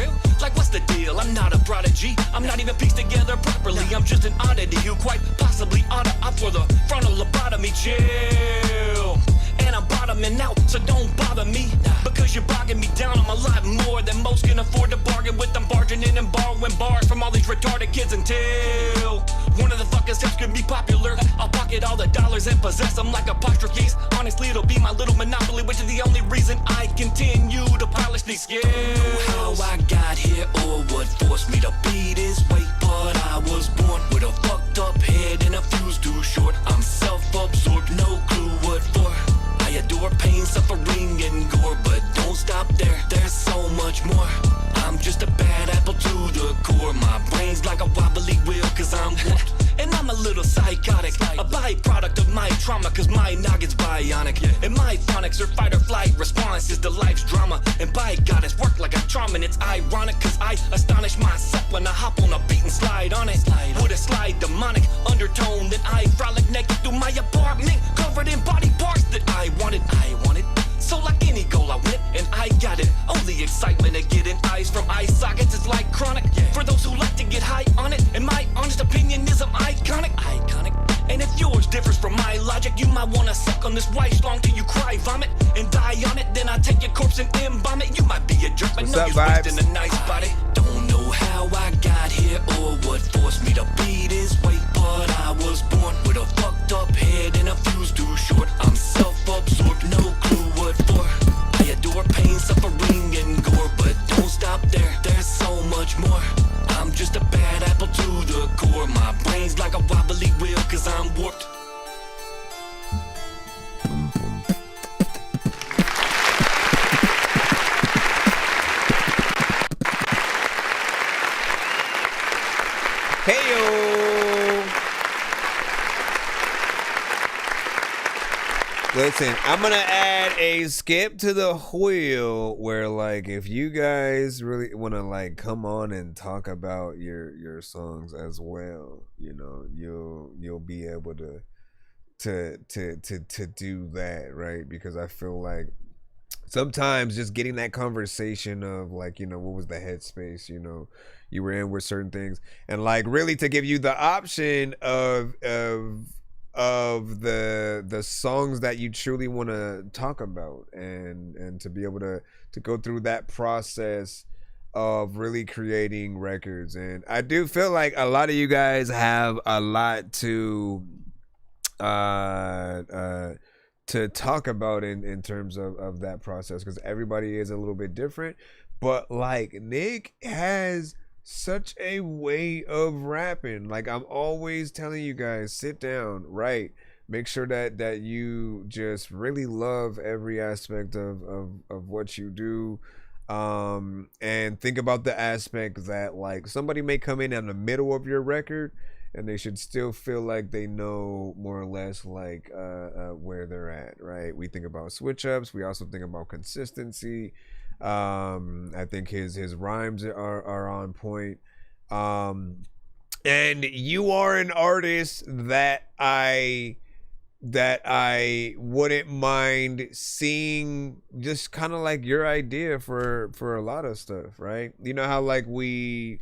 Speaker 17: Like, what's the deal? I'm not a prodigy. I'm not even pieced together properly. chill. And I'm bottoming out, so don't bother me. Because you're bogging me down, I'm a lot more than most can afford to bargain with. I'm barging in and borrowing bars from all these retarded kids until one of the fuckers else can be popular. I'll pocket all the dollars and possess them like apostrophes. Honestly, it'll be my little monopoly, which is the only reason I continue to polish these skills. Don't know how I got here or what forced me to be this way, but I was born with a fucked up head and a fuse too short. I'm self-absorbed, no clue what for. I adore pain, suffering, and gore, but don't stop there. There's so much more. I'm just a bad apple to the core. My brain's like a wobbly wheel, cause I'm warped. And I'm a little psychotic, a byproduct of my trauma, cause my noggin's bionic. And my phonics are fight or flight responses to life's drama. And by God, it's worked like a charm, and it's ironic, cause I astonish myself when I hop on a beat and slide on it. With a slide demonic undertone, then I frolic naked through my apartment, covered in body parts that I wanted. So like any goal I went, and I got it. Only excitement of getting eyes from eye sockets is like chronic. For those who like to get high on it, and my honest opinion is I'm iconic. And if yours differs from my logic, you might wanna suck on this white schlong till you cry vomit and die on it. Then I take your corpse and embalm it. You might be a jerk, but know you're wasting a nice body. Don't know how I got here or what forced me to be this way, but I was born with a fucked up head and a fuse too short. I'm self-absorbed, no clue what for. I adore pain, suffering, and gore, but don't stop there. There's so much more. I'm just a bad apple to the core. My brain's like a wobbly wheel, cause I'm warped.
Speaker 8: Listen, I'm gonna add a skip to the wheel where, like, if you guys really want to like come on and talk about your songs as well, you know, you'll be able to do that, right? Because I feel like sometimes just getting that conversation of like, you know, what was the headspace, you know, you were in with certain things, and like really to give you the option of the songs that you truly want to talk about, and to be able to go through that process of really creating records. And I do feel like a lot of you guys have a lot to talk about in terms of that process, because everybody is a little bit different. But like Nick has such a way of rapping. Like I'm always telling you guys, sit down, write, make sure that you just really love every aspect of what you do, and think about the aspect that like somebody may come in the middle of your record and they should still feel like they know more or less like where they're at, right? We think about switch ups, we also think about consistency. I think his rhymes are on point. And you are an artist that I wouldn't mind seeing, just kind of like your idea for a lot of stuff, right? You know how like we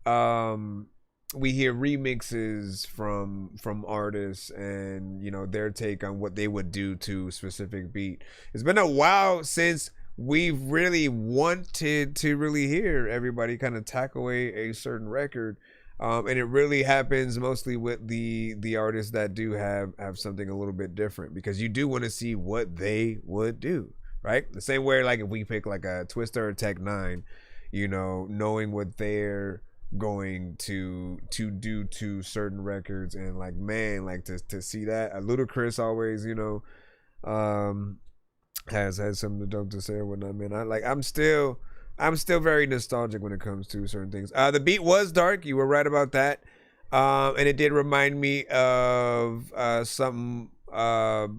Speaker 8: hear remixes from artists and, you know, their take on what they would do to a specific beat. It's been a while since we've really wanted to really hear everybody kind of tackle a certain record, and it really happens mostly with the artists that do have something a little bit different, because you do want to see what they would do, right? The same way like if we pick like a Twista or Tech 9, you know, knowing what they're going to do to certain records, and like, man, like to see that. Ludacris always, you know, has something dope to say or whatnot, man. I'm still very nostalgic when it comes to certain things. The beat was dark, you were right about that, and it did remind me of something. I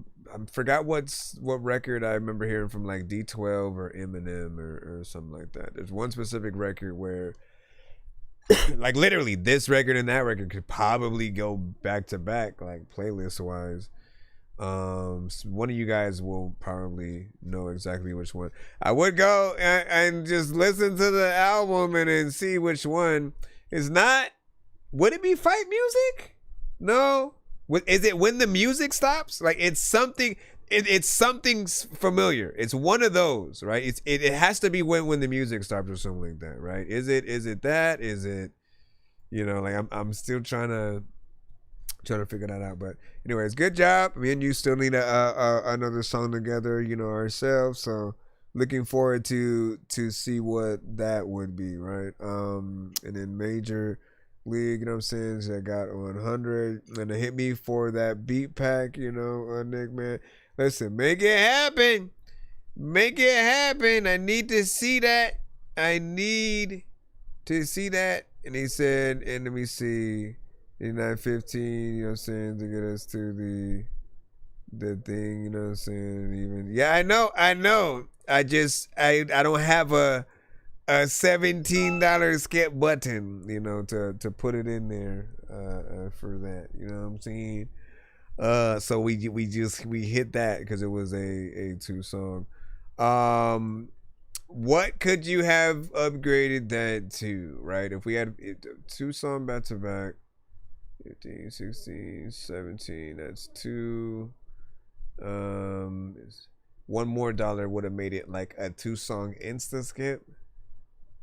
Speaker 8: forgot what record I remember hearing from, like D12 or Eminem or something like that. There's one specific record where like literally this record and that record could probably go back to back, like playlist wise. One of you guys will probably know exactly which one. I would go and just listen to the album and then see which one is not. Would it be fight music? No. Is it when the music stops? Like it's something. It's something familiar. It's one of those, right? It has to be when the music stops or something like that, right? Is it that? Is it, you know, like I'm still trying to figure that out. But anyways, good job. Me and you still need another song together, you know, ourselves. So looking forward to see what that would be, right? And then Major League, you know what I'm saying? So I got 100 and it hit me for that beat pack, you know, Nick, man. Listen, make it happen. Make it happen. I need to see that. And he said, and let me see, 89.15, you know what I'm saying, to get us to the thing, you know what I'm saying? Even yeah, I know. I don't have a $17 skip button, you know, to put it in there for that. You know what I'm saying? So we hit that because it was a 2 song. What could you have upgraded that to, right? If we had 2 song back to back, 15, 16, 17, that's 2. One more dollar would have made it like a 2 song insta skip.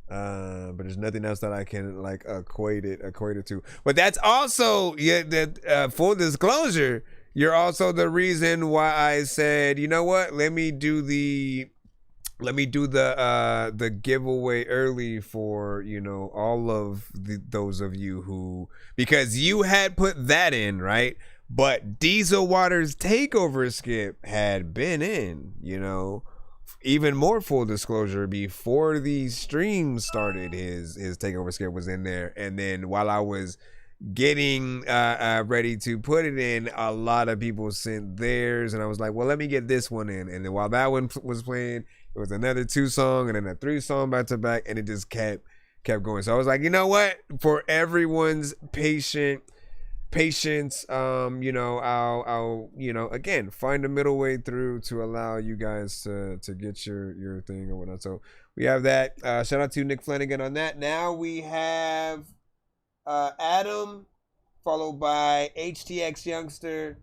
Speaker 8: But there's nothing else that I can like equate it to. But that's also that full disclosure, you're also the reason why I said, you know what? Let me do the giveaway early for, you know, all of those of you who, because you had put that in, right? But Diesel Water's takeover skip had been in, you know. Even more full disclosure, before the stream started, his takeover skip was in there. And then while I was getting ready to put it in, a lot of people sent theirs, and I was like, well, let me get this one in. And then while that one was playing, it was another 2 song and then a 3 song back to back, and it just kept going. So I was like, you know what, for everyone's patience, you know, I'll you know, again, find a middle way through to allow you guys to get your thing or whatnot. So we have that. Shout out to Nick Flanagan on that. Now we have Adam, followed by HTX Youngster,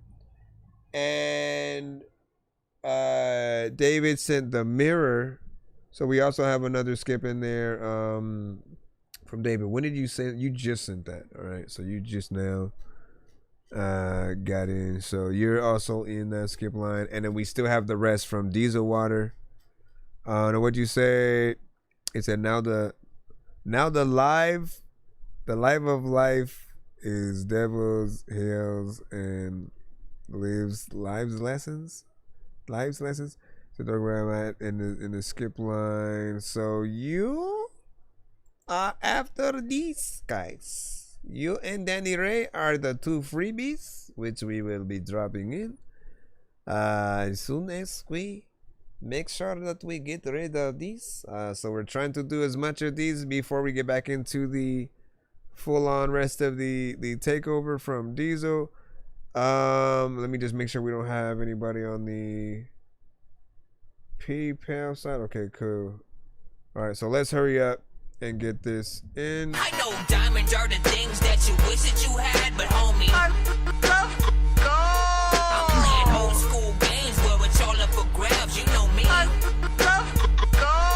Speaker 8: and David sent the Mirror. So we also have another skip in there from David. When did you send? You just sent that. All right, so you just now got in, so you're also in that skip line. And then we still have the rest from Diesel Water. And what'd you say? It said now the live of life is Devil's Hills and lives lessons. So that's where I'm at in the skip line. So you are after these guys. You and Danny Ray are the 2 freebies, which we will be dropping in as soon as we make sure that we get rid of these. So we're trying to do as much of these before we get back into the full-on rest of the takeover from Diesel. Let me just make sure we don't have anybody on the PayPal side. Okay, cool. All right, so let's hurry up and get this in.
Speaker 13: I know diamonds are the things that you wish that you had, but homie, I'm playing old school games where it's all up for grabs. You know me. I love gold.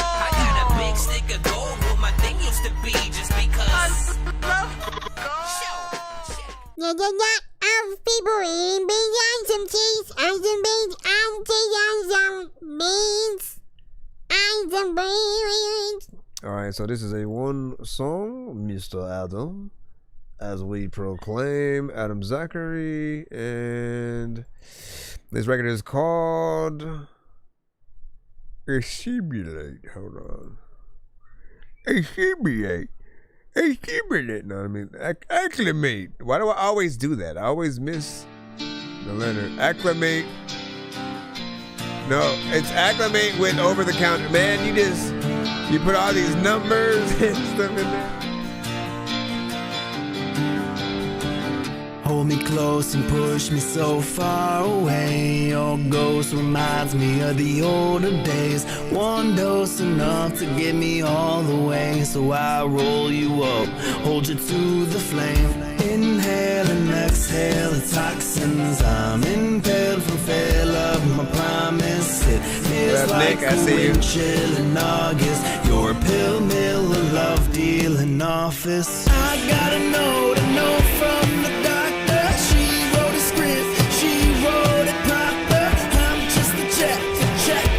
Speaker 13: I got a big stick of gold where my thing used to be, just because.
Speaker 15: People eating beans and some cheese and some beans and cheese and some beans and some beans.
Speaker 8: Alright, so this is a 1 song, Mr. Adam, as we proclaim Adam Zachary, and this record is called Assimilate. Hold on. Assimilate. No, I mean acclimate. Why do I always do that? I always miss the letter. Acclimate. No, it's acclimate with over the counter. Man, you put all these numbers and stuff in there.
Speaker 4: Hold me close and push me so far away. Your ghost reminds me of the older days. One dose enough to get me all the way. So I roll you up, hold you to the flame. Inhale and exhale the toxins. I'm impaled from fair love, my promise. It feels like a wind chill in August. You're a pill mill, a love deal in office. I got a note from the doctor. She wrote a script, she wrote it proper. I'm just a check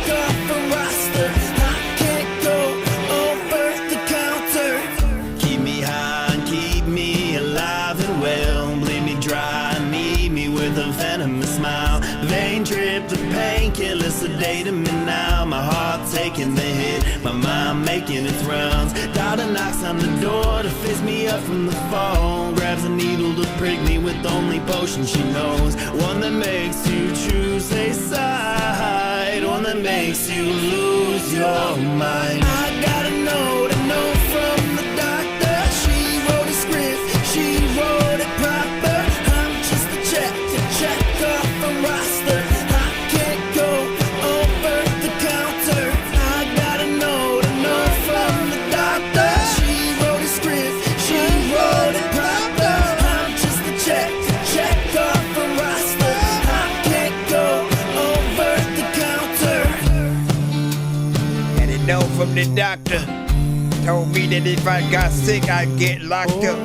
Speaker 4: off a roster. I can't go over the counter. Keep me high and keep me alive and well. Bleed me dry, need me with a venomous smile. Vein drip, the painkiller sedating me now. My heart taking the hit, my mind making its rounds. Daughter knocks on the door to fix me up from the fall. Grabs a needle to prick me with the only potion she knows. One that makes you choose a side. One that makes you lose your mind. I got a note from the doctor. She wrote a script, she wrote it proper. I'm just a check off a roster. I can't go over the counter. I got a note from the doctor. She wrote a script, she wrote it proper. I'm just a check off a roster. I can't go over the counter.
Speaker 8: And a note from the doctor told me that if I got sick, I'd get locked up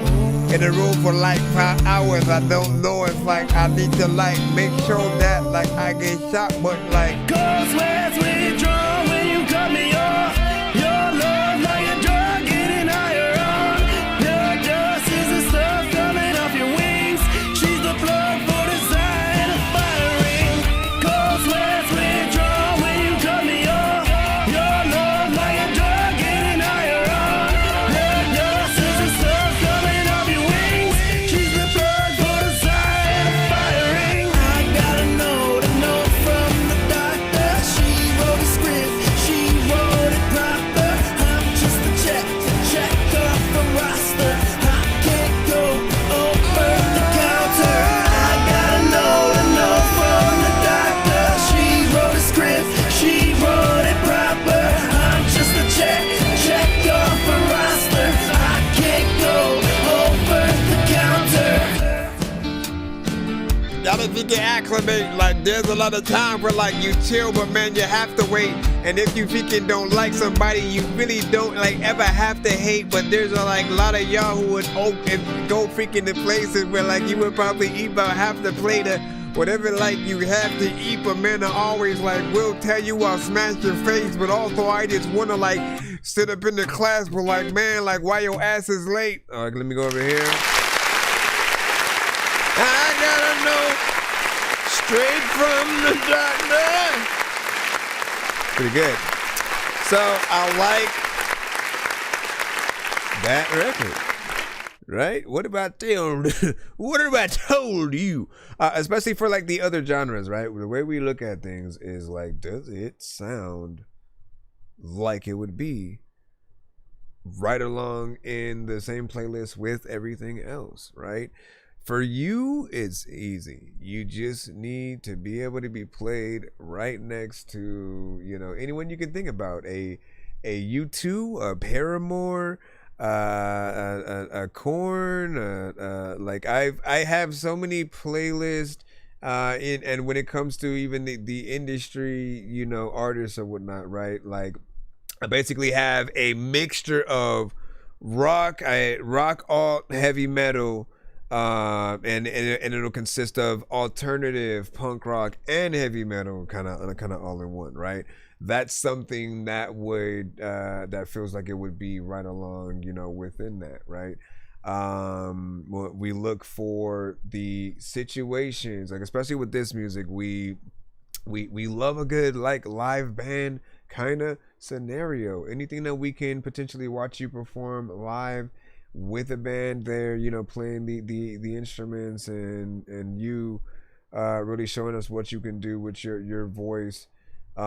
Speaker 8: in a room for like 5 hours. I don't know if like I need to like make sure that like I get shot, but like
Speaker 4: Cause let's withdraw when you cut me off. Your love like a drug getting higher on. Your dust is the stuff coming off your wings. She's the plug for the sign of firing. Cause let's withdraw when you cut me off. Your love like a drug getting higher on. Your dust is the stuff coming off your wings. She's the plug for the sign of firing. I got a note from the doctor. She wrote a script, she wrote it proper. I'm just a check off a roster. I can't go over the counter. I got a note from the doctor. She wrote a script, she wrote it proper. I'm just a check off a roster. I can't go over the counter.
Speaker 8: y'all if you get acclimate, like there's a lot of time where like you chill, but man, you have to wait. And if you freaking don't like somebody, you really don't like ever have to hate. But there's a like lot of y'all who would go freaking to places where like you would probably eat about half the plate of whatever like you have to eat. But man, I always like will tell you I'll smash your face. But also I just wanna like sit up in the class, but like man, like why your ass is late? All right, let me go over here. I gotta know straight from the doctor. Pretty good. So I like that record, right? What about them? What have I told you? Especially for like the other genres, right? The way we look at things is like, does it sound like it would be right along in the same playlist with everything else, right? For you, it's easy. You just need to be able to be played right next to, you know, anyone you can think about. A U2, a Paramore, a Korn, like I have so many playlists, and when it comes to even the industry, you know, artists or whatnot, right? Like I basically have a mixture of rock, alt, heavy metal. And it'll consist of alternative, punk rock, and heavy metal, kind of all in one, right? That's something that would that feels like it would be right along, you know, within that, right? We look for the situations, like especially with this music, we love a good like live band kind of scenario. Anything that we can potentially watch you perform live with a band there, you know, playing the instruments and you really showing us what you can do with your voice. You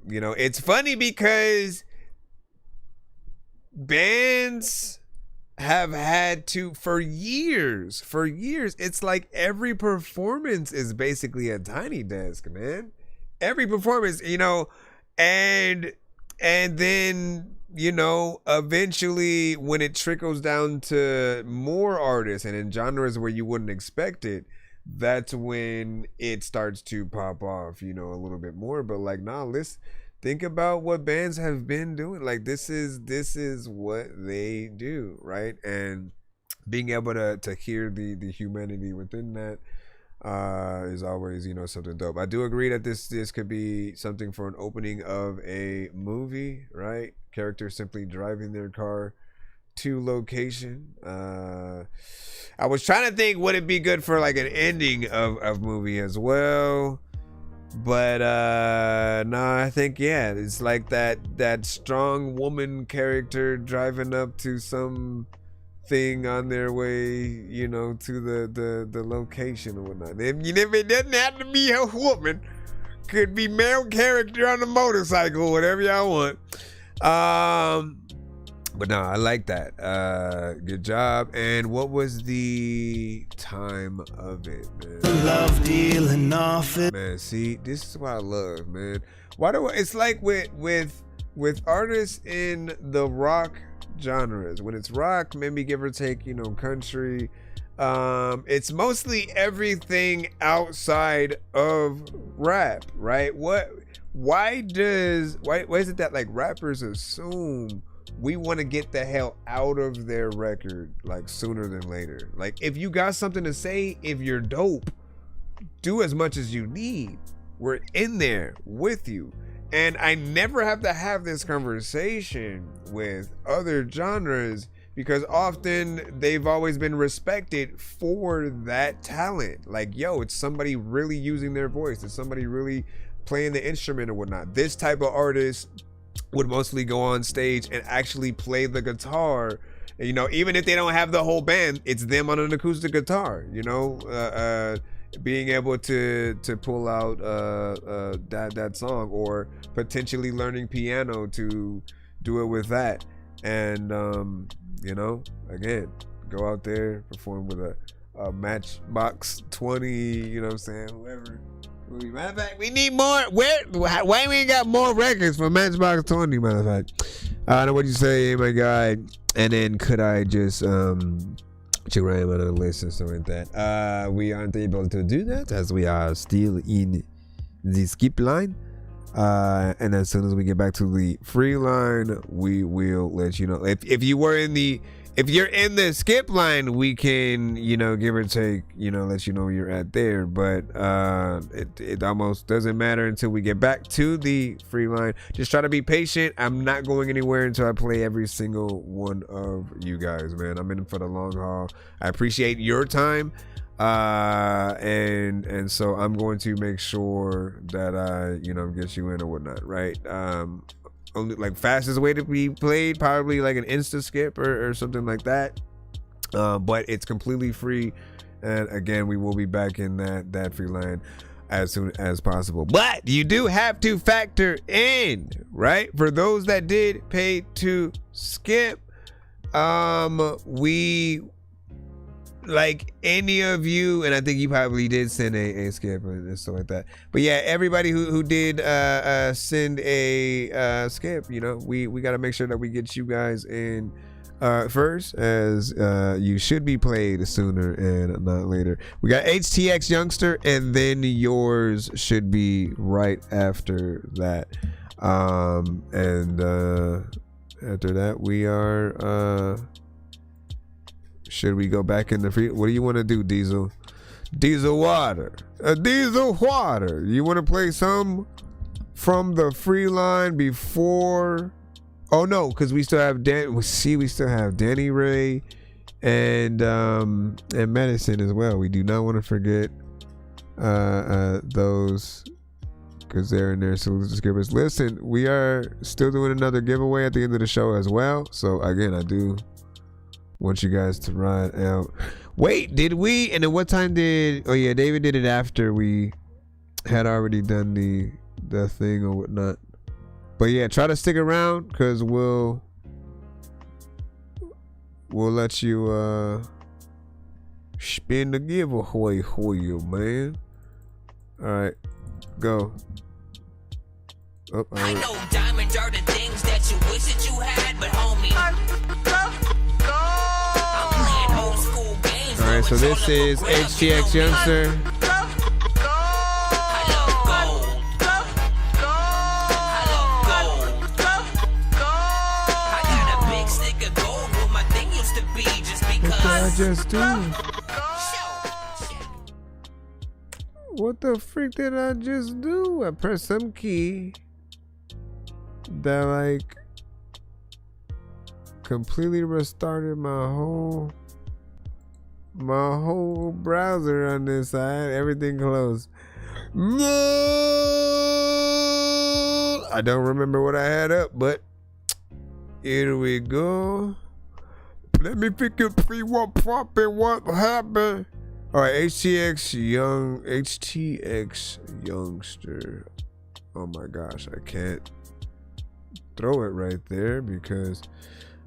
Speaker 8: know, it's funny because bands have had to for years. It's like every performance is basically a Tiny Desk, man. Every performance, you know, and then, you know, eventually when it trickles down to more artists and in genres where you wouldn't expect it, that's when it starts to pop off, you know, a little bit more. But like, nah, let's think about what bands have been doing. Like, this is what they do, right? And being able to hear the humanity within that is always, you know, something dope. I do agree that this could be something for an opening of a movie, right? Characters simply driving their car to location. I was trying to think, would it be good for like an ending of movie as well? But no, I think, yeah, it's like that strong woman character driving up to some thing on their way, you know, to the location or whatnot. It doesn't have to be a woman. Could be male character on a motorcycle, whatever y'all want. But no, I like that. Good job. And what was the time of it, man?
Speaker 10: Love dealing off it.
Speaker 8: Man, see, this is what I love, man. It's like with artists in the rock genres. When it's rock, maybe give or take, you know, country. It's mostly everything outside of rap, right? Why is it that like rappers assume we want to get the hell out of their record like sooner than later? Like, if you got something to say, if you're dope, do as much as you need. We're in there with you. And I never have to have this conversation with other genres because often they've always been respected for that talent. Like, yo, it's somebody really using their voice. It's somebody really playing the instrument or whatnot. This type of artist would mostly go on stage and actually play the guitar. And, you know, even if they don't have the whole band, it's them on an acoustic guitar, you know, being able to pull out that song, or potentially learning piano to do it with that. And you know, again, go out there, perform with a Matchbox 20, you know what I'm saying, whoever. Matter of fact, we need more. Why we ain't got more records for Matchbox 20? Matter of fact, I don't know what you say, my guy. And then could I just check right on the list or something like that? We aren't able to do that as we are still in the skip line. And as soon as we get back to the free line, we will let you know. If you're in the skip line, we can, you know, give or take, you know, let you know where you're at there. But it almost doesn't matter until we get back to the free line. Just try to be patient. I'm not going anywhere until I play every single one of you guys, man. I'm in for the long haul. I appreciate your time. And so I'm going to make sure that I, you know, get you in or whatnot, right? Only like fastest way to be played, probably like an insta skip or something like that. But it's completely free. And again, we will be back in that free line as soon as possible. But you do have to factor in, right? For those that did pay to skip, we, like any of you, and I think you probably did send a skip and stuff like that. But yeah, everybody who did send a skip, you know, we got to make sure that we get you guys in first, as you should be played sooner and not later. We got HTX Youngster, and then yours should be right after that. And after that, we are. Should we go back in the free? What do you want to do, Diesel? Diesel Water. Diesel Water. You want to play some from the free line before? Oh no, because we still have we still have Danny Ray and Medicine as well. We do not want to forget those, because they're in there. So subscribers, listen, we are still doing another giveaway at the end of the show as well. So again, I do want you guys to ride out. Wait, did we? And then what time did? Oh yeah, David did it after we had already done the thing or whatnot. But yeah, try to stick around, because we'll we'll let you spin the giveaway for you, man. All right, go. Oh,
Speaker 13: I know diamonds are the things that you wish that you had, but homie, I'm playing old school games.
Speaker 8: All right, so this is HTX Youngster. I just do. What the freak did I just do? I pressed some key that like completely restarted my whole browser on this side. Everything closed. No, I don't remember what I had up, but here we go. Let me figure what poppin', what happened. All right, HTX Youngster. Oh my gosh, I can't throw it right there because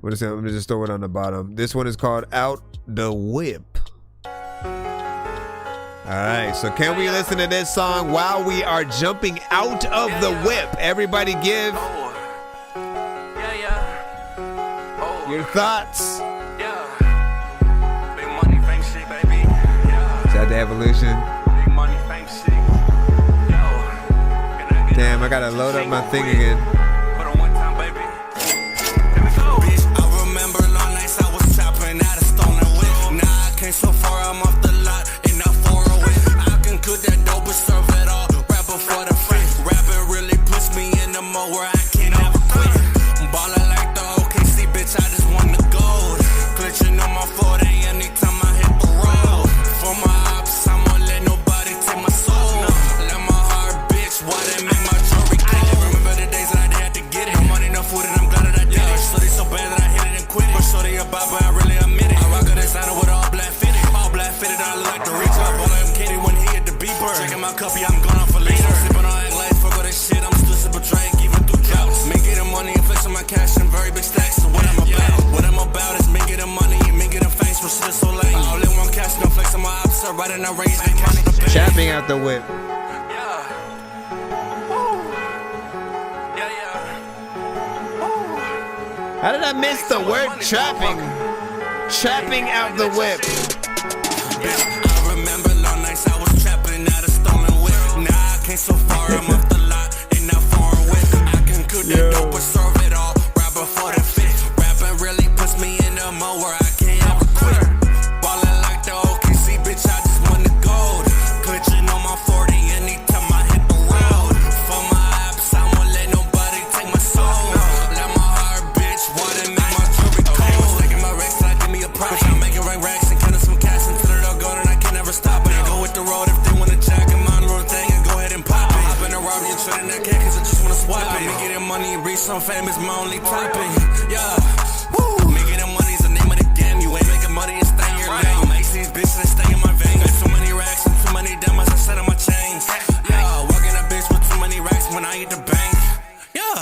Speaker 8: I'm gonna just throw it on the bottom. This one is called Out the Whip. All right, so can we listen to this song while we are jumping out of the whip? Everybody give your thoughts. Shout out to Evolution. Damn, I gotta load up my thing again.
Speaker 18: I remember long nights I was chopping out a stolen whip. Now I came so far, I'm off the lot and not for a whip. I can cook that dope and serve it all. Rap before the fifth. Rapping really puts me in the mode where I can't ever quit. Ballin' like the OKC, bitch, I just want the gold. Glitching on my 40 anytime I hit the road. For my ops, I won't let nobody take my soul. Let my heart, bitch, why they make my jewelry cold? I remember the days that I had to get it. Money, no food, and I'm glad that I did it. So they so bad that I hit it and quit it. But shorty about, but I really admit it. I rock a designer with all black fitted. All black fitted, I look like the reach up. All I'm kidding when he hit the beeper. Drinking my cup, yeah, I'm going off a liter. Sipping on act like fuck all this shit. I'm still sipping drink, even through droughts. Me getting money and flexing my cash in very big stacks. So what I'm about? What I'm about is me getting money and me getting famous for shit so lame. All in one cash, no flexing my ops. Right in the range, they money to pay.
Speaker 8: Chapping out the whip. How did I miss the word trapping? Trapping out the whip.
Speaker 18: I remember long nights I was trapping out a stolen whip. Now I came so far, I'm off the lot and not far away. I can cook that dope and serve it all. Right before the fifth. Rapping really puts me in the mode where I can't ever quit. Ballin' like the OKC, bitch, I just want the gold. Glitching on my 40 anytime I hit the road. For my apps, I won't let nobody take my soul. Let my heart, bitch, why they make my jewelry cold? Taking my racks till I give me a price. I'm making racks and counting some cash until it all gone and I can never stop it. Go with the road if they wanna jack in my road thing and go ahead and pop it. I've been a robbery and trading that cake cause I just wanna swap it. Me getting money and reach some famous, my only topic. Yeah, woo. Me getting money's the name of the game. You ain't making money and stay in your lane. Make these bitches and stay in my vein. Got too many racks and too many diamonds I set on my chains. Yeah, walking a bitch with too many racks when I eat the bank. Yeah.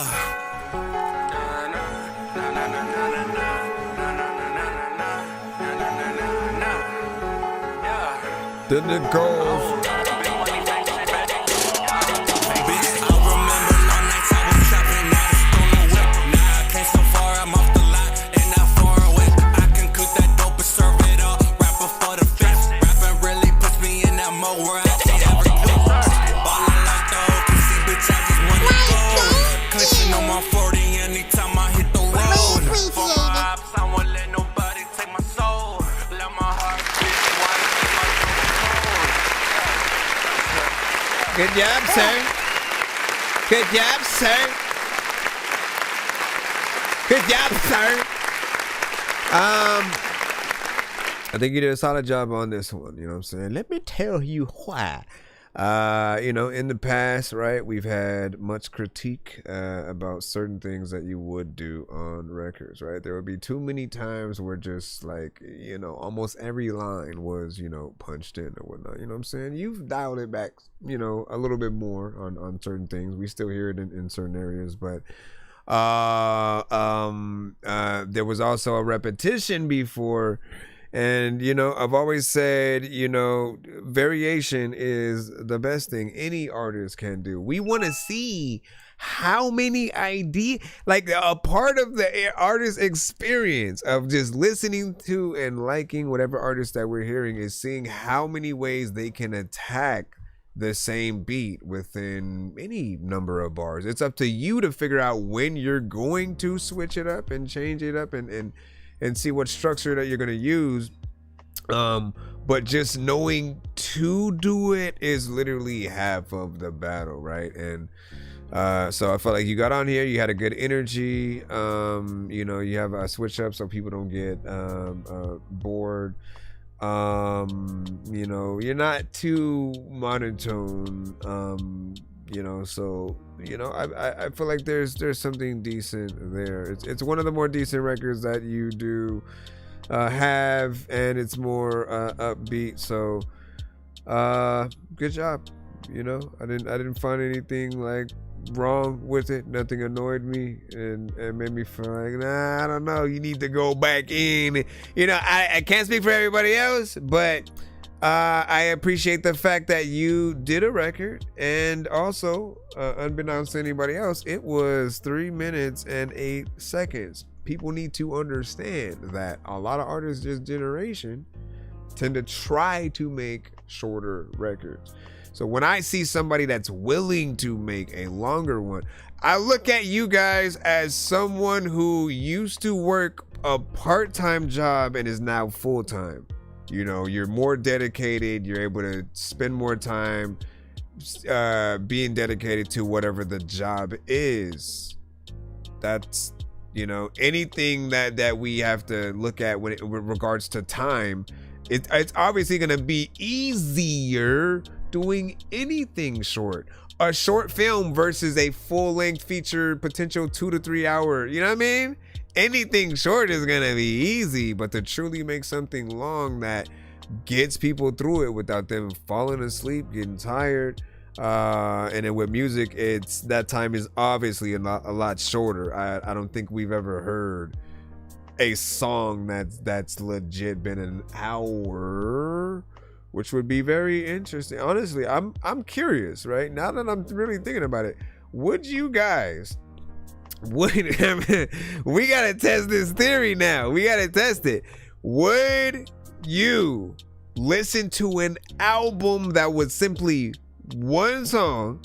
Speaker 8: Then it goes. Good job, sir. Good job, sir. Good job, sir. I think you did a solid job on this one. You know what I'm saying? Let me tell you why. You know, in the past, right, we've had much critique about certain things that you would do on records, right? There would be too many times where just like, you know, almost every line was, you know, punched in or whatnot. You know what I'm saying? You've dialed it back, you know, a little bit more on certain things. We still hear it in certain areas, but There was also a repetition before. And, you know, I've always said, you know, variation is the best thing any artist can do. We want to see how many ideas, like a part of the artist experience of just listening to and liking whatever artist that we're hearing is seeing how many ways they can attack the same beat within any number of bars. It's up to you to figure out when you're going to switch it up and change it up and see what structure that you're going to use. But just knowing to do it is literally half of the battle, right? And so I felt like you got on here, you had a good energy. You know, you have a switch up so people don't get bored. You know, you're not too monotone. You know, so you know, I feel like there's something decent there. It's one of the more decent records that you do have, and it's more upbeat. So good job. You know, I didn't find anything like wrong with it. Nothing annoyed me and made me feel like, nah, I don't know, you need to go back in. You know, I can't speak for everybody else, but I appreciate the fact that you did a record, and also unbeknownst to anybody else, it was 3 minutes and 8 seconds. People need to understand that a lot of artists this generation tend to try to make shorter records. So when I see somebody that's willing to make a longer one, I look at you guys as someone who used to work a part-time job and is now full-time. You know, you're more dedicated, you're able to spend more time being dedicated to whatever the job is. That's, you know, anything that we have to look at when it, with regards to time, it's obviously going to be easier doing anything short. A short film versus a full-length feature, potential 2 to 3 hour, you know what I mean? Anything short is gonna be easy, but to truly make something long that gets people through it without them falling asleep, getting tired, and then with music, it's that time is obviously a lot shorter. I don't think we've ever heard a song that's legit been an hour, which would be very interesting. Honestly, I'm curious, right? Now that I'm really thinking about it, would you guys, we gotta test this theory now. We gotta test it. Would you listen to an album that was simply one song,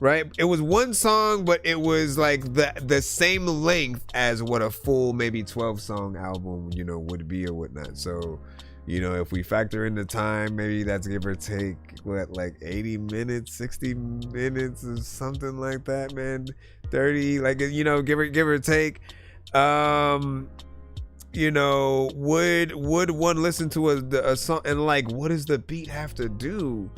Speaker 8: right? It was one song, but it was like the same length as what a full maybe 12 song album, you know, would be or whatnot. So, you know, if we factor in the time, maybe that's give or take what, like 80 minutes, 60 minutes or something like that, man. 30, like, you know, give or take. You know, would one listen to a song and like, what does the beat have to do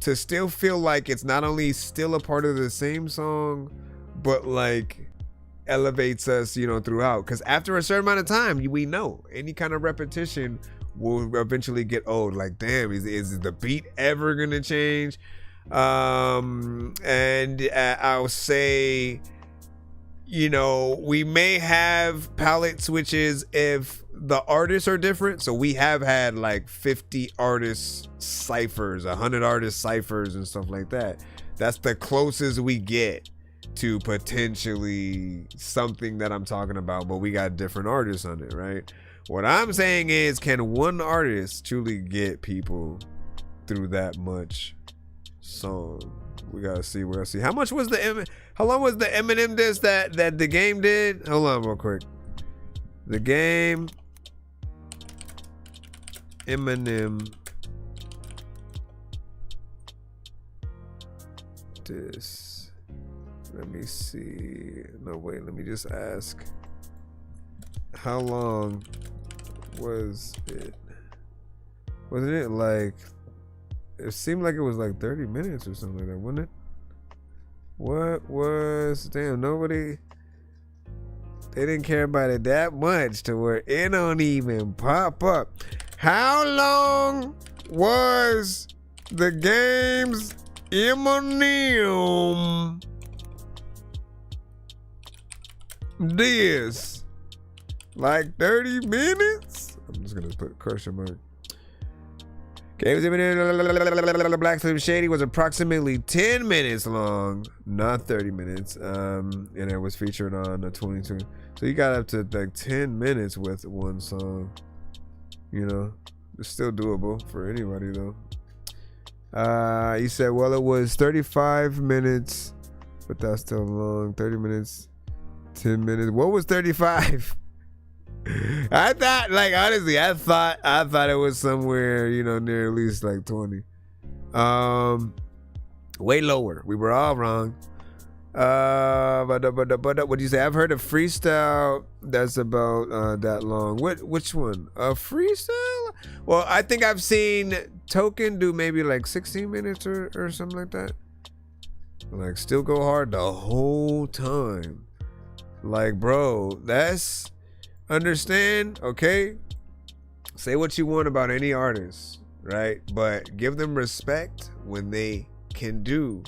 Speaker 8: to still feel like it's not only still a part of the same song, but like elevates us, you know, throughout? Because after a certain amount of time, we know any kind of repetition will eventually get old. Like, damn, is the beat ever gonna change? And I'll say, you know, we may have palette switches if the artists are different. So we have had like 50 artist ciphers, 100 artist ciphers and stuff like that. That's the closest we get to potentially something that I'm talking about, but we got different artists on it, right? What I'm saying is, can one artist truly get people through that much song? We gotta see. How much was how long was the Eminem disc that the game did? Hold on real quick. The game Eminem disc. Let me see. No, wait, let me just ask. How long was it? Wasn't it like, it seemed like it was like 30 minutes or something like that, wasn't it? What was, damn, nobody, they didn't care about it that much to where it don't even pop up. How long was the game's Eminem this? Like 30 minutes? I'm just gonna put a question mark. Black Slim Shady was approximately 10 minutes long, not 30 minutes. And it was featured on the 22. So you got up to like 10 minutes with one song. You know, it's still doable for anybody though. You said, well, it was 35 minutes, but that's still long. 30 minutes, 10 minutes. What was 35? I thought, like, honestly, I thought it was somewhere, you know, near at least like 20. Way lower. We were all wrong. But what do you say? I've heard a freestyle that's about that long. Which one? A freestyle? Well, I think I've seen Token do maybe like 16 minutes or something like that. Like, still go hard the whole time. Like, bro, that's... Understand, okay? Say what you want about any artist, right? But give them respect when they can do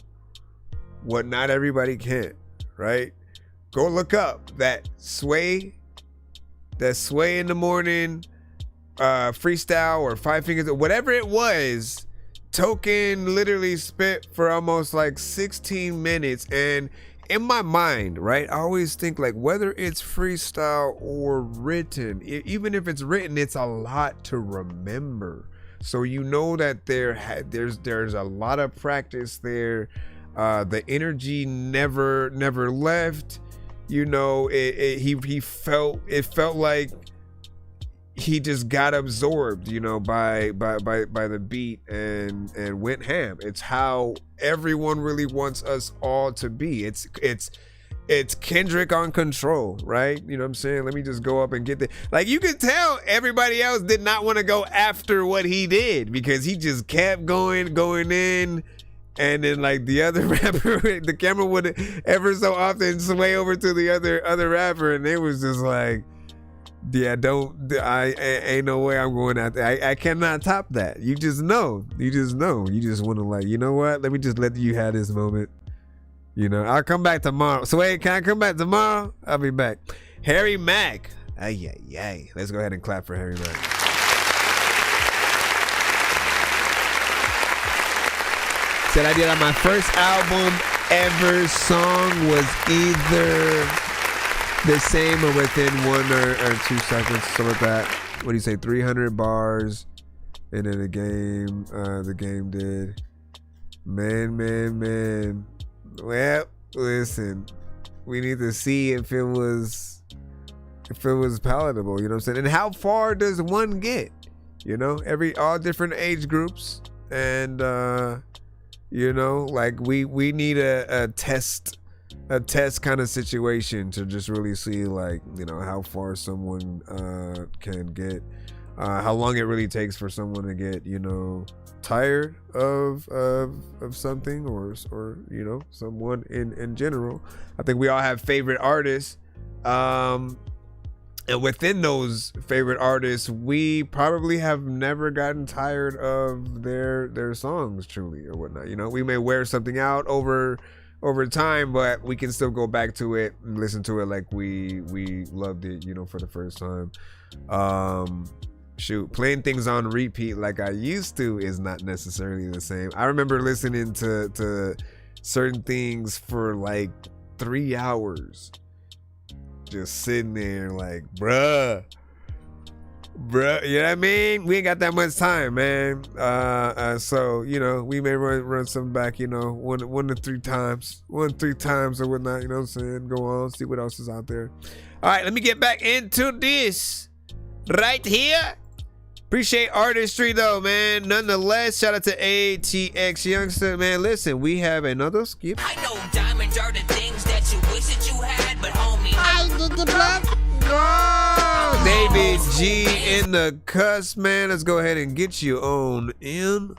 Speaker 8: what not everybody can, right? Go look up that sway in the morning freestyle or 5 Fingers, whatever it was. Token literally spit for almost like 16 minutes. And in my mind, right, I always think like whether it's freestyle or written, even if it's written, it's a lot to remember. So you know that there's a lot of practice there. The energy never left. You know, it felt like he just got absorbed, you know, by the beat and went ham. It's how everyone really wants us all to be. It's Kendrick on Control, right? You know what I'm saying? Let me just go up and get the, like, you could tell everybody else did not want to go after what he did because he just kept going in. And then like the other rapper, the camera would ever so often sway over to the other rapper, and it was just like, yeah, I ain't no way I'm going out there. I cannot top that. You just know. You just want to, like, you know what? Let me just let you have this moment. You know, I'll come back tomorrow. So wait, can I come back tomorrow? I'll be back. Harry Mack. Ay. Let's go ahead and clap for Harry Mack. Said I did on my first album ever. Song was either the same or within 1 or 2 seconds. So with that, what do you say? 300 bars, and then the game did. Man. Well, listen, we need to see if it was palatable. You know what I'm saying? And how far does one get? You know, all different age groups, and you know, like we need a test kind of situation to just really see, like, you know, how far someone can get, how long it really takes for someone to get, you know, tired of something or you know, someone in general. I think we all have favorite artists, and within those favorite artists, we probably have never gotten tired of their songs truly or whatnot. You know, we may wear something out over time, but we can still go back to it and listen to it like we loved it, you know, for the first time. Playing things on repeat like I used to is not necessarily the same. I remember listening to certain things for like 3 hours, just sitting there like, bruh, you know what I mean? We ain't got that much time, man. So, you know, we may run some back, you know, one to 3 times or whatnot, you know what I'm saying? Go on, see what else is out there. All right, let me get back into this right here. Appreciate artistry though, man. Nonetheless, shout out to ATX Youngster, man. Listen, we have another skip.
Speaker 13: I know diamonds are the things that you wish that you had, but homie,
Speaker 15: I did the blood.
Speaker 8: David G in the cuss, man. Let's go ahead and get you on in.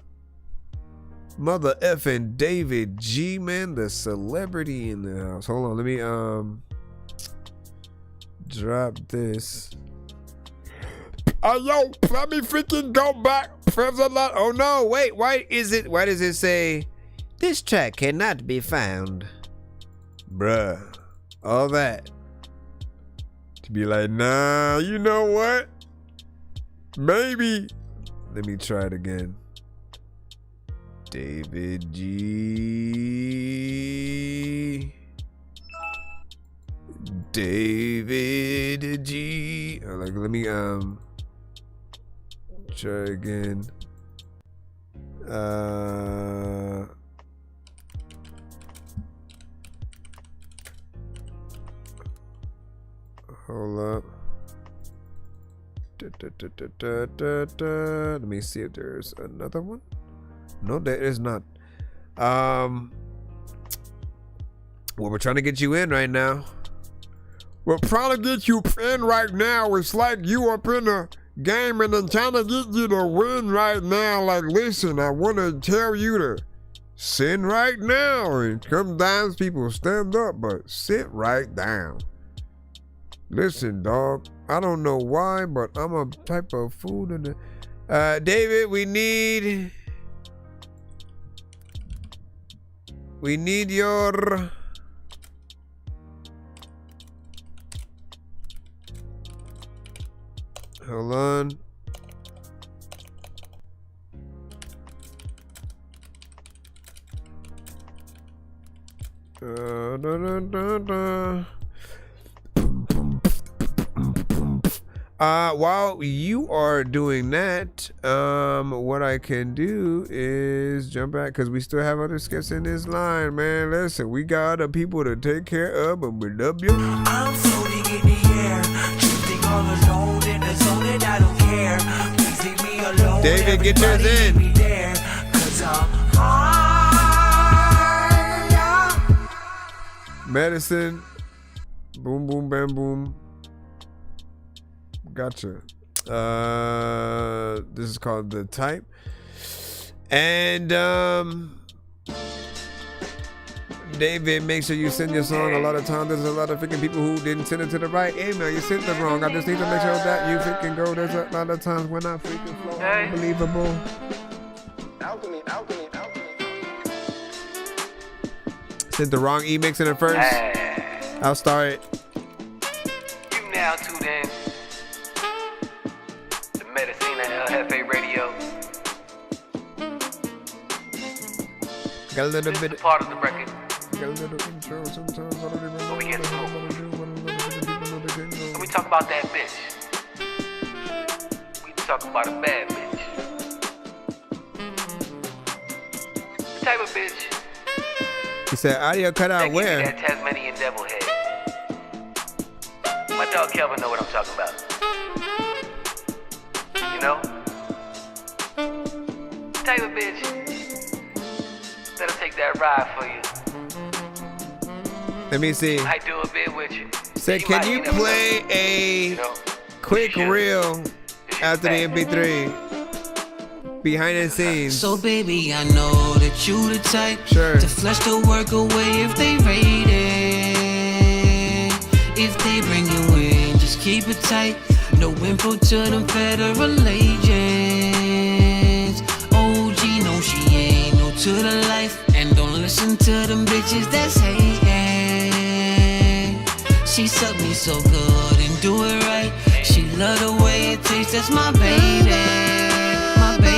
Speaker 8: Mother effing David G, man, the celebrity in the house. Hold on, let me drop this. Oh, yo, let me freaking go back. Oh no, wait, why does it say this track cannot be found? Bruh, all that Be like, nah, you know what? Maybe. Let me try it again. David G. David G. Like, let me try again. Hold up. Let me see if there's another one. No, there is not. Well, we're trying to get you in right now. We're trying to get you in right now. It's like you up in a game and then trying to get you to win right now. Like, listen, I want to tell you to sit right now. And sometimes people stand up, but sit right down. Listen, dog, I don't know why, but I'm a type of food in the... David, we need your... Hold on. While you are doing that, what I can do is jump back because we still have other skits in this line, man. Listen, we got other people to take care of, and we love you.
Speaker 19: I'm floating in the air, drifting all alone in the zone, and I don't care. Please leave me alone.
Speaker 8: David, get yours in.
Speaker 19: Be there, 'cause I'm high.
Speaker 8: Medicine. Boom, boom, bam, boom. Gotcha. This is called The Type. And David, make sure you send your song. A lot of times there's a lot of freaking people who didn't send it to the right email. You sent it wrong. I just need to make sure that you freaking go. There's a lot of times when I freaking flow. Unbelievable.
Speaker 20: Alchemy.
Speaker 8: Sent the wrong e-mix in it first. I'll start it.
Speaker 20: You now tuned in to Medicina El Jefe Radio.
Speaker 8: Got a little
Speaker 20: This
Speaker 8: bit.
Speaker 20: is part of the record.
Speaker 8: Got a little intro. Sometimes I don't even know.
Speaker 20: But we get smooth. When we talk about that bitch, we talk about a bad bitch. The type of bitch
Speaker 8: He said, audio cut
Speaker 20: that
Speaker 8: out
Speaker 20: gives you
Speaker 8: where?
Speaker 20: that Tasmanian devil head. My dog Kelvin know what I'm talking about. You know? The type of bitch that'll take that ride for you.
Speaker 8: Let me see.
Speaker 20: I do a bit with you.
Speaker 8: Say, can you play a quick reel after the MP3? Behind the scenes.
Speaker 19: So baby, I know that you the type
Speaker 8: Sure.
Speaker 19: to flush the work away if they rate it. If they bring you in, just keep it tight. No info to them federal agents. OG, no, she ain't no to the life. And don't listen to them bitches that's hating. She suck me so good and do it right. She love the way it tastes, that's my baby. My baby.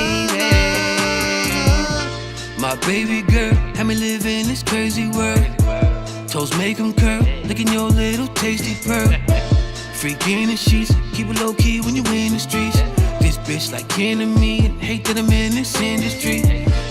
Speaker 19: My baby girl, had me live in this crazy world. Toes make them curl, licking your little tasty pearl. Freaking in the sheets, keep it low key when you in the streets. This bitch like enemy, and hate that I'm in this industry.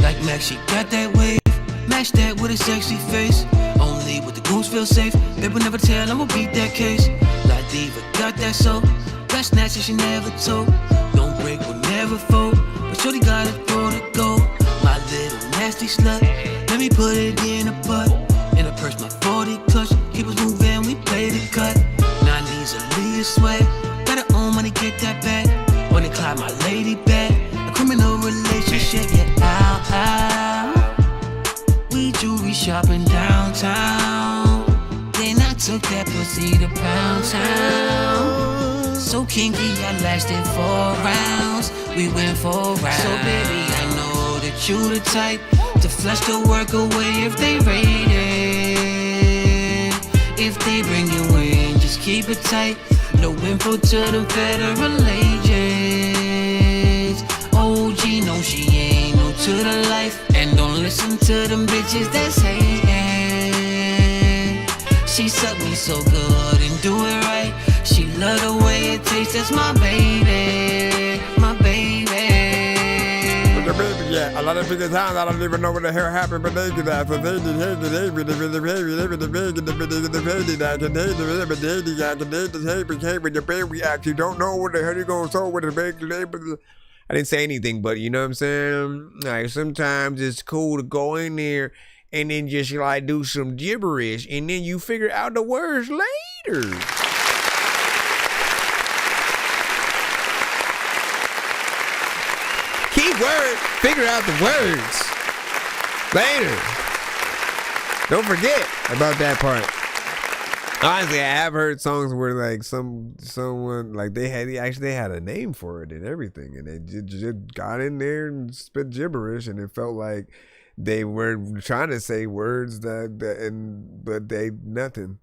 Speaker 19: Like Max, she got that wave, match that with a sexy face. Only with the goons feel safe, baby never tell, I'ma beat that case. La Diva got that soul, got snatches she never told. Don't break, will never fold, but shorty gotta throw the gold. My little nasty slut, let me put it in a butt. In a purse, my 40 clutch, keep us moving, we play the cut. 90s Aaliyah swag, got her own money, get that back. When they climb my lady back, a criminal relationship, yeah, ow. We jewelry shopping downtown. Then I took that pussy to Pound Town. So kinky, I lasted 4 rounds. We went 4 rounds. So baby, I know that you the type to flush the work away if they rate it. If they bring you in, just keep it tight. no info to them federal agents. OG, no, she ain't new to the life. And don't listen to them bitches that's hating. She suck me so good and do it right. She love the way it tastes, that's my baby, my baby.
Speaker 8: With the baby, yeah. A lot of people times I don't even know what the hell happened, but they get that. So they did hate the baby, the baby, the baby, the baby, the baby, that can hate the baby, the baby, that can hate the baby, came with the baby act. You don't know what the hell you gonna solve with the baby, I didn't say anything, but you know what I'm saying? Like, sometimes it's cool to go in there and then just like do some gibberish and then you figure out the words later. Keyword, figure out the words later. Don't forget about that part. Honestly, I have heard songs where like someone like they actually had a name for it and everything, and they just got in there and spit gibberish, and it felt like they were trying to say words but they nothing.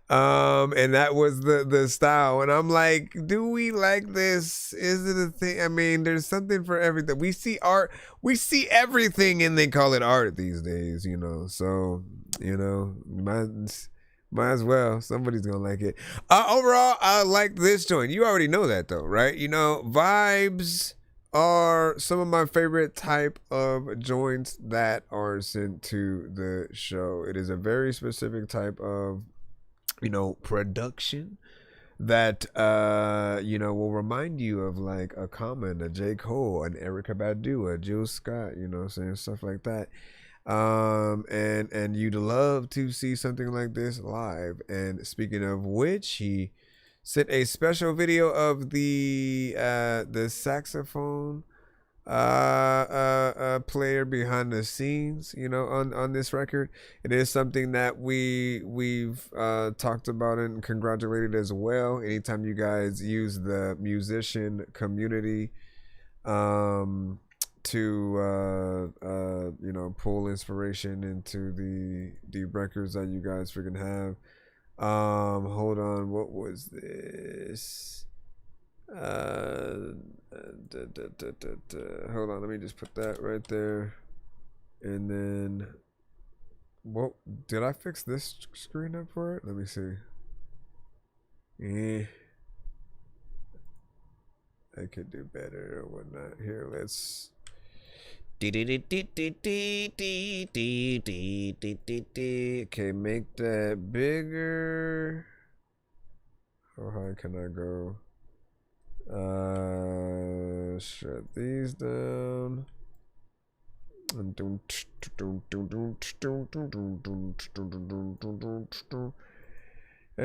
Speaker 8: And that was the style, and I'm like, do we like this? Is it a thing? I mean, there's something for everything. We see art, we see everything, and they call it art these days, you know. So, you know, might as well. Somebody's gonna like it. Overall, I like this joint. You already know that though, right? You know, vibes are some of my favorite type of joints that are sent to the show. It is a very specific type of, you know, production that you know, will remind you of like a Common, a J. Cole, an Erykah Badu, a Jill Scott, you know what I'm saying, stuff like that. And you'd love to see something like this live. And speaking of which, he sent a special video of the saxophone player behind the scenes, you know, on this record. It is something that we've talked about and congratulated as well. Anytime you guys use the musician community to you know, pull inspiration into the records that you guys freaking have. Hold on, what was this? Hold on, let me just put that right there. And then what did I fix this screen up for it? Let me see. I could do better or whatnot. Here, let's okay, make that bigger. How high can I go? Shut these down. And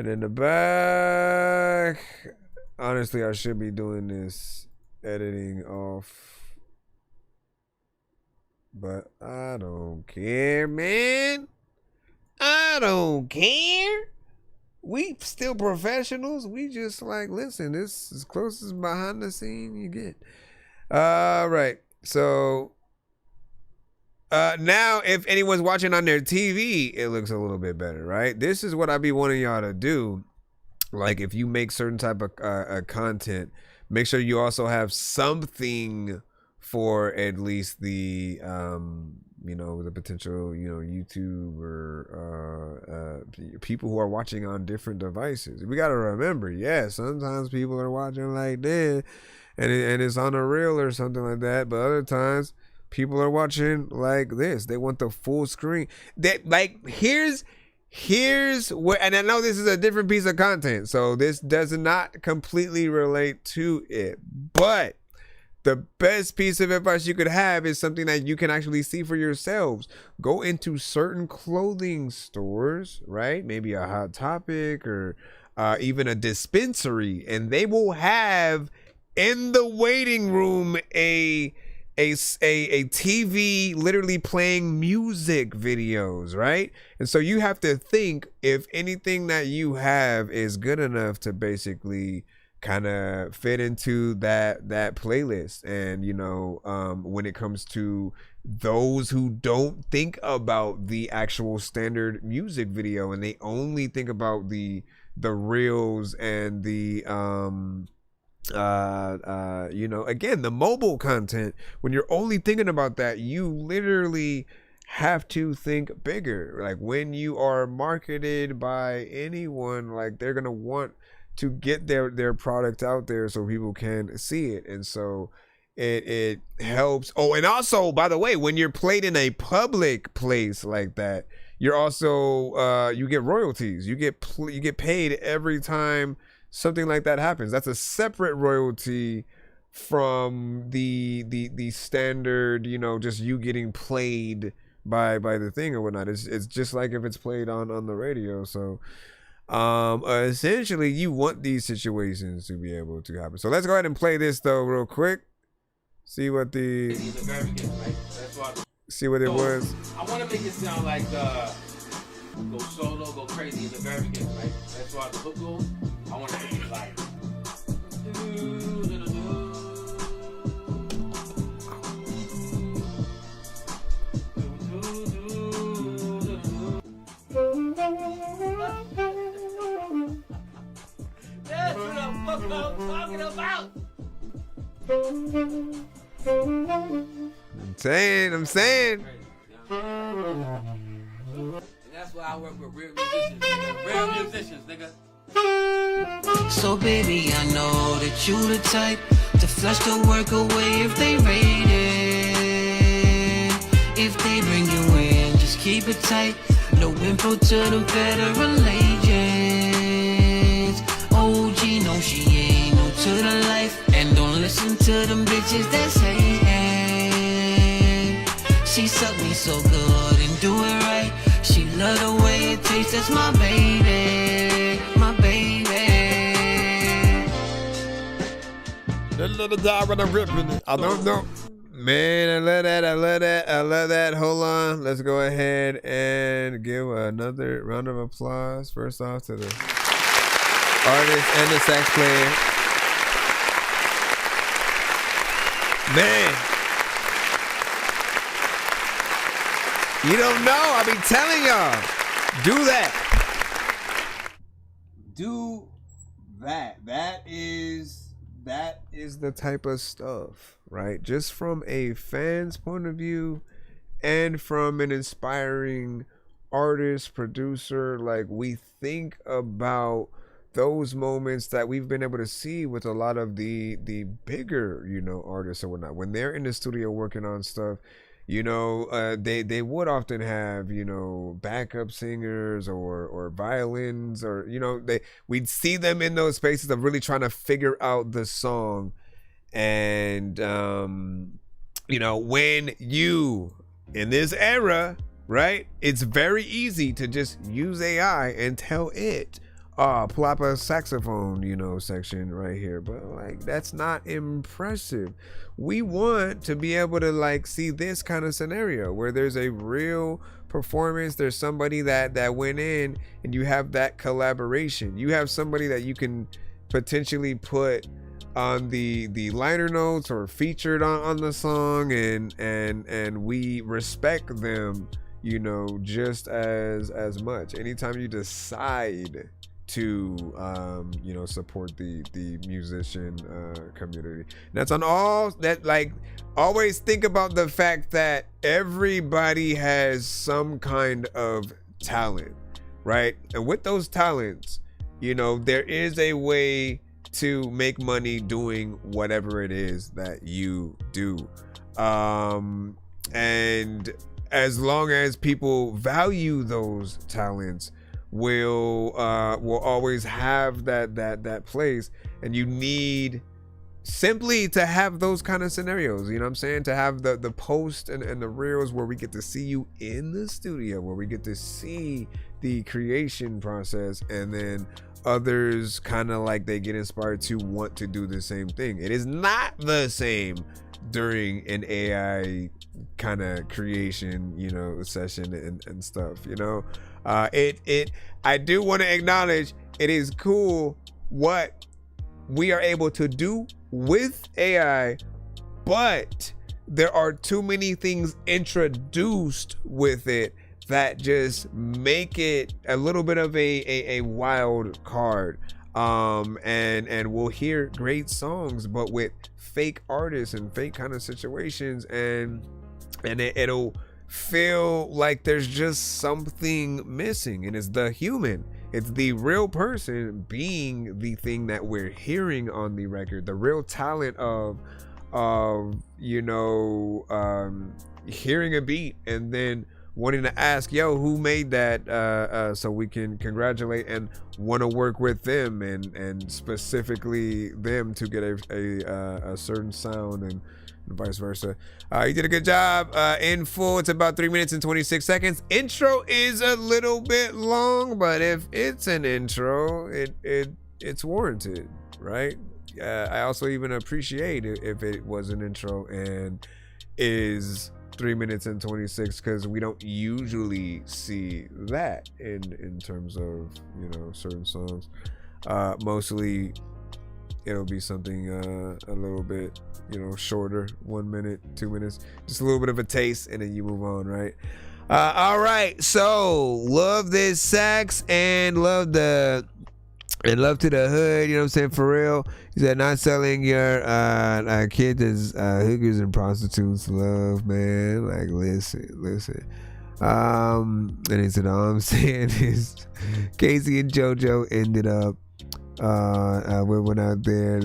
Speaker 8: in the back, honestly, I should be doing this editing off, but I don't care, man. I don't care. We still professionals. We just like, listen, this is as close as behind the scene you get. All right. So now if anyone's watching on their TV, it looks a little bit better, right? This is what I be wanting y'all to do. Like, if you make certain type of content, make sure you also have something for at least the you know, the potential, you know, YouTube or people who are watching on different devices. We got to remember, yeah, sometimes people are watching like this and it's on a reel or something like that, but other times people are watching like this. They want the full screen. That, like, here's where, and I know this is a different piece of content, so this does not completely relate to it, but the best piece of advice you could have is something that you can actually see for yourselves. Go into certain clothing stores, right? Maybe a Hot Topic or even a dispensary, and they will have in the waiting room a TV literally playing music videos, right? And so you have to think if anything that you have is good enough to basically kind of fit into that playlist. And you know, when it comes to those who don't think about the actual standard music video and they only think about the reels and the you know, again, the mobile content, when you're only thinking about that, you literally have to think bigger. Like when you are marketed by anyone, like they're gonna want to get their product out there so people can see it. And so it helps. Oh, and also, by the way, when you're played in a public place like that, you're also you get royalties. You get paid every time something like that happens. That's a separate royalty from the standard, you know, just you getting played by the thing or whatnot. It's just like if it's played on the radio. So essentially you want these situations to be able to happen. So let's go ahead and play this though real quick. See what the see what it was.
Speaker 5: I want to make it sound like go solo, go crazy in the very beginning, right? That's why the hook goes. I want to make it like that's what I'm talking about.
Speaker 8: I'm saying.
Speaker 5: And that's why I work with real musicians, nigga. Real musicians, nigga.
Speaker 19: So baby, I know that you the type to flush the work away if they rate it. If they bring you in, just keep it tight. No info to them federal agents. OG, no, she ain't no to the life. And don't listen to them bitches that's hating. She suck me so good and do it right. She love the way it tastes, that's my baby. My baby.
Speaker 8: That little dog when I'm ripping it. I don't know. Man, I love that. Hold on. Let's go ahead and give another round of applause. First off to the artist and the sax player. Man. You don't know. I be telling y'all. Do that. Do that. That is the type of stuff, right? Just from a fan's point of view and from an inspiring artist, producer, like we think about those moments that we've been able to see with a lot of the bigger, you know, artists or whatnot. When they're in the studio working on stuff, you know, they would often have, you know, backup singers or violins, or, you know, we'd see them in those spaces of really trying to figure out the song. And, you know, when you, in this era, right, it's very easy to just use AI and tell it, pull up a saxophone, you know, section right here. But like, that's not impressive. We want to be able to like see this kind of scenario where there's a real performance. There's somebody that went in and you have that collaboration. You have somebody that you can potentially put on the liner notes or featured on the song, and we respect them, you know, just as much. Anytime you decide to you know, support the musician community, that's on all that. Like, always think about the fact that everybody has some kind of talent, right? And with those talents, you know, there is a way to make money doing whatever it is that you do, and as long as people value those talents, will always have that place. And you need simply to have those kind of scenarios, you know what I'm saying, to have the post and the reels where we get to see you in the studio, where we get to see the creation process, and then others kind of like they get inspired to want to do the same thing. It is not the same during an AI kind of creation, you know, session and stuff, you know. I do want to acknowledge it is cool what we are able to do with AI, but there are too many things introduced with it that just make it a little bit of a wild card. And we'll hear great songs, but with fake artists and fake kind of situations, and it'll feel like there's just something missing, and it's the human. It's the real person being the thing that we're hearing on the record, the real talent of hearing a beat and then wanting to ask, yo, who made that, so we can congratulate and want to work with them and specifically them to get a certain sound and vice versa. You did a good job. In full, it's about 3 minutes and 26 seconds. Intro is a little bit long, but if it's an intro, it's warranted, right? I also even appreciate it if it was an intro and is 3 minutes and 26, because we don't usually see that in terms of, you know, certain songs. Mostly it'll be something a little bit, you know, shorter, 1 minute, 2 minutes, just a little bit of a taste, and then you move on, right? All right, so love this sax and love to the hood, you know what I'm saying, for real. He said, not selling your kids as hookers and prostitutes, love, man. Like, listen. And he said, all I'm saying is Casey and JoJo ended up we went out there,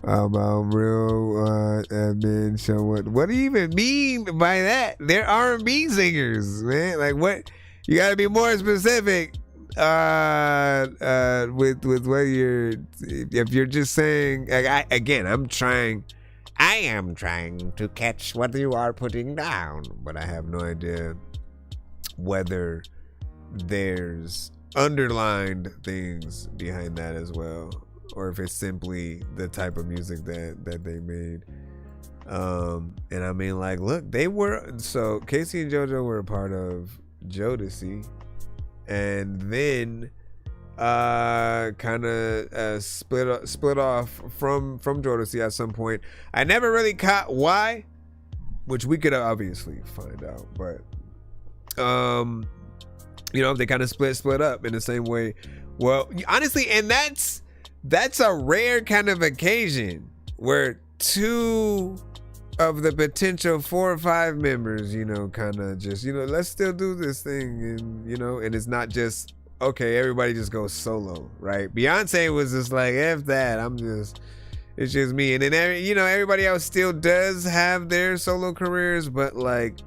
Speaker 8: how real men show what do you even mean by that? They're R&B singers, man. Like, what? You gotta be more specific with what if you're just saying, like, I am trying to catch what you are putting down, but I have no idea whether there's underlined things behind that as well, or if it's simply the type of music that they made. And I mean, like, look, so Casey and JoJo were a part of Jodeci, and then kind of split off from Jodeci at some point. I never really caught why, which we could obviously find out, but you know, they kind of split up in the same way. Well, honestly, and that's a rare kind of occasion where two of the potential 4 or 5 members, you know, kind of just, you know, let's still do this thing, and, you know, and it's not just, okay, everybody just goes solo, right? Beyonce was just like, F that, it's just me. And then, you know, everybody else still does have their solo careers, but like,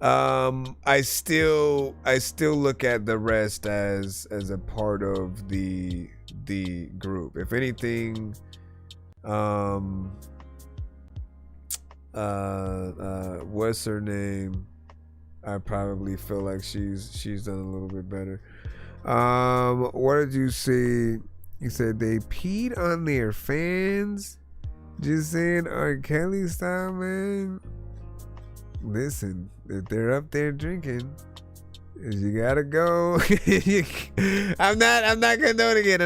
Speaker 8: I still look at the rest as a part of the group. If anything, what's her name? I probably feel like she's done a little bit better. What did you see? You said they peed on their fans. Just saying, R. Kelly style, man. Listen, if they're up there drinking, you gotta go. I'm not condoning it.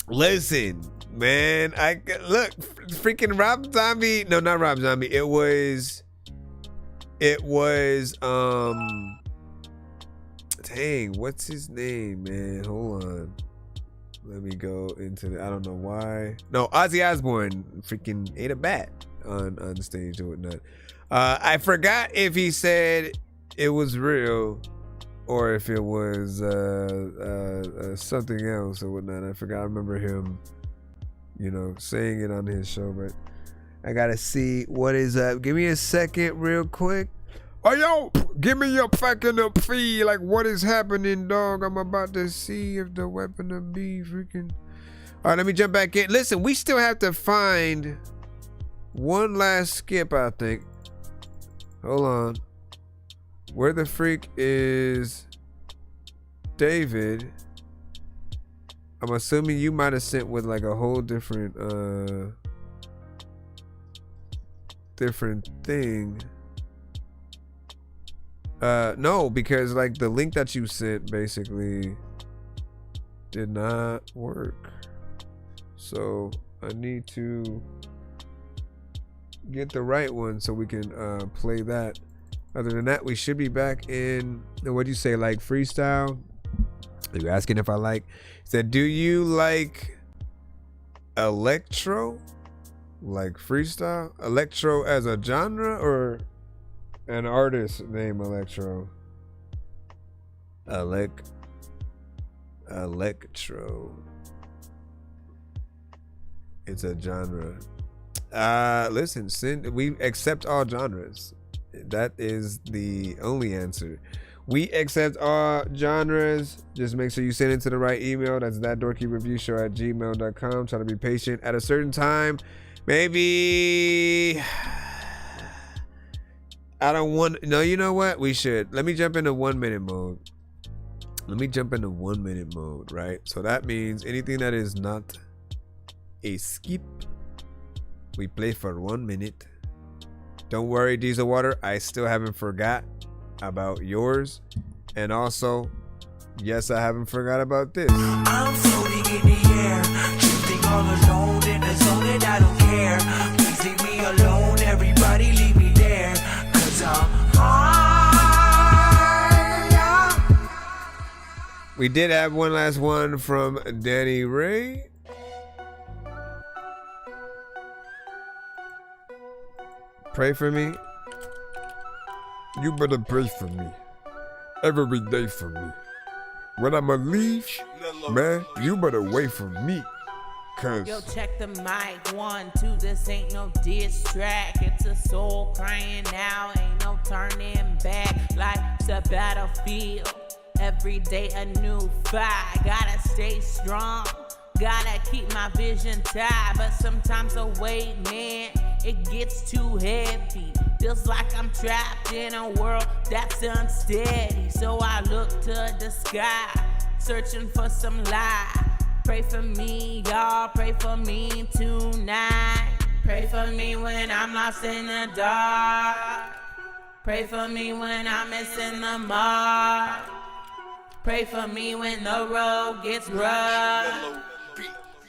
Speaker 8: Listen, man. Look, freaking Rob Zombie. No, not Rob Zombie. It was. Dang, what's his name, man? Hold on. Let me go into. I don't know why. No, Ozzy Osbourne freaking ate a bat on stage or whatnot. I forgot if he said it was real or if it was something else or whatnot. I forgot. I remember him, you know, saying it on his show, but I gotta see what is up. Give me a second real quick. Oh, yo, give me your fucking feed. Like, what is happening, dog? I'm about to see if the weapon of be freaking. All right, let me jump back in. Listen, we still have to find one last skip, I think. Hold on. Where the freak is David? I'm assuming you might have sent with like a whole different thing. No, because like the link that you sent basically did not work. So I need to get the right one so we can play that. Other than that, we should be back in, what do you say, like freestyle? You're asking if I like, said, do you like electro? Like freestyle? Electro as a genre or an artist named Electro? Electro. It's a genre. Listen, we accept all genres. That is the only answer. We accept all genres. Just make sure you send it to the right email. That's ThatDorkyReviewShow@gmail.com. Try to be patient. At a certain time, maybe I don't want. No, you know what? We should. Let me jump into 1 minute mode. Right? So that means anything that is not a skip, we play for 1 minute. Don't worry, Diesel Water, I still haven't forgot about yours. And also, yes, I haven't forgot about this.
Speaker 18: I'm floating in the air, drifting all alone in the zone and I don't care. Please leave me alone, everybody leave me there, 'cause I'm high.
Speaker 8: We did have one last one from Danny Ray. Pray for me.
Speaker 2: You better pray for me. Every day for me. When I'ma leave, man, you better wait for me. Cause
Speaker 9: yo, check the mic, 1, 2, this ain't no diss track. It's a soul crying out, ain't no turning back. Life's a battlefield, every day a new fight. Gotta stay strong, gotta keep my vision tight. But sometimes the weight, man, it gets too heavy. Feels like I'm trapped in a world that's unsteady. So I look to the sky, searching for some light. Pray for me, y'all, pray for me tonight. Pray for me when I'm lost in the dark. Pray for me when I'm missing the mark. Pray for me when the road gets rough.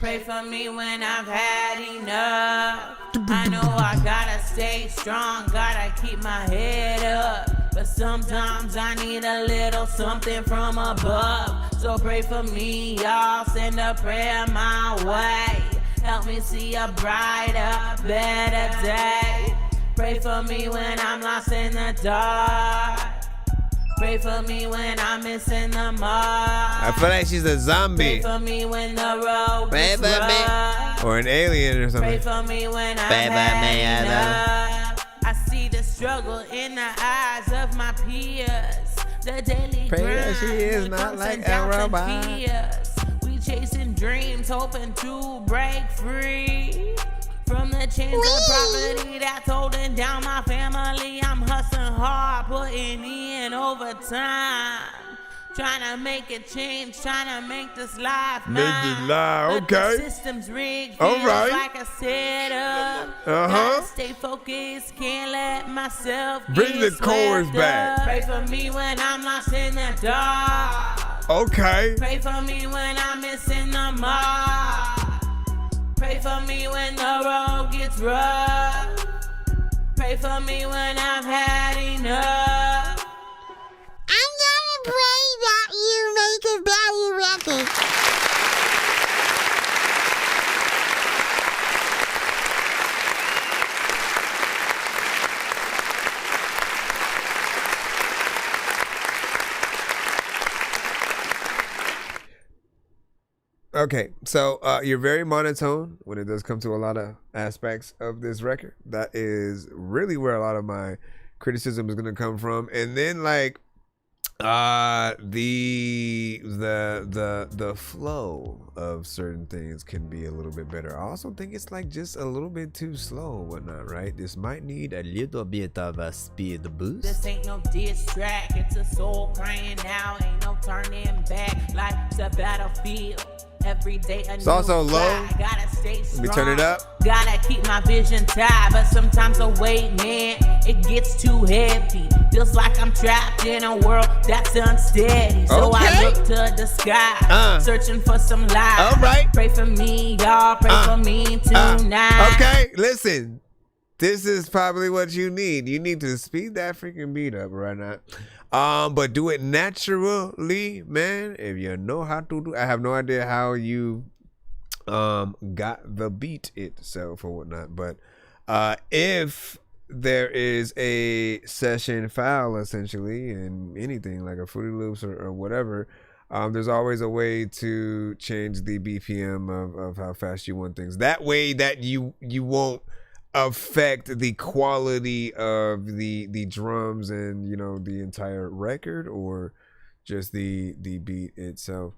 Speaker 9: Pray for me when I've had enough. I know I gotta stay strong, gotta keep my head up. But sometimes I need a little something from above. So pray for me, y'all, send a prayer my way. Help me see a brighter, better day. Pray for me when I'm lost in the dark. Pray for me when I'm missing the mark.
Speaker 8: I feel like she's a zombie.
Speaker 9: Pray for me when the road gets rough.
Speaker 8: Or an alien or something.
Speaker 9: Pray for me when I've had enough. I see the struggle in the eyes of my peers. The daily
Speaker 8: Pray
Speaker 9: grind.
Speaker 8: that she is not like a robot.
Speaker 9: We chasing dreams, hoping to break free from the chains of poverty that's holding down my family. I'm hustling hard, putting in overtime, trying to make a change, trying to make this life mine.
Speaker 2: Make it live,
Speaker 9: But
Speaker 2: okay.
Speaker 9: the system's rigged,
Speaker 2: All
Speaker 9: feels
Speaker 2: right.
Speaker 9: like a setup. Gotta stay focused, can't let myself
Speaker 2: Bring
Speaker 9: get
Speaker 2: the chorus
Speaker 9: swept
Speaker 2: back.
Speaker 9: up. Pray for me when I'm lost in the dark.
Speaker 2: Okay.
Speaker 9: Pray for me when I'm missing the mark. Pray for me when the road gets rough. Pray for me when I've had enough.
Speaker 15: I'm gonna pray that you make a better record.
Speaker 8: Okay, so you're very monotone when it does come to a lot of aspects of this record. That is really where a lot of my criticism is gonna come from. And then like the flow of certain things can be a little bit better. I also think it's like just a little bit too slow and whatnot, right? This might need a little bit of a speed boost.
Speaker 9: This ain't no diss track, it's a soul crying out, ain't no turning back. Life's a battlefield, Every day a
Speaker 8: It's
Speaker 9: new
Speaker 8: also low.
Speaker 9: try. Gotta stay strong.
Speaker 8: Let me turn it up.
Speaker 9: Gotta keep my vision tight, but sometimes the weight, man, it gets too heavy. Feels like I'm trapped in a world that's unsteady. So I
Speaker 8: Okay.
Speaker 9: look to the sky, searching for some light.
Speaker 8: All right.
Speaker 9: Pray for me, y'all. Pray for me tonight.
Speaker 8: Okay, listen. This is probably what you need. You need to speed that freaking beat up right now. But do it naturally, man. If you know how to do, I have no idea how you got the beat itself or whatnot. But if there is a session file essentially in anything like a Fruity Loops or whatever, there's always a way to change the BPM of how fast you want things. That way that you won't affect the quality of the drums and, you know, the entire record or just the beat itself.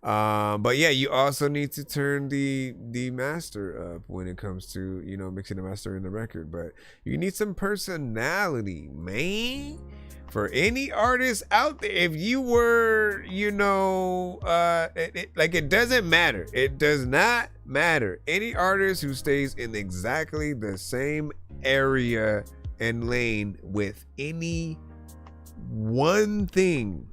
Speaker 8: But yeah, you also need to turn the master up when it comes to, you know, mixing the master in the record. But you need some personality, man. For any artist out there, if you were, you know, it doesn't matter. It does not matter. Any artist who stays in exactly the same area and lane with any one thing,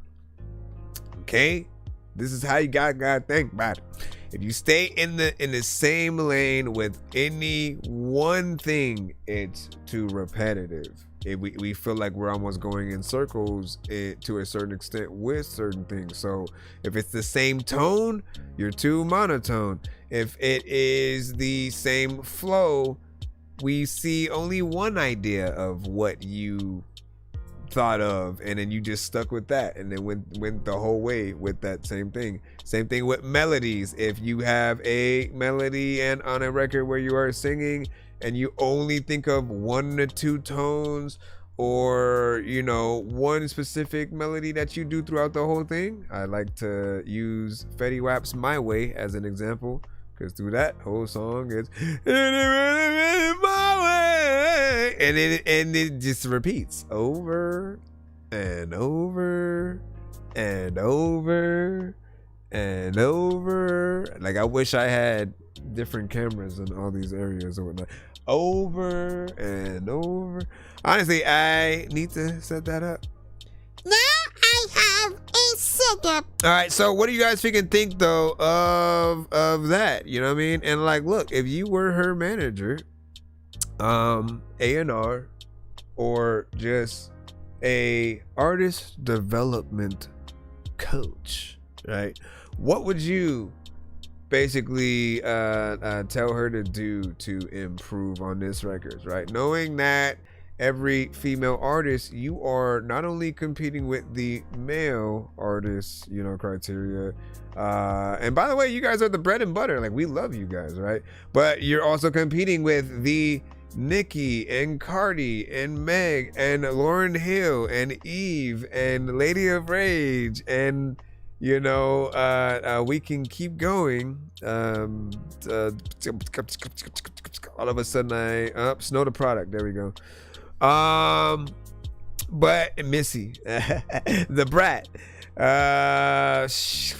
Speaker 8: okay? This is how you gotta think about it. If you stay in the same lane with any one thing, it's too repetitive. We feel like we're almost going in circles to a certain extent with certain things. So if it's the same tone, you're too monotone. If it is the same flow, we see only one idea of what you thought of, and then you just stuck with that and then went the whole way with that same thing. Same thing with melodies. If you have a melody and on a record where you are singing and you only think of 1 to 2 tones or, you know, one specific melody that you do throughout the whole thing, I like to use Fetty Wap's My Way as an example, because through that whole song it's my way, and it just repeats over and over and over and over. Like, I wish I had different cameras in all these areas or whatnot. Over and over. Honestly, I need to set that up.
Speaker 15: Now I have a setup.
Speaker 8: All right, so what do you guys think though of that? You know what I mean? And like, look, if you were her manager, A&R, or just a artist development coach, right? What would you basically tell her to do to improve on this record, right? Knowing that every female artist, you are not only competing with the male artists, you know, criteria, and by the way, you guys are the bread and butter, like, we love you guys, right? But you're also competing with the Nicki and Cardi and Meg and Lauryn Hill and Eve and Lady of Rage, and you know, we can keep going. All of a sudden Snow the Product, there we go. But Missy, the Brat,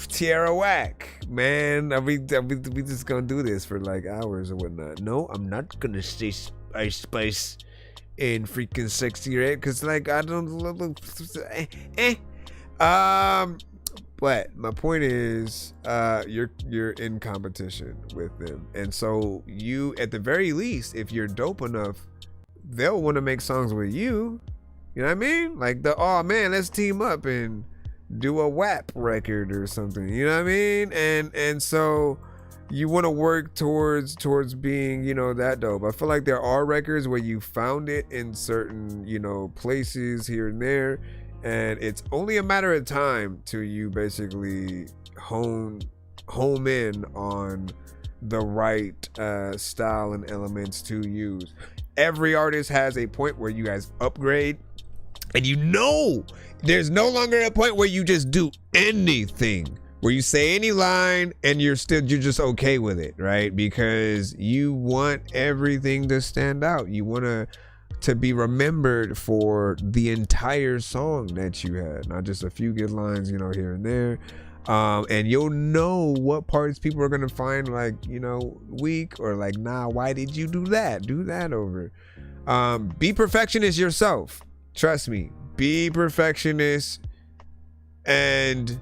Speaker 8: Tierra Whack, man, we just gonna do this for like hours or whatnot. No, I'm not gonna say Spice and freaking Sexy Red, because like I don't but my point is, you're in competition with them, and so you, at the very least, if you're dope enough, they'll want to make songs with you. You know what I mean? Like oh man, let's team up and do a WAP record or something. You know what I mean? And so you want to work towards being, you know, that dope. I feel like there are records where you found it in certain, you know, places here and there, and it's only a matter of time till you basically home in on the right style and elements to use. Every artist has a point where you guys upgrade, and you know there's no longer a point where you just do anything, where you say any line and you're just okay with it, right? Because you want everything to stand out. You want to be remembered for the entire song that you had, not just a few good lines, you know, here and there. And you'll know what parts people are gonna find like, you know, weak, or like, nah, why did you do that? Do that over. Be perfectionist yourself. Trust me, be perfectionist. And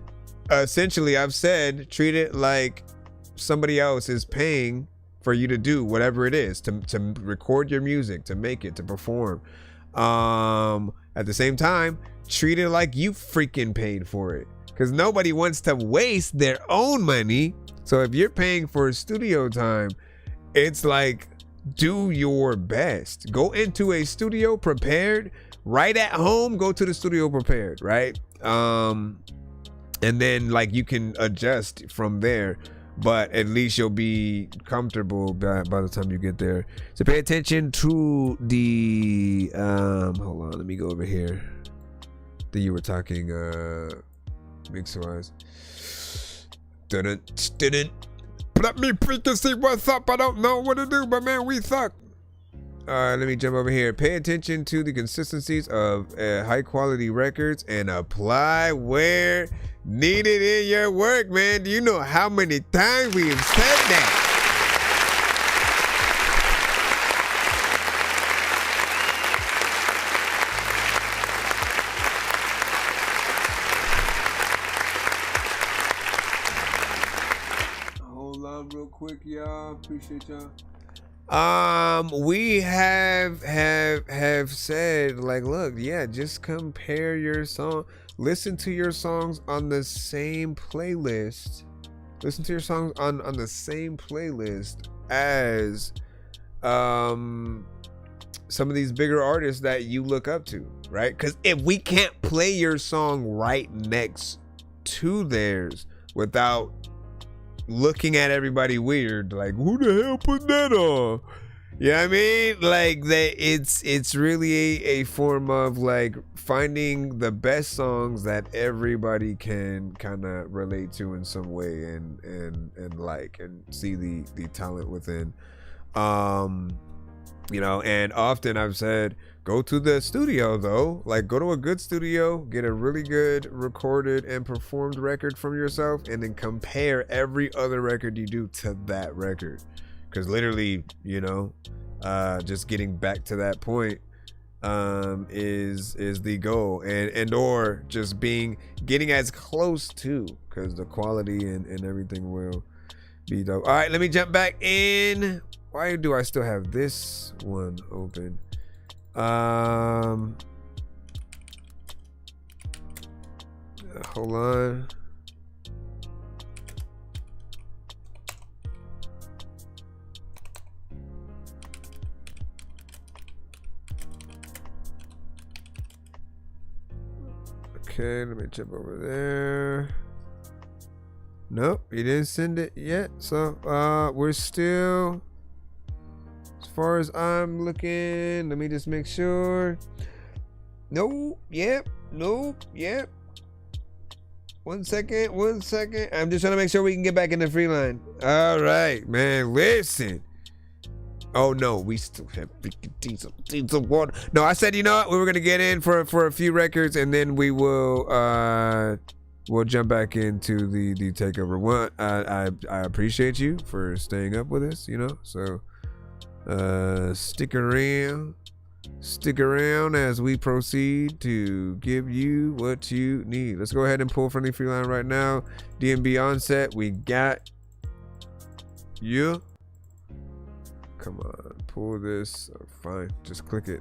Speaker 8: essentially, I've said, treat it like somebody else is paying for you to do whatever it is, to record your music, to make it, to perform. At the same time, treat it like you freaking paid for it, because nobody wants to waste their own money. So if you're paying for studio time, it's like, do your best. Go into a studio prepared. Right at home, go to the studio prepared, right? And then like you can adjust from there, but at least you'll be comfortable by the time you get there. So pay attention to the hold on, let me go over here. That you were talking mixer wise. Didn't let me freaking see what's up. I don't know what to do, but man, we suck. Let me jump over here. Pay attention to the consistencies of high quality records and apply where needed in your work, man. Do you know how many times we have said that? Hold on real quick, y'all. Appreciate y'all. We have said, like, look, yeah, just compare your song. Listen to your songs on the same playlist. Listen to your songs on the same playlist as some of these bigger artists that you look up to, right? Because if we can't play your song right next to theirs without looking at everybody weird, like, who the hell put that on? You know what I mean? Like, it's really a form of like finding the best songs that everybody can kind of relate to in some way and like, and see the talent within. You know, and often I've said, go to the studio though. Like, go to a good studio, get a really good recorded and performed record from yourself, and then compare every other record you do to that record. Because literally, you know, just getting back to that point is the goal, and or just getting as close to, because the quality and everything will be dope. All right, let me jump back in. Why do I still have this one open? Hold on. Okay, let me jump over there. Nope, you didn't send it yet. So we're still, as far as I'm looking, let me just make sure. Nope, yep, nope, yep. One second. I'm just trying to make sure we can get back in the free line. All right, man, listen. Oh no, we still have freaking diesel water. No, I said, you know what? We were gonna get in for a few records, and then we will we'll jump back into the takeover. One, I appreciate you for staying up with us, you know. So stick around as we proceed to give you what you need. Let's go ahead and pull friendly free line right now. DMB on set. We got you. Come on, pull this. Oh, fine, just click it.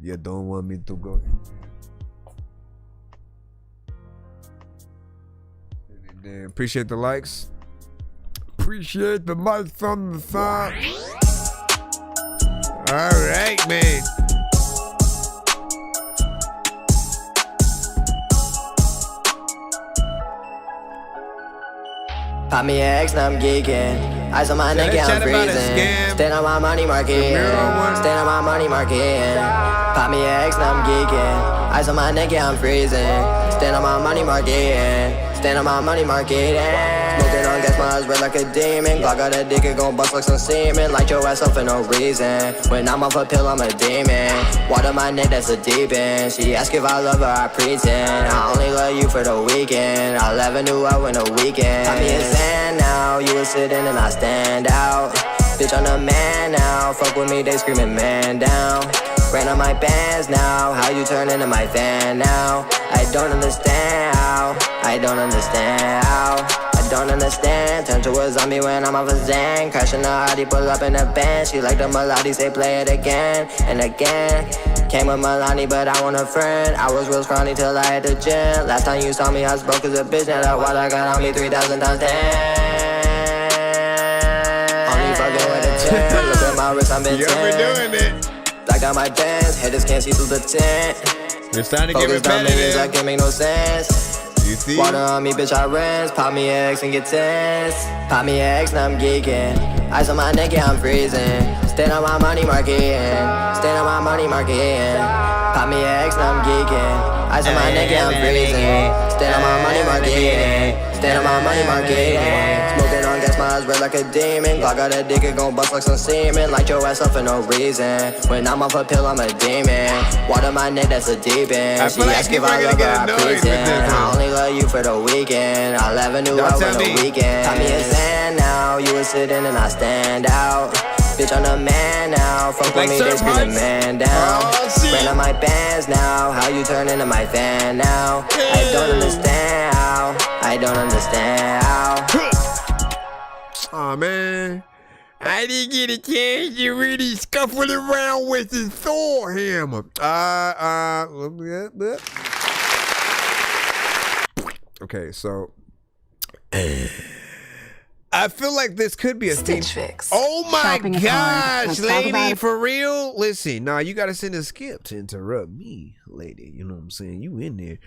Speaker 8: You don't want me to go. And appreciate the likes. Appreciate the likes on the side. All right, man.
Speaker 7: Pop me an X, now I'm geeking. Eyes on my neck, yeah, I'm freezing. Stand on my money market. Stand on my money market. Pop me an X, now I'm geeking. Eyes on my neck, yeah, I'm freezing. Stand on my money market. Stand on my money market. Smoking on gas, my eyes red like a demon. Glock got a dick, it gon' bust like some semen. Light your ass up for no reason. When I'm off a pill, I'm a demon. Water my neck, that's a deep end. She ask if I love her, I pretend. I only love you for the weekend. I never knew I win a weekend. I be a fan now, you was sitting and I stand out. Bitch, I'm the man now. Fuck with me, they screaming man down. Ran on my bands now. How you turn into my fan now? I don't understand how. I don't understand how. I don't understand. Turn to a zombie when I'm off a Zen. Crashing the Audi, pull up in the band. She like the melody, say play it again and again. Came with Milani, but I want a friend. I was real scrawny till I hit the gym. Last time you saw me, I was broke as a bitch. Now that water got on me 3,000 times 10. Look at my wrist, I'm in
Speaker 8: You're doing it.
Speaker 7: I got my dance, haters can't see through the tent.
Speaker 8: It's time to get repetitive.
Speaker 7: That can't make no sense.
Speaker 8: You see?
Speaker 7: Water on me, bitch, I rinse. Pop me an X and get tense. Pop me an X, now I'm geeking. Ice on my neck, yeah, I'm freezing. Stand on my money market. Stand on my money market. Pop me an X, now I'm geeking. Ice on my neck, yeah, I'm freezing. Stand on my money market. Stand on my money market. Smoking on gas, my eyes red like a demon. Glock got a dick, it gon' bust like some semen. Light your ass up for no reason. When I'm off a pill, I'm a demon. Water my neck, that's a deep end. She ask if I love her, I pretend. I only love you for the weekend. I never knew I win a weekend. Taught me a fan now. You was sitting and I stand out. Bitch, I'm the man now. Fuck with me, they screaming man down. Ran on my bands now. How you turn into my fan now? I don't understand how. I don't understand how.
Speaker 8: Aw, man. I didn't get a chance to really scuffle around with the Thor hammer. Okay, so I feel like this could be a theme.
Speaker 12: Fix.
Speaker 8: Oh my
Speaker 12: Shopping is hard.
Speaker 8: gosh,
Speaker 12: Let's talk
Speaker 8: lady,
Speaker 12: about it.
Speaker 8: for real? Listen, nah, you gotta send a skip to interrupt me, lady. You know what I'm saying? You in there.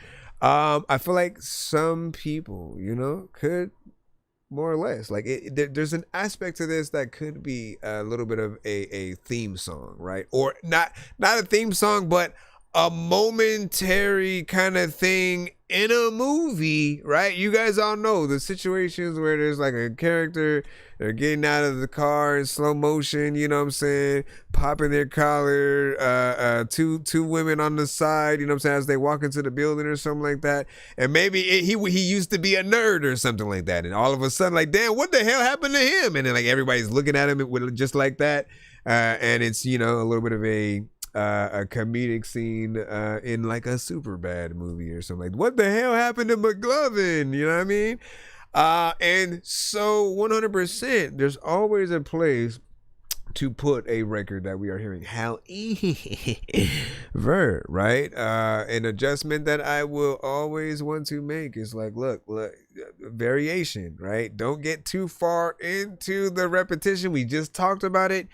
Speaker 8: I feel like some people, you know, could more or less like there's an aspect to this that could be a little bit of a theme song, right? Or not a theme song, but a momentary kind of thing in a movie, right? You guys all know the situations where there's like a character, they're getting out of the car in slow motion, you know what I'm saying, popping their collar, two women on the side, you know what I'm saying, as they walk into the building or something like that. And maybe he used to be a nerd or something like that, and all of a sudden, like, damn, what the hell happened to him? And then like everybody's looking at him with just like that, and it's, you know, a little bit of a comedic scene in like a super bad movie or something. Like, what the hell happened to McLovin? You know what I mean? And so 100%, there's always a place to put a record that we are hearing. However, right? An adjustment that I will always want to make is like, look, variation, right? Don't get too far into the repetition. We just talked about it.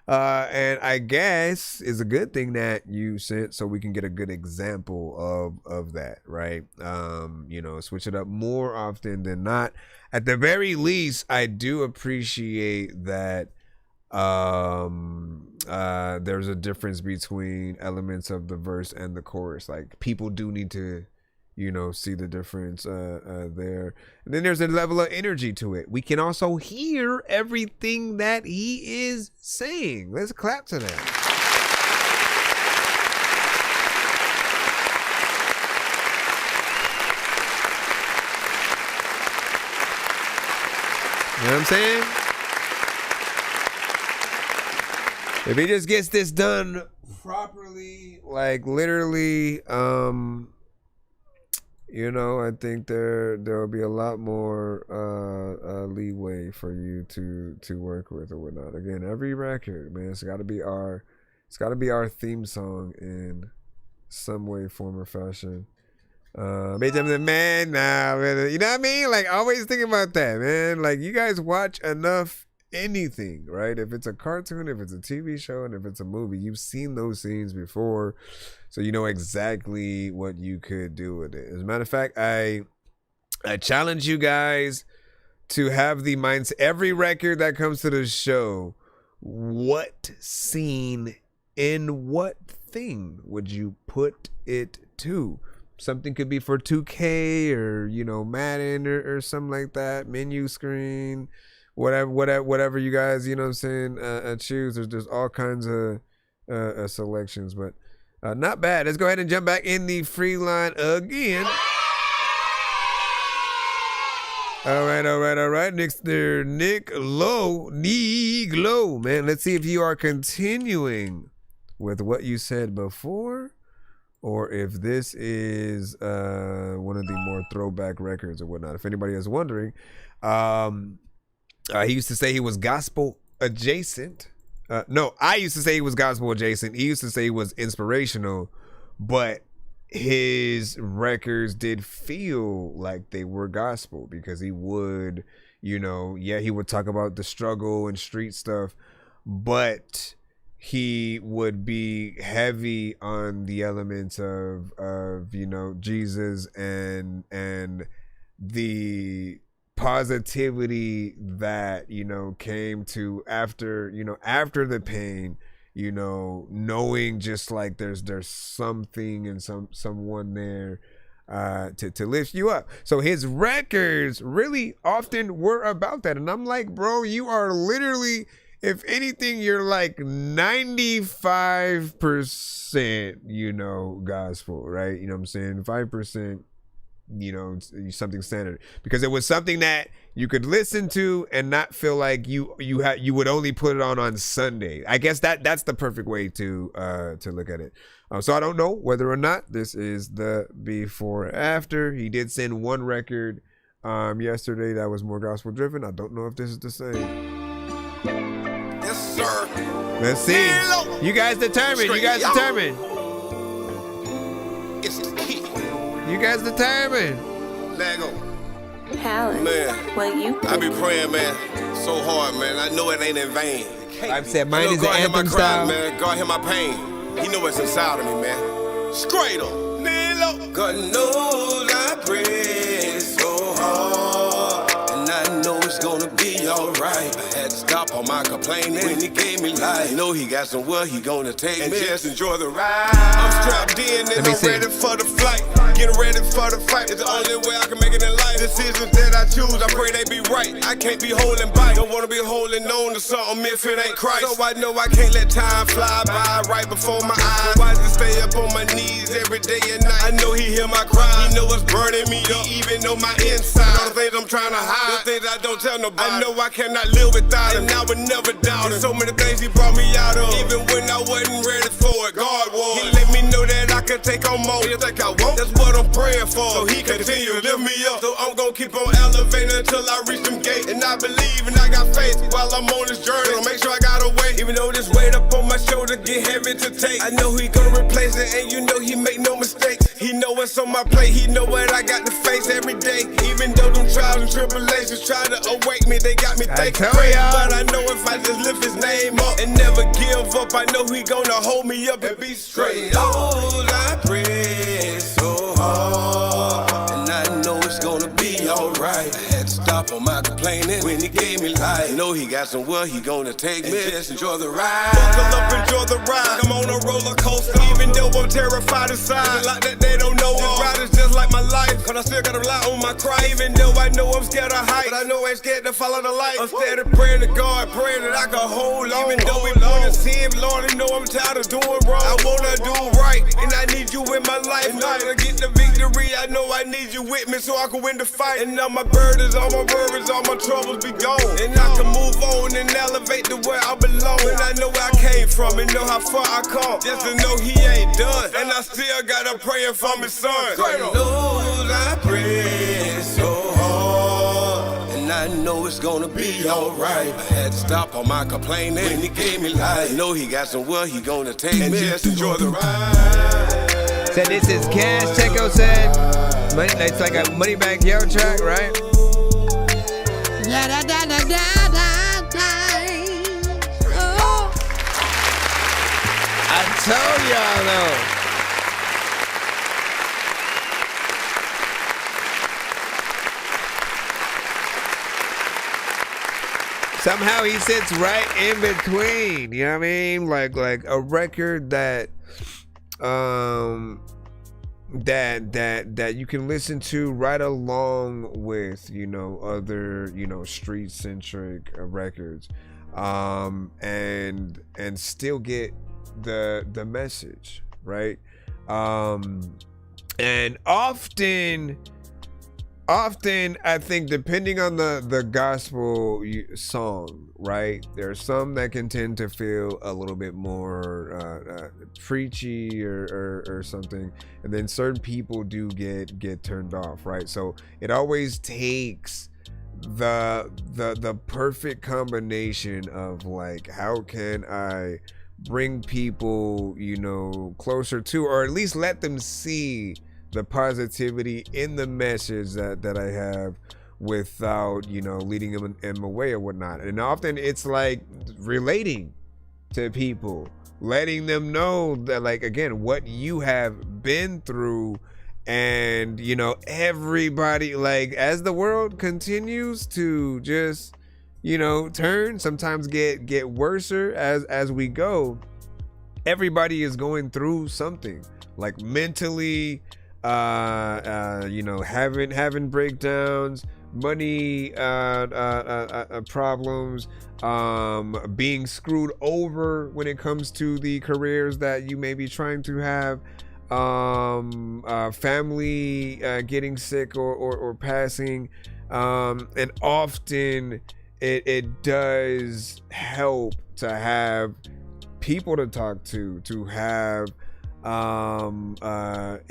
Speaker 8: And I guess it's a good thing that you sent so we can get a good example of that, right? You know, switch it up more often than not. At the very least, I do appreciate that there's a difference between elements of the verse and the chorus. Like, people do need to, you know, see the difference there. And then there's a level of energy to it. We can also hear everything that he is saying. Let's clap to that. You know what I'm saying? If he just gets this done properly, like literally, you know, I think there will be a lot more leeway for you to work with or whatnot. Again, every record, man, it's got to be our theme song in some way, form, or fashion. Bitch, I'm the man now, man. You know what I mean? Like, always think about that, man. Like, you guys watch enough anything, right? If it's a cartoon, if it's a TV show, and if it's a movie, you've seen those scenes before, so you know exactly what you could do with it. As a matter of fact, I challenge you guys to have the mindset, every record that comes to the show, what scene in what thing would you put it to? something could be for 2K or, you know, Madden or something like that, menu screen, whatever you guys, you know what I'm saying, choose. There's all kinds of selections, but not bad. Let's go ahead and jump back in the free line again. All right. Next there, Nick Low, man. Let's see if you are continuing with what you said before, or if this is one of the more throwback records or whatnot. If anybody is wondering, he used to say he was gospel adjacent. No, I used to say he was gospel adjacent. He used to say he was inspirational, but his records did feel like they were gospel because he would, you know, he would talk about the struggle and street stuff, but he would be heavy on the elements of you know, Jesus and the positivity that, you know, came to after the pain, you know, knowing just like there's something and someone there to lift you up. So his records really often were about that. And I'm like, bro, you are literally, if anything, you're like 95%, you know, gospel, right? You know what I'm saying? 5%, you know, something standard, because it was something that you could listen to and not feel like you would only put it on Sunday. I guess that's the perfect way to look at it. So I don't know whether or not this is the before after. He did send one record yesterday that was more gospel driven. I don't know if this is the same.
Speaker 6: Yes, sir.
Speaker 8: Let's see. You guys determine.
Speaker 6: It's the key.
Speaker 8: You guys determine.
Speaker 6: Lego.
Speaker 12: Howard,
Speaker 6: man, I be praying, man, so hard, man. I know it ain't in vain.
Speaker 8: I've said mine is the anthem style.
Speaker 6: Man. God hear my pain. He know what's inside of me, man. Straight up. God knows I pray so hard, and I know it's gonna be alright. I had to stop all my complaining when he gave me life. I know he got somewhere he gonna take and me. Just enjoy the ride. I'm strapped in and I'm ready for the flight. Getting ready for the fight. It's the only way I can make it in life. Decisions that I choose, I pray they be right. I can't be holding back. Don't wanna be holding on to something if it ain't Christ. So I know I can't let time fly by right before my eyes. So I just stay up on my knees every day and night. I know he hear my cry. He know what's burning me up. He even know my inside. All the things I'm trying to hide, the things I don't tell nobody. I know I cannot live without him. And I would never doubt him. So many things he brought me out of, even when I wasn't ready for it. God was. He let me know that I could take on more. You think I won't? That's what I'm praying for. So he continue to lift me up. So I'm gonna keep on elevating until I reach them gates. And I believe and I got faith while I'm on this journey. So make sure I got a weight, even though this weight up on my shoulder get heavy to take. I know he gonna replace it, and you know he make no mistakes. He know what's on my plate. He know what I got to face every day. Even though them trials and tribulations try to awake me, they got me thinking crazy. But I know if I just lift his name up and never give up, I know he gonna hold me up and be straight. Oh, I pray so hard, and I know it's gonna be alright. I had to stop on my complaining when he gave me life. I know he got somewhere he gonna take me. Just enjoy the ride. Buckle up, enjoy the ride. I'm on a roller coaster, even though I'm terrified inside. Like that they don't know. This ride is just like my life, but I still gotta rely on my cry. Even though I know I'm scared of heights, but I know I ain't scared to follow the light. I'm steady praying to God, praying that I can hold on. Even though we wanna sin, Lord, you know I'm tired of doing wrong. I wanna do right, and I need you in my life. In order to get the victory, I know I need you with me so I can win the fight. And all my burdens, all my worries, all my troubles be gone. And I can move on and elevate to where I belong. And I know where I came from and know how far I come. Just to know he ain't done. And I still gotta pray for my son. God knows I pray so hard, and I know it's gonna be alright. I had to stop all my complaining when he gave me life. I know he got somewhere he gonna take me. Just enjoy the ride.
Speaker 8: So this is Cash Checo said, it's like a Moneybagg Yo track, right?
Speaker 15: Da da da da da da da. Oh.
Speaker 8: I told y'all though. Somehow he sits right in between, you know what I mean? Like a record that that you can listen to right along with, you know, other, you know, street centric records, and still get the message, right? And often I think, depending on the gospel song, right, there are some that can tend to feel a little bit more preachy or something, and then certain people do get turned off, right? So it always takes the perfect combination of, like, how can I bring people, you know, closer to, or at least let them see the positivity in the message that I have, without, you know, leading them away or whatnot. And often it's like relating to people, letting them know that, like, again, what you have been through. And, you know, everybody, like, as the world continues to just, you know, turn, sometimes get worser as we go, everybody is going through something, like mentally, you know, having breakdowns, money problems, being screwed over when it comes to the careers that you may be trying to have, family getting sick or passing, and often it does help to have people to talk to have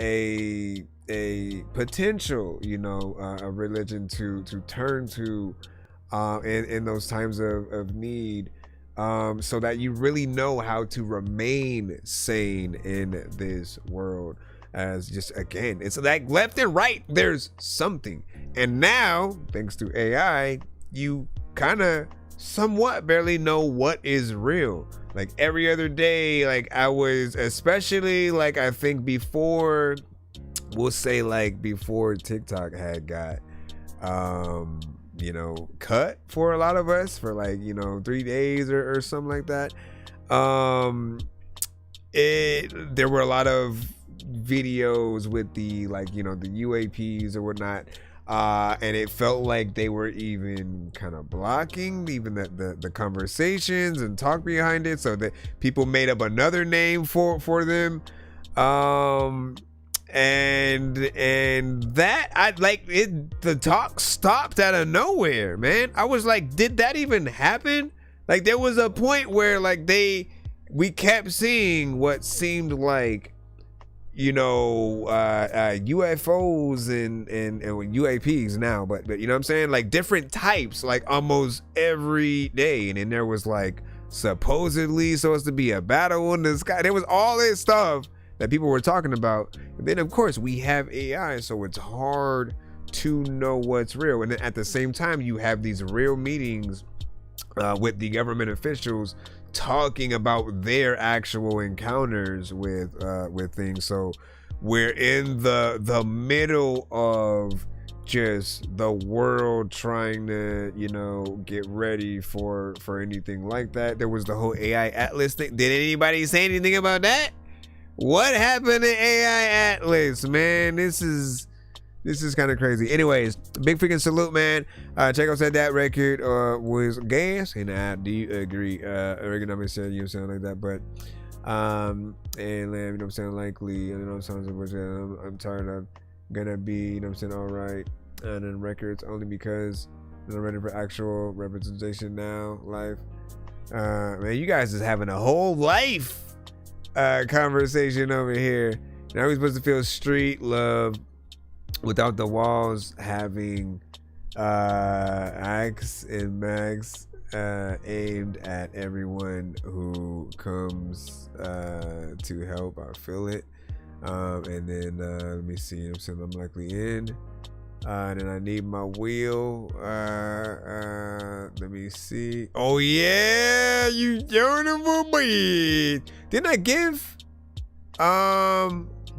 Speaker 8: a potential, you know, a religion to turn to in those times of need, so that you really know how to remain sane in this world. As just, again, it's like left and right, there's something. And now, thanks to AI, you kind of somewhat barely know what is real. Like every other day, like I was, especially like I think before, we'll say like before TikTok had got you know, cut for a lot of us for like, you know, 3 days or something like that. There were a lot of videos with the, like, you know, the UAPs or whatnot, and it felt like they were even kind of blocking even the conversations and talk behind it, so that people made up another name for them, and that, I like it, the talk stopped out of nowhere, man. I was like, did that even happen? Like there was a point where like we kept seeing what seemed like, you know, UFOs and UAPs now, but you know what I'm saying, like different types, like almost every day. And then there was like supposedly supposed to be a battle in the sky. There was all this stuff that people were talking about. And then of course we have AI, so it's hard to know what's real. And then at the same time, you have these real meetings with the government officials talking about their actual encounters with things. So we're in the middle of just the world trying to, you know, get ready for anything like that. There was the whole AI Atlas thing. Did anybody say anything about that? What happened to AI Atlas, man? This is kind of crazy. Anyways, big freaking salute, man. Check out that record was gas, and I do agree. Ergonomics said, you know, sound like that, but and you know what I'm saying, likely, you know what I'm saying, I'm tired of gonna be, you know what I'm saying, all right, and then records only because I'm ready for actual representation now. Life, man, you guys is having a whole life conversation over here. Now we're supposed to feel street love without the walls having Axe and Max aimed at everyone who comes to help. I feel it. And then let me see, I'm saying I'm likely in. And then I need my wheel. Let me see. Oh yeah, you beautiful boy. Didn't I give?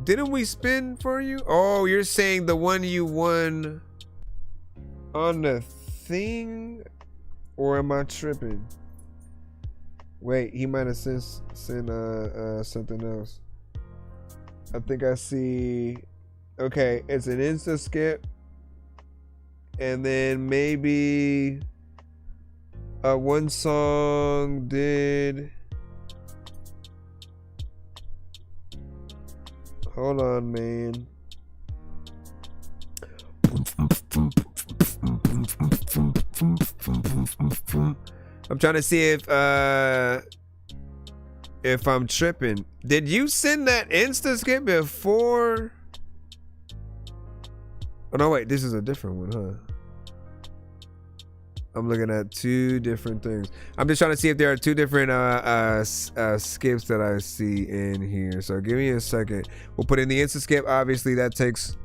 Speaker 8: Didn't we spin for you? Oh, you're saying the one you won on the thing? Or am I tripping? Wait, he might have sent something else. I think I see Okay, it's an Insta skip. And then maybe one song did. Hold on, man. I'm trying to see if I'm tripping. Did you send that Insta skip before? Oh no, wait, this is a different one, huh? I'm looking at two different things. I'm just trying to see if there are two different skips that I see in here. So give me a second. We'll put in the Insta skip. Obviously, that takes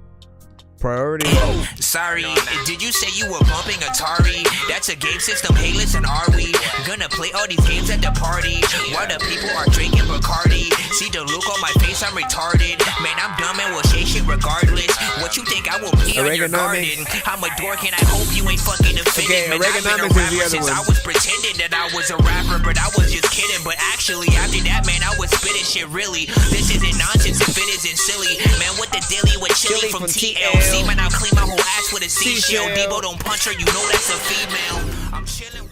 Speaker 8: priority.
Speaker 13: Sorry, did you say you were bumping Atari? That's a game system. Hey, listen, are we gonna play all these games at the party while the people are drinking Bacardi? See the look on my face, I'm retarded. Man, I'm dumb and will say shit regardless. What you think I will pee on your garden? I'm a dork and I hope you ain't fucking offended.
Speaker 8: Okay,
Speaker 13: Man, I've been a rapper since I was pretending that I was a rapper, but I was just kidding. But actually, after that, man, I was spitting shit really. This isn't nonsense if it isn't silly. Man, what the dilly with chili from TLC? Man, I'll clean my whole ass with a seashell. Debo don't punch her, you know that's a female. I'm chilling.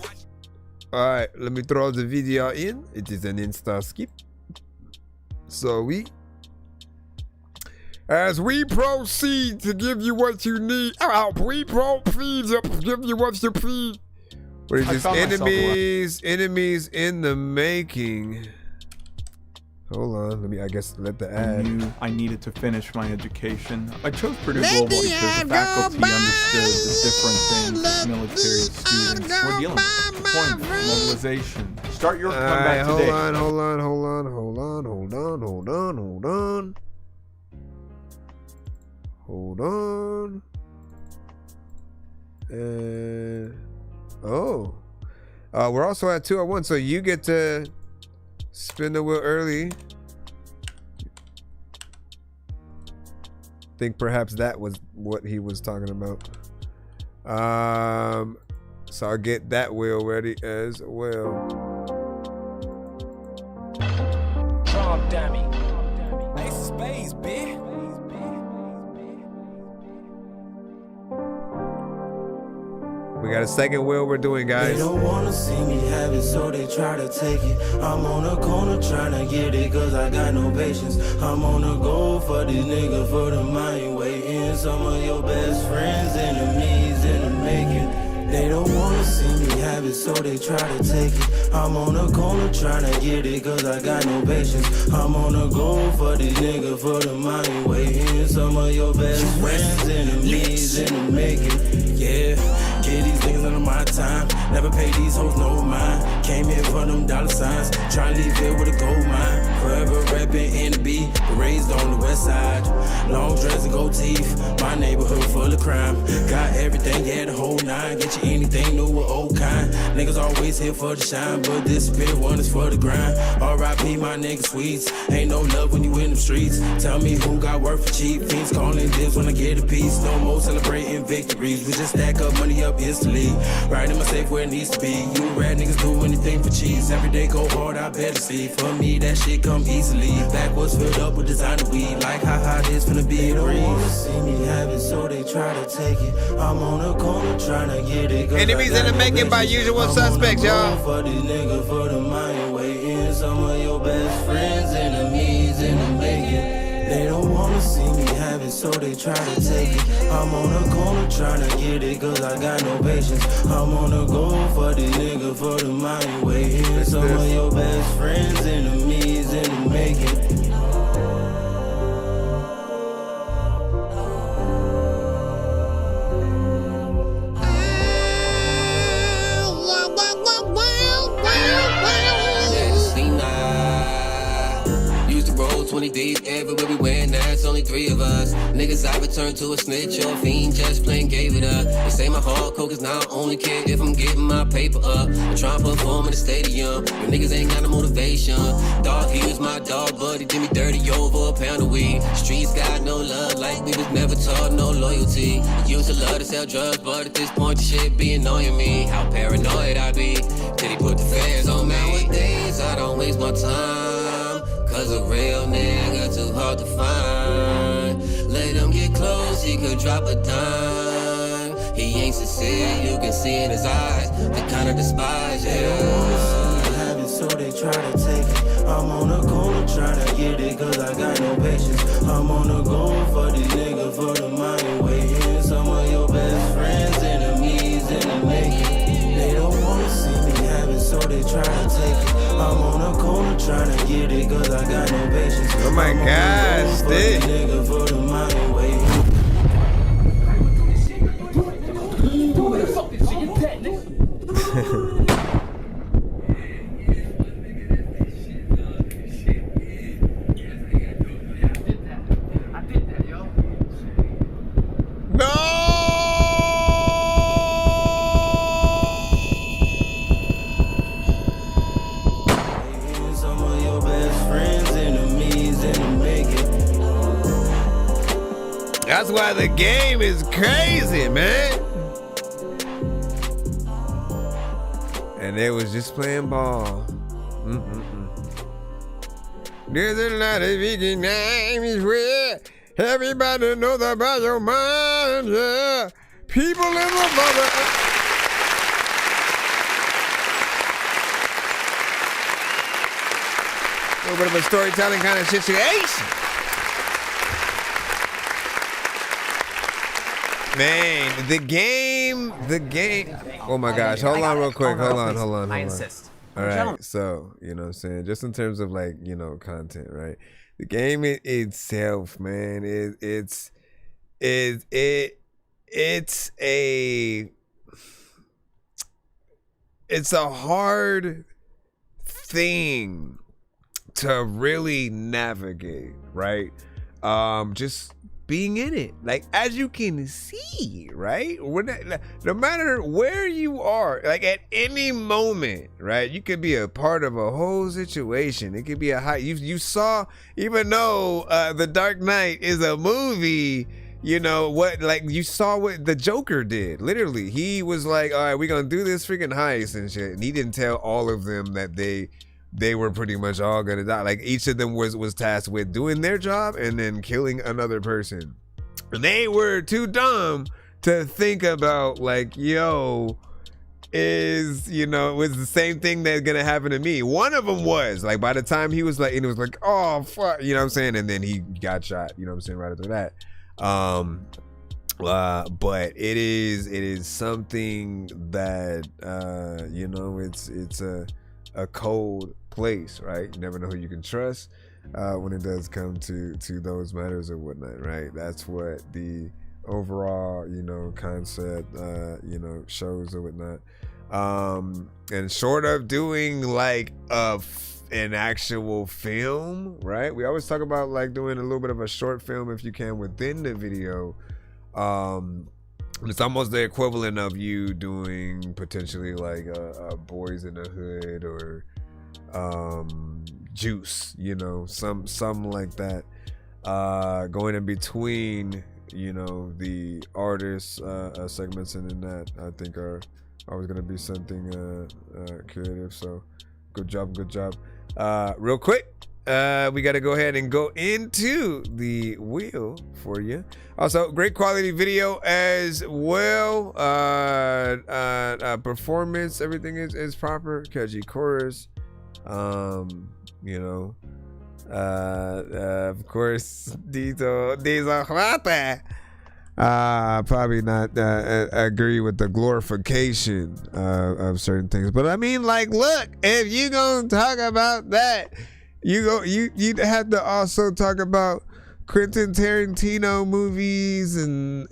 Speaker 8: Alright, let me throw the video in. It is an Insta skip. So as we proceed to give you what you need, we proceed to give you what you need. What is this? Enemies in the making. Hold on, let me, I guess, let the ad.
Speaker 12: I knew I needed to finish my education. I chose Purdue Global because the faculty understood the different things as military students. We're dealing with deployment, mobilization. Start your comeback today.
Speaker 8: Hold on. And we're also at 201, so you get to spin the wheel early. Think perhaps that was what he was talking about. So I'll get that wheel ready as well.
Speaker 21: Drum dummy. Ace of spades, bitch.
Speaker 8: We got a second wheel we're doing, guys.
Speaker 22: They don't wanna see me have it, so they try to take it. I'm on the corner trying to get it, cause I got no patience. I'm on the go for these niggas, for the mind waiting. Some of your best friends, enemies in the making. They don't wanna see me have it, so they try to take it. I'm on the corner trying to get it, cause I got no patience. I'm on the go for these niggas, for the mind waiting. Some of your best friends, enemies in the making. Yeah. Get these niggas under my time. Never pay these hoes no mind. Came here for them dollar signs. Tryna leave here with a gold mine. Forever rapping NB, but raised on the west side. Long dreads and gold teeth. My neighborhood full of crime. Got everything, yeah, the whole nine. Get you anything new or old kind. Niggas always here for the shine, but this spit one is for the grind. R.I.P. my nigga sweets. Ain't no love when you in them streets. Tell me who got work for cheap. Fiends calling dibs when I get a piece. No more celebrating victories. We just stack up money up instantly. Right in my safe where it needs to be. You rad niggas do anything for cheese. Every day go hard, I better see. For me, that shit come easily. Backwards filled up with designer weed. Like, haha, this finna be a breeze. They don't wanna see me have it, so they try to take it. I'm on the corner trying to get it.
Speaker 8: Enemies in the making by usual suspects, y'all.
Speaker 22: For these niggas, for the mind waiting. Some of your best friends, enemies in the making. They don't wanna see me have it, so they try to take it. I'm on the corner trying to get it, cause I got no patience. I'm on the go for these niggas, for the mind waiting. Some of your best friends, enemies in the making.
Speaker 21: Used to roll 20 deep everywhere we went, now it's only 3 of us. Niggas, I returned to a snitch or fiend, just plain gave it up. They say my hard coke is now I only care if I'm getting my paper up. I'm trying to perform in the stadium, you niggas ain't got no motivation. Dog, he was my dog, but he did me dirty over a pound of weed. Streets got no love, like we was never taught no loyalty. Used to love to sell drugs, but at this point the shit be annoying me. How paranoid I be, did he put the feds on me? Nowadays I don't waste my time, cause a real nigga too hard to find. Let him get close, he could drop a dime. He ain't sincere, you can see in his eyes. They kinda despise, yeah.
Speaker 22: So they try to take it. I'm on the corner trying to get it, cause I got no patience. I'm on the go for these niggas for the money waiting. Some of your best friends, enemies in the making. They don't wanna see me have it, so they try to take it. I'm on the corner trying to get it, cause I got no patience.
Speaker 8: Oh my gosh, dude.
Speaker 22: Nigga for the money waiting.
Speaker 8: That's why the game is crazy, man. And they was just playing ball. There's a lot of vegan names where everybody knows about your mind, yeah. People in the mother. A little bit of a storytelling kind of situation. Man, the game. Oh my gosh, hold on real quick. Hold on.
Speaker 3: I insist.
Speaker 8: All right, so, you know what I'm saying, just in terms of like, content, right? The game itself, man, it's a hard thing to really navigate, right? Just being in it, like, as you can see, right? No matter where you are, like at any moment, right? You could be a part of a whole situation. It could be you saw, even though The Dark Knight is a movie, you saw what the Joker did. Literally, he was like, all right, we're gonna do this freaking heist and shit, and he didn't tell all of them that they were pretty much all gonna die. Like, each of them was tasked with doing their job and then killing another person. And they were too dumb to think about, like, was the same thing that's gonna happen to me. One of them was, like, by the time he was like, and it was like, oh, fuck, you know what I'm saying? And then he got shot, you know what I'm saying, right after that. But it is something that, it's a cold place, right? You never know who you can trust when it does come to those matters or whatnot, right? That's what the overall, concept, shows or whatnot. And short of doing like an actual film, right? We always talk about like doing a little bit of a short film if you can within the video. It's almost the equivalent of you doing potentially like a Boys in the Hood or Juice, some like that. Going in between, the artists segments, and then that I think are always gonna be something creative. So good job. Real quick, we got to go ahead and go into the wheel for you. Also, great quality video as well. Performance, everything is proper. Catchy chorus. Of course, these are probably not agree with the glorification of certain things, but I mean, like, look, if you gonna talk about that, you have to also talk about Quentin Tarantino movies and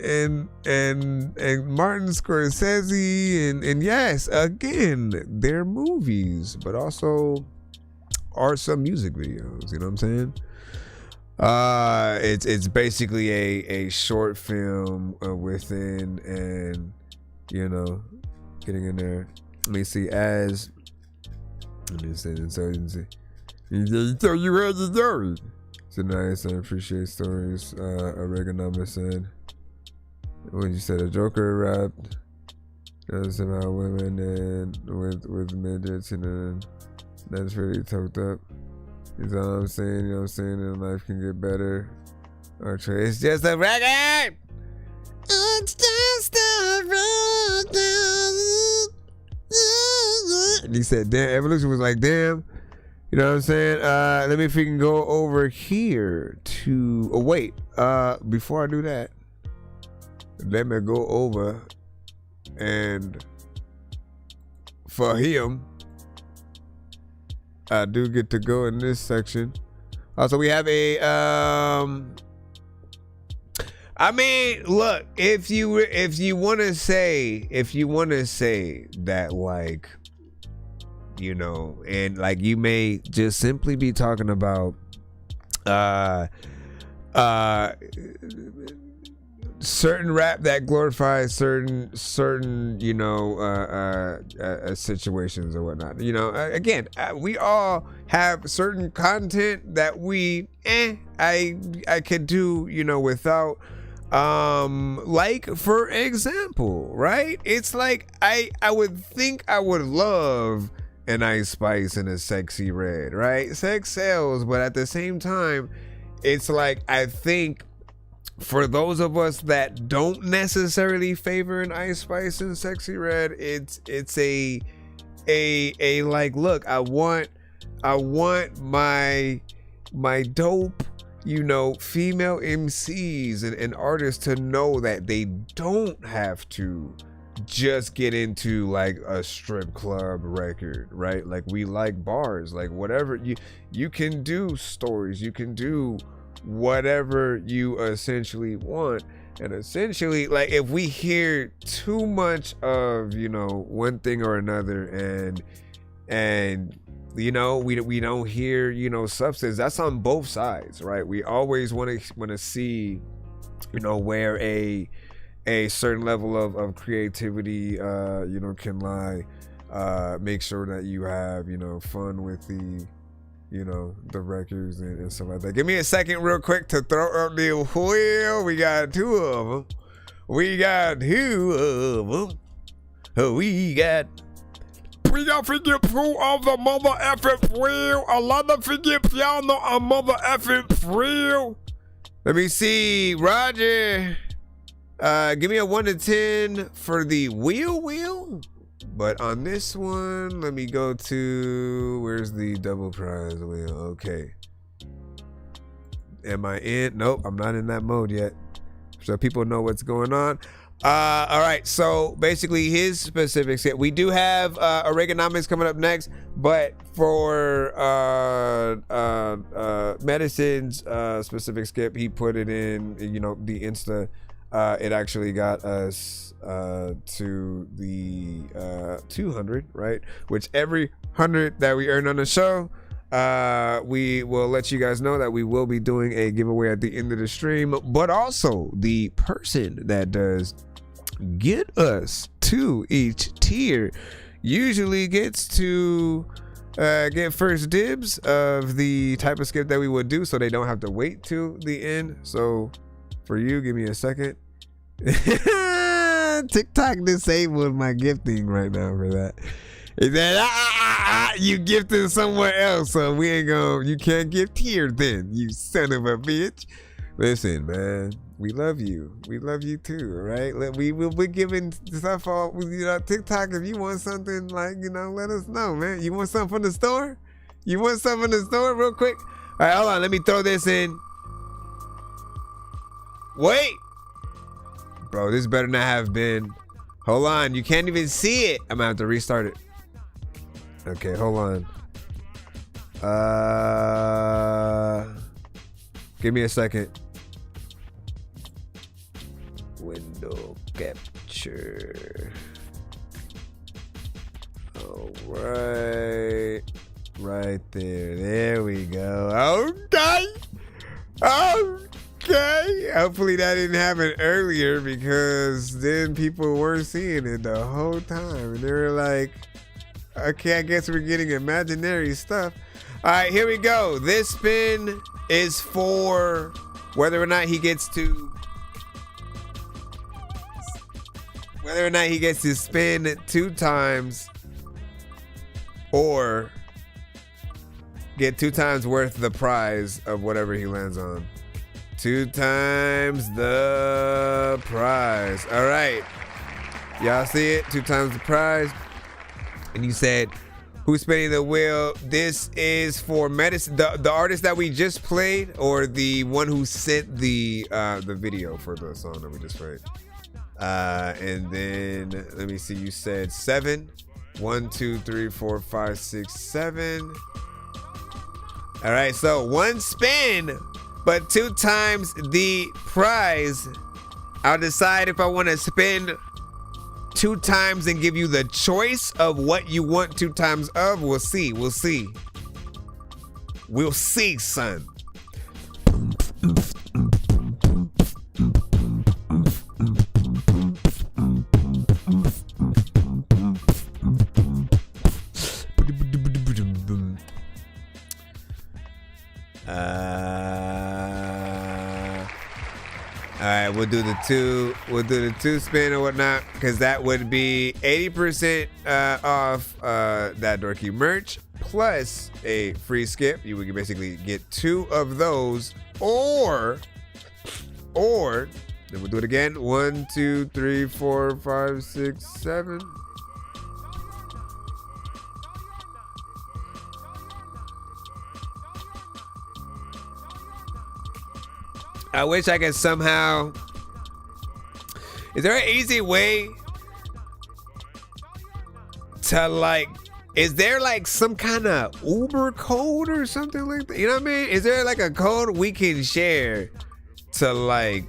Speaker 8: Martin Scorsese and yes, again, they're movies, but also are some music videos. You know what I'm saying? It's basically a short film within, and getting in there. Let me see. So you heard the story. So nice. I appreciate stories. Oregano said, when you said a Joker rapped, about women and with midgets, that's really toked up. Is all I'm saying. And life can get better. Okay, it's just a record.
Speaker 15: It's just a record.
Speaker 8: And he said, damn, Evolution was like, damn. You know what I'm saying? Let me freaking go over here to, oh wait, before I do that, let me go over and for him, I do get to go in this section. Also, we have a, I mean, look, if you want to say that, like, you know, and like you may just simply be talking about certain rap that glorifies certain you know situations or whatnot. You know, again, we all have certain content that we I could do, you know, without. Like for example, right? It's like I would think I would love an Ice Spice and a Sexy Red, right? Sex sells, but at the same time, it's like I think for those of us that don't necessarily favor an Ice Spice and Sexy Red, it's a like, look, I want my dope, you know, female MCs and artists to know that they don't have to just get into like a strip club record, right? Like, we like bars, like whatever you can do stories, you can do whatever you essentially want. And essentially, like, if we hear too much of, you know, one thing or another and you know, we don't hear, you know, substance, that's on both sides, right? We always want to see, you know, where a certain level of creativity you know, can lie. Make sure that you have, you know, fun with the, you know, the records and stuff like that. Give me a second real quick to throw up the wheel. We got two of them. We got figure two of the mother effing wheel. A lot of figure piano, a mother effing wheel. Let me see, Roger. Give me a 1 to 10 for the wheel. But on this one, let me go to, where's the double prize wheel? Okay. Am I in? Nope, I'm not in that mode yet. So people know what's going on. All right, so basically his specifics here. We do have Oregonomics coming up next, but for Medicine's specific skip, he put it in, you know, the Insta. It actually got us to the 200, right? Which every 100 that we earn on the show, we will let you guys know that we will be doing a giveaway at the end of the stream. But also, the person that does get us to each tier usually gets to get first dibs of the type of skip that we would do, so they don't have to wait till the end. So for you, give me a second. TikTok disabled my gifting right now for that. It said, you gifting somewhere else, so we ain't gonna, you can't gift here then, you son of a bitch. Listen, man, we love you. We love you too, right? We will be giving stuff all, you know, TikTok. If you want something, like, you know, let us know, man. You want something from the store? You want something from the store real quick? All right, hold on. Let me throw this in. Wait. Bro, this better not have been. Hold on. You can't even see it. I'm going to have to restart it. Okay, hold on. Give me a second. Window capture. All right. Right there. There we go. Okay. Okay. Hopefully that didn't happen earlier, because then people weren't seeing it the whole time. And they were like, okay, I guess we're getting imaginary stuff. All right, here we go. This spin is for whether or not he gets to spin 2 times or get 2 times worth the prize of whatever he lands on. 2 times the prize. All right. Y'all see it? 2 times the prize. And you said, who's spinning the wheel? This is for medicine. The artist that we just played, or the one who sent the video for the song that we just played. And then let me see. You said 7. 1, 2, 3, 4, 5, 6, 7. All right. So 1 spin, but 2 times the prize. I'll decide if I want to spin 2 times and give you the choice of what you want 2 times of. We'll see. We'll see. We'll see, son. All right, we'll do the 2. We'll do the 2 spin or whatnot, because that would be 80% off that Dorky merch plus a free skip. You would basically get 2 of those, or then we'll do it again. 1, 2, 3, 4, 5, 6, 7. I wish I could somehow. Is there an easy way to, like, is there like some kind of Uber code or something like that? You know what I mean? Is there like a code we can share to, like,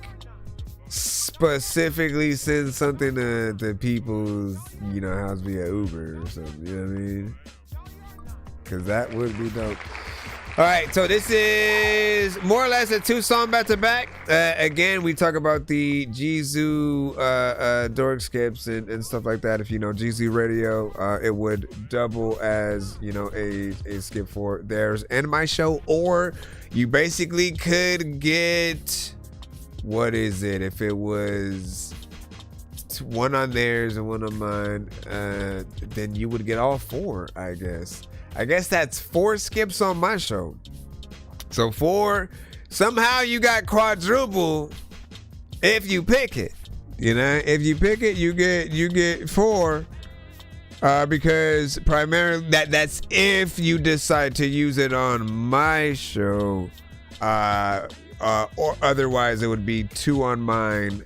Speaker 8: specifically send something to people's, you know, house via Uber or something? You know what I mean? Because that would be dope. All right, so this is more or less a 2-song back-to-back. Again, we talk about the Jizu dork skips and stuff like that. If you know Jizu Radio, it would double as, you know, a skip for theirs and my show. Or you basically could get, what is it? If it was 1 on theirs and 1 on mine, then you would get all 4, I guess. I guess that's 4 skips on my show. So 4, somehow you got quadruple if you pick it. You know, if you pick it, you get 4. Because primarily that's if you decide to use it on my show. Or otherwise it would be 2 on mine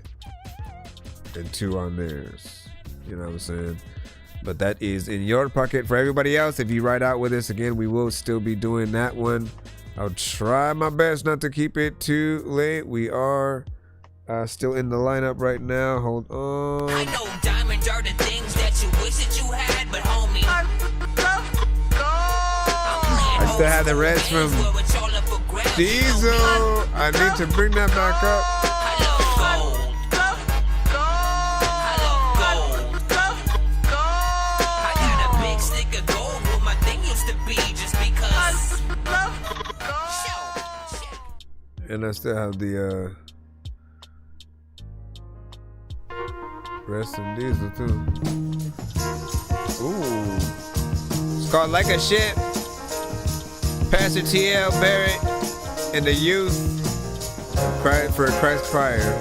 Speaker 8: and 2 on theirs. You know what I'm saying? But that is in your pocket. For everybody else, if you ride out with us, again, we will still be doing that one. I'll try my best not to keep it too late. We are still in the lineup right now. Hold on.
Speaker 13: I know diamonds are the things that you wish that you had, but homie,
Speaker 8: I still have the rest from Diesel. I need to bring that back up. And I still have the rest in Diesel too. Ooh. It's called Like a Ship. Pastor TL Barrett and the Youth for Christ Fire.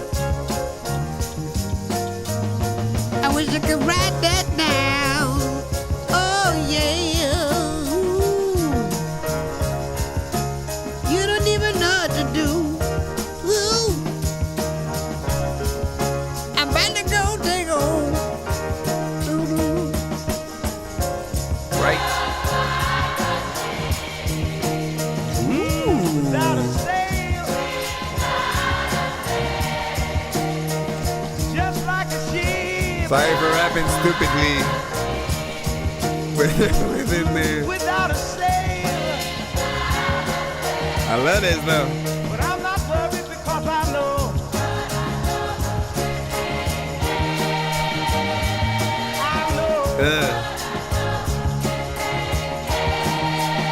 Speaker 15: I wish I could write that down. Oh yeah. You don't even know what to do. Ooh. I'm about to go take home.
Speaker 8: Right.
Speaker 16: Without a sail, just like a ship.
Speaker 8: Sorry for rapping stupidly. Within there.
Speaker 16: Without a sail,
Speaker 8: I love this though.
Speaker 16: but I'm not worried because I know.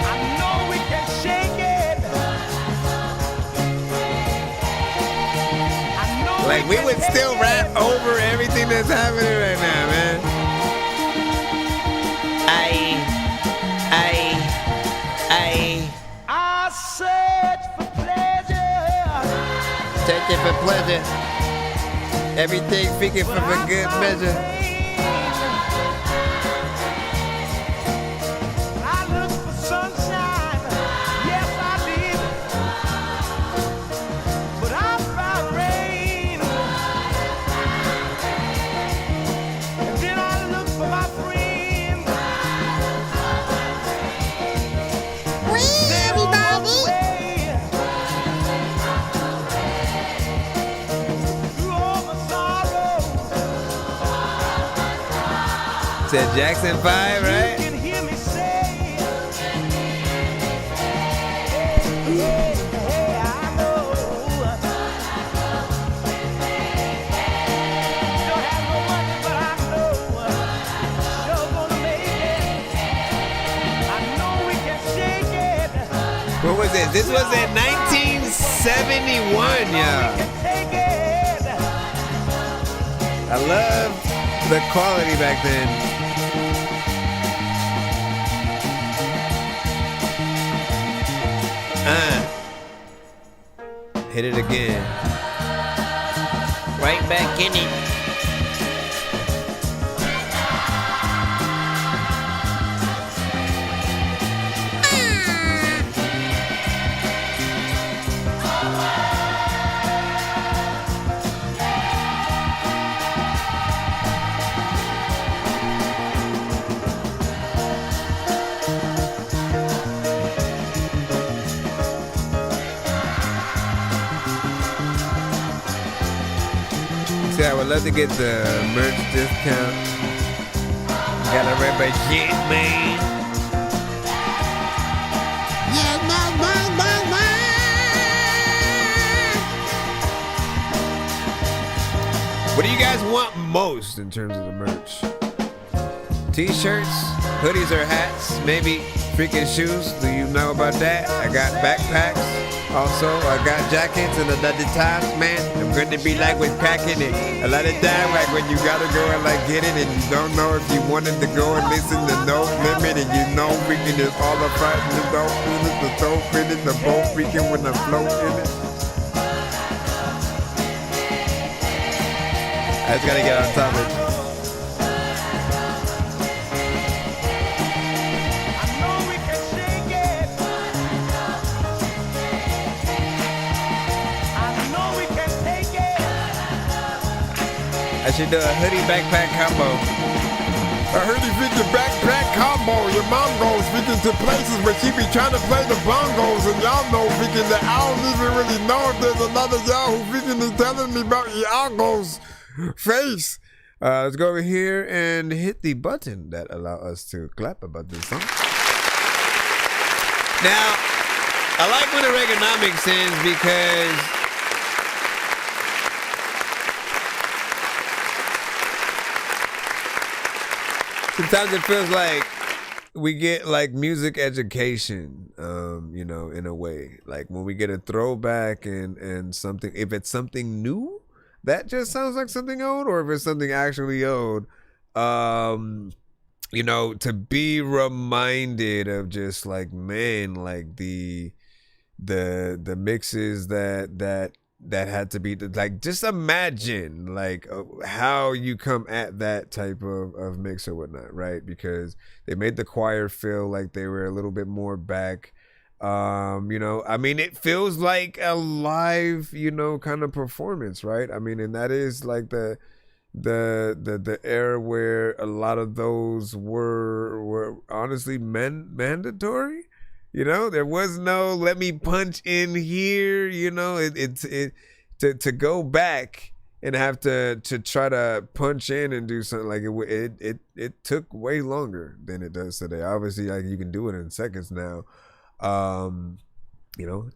Speaker 16: I know we can shake it.
Speaker 8: Like we would still rap over everything that's happening right now, man.
Speaker 16: I search for pleasure
Speaker 8: Take it for pleasure. Everything figure for a good measure.
Speaker 3: I look for sunshine, yes I did, but I found rain. And then I look for my friends.
Speaker 15: Wee, everybody.
Speaker 8: Said Jackson 5, right?
Speaker 3: You can hear me say, yeah, I know. Don't have no money, but I know you're gonna make it. I know we can shake it.
Speaker 8: What was it? This was in 1971, y'all. I love the quality back then. Hit it again.
Speaker 11: Right back in it.
Speaker 8: See, I would love to get the merch discount. Gotta remember shit, man. What do you guys want most in terms of the merch? T-shirts, hoodies or hats, maybe freaking shoes. Do you know about that? I got backpacks. Also, I got jackets and a lot of times, man, I'm going to be like with cracking it. A lot of times, like when you gotta go and like get it and you don't know if you wanted to go and listen to No Limit and you know freaking it's all the fighting, the dope in it, the dope in it, the boat freaking when the float in it. I just gotta get on top of it. I should do a hoodie backpack combo.
Speaker 14: A hoodie fitted backpack combo. Your mom goes fitting to places where she be trying to play the bongos, and y'all know fitting that I don't even really know if there's another y'all who fitting is telling me about y'all's face.
Speaker 8: Let's go over here and hit the button that allow us to clap about this song. Now, I like when the Reaganomics ends because sometimes it feels like we get like music education, you know, in a way. Like when we get a throwback and something, if it's something new, that just sounds like something old, or if it's something actually old, you know, to be reminded of just like, man, like the mixes that had to be, like, just imagine like how you come at that type of mix or whatnot, right? Because they made the choir feel like they were a little bit more back. You know, I mean, it feels like a live, you know, kind of performance, right? I mean, and that is like the era where a lot of those were honestly mandatory. You know, there was no let me punch in here. You know, to go back and have to try to punch in and do something like it took way longer than it does today. Obviously, like you can do it in seconds now. You know,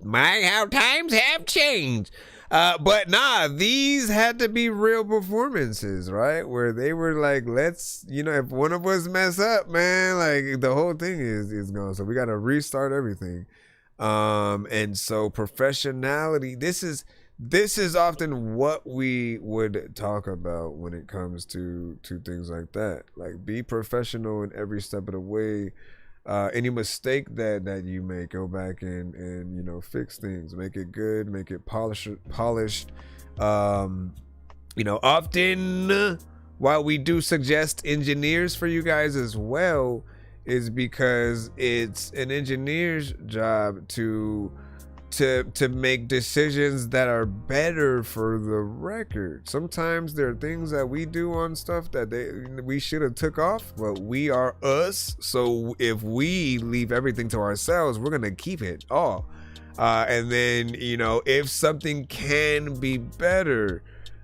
Speaker 8: how times have changed. But nah, these had to be real performances, right? Where they were like, let's, you know, if one of us mess up, man, like the whole thing is gone. So we got to restart everything. And so professionality, this is often what we would talk about when it comes to things like that. Like, be professional in every step of the way. any mistake that you make, go back and you know, fix things, make it good, make it polished. You know, often while we do suggest engineers for you guys as well, is because it's an engineer's job to make decisions that are better for the record. Sometimes there are things that we do on stuff that we should have took off, but we are us. So if we leave everything to ourselves, we're gonna keep it all. And then, you know, if something can be better,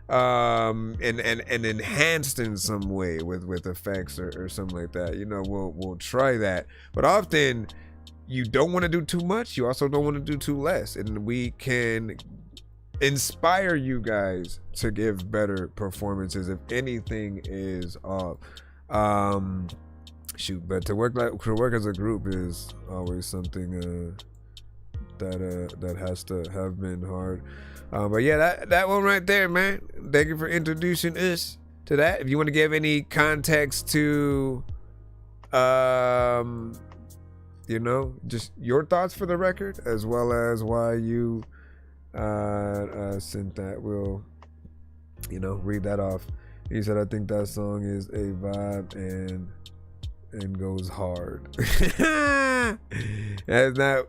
Speaker 8: and enhanced in some way with effects or something like that, you know, we'll try that. But often you don't want to do too much, you also don't want to do too less, and we can inspire you guys to give better performances if anything is off. But to work as a group is always something that has to have been hard. But yeah, that one right there, man. Thank you for introducing us to that. If you want to give any context to, you know, just your thoughts for the record, as well as why you sent that, we'll, you know, read that off. He said, I think that song is a vibe and goes hard. That's not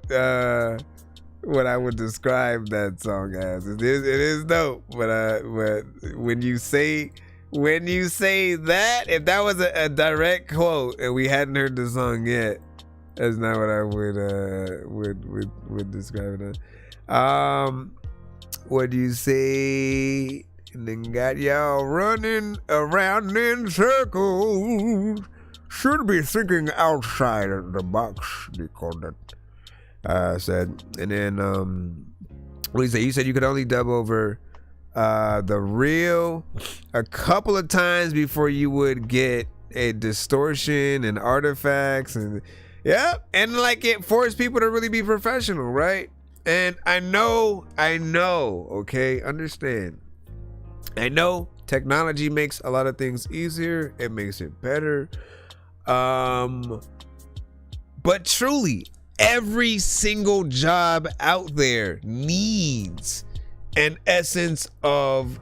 Speaker 8: what I would describe that song as. It is dope, but when you say that, if that was a direct quote and we hadn't heard the song yet, that's not what I would describe it as. What do you say? And then got y'all running around in circles. Should be thinking outside of the box, they called that. Said, and then what do you say? You said you could only dub over the real a couple of times before you would get a distortion and artifacts, and yeah, and like it forced people to really be professional, right? And I know, okay, understand. I know technology makes a lot of things easier, it makes it better, but truly, every single job out there needs an essence of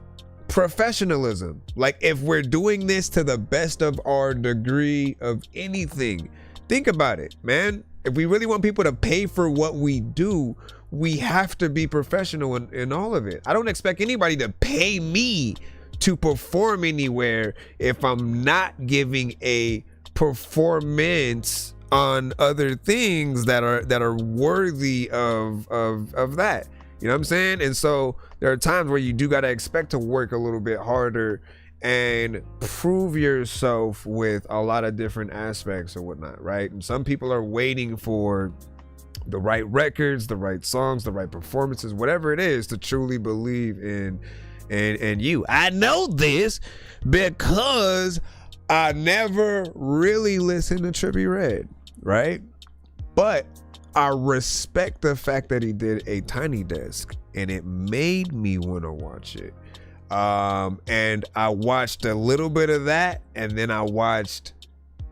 Speaker 8: professionalism. Like, if we're doing this to the best of our degree of anything, think about it, man. If we really want people to pay for what we do, we have to be professional in all of it. I don't expect anybody to pay me to perform anywhere if I'm not giving a performance on other things that are worthy of that. You know what I'm saying? And so there are times where you do gotta expect to work a little bit harder and prove yourself with a lot of different aspects or whatnot, right? And some people are waiting for the right records, the right songs, the right performances, whatever it is, to truly believe in you. I know this because I never really listened to Trippie Redd, right? But I respect the fact that he did a Tiny Desk, and it made me want to watch it. And I watched a little bit of that, and then I watched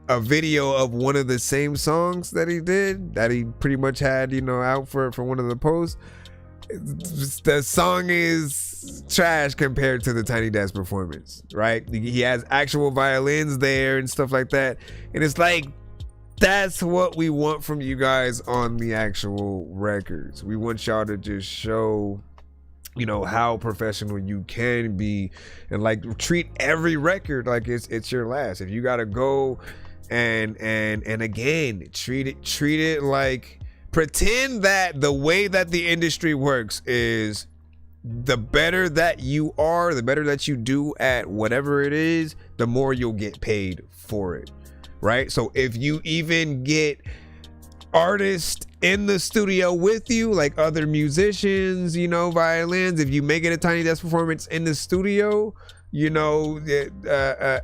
Speaker 8: a video of one of the same songs that he did, that he pretty much had, you know, out for one of the posts. The song is trash compared to the Tiny Desk performance, right? He has actual violins there and stuff like that, and it's like, that's what we want from you guys on the actual records. We want y'all to just show, you know, how professional you can be, and like treat every record like it's your last. If you gotta go and again, treat it like, pretend that the way that the industry works is the better that you are, the better that you do at whatever it is, the more you'll get paid for it, right? So if you even get artists in the studio with you, like other musicians, you know, violins, if you make it a Tiny Desk performance in the studio, you know,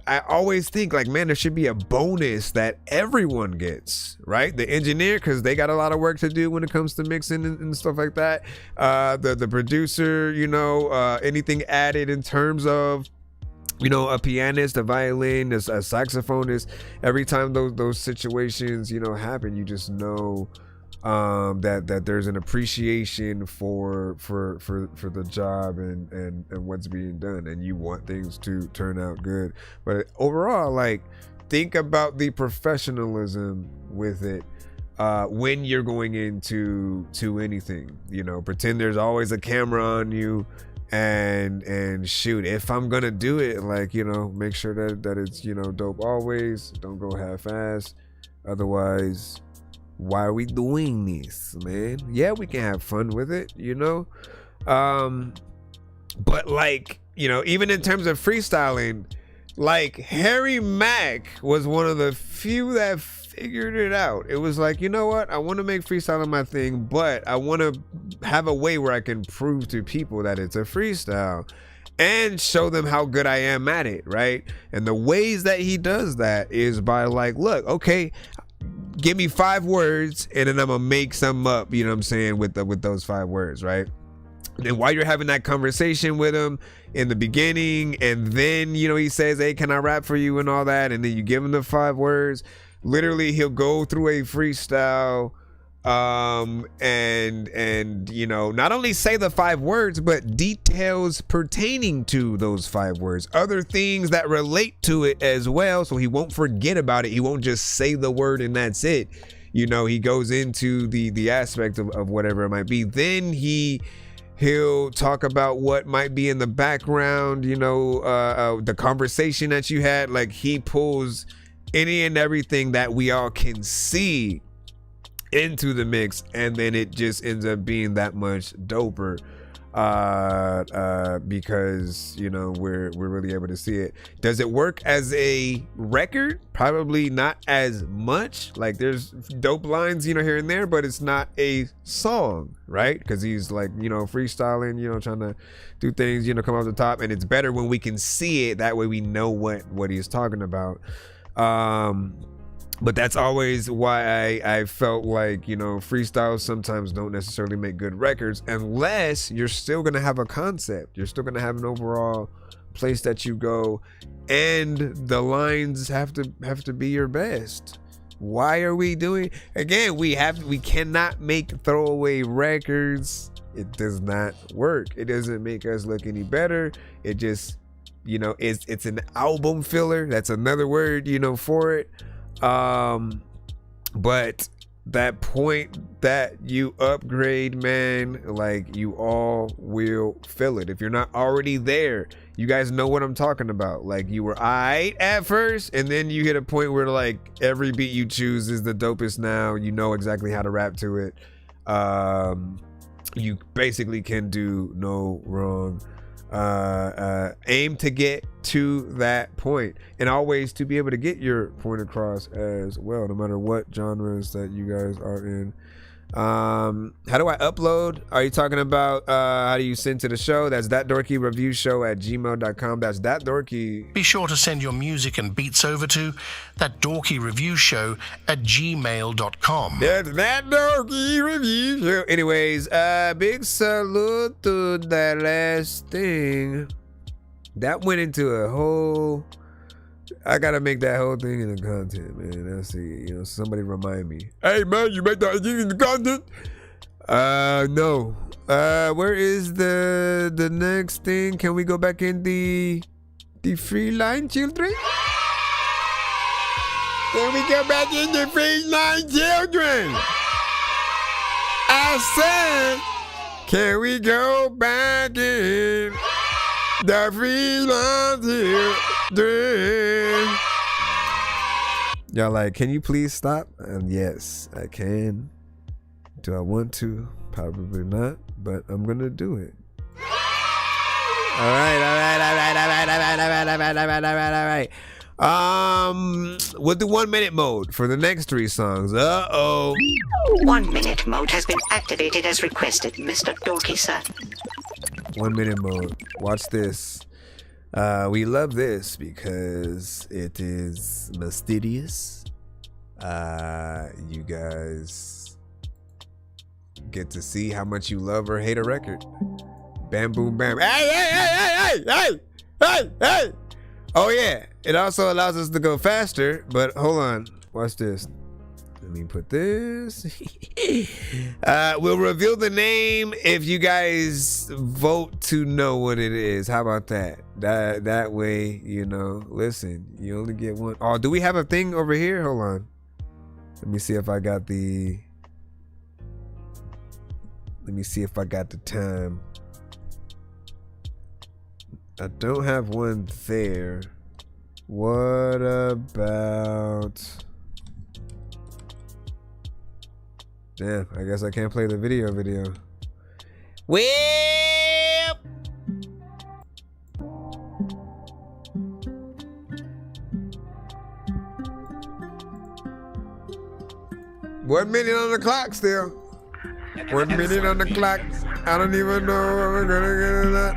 Speaker 8: I always think like, man, there should be a bonus that everyone gets, right? The engineer, because they got a lot of work to do when it comes to mixing and stuff like that. The producer, you know, anything added in terms of you know, a pianist, a violin, a saxophonist. Every time those situations, you know, happen, you just know that there's an appreciation for the job and what's being done, and you want things to turn out good. But overall, like, think about the professionalism with it when you're going into anything. You know, pretend there's always a camera on you, and shoot. If I'm gonna do it, like, you know, make sure that it's, you know, dope always. Don't go half-assed. Otherwise, why are we doing this, man? Yeah, we can have fun with it, you know, but, like, you know, even in terms of freestyling, like, Harry Mack was one of the few that figured it out. It was like, you know what, I want to make freestyling my thing, but I want to have a way where I can prove to people that it's a freestyle and show them how good I am at it, right? And the ways that he does that is by, like, look, okay, give me 5 words and then I'm gonna make some up, you know what I'm saying, with those 5 words, right? And while you're having that conversation with him in the beginning, and then, you know, he says, hey, can I rap for you and all that, and then you give him the 5 words, literally he'll go through a freestyle and you know, not only say the 5 words, but details pertaining to those 5 words, other things that relate to it as well, so he won't forget about it. He won't just say the word and that's it. You know, he goes into the aspect of whatever it might be. Then he'll talk about what might be in the background, you know, the conversation that you had. Like, he pulls any and everything that we all can see into the mix, and then it just ends up being that much doper because, you know, we're really able to see it. Does it work as a record? Probably not as much. Like, there's dope lines, you know, here and there, but it's not a song, right? Because he's, like, you know, freestyling, you know, trying to do things, you know, come off the top, and it's better when we can see it. That way we know what he's talking about. But that's always why I felt like, you know, freestyles sometimes don't necessarily make good records unless you're still gonna have a concept. You're still gonna have an overall place that you go, and the lines have to be your best. Why are we doing? Again, we cannot make throwaway records. It does not work. It doesn't make us look any better. It just, you know, it's an album filler. That's another word, you know, for it. But that point that you upgrade, man, like, you all will feel it. If you're not already there, you guys know what I'm talking about. Like, you were alright at first, and then you hit a point where, like, every beat you choose is the dopest now. You know exactly how to rap to it. You basically can do no wrong. Aim to get to that point, and always to be able to get your point across as well, no matter what genres that you guys are in. How do I upload? Are you talking about how do you send to the show? That's ThatDorkyReviewShow@gmail.com. That's ThatDorky.
Speaker 1: Be sure to send your music and beats over to ThatDorkyReviewShow@gmail.com.
Speaker 8: That's ThatDorkyReviewShow. Anyways, big salute to that last thing. That went into a whole... I gotta make that whole thing in the content, man. Let's see, you know, somebody remind me. Hey, man, you make that thing in the content? No. Where is the next thing? Can we go back in the free line, children? Can we go back in the free line, children? I said, can we go back in the free line, children? Y'all like, can you please stop? And yes, I can. Do I want to? Probably not, but I'm gonna do it. All right. We'll do 1 minute mode for the next 3 songs.
Speaker 11: 1 minute mode has been activated as requested, Mr. Dorky, sir.
Speaker 8: 1 minute mode. Watch this. We love this because it is mysterious. You guys get to see how much you love or hate a record. Bam, boom, bam. Hey! Oh yeah, it also allows us to go faster, but hold on, watch this. Let me put this. We'll reveal the name if you guys vote to know what it is. How about that? That way, you know, listen, you only get one. Oh, do we have a thing over here? Hold on. Let me see if I got the time. I don't have one there. What about... Damn, I guess I can't play the video. Well, 1 minute on the clock still. 1 minute on the clock. I don't even know what we're gonna get in that.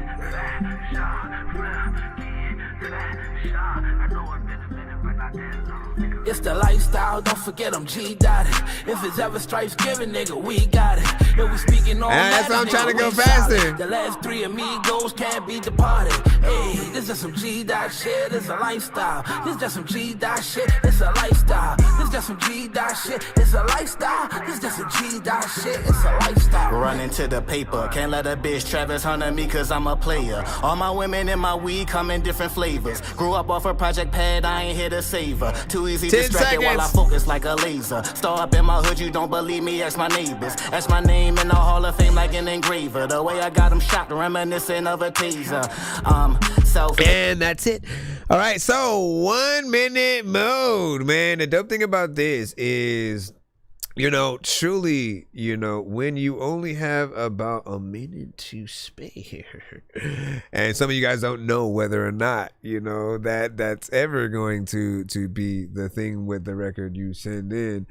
Speaker 19: It's the lifestyle, don't forget I'm G-dotted. If it's ever stripes given, nigga, we got it. If we speaking all
Speaker 8: that's
Speaker 19: that,
Speaker 8: why I'm
Speaker 19: nigga,
Speaker 8: trying to go
Speaker 19: we
Speaker 8: faster.
Speaker 19: solid. The last three amigos can't be departed. Hey, this is some G-dot shit, it's a lifestyle. This just some G-dot shit, it's a lifestyle. This just some G-dot shit, it's a lifestyle. This just some G-dot shit, it's a lifestyle.
Speaker 4: Running to the paper, can't let a bitch Travis Hunter me cause I'm a player. All my women in my weed come in different flavors. Grew up off a project pad, I ain't here to save her. Too easy
Speaker 8: 10
Speaker 4: distracted while I
Speaker 8: seconds.
Speaker 4: focus like a laser. Star up in my hood, you don't believe me, ask my neighbors. Ask my name in the Hall of Fame like an engraver. The way I got them shot, reminiscent of a taser.
Speaker 8: And that's it. All right, so 1 minute mode, man. The dope thing about this is, you know, truly, you know, when you only have about a minute to spare, and some of you guys don't know whether or not, you know, that's ever going to be the thing with the record you send in.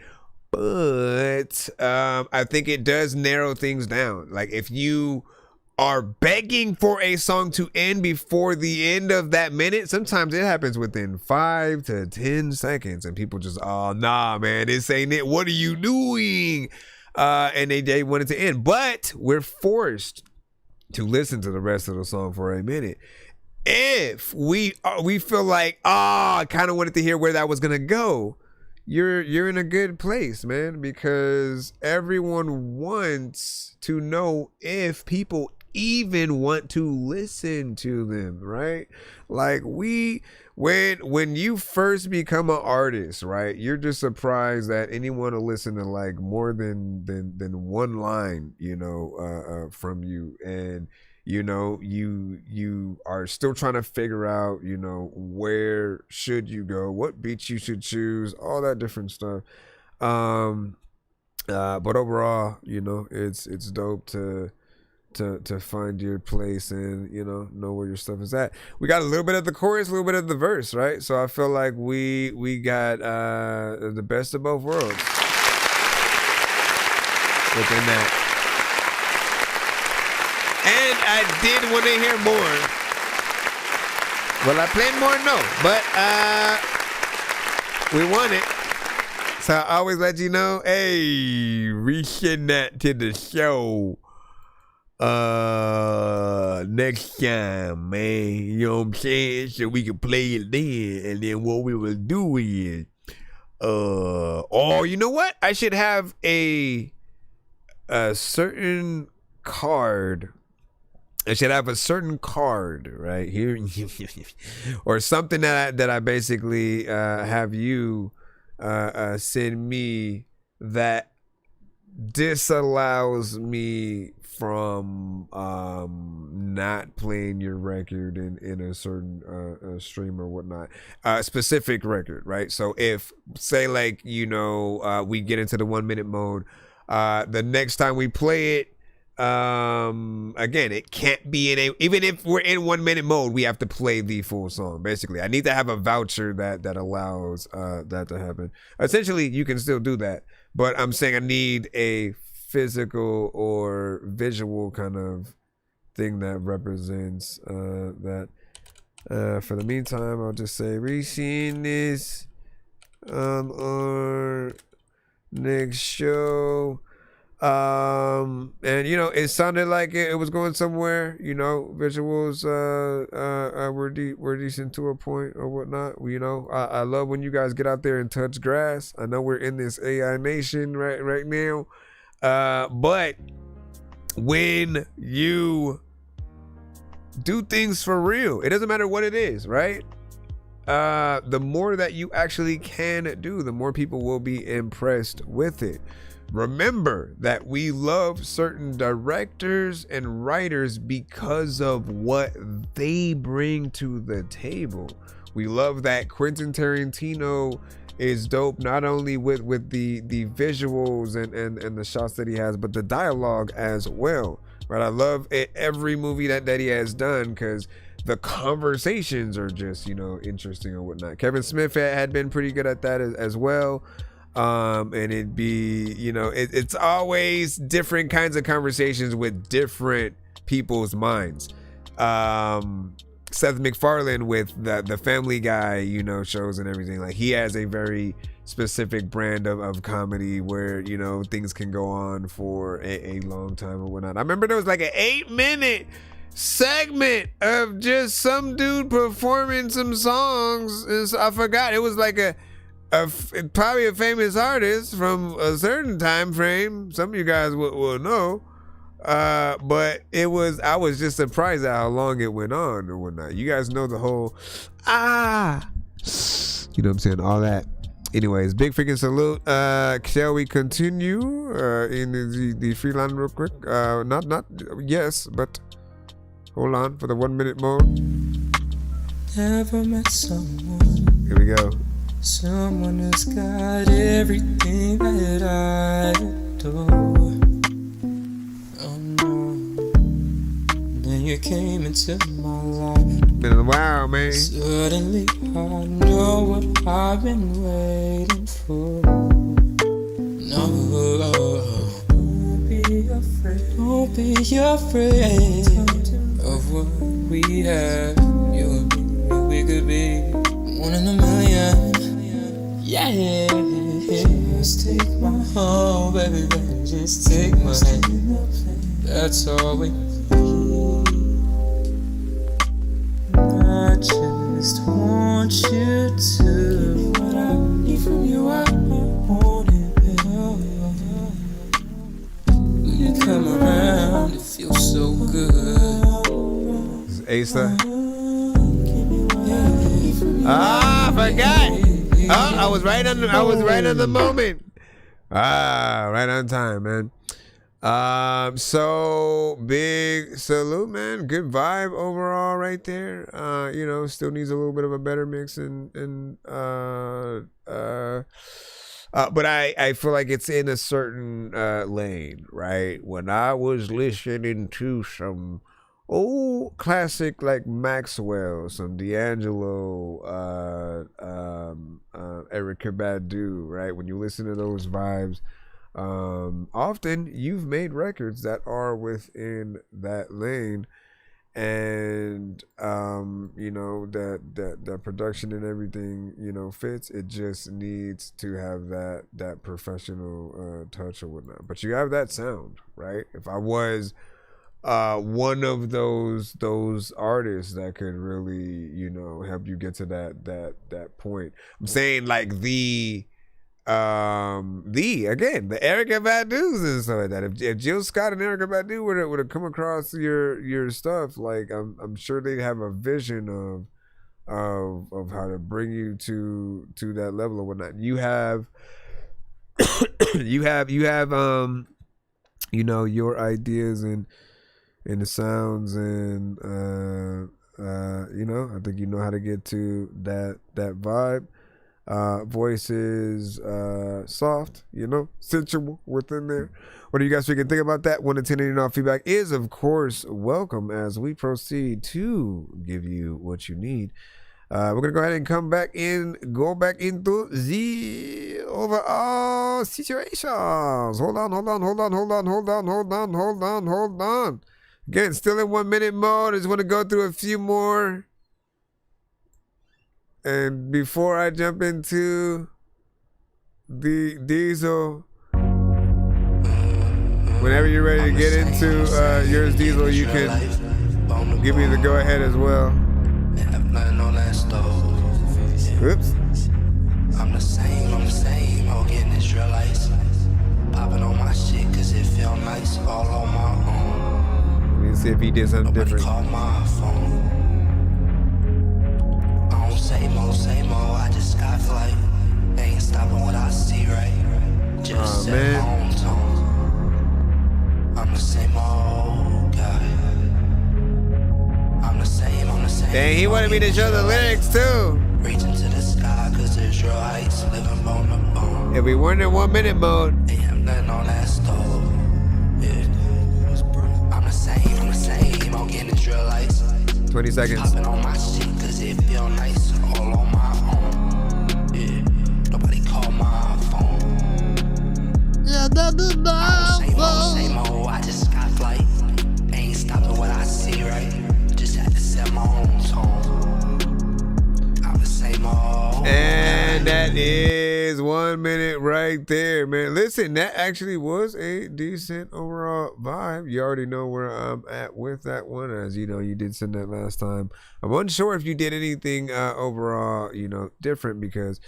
Speaker 8: But I think it does narrow things down. Like if you are begging for a song to end before the end of that minute, sometimes it happens within 5 to 10 seconds and people just, oh nah man, this ain't it, what are you doing? And they want it to end, but we're forced to listen to the rest of the song for a minute. If we feel like, I kind of wanted to hear where that was gonna go, you're in a good place, man, because everyone wants to know if people even want to listen to them, right? Like when you first become an artist, right, you're just surprised that anyone will listen to like more than one line, you know, from you. And you know, you are still trying to figure out, you know, where should you go, what beats you should choose, all that different stuff. But overall, you know, it's dope to find your place and, you know where your stuff is at. We got a little bit of the chorus, a little bit of the verse, right? So I feel like we got the best of both worlds within that. And I did want to hear more. Well, I played more, no, but we want it. So I always let you know, hey, resend that to the show next time, man. You know what I'm saying? So we can play it then. And then what we will do is or you know what? I should have a certain card. I should have a certain card right here, or something that I basically have you send me that disallows me from not playing your record in a certain stream or whatnot, specific record, right? So if, say, like, you know, we get into the 1 minute mode, the next time we play it, again, it can't be in even if we're in 1 minute mode, we have to play the full song. Basically, I need to have a voucher that allows that to happen. Essentially, you can still do that, but I'm saying I need a physical or visual kind of thing that represents that. For the meantime, I'll just say resend this on our next show. And you know, it sounded like it was going somewhere. You know, visuals were decent to a point or whatnot. You know, I love when you guys get out there and touch grass. I know we're in this AI nation right now, but when you do things for real, it doesn't matter what it is, right? The more that you actually can do, the more people will be impressed with it. Remember that we love certain directors and writers because of what they bring to the table. We love that Quentin Tarantino is dope, not only with the visuals and the shots that he has, but the dialogue as well, right? I love every movie that he has done because the conversations are just, you know, interesting or whatnot. Kevin Smith had been pretty good at that as well. And it'd be, you know, it's always different kinds of conversations with different people's minds. Seth MacFarlane with the Family Guy, you know, shows and everything. Like, he has a very specific brand of comedy where, you know, things can go on for a long time or whatnot. I remember there was like an 8-minute segment of just some dude performing some songs. I forgot. It was like probably a famous artist from a certain time frame. Some of you guys will know. But I was just surprised at how long it went on or whatnot. You guys know the whole, you know what I'm saying? All that. Anyways, big freaking salute. Shall we continue in the free line real quick? Yes, but hold on for the 1 minute mode.
Speaker 22: Never met someone.
Speaker 8: Here we go.
Speaker 22: Someone who's got everything that I adore. Oh no. Then you came into my life.
Speaker 8: Been a while, man.
Speaker 22: Suddenly I know what I've been waiting for. No. Don't be afraid. Don't be afraid of what we have. You and me, we could be one in a million. Yeah, just take my hand, baby, baby, just take my hand. That's all we need. I just want you to give me what I need from you. I want it, baby. When you come around, it feels so good.
Speaker 8: This is Asa. I forgot. Oh, I was right on the moment. Right on time, man. So big salute, man. Good vibe overall right there. You know, still needs a little bit of a better mix but I feel like it's in a certain lane, right? When I was listening to some old classic like Maxwell, some D'Angelo, Erykah Badu, right? When you listen to those vibes, often you've made records that are within that lane, and you know, that production and everything, you know, fits. It just needs to have that professional touch or whatnot. But you have that sound, right? If I was one of those artists that could really, you know, help you get to that point. I'm saying like the Erykah Badu's and stuff like that. If Jill Scott and Erykah Badu would have come across your stuff, like I'm sure they'd have a vision of how to bring you to that level or whatnot. You have you have you know, your ideas and the sounds, and you know, I think you know how to get to that vibe. Voice is soft, you know, sensual within there. What do you guys think about that? 1 to 10 and off feedback is of course welcome as we proceed to give you what you need. We're gonna go ahead and go back into the overall situations. Hold on. Again, still in 1 minute mode. I just want to go through a few more. And before I jump into the Diesel, Whenever you're ready to get into yours, Diesel, you can give me the go ahead as well. Oops.
Speaker 22: I'm the same, all getting Israelites. Popping on my shit cause it feel nice, all on my own.
Speaker 8: Let me see if he did something different.
Speaker 22: Call my phone. I don't say more, I just got flight. They ain't stopping what I see, right? Just set my own tone. I'm the same old guy. I'm the same.
Speaker 8: Dang, he wanted me to show the lyrics too.
Speaker 22: Reaching to the sky cause Israelites living bone to bone.
Speaker 8: If we weren't in 1 minute mode.
Speaker 22: I'm letting on that stove. Yeah. I'm the same, all getting Israelites.
Speaker 8: 20 seconds.
Speaker 22: Popping on my shit cause it feel nice, all on my own. Yeah, nobody call my phone.
Speaker 15: Yeah, that is
Speaker 22: Same old, I just got flight. Ain't stopping what I see, right? Just had to set my own tone. I'm the same old.
Speaker 8: And that is 1 minute right there, man. Listen, that actually was a decent overall vibe. You already know where I'm at with that one. As you know, you did send that last time. I'm unsure if you did anything overall, different because,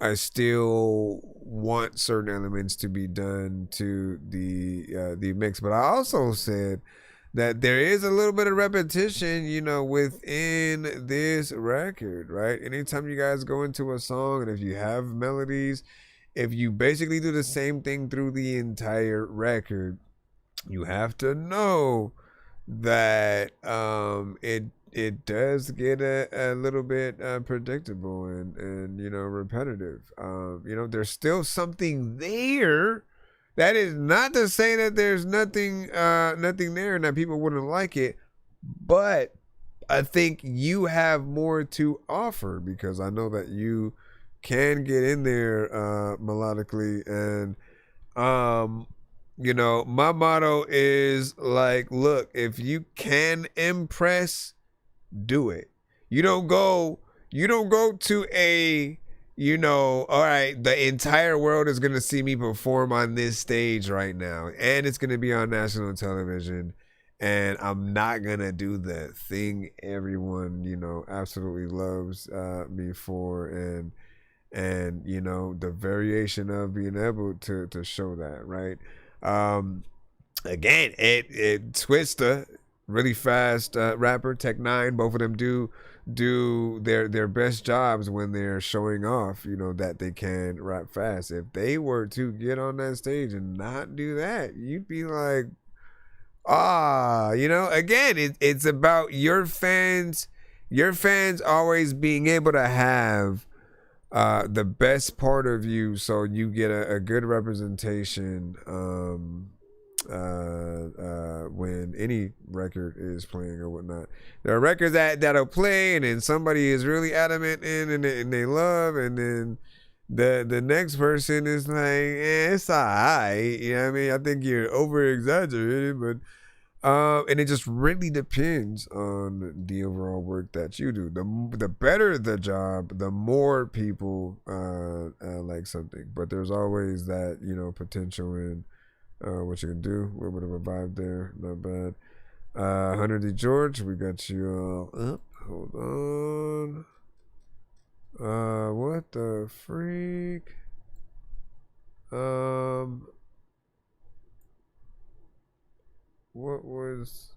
Speaker 8: I still want certain elements to be done to the mix. But I also said that there is a little bit of repetition, within this record, right? Anytime you guys go into a song and if you have melodies, if you basically do the same thing through the entire record, you have to know that it does get a little bit predictable and repetitive. There's still something there. That is not to say that there's nothing there and that people wouldn't like it, but I think you have more to offer because I know that you can get in there melodically, and my motto is like, look, if you can impress, do it. You don't go to a all right, the entire world is going to see me perform on this stage right now, and it's going to be on national television, and I'm not going to do the thing everyone, absolutely loves me for, and the variation of being able to show that, right? Again, it Twista, really fast rapper, Tech-9, both of them do their best jobs when they're showing off, that they can rap fast. If they were to get on that stage and not do that, you'd be like, again, it's about your fans always being able to have the best part of you, so you get a good representation when any record is playing or whatnot. There are records that'll play and then somebody is really adamant and they love, and then the next person is like, it's alright, I mean, I think you're over exaggerating, but and it just really depends on the overall work that you do. The better the job, the more people like something, but there's always that potential in what you can do. A little bit of a vibe there, not bad. Hunter D. George, we got you all up. Hold on. What the freak? What was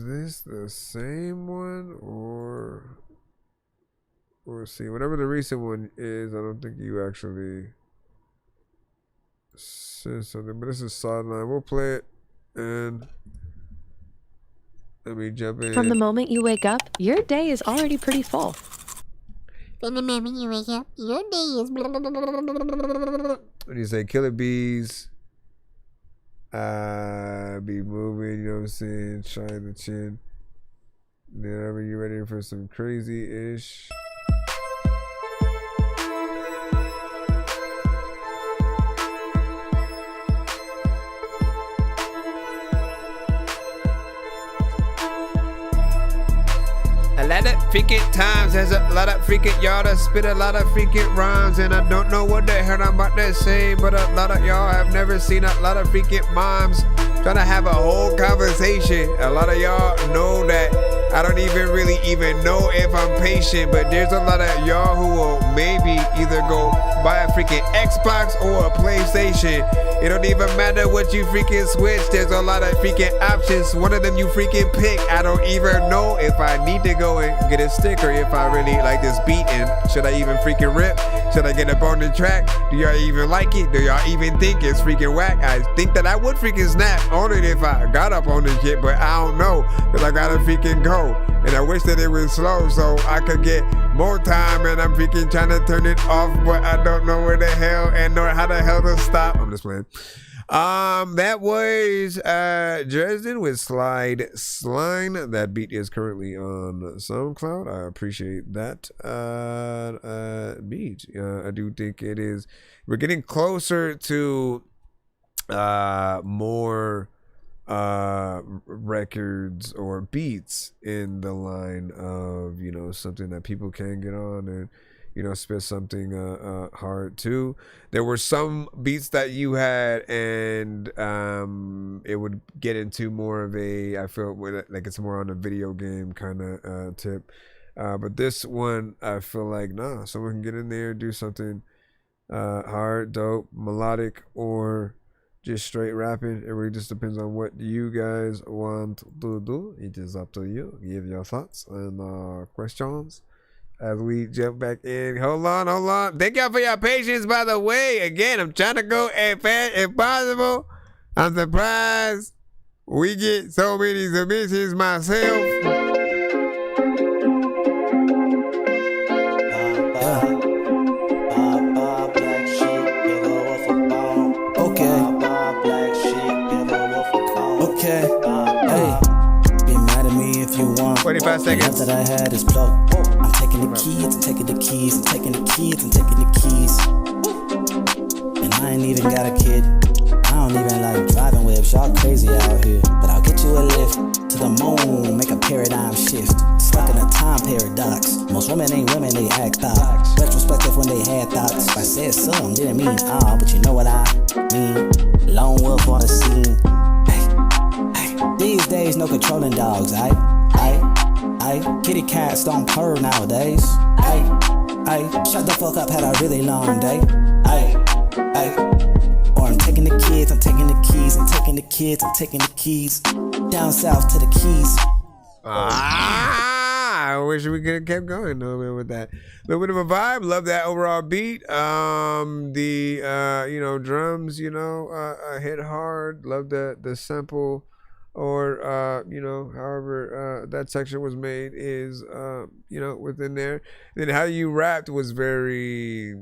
Speaker 8: this the same one or see, whatever the recent one is, I don't think you actually said something, but this is Sideline. We'll play it and let me jump in.
Speaker 10: From the moment you wake up, your day is already pretty full.
Speaker 15: From the moment you wake up, your day is
Speaker 8: When you say Killer Bees, be moving, you know what I'm saying, shine the chin. Whenever you're ready for some crazy-ish. A lot of freaking times, there's a lot of freaking y'all that spit a lot of freaking rhymes, and I don't know what the hell I'm about to say, but a lot of y'all have never seen a lot of freaking moms trying to have a whole conversation. A lot of y'all know that I don't even really know if I'm patient, but there's a lot of y'all who will maybe either go buy a freaking Xbox or a PlayStation. It don't even matter what you freaking switch. There's a lot of freaking options. One of them you freaking pick. I don't even know if I need to go and get a sticker if I really like this beat, and should I even freaking rip? Should I get up on the track? Do y'all even like it? Do y'all even think it's freaking whack? I think that I would freaking snap on it if I got up on this shit, but I don't know, because I gotta freaking go. And I wish that it was slow so I could get more time, and I'm freaking trying to turn it off, but I don't know where the hell and know how the hell to stop. I'm just playing. That was Dresden with Slide Slime. That beat is currently on SoundCloud. I appreciate that beat. I do think it is. We're getting closer to more records or beats in the line of, you know, something that people can get on and, you know, spit something hard too. There were some beats that you had, and it would get into more of a, I feel like it's more on a video game kind of tip. But this one, I feel like, nah, someone can get in there, do something hard, dope, melodic, or just straight rapping. It really just depends on what you guys want to do. It is up to you. Give your thoughts and questions as we jump back in. Hold on. Thank y'all for your patience, by the way. Again, I'm trying to go as fast as possible. I'm surprised we get so many submissions myself.
Speaker 22: Okay, hey, be mad at me if you want.
Speaker 8: 45 seconds.
Speaker 22: The love that I had is plucked. I'm taking the keys, I'm taking the keys, I'm taking the keys, I'm taking the keys. And I ain't even got a kid. I don't even like driving whips, y'all crazy out here. But I'll get you a lift to the moon, make a paradigm shift. Stuck in a time paradox. Most women ain't women, they act out. Retrospective when they had thoughts. I said some, didn't mean all, but you know what I mean. Lone wolf on the scene. These days, no controlling dogs, kitty cats don't purr nowadays, shut the fuck up, had a really long day, or I'm taking the kids, I'm taking the keys, I'm taking the kids, I'm taking the keys, down south to the keys.
Speaker 8: I wish we could have kept going a little bit with that. A little bit of a vibe. Love that overall beat. The you know, drums, you know, hit hard. Love the sample. Or you know, however that section was made is you know, within there. Then how you rapped was very,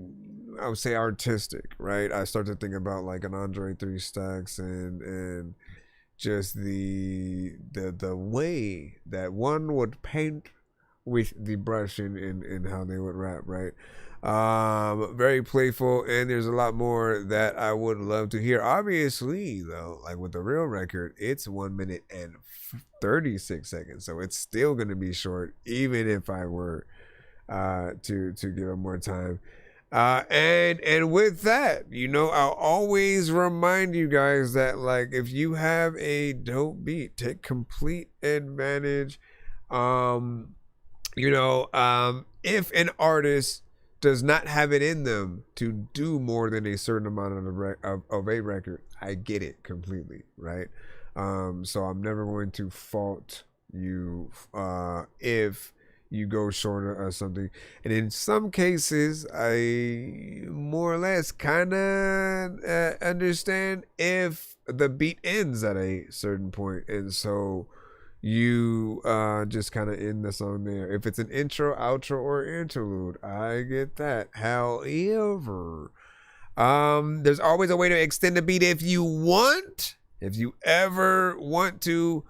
Speaker 8: I would say, artistic, right? I started to think about like an Andre 3 Stacks and just the way that one would paint with the brush in how they would rap, right? Very playful, and there's a lot more that I would love to hear. Obviously, though, like with the real record, it's 1 minute and 36 seconds, so it's still gonna be short, even if I were to give it more time. And with that, you know, I'll always remind you guys that, like, if you have a dope beat, take complete advantage. You know, if an artist does not have it in them to do more than a certain amount of a record, I get it completely, right? So I'm never going to fault you if you go short of something. And in some cases, I more or less kind of understand if the beat ends at a certain point, and so you just kind of end the song there. If it's an intro, outro, or interlude, I get that. However, there's always a way to extend the beat if you want. If you ever want to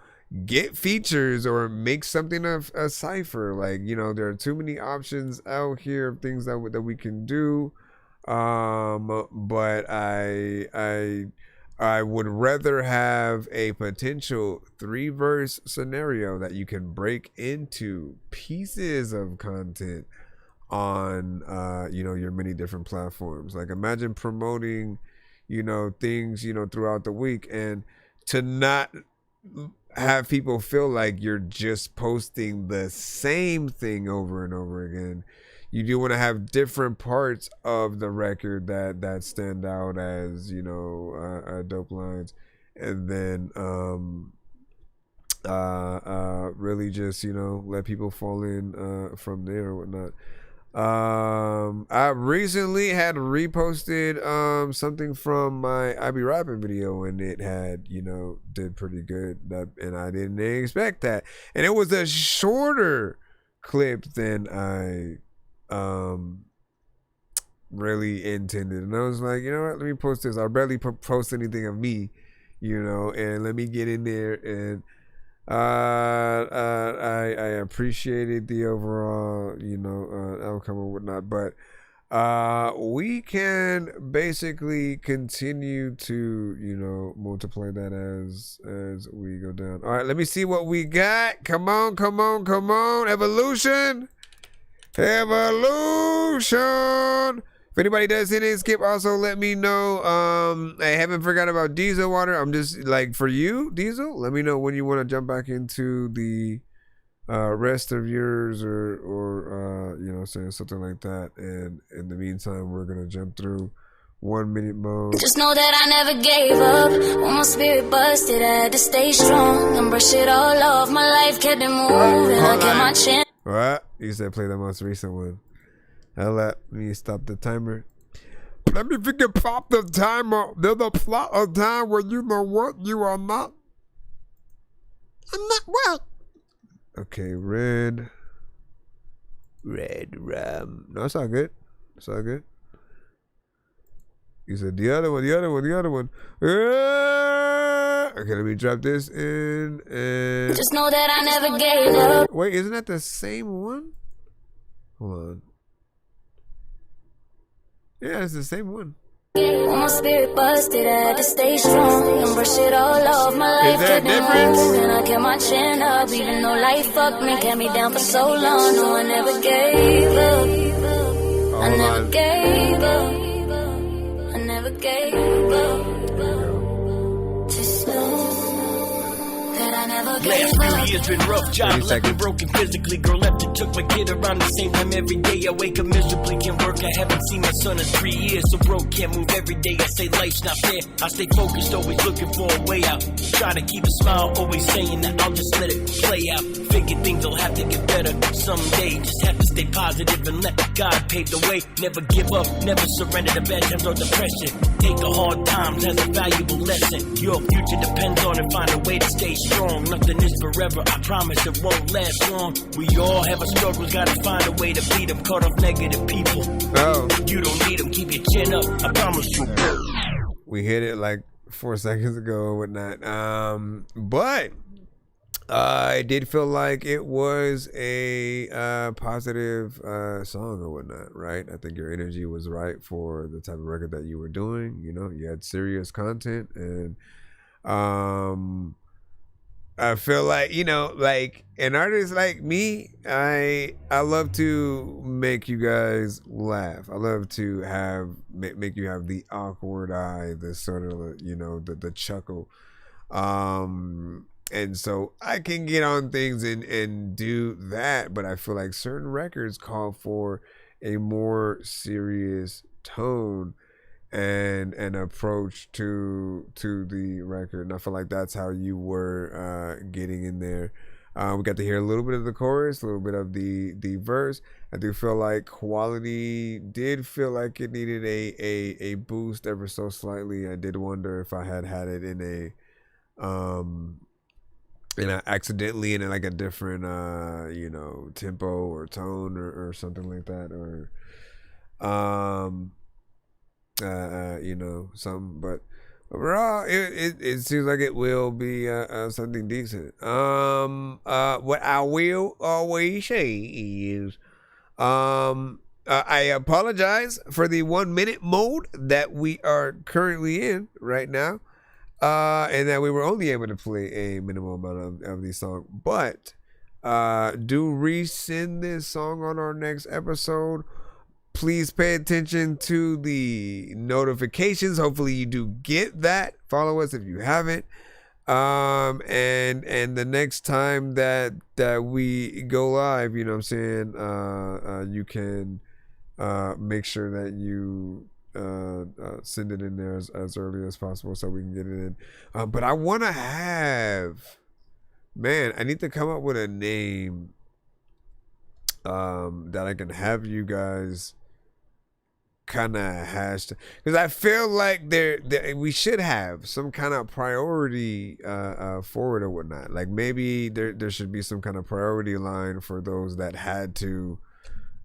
Speaker 8: get features or make something of a cipher, like, you know, there are too many options out here of things that we can do. But I I would rather have a potential 3-verse scenario that you can break into pieces of content on your many different platforms. Like, imagine promoting things throughout the week, and to not have people feel like you're just posting the same thing over and over again. You do want to have different parts of the record that stand out as dope lines, and then really just let people fall in from there or whatnot. I recently had reposted something from my I Be Rapping video, and it had did pretty good, and I didn't expect that, and it was a shorter clip than I really intended, and I was like, you know what, let me post this. I barely post anything of me, and let me get in there, and I appreciated the overall outcome or whatnot, but we can basically continue to multiply that as we go down. All right, let me see what we got. Come on, evolution. If anybody does hit and skip, also let me know. I haven't forgot about Diesel Water. I'm just like, for you, Diesel, let me know when you want to jump back into the rest of yours, or saying something like that. And in the meantime, we're gonna jump through 1 minute mode.
Speaker 17: Just know that I never gave up. When my spirit busted, I had to stay strong and brush it all off. My life kept it moving. I kept my chin.
Speaker 8: What? You said play the most recent one. Let me stop the timer.
Speaker 14: Let me freaking pop the timer. There's a plot of time where you know what? You are not. I'm not what?
Speaker 8: Okay, red rum. No, it's all good. It's all good. You said the other one. Okay, let me drop this in. And
Speaker 17: just know that I never gave up.
Speaker 8: Wait, isn't that the same one? Hold on. Yeah, it's the same one.
Speaker 17: When my spirit busted, I had to stay strong and brush it all off. My life kept me moving. I kept my chin up, even though life fucked me, kept me down for so long. No, I never gave up. I never gave up. I never gave up. Just know that I never gave
Speaker 20: Last few
Speaker 17: up.
Speaker 20: years been rough, job left me broken physically. Girl left and took my kid around the same time every day. I wake up miserably, can't work, I haven't seen my son in 3 years. So broke, can't move every day, I say life's not fair. I stay focused, always looking for a way out. Try to keep a smile, always saying that I'll just let it play out. Figure things will have to get better someday. Just have to stay positive and let God pave the way. Never give up, never surrender to bad times or depression. Take the hard times as a valuable lesson. Your future depends on it, find a way to stay strong. Nothing is forever, I promise it won't last long. We all have a struggle, gotta find a way to beat them. Cut off negative people.
Speaker 8: Oh.
Speaker 20: You don't need them, keep your chin up, I promise you.
Speaker 8: We hit it like 4 seconds ago or whatnot. But I did feel like it was a positive song or whatnot, right? I think your energy was right for the type of record that you were doing. You had serious content, and I feel like, like an artist like me, I love to make you guys laugh. I love to make you have the awkward eye, the sort of, the chuckle. And so I can get on things and do that, but I feel like certain records call for a more serious tone and an approach to the record, and I feel like that's how you were getting in there. We got to hear a little bit of the chorus, a little bit of the verse. I do feel like quality did feel like it needed a boost ever so slightly. I did wonder if I had it in accidentally in like a different tempo or tone or something like that, or something, but overall it seems like it will be something decent. What I will always say is I apologize for the 1 minute mode that we are currently in right now. and that we were only able to play a minimal amount of these songs. But do resend this song on our next episode. Please pay attention to the notifications. Hopefully you do get that. Follow us if you haven't. And the next time that we go live, you know what I'm saying, you can make sure that you send it in there as early as possible so we can get it in. But I want to have, man, I need to come up with a name that I can have you guys kind of hashed, because I feel like there we should have some kind of priority for it or whatnot. Like maybe there should be some kind of priority line for those that had to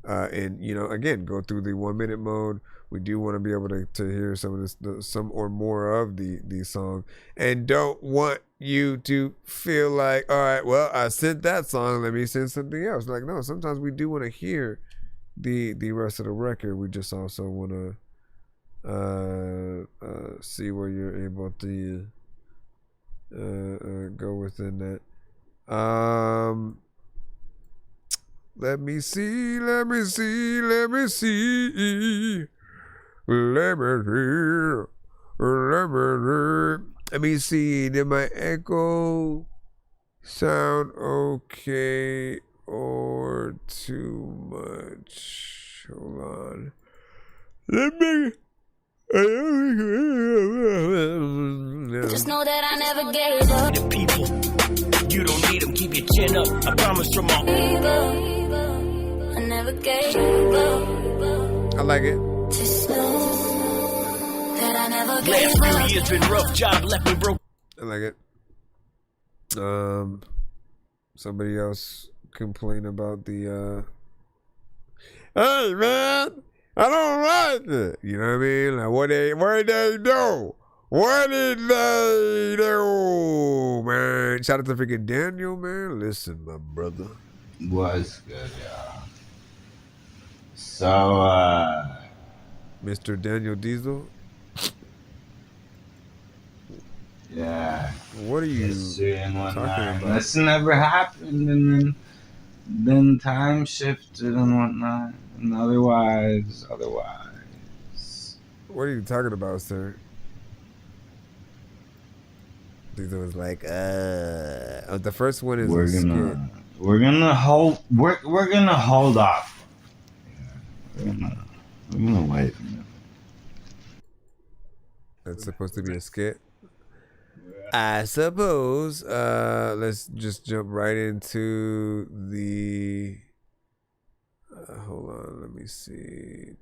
Speaker 8: and you know, again, go through the 1 minute mode. We do want to be able to hear some of this, some or more of the song, and don't want you to feel like, all right, well, I sent that song, let me send something else. Like, no, sometimes we do want to hear the rest of the record. We just also want to see where you're able to go within that. Let me see. Let me see. Let me see. Did my echo sound okay or too much? Hold on. Let me.
Speaker 17: Just know that I never gave up.
Speaker 20: The people, you don't need them, keep your chin up. I promise from my.
Speaker 17: I never gave up.
Speaker 8: I like it.
Speaker 17: Just know that I never gave
Speaker 20: Last
Speaker 17: up.
Speaker 20: few years been rough, job left me broke.
Speaker 8: I like it. Somebody else complain about the hey man, I don't like it. You know what I mean? Like what they do? What did they do, man? Shout out to freaking Daniel, man. Listen, my brother.
Speaker 5: What's good, y'all? So,
Speaker 8: Mr. Daniel Diesel.
Speaker 5: Yeah.
Speaker 8: What are you
Speaker 5: talking
Speaker 8: about?
Speaker 5: This never happened, and then time shifted and whatnot, and otherwise.
Speaker 8: What are you talking about, sir? Diesel was like, the first one is
Speaker 5: We're gonna hold off. We're gonna wait.
Speaker 8: That's supposed to be a skit. I suppose. Let's just jump right into the. Hold on, let me see.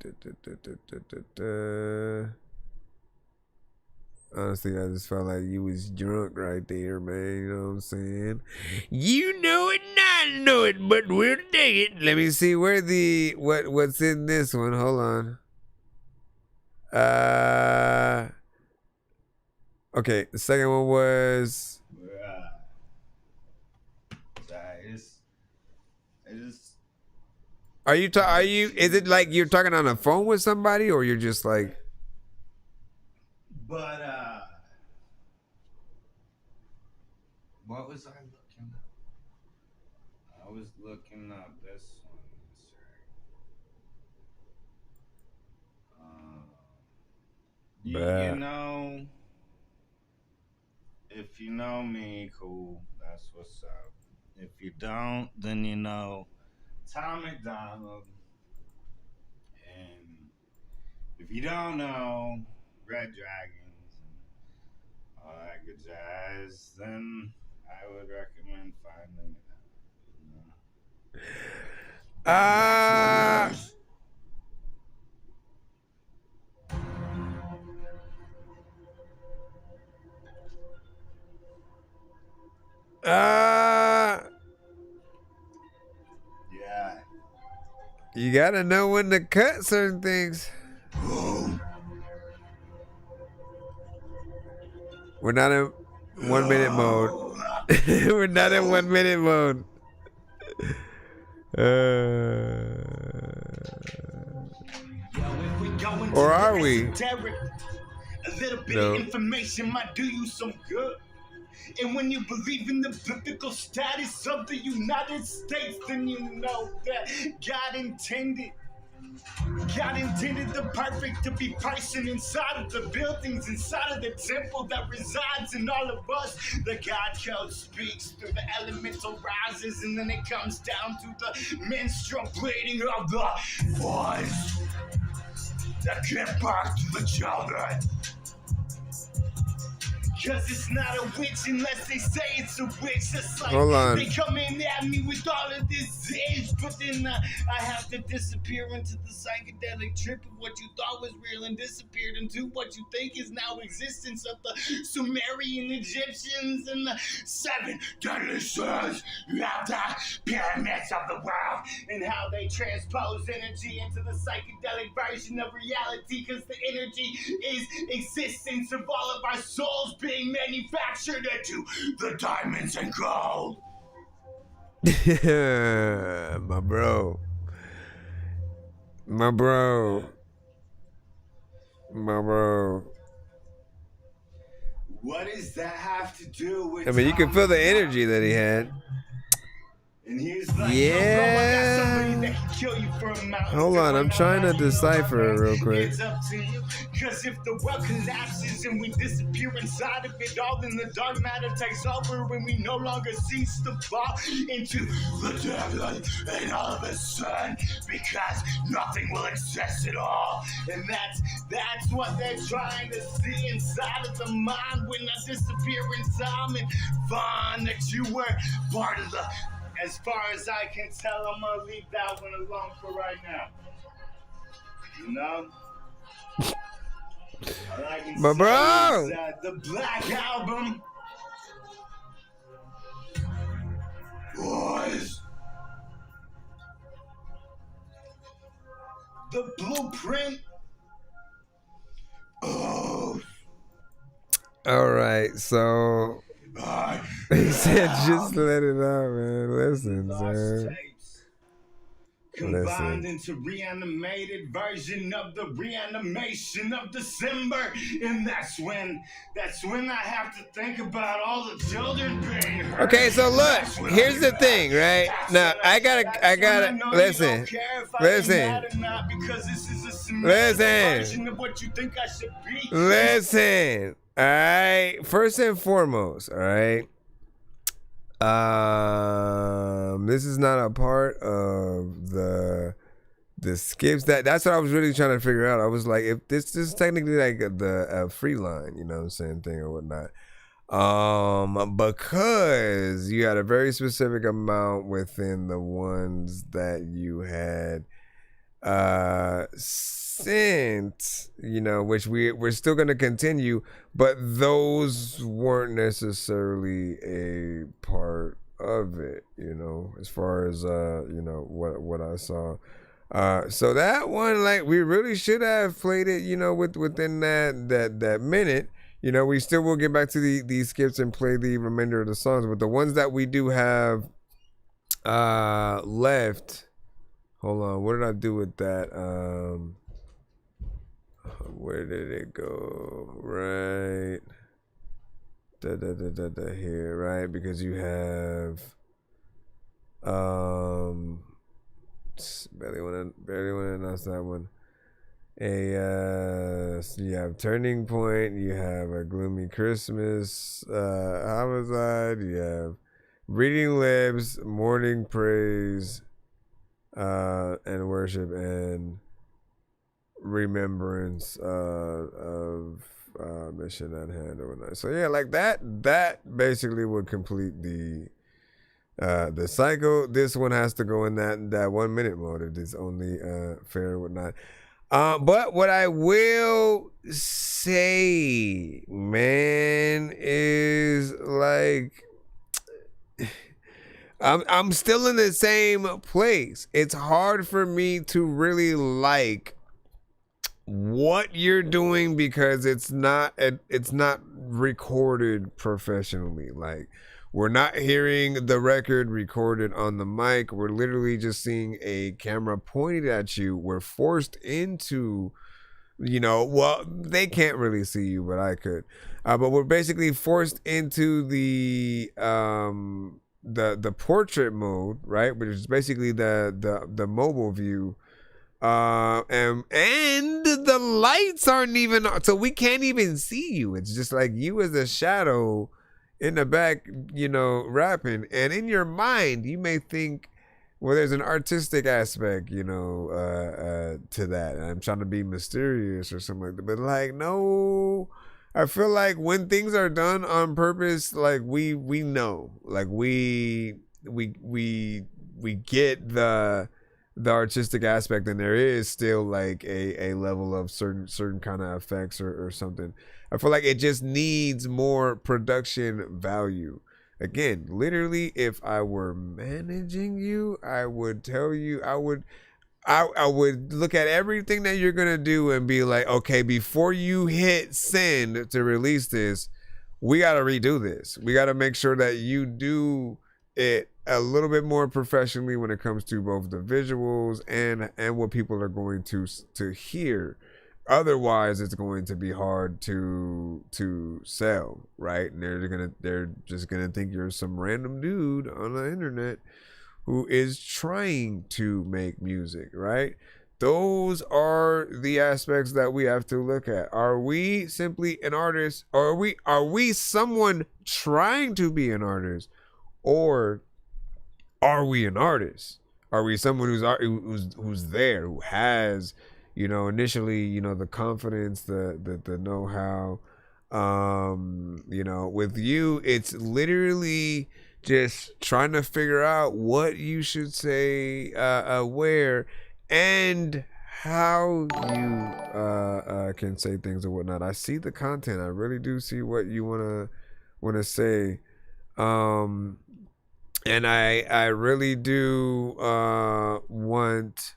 Speaker 8: Honestly, I just felt like you was drunk right there, man. You know what I'm saying? You know it, not know it, but we'll dig it. Let me see where what's in this one. Hold on. Okay, the second one was. Are you? Is it like you're talking on the phone with somebody, or you're just like?
Speaker 5: But what was I looking up? I was looking up this one. You know, if you know me, cool. That's what's up. If you don't, then you know Tom McDonald. And if you don't know Red Dragons and all that good jazz, then I would recommend finding it
Speaker 8: Yeah. You gotta know when to cut certain things. We're not in 1 minute mode. We're not in 1 minute mode. Or are we?
Speaker 5: A little bit of information might do you some good. And when you believe in the biblical status of the United States, then you know that God intended the perfect to be person inside of the buildings, inside of the temple that resides in all of us. The God code speaks through the elemental rises, and then it comes down to the menstrual bleeding of the voice that give birth to the children. Cause it's not a witch unless they say it's a witch. It's like
Speaker 8: Hold on.
Speaker 5: they come in at me with all of this age, but then I have to disappear into the psychedelic trip of what you thought was real and disappeared into what you think is now existence of the Sumerian Egyptians and the 7 deadly sins. You have the pyramids of the world and how they transpose energy into the psychedelic version of reality, because the energy is existence of all of our souls being manufactured into the diamonds and gold.
Speaker 8: My bro.
Speaker 5: What does that have to do with?
Speaker 8: I mean, you can feel the energy that he had.
Speaker 5: And he's like,
Speaker 8: yeah.
Speaker 5: Bro, I got somebody that can kill you for a mountain.
Speaker 8: Hold on, I'm trying to decipher it real quick.
Speaker 5: It's up to you. Cause if the world collapses and we disappear inside of it all, then the dark matter takes over and we no longer cease to fall into the devil and all of a sudden, because nothing will exist at all. And that's what they're trying to see inside of the mind when I disappear in time and find that you were part of the. As far as I can tell, I'm gonna leave that one alone for right now. You know? All I can
Speaker 8: But
Speaker 5: say
Speaker 8: bro!
Speaker 5: is, the Black Album was the blueprint. Oh.
Speaker 8: All right, so he said, "Just let it out, man. Listen, sir.
Speaker 5: Combined into reanimated version of the reanimation of December, and that's when I have to think about all the children being hurt.
Speaker 8: Okay, so look, here's the thing, right? Now I gotta listen. Listen. All right. First and foremost, all right. This is not a part of the skips. That's what I was really trying to figure out. I was like, if this is technically like the free line, you know what I'm saying, thing or whatnot. Because you had a very specific amount within the ones that you had sent, you know, which we're still going to continue, but those weren't necessarily a part of it, you know, as far as you know, what I saw. So that one, like, we really should have played it, you know, within that minute. You know, we still will get back to these skips and play the remainder of the songs, but the ones that we do have left. Hold on, what did I do with that? Where did it go? Right. Here, right? Because you have barely want to announce that one. So you have Turning Point, you have A Gloomy Christmas, Homicide, you have Reading Lips, Morning Praise, and Worship, and Remembrance of Mission at Hand or whatnot. So yeah, like that basically would complete the cycle. This one has to go in that 1 minute mode. It is only fair and whatnot. But what I will say, man, is like I'm still in the same place. It's hard for me to really like what you're doing because it's not recorded professionally. Like, we're not hearing the record recorded on the mic. We're literally just seeing a camera pointed at you. We're forced into you know, well, they can't really see you, but I could. But we're basically forced into the portrait mode, right? Which is basically the mobile view. And the lights aren't even on, so we can't even see you. It's just like you as a shadow in the back, you know, rapping. And in your mind, you may think, well, there's an artistic aspect, you know, to that. I'm trying to be mysterious or something like that. But like, no, I feel like when things are done on purpose, like we know, like we get the artistic aspect, and there is still like a level of certain kind of effects or something. I feel like it just needs more production value. Again, literally, if I were managing you, I would tell you, I would look at everything that you're gonna do and be like, okay, before you hit send to release this, we gotta redo this. We gotta make sure that you do it a little bit more professionally when it comes to both the visuals and what people are going to hear. Otherwise, it's going to be hard to sell, right? And they're just gonna think you're some random dude on the internet who is trying to make music, right? Those are the aspects that we have to look at. Are we simply an artist, or are we someone trying to be an artist, or are we an artist? Are we someone who's there, who has, you know, initially, you know, the confidence, the know-how, you know, with you, it's literally just trying to figure out what you should say, where, and how you can say things or whatnot. I see the content. I really do see what you wanna say, and I really do want.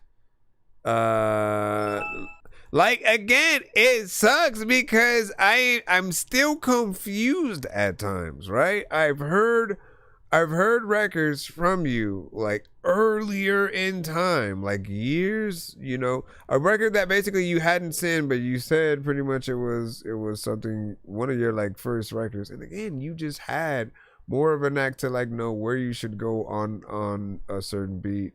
Speaker 8: Like, again, it sucks because I'm still confused at times, right? I've heard records from you like earlier in time, like years, you know, a record that basically you hadn't seen, but you said pretty much it was something, one of your like first records. And again, you just had more of a knack to like know where you should go on a certain beat.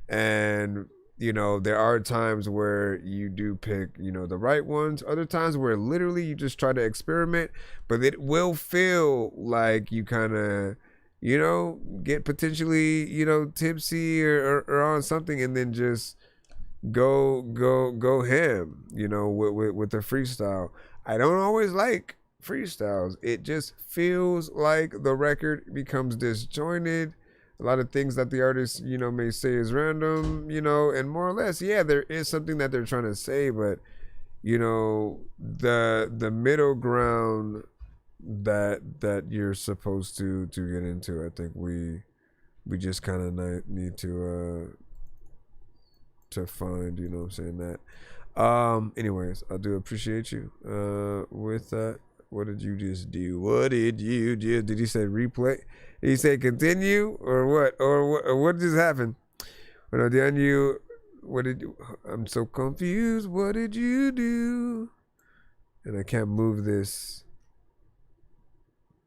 Speaker 8: And you know, there are times where you do pick, you know, the right ones. Other times where literally you just try to experiment, but it will feel like you kind of, you know, get potentially, you know, tipsy or on something, and then just go ham, you know, with the freestyle. I don't always like freestyles. It just feels like the record becomes disjointed. A lot of things that the artist, you know, may say is random, you know, and more or less, yeah, there is something that they're trying to say, but, you know, the middle ground that you're supposed to get into, I think we just kind of need to find, you know what I'm saying, that. Anyways, I do appreciate you. With that, what did you just do? What did you just, did he say replay? Did he say continue or what? Or what just happened? When I done you, what did you, I'm so confused. What did you do? And I can't move this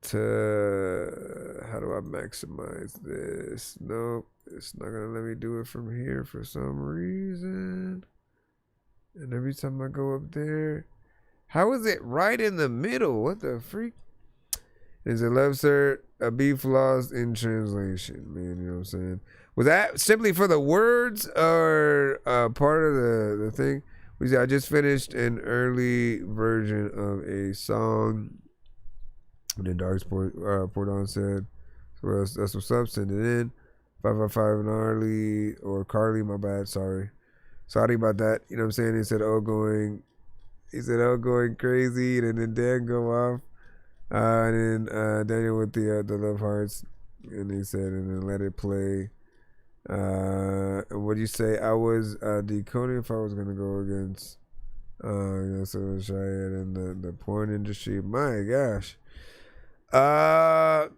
Speaker 8: to, how do I maximize this? Nope, it's not gonna let me do it from here for some reason. And every time I go up there, how is it right in the middle? What the freak? Is a left cert, a B lost in translation, man, you know what I'm saying? Was that simply for the words or part of the thing? We said I just finished an early version of a song. And then Dark Pordon said, so that's what's up, send it in. 555 Gnarly, or Carly, my bad, sorry about that, you know what I'm saying? He said, going crazy, and then Dan go off. And then Daniel with the love hearts, and he said, and then let it play. And what do you say? I was decoding if I was gonna go against, you know, so Shayad and the porn industry. My gosh. All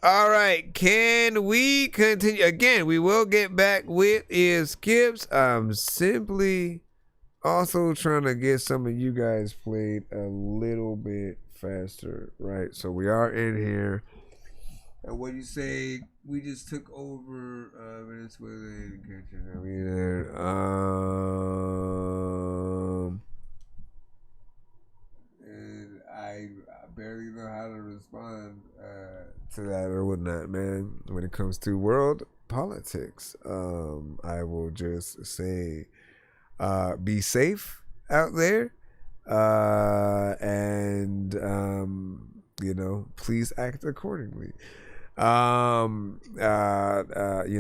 Speaker 8: right, can we continue? Again, we will get back with is Skips. I'm simply also trying to get some of you guys played a little bit faster, right? So we are in here. And what you say? We just took over Venezuela and and I barely know how to respond to that or whatnot, man. When it comes to world politics, I will just say, be safe out there, and you know, please act accordingly. You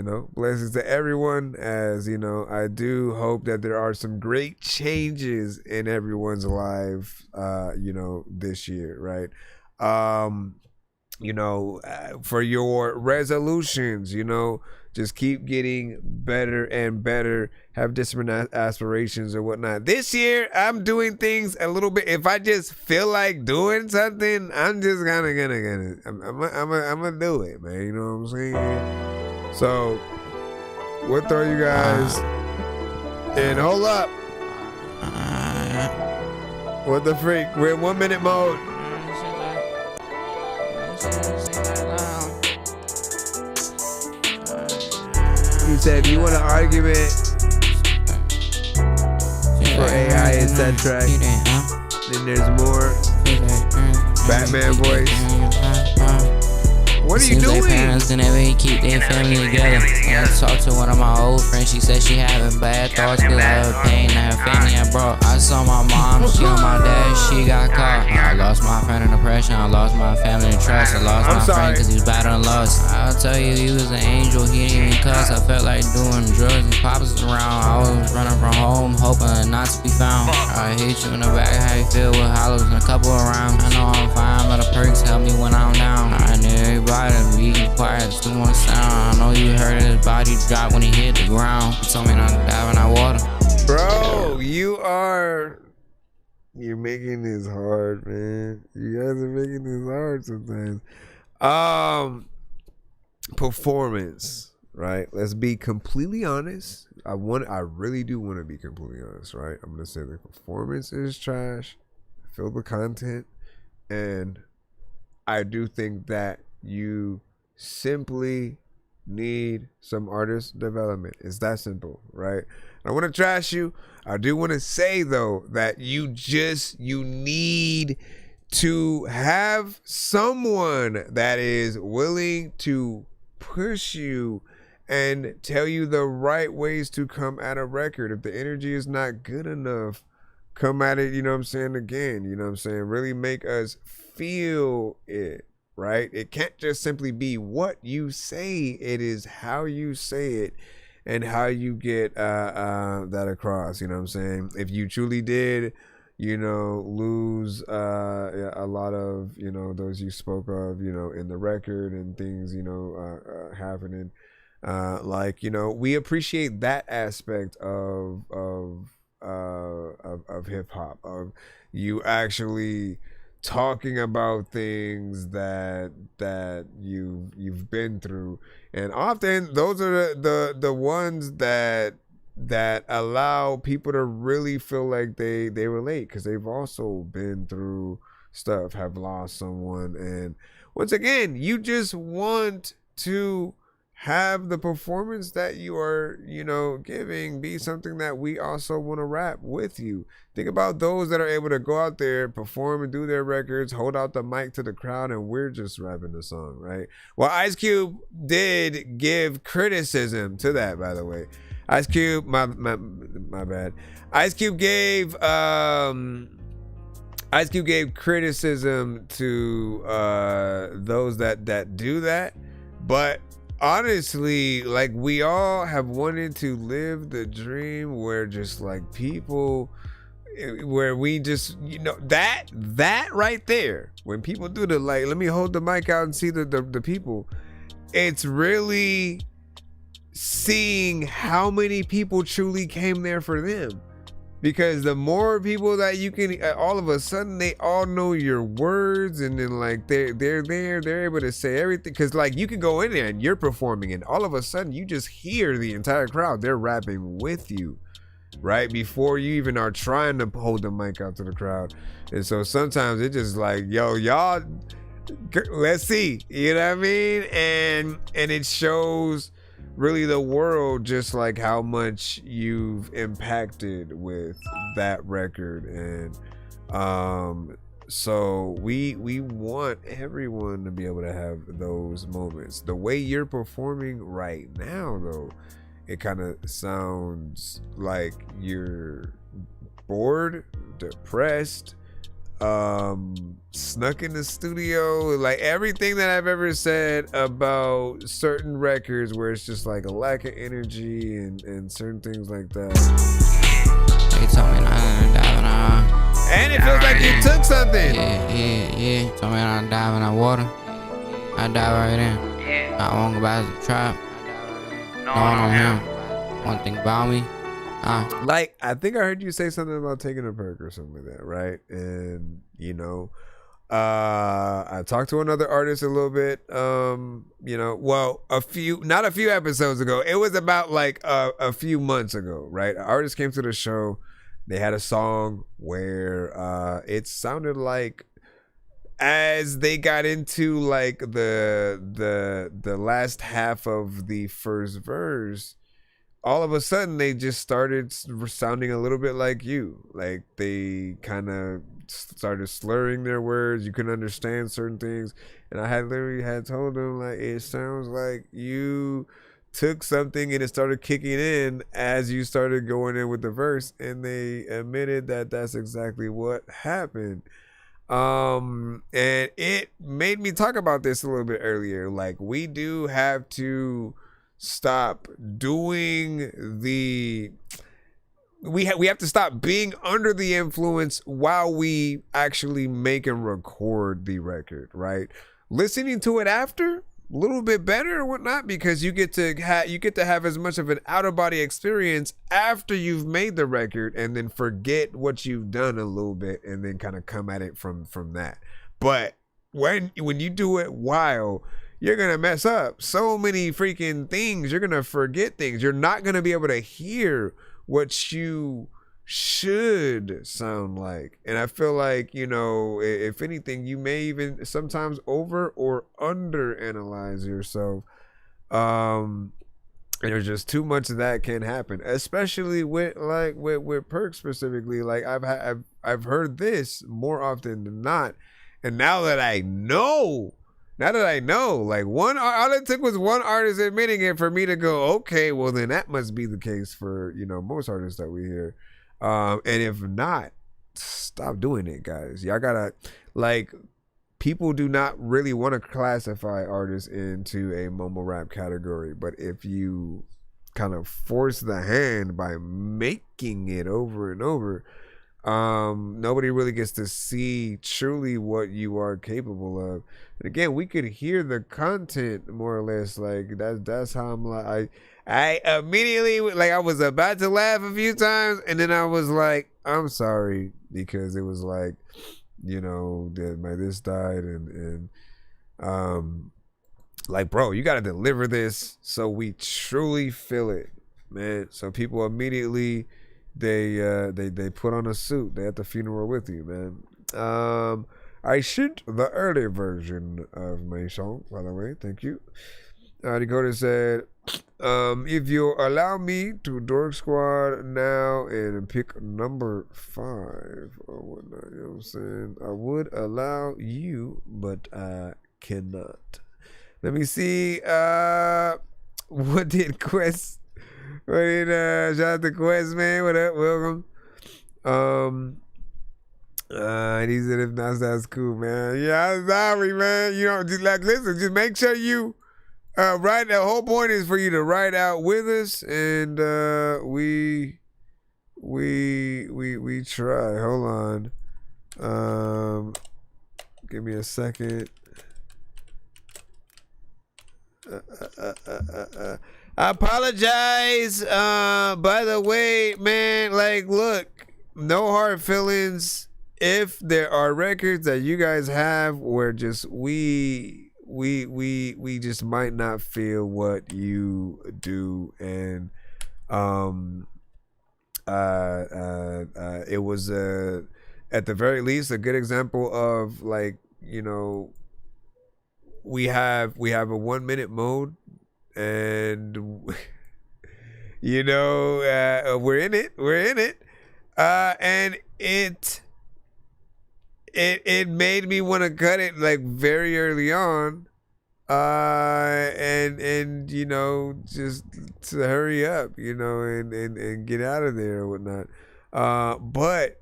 Speaker 8: know, blessings to everyone, as you know, I do hope that there are some great changes in everyone's life, you know, this year, right? You know, for your resolutions, you know, just keep getting better and better, have different aspirations or whatnot. This year, I'm doing things a little bit. If I just feel like doing something, I'm just kind of gonna I'm gonna do it, man. You know what I'm saying? So, we'll throw you guys in. Hold up. What the freak? We're in 1 minute mode. He said, if you want an argument for AI and that track, then there's more. Batman voice. What are you doing?
Speaker 2: Parents didn't ever keep their family together. I talked to one of my old friends. She said she having bad thoughts because of her pain that her family had brought. I saw my mom, she on my dad, she got caught. I lost my friend in depression. I lost my family in trust. I lost my friend because he was battling lost. I'll tell you, he was an angel. He didn't even cuss. I felt like doing drugs and pops was around. I was running from home, hoping not to be found. I hit you in the back. How you feel with hollows and a couple around? I know I'm fine, but the perks help me when I'm down. I knew everybody to be quiet, too much sound. I know you heard his body drop when he hit the ground. He told me not to dive in that water.
Speaker 8: Bro, you're making this hard, man. You guys are making this hard sometimes. Performance, right? Let's be completely honest. I really do want to be completely honest, right? I'm gonna say the performance is trash. I feel the content, and I do think that you simply need some artist development. It's that simple, right? I want to trash you. I do want to say though that you need to have someone that is willing to push you and tell you the right ways to come at a record. If the energy is not good enough, come at it, you know what I'm saying, again, you know what I'm saying? Really make us feel it. Right? It can't just simply be what you say. It is how you say it and how you get that across. You know what I'm saying? If you truly did, you know, lose a lot of, you know, those you spoke of, you know, in the record and things, you know, happening, like, you know, we appreciate that aspect of hip hop, of you actually talking about things that you've been through, and often those are the ones that allow people to really feel like they relate, because they've also been through stuff, have lost someone, and once again, you just want to have the performance that you are, you know, giving be something that we also want to rap with you. Think about those that are able to go out there, perform and do their records, hold out the mic to the crowd, and we're just rapping the song, right? Well, Ice Cube did give criticism to that, by the way. Ice Cube, my bad. Ice Cube gave criticism to those that do that, but honestly, like, we all have wanted to live the dream where just like people, where we just, you know, that right there, when people do the, like, let me hold the mic out and see the people, it's really seeing how many people truly came there for them. Because the more people that you can, all of a sudden they all know your words, and then like they're there, they're able to say everything. Because like you can go in there and you're performing, and all of a sudden you just hear the entire crowd, they're rapping with you. right? Before you even are trying to hold the mic out to the crowd. And so sometimes it's just like, yo, y'all, let's see, you know what I mean? And it shows really the world just like how much you've impacted with that record. And so we want everyone to be able to have those moments. The way you're performing right now, though, it kind of sounds like you're bored, depressed, snuck in the studio, like everything that I've ever said about certain records where it's just like a lack of energy and certain things like that.
Speaker 2: They told me
Speaker 8: and it feels like you took something.
Speaker 2: Yeah. Told me I dive in that water. I dive right in. I won't go back to the trap. No one on him. One thing about me.
Speaker 8: Like, I think I heard you say something about taking a perk or something like that, right? And, you know, I talked to another artist a little bit, you know, well, not a few episodes ago. It was about like a few months ago, right? An artist came to the show. They had a song where it sounded like as they got into like the last half of the first verse, all of a sudden they just started sounding a little bit like you. Like they kind of started slurring their words. You couldn't understand certain things. And I had literally told them, like, it sounds like you took something and it started kicking in as you started going in with the verse. And they admitted that that's exactly what happened. And it made me talk about this a little bit earlier. Like, we do have to stop doing we have to stop being under the influence while we actually make and record the record, right? Listening to it after, a little bit better or whatnot, because you get to have as much of an out-of-body experience after you've made the record, and then forget what you've done a little bit and then kind of come at it from that. But when you do it while, you're going to mess up so many freaking things. You're going to forget things. You're not going to be able to hear what you should sound like. And I feel like, you know, if anything, you may even sometimes over or under analyze yourself. And there's just too much of that can happen, especially with Perk specifically. Like I've heard this more often than not. And now that I know, like all it took was one artist admitting it for me to go, okay, well then that must be the case for, you know, most artists that we hear. And if not, stop doing it, guys. Y'all gotta, like, people do not really want to classify artists into a mumble rap category, but if you kind of force the hand by making it over and over, nobody really gets to see truly what you are capable of. And again, we could hear the content more or less. Like that's how I'm like, I immediately, like, I was about to laugh a few times, and then I was like, I'm sorry, because it was like, you know, that my this died, and like, bro, you got to deliver this so we truly feel it, man. So people immediately, they put on a suit. They at the funeral with you, man. I sent the early version of my song, by the way. Thank you. Dakota said, if you allow me to Dork Squad now and pick number 5 or whatnot, you know what I'm saying? I would allow you, but I cannot. Let me see. What did Quest? What did shout out to Quest, man? What up? Welcome. He said, if not, that's cool, man. Yeah, I'm sorry, man. You know, just like, listen, just make sure you write. The whole point is for you to write out with us, and we try. Hold on. Give me a second. I apologize. By the way, man, like, look, no hard feelings. If there are records that you guys have where just we just might not feel what you do, and It was at the very least a good example of, like, you know, we have a 1 minute mode, and you know, we're in it, and it made me want to cut it like very early on, and you know, just to hurry up, you know, and get out of there or whatnot. But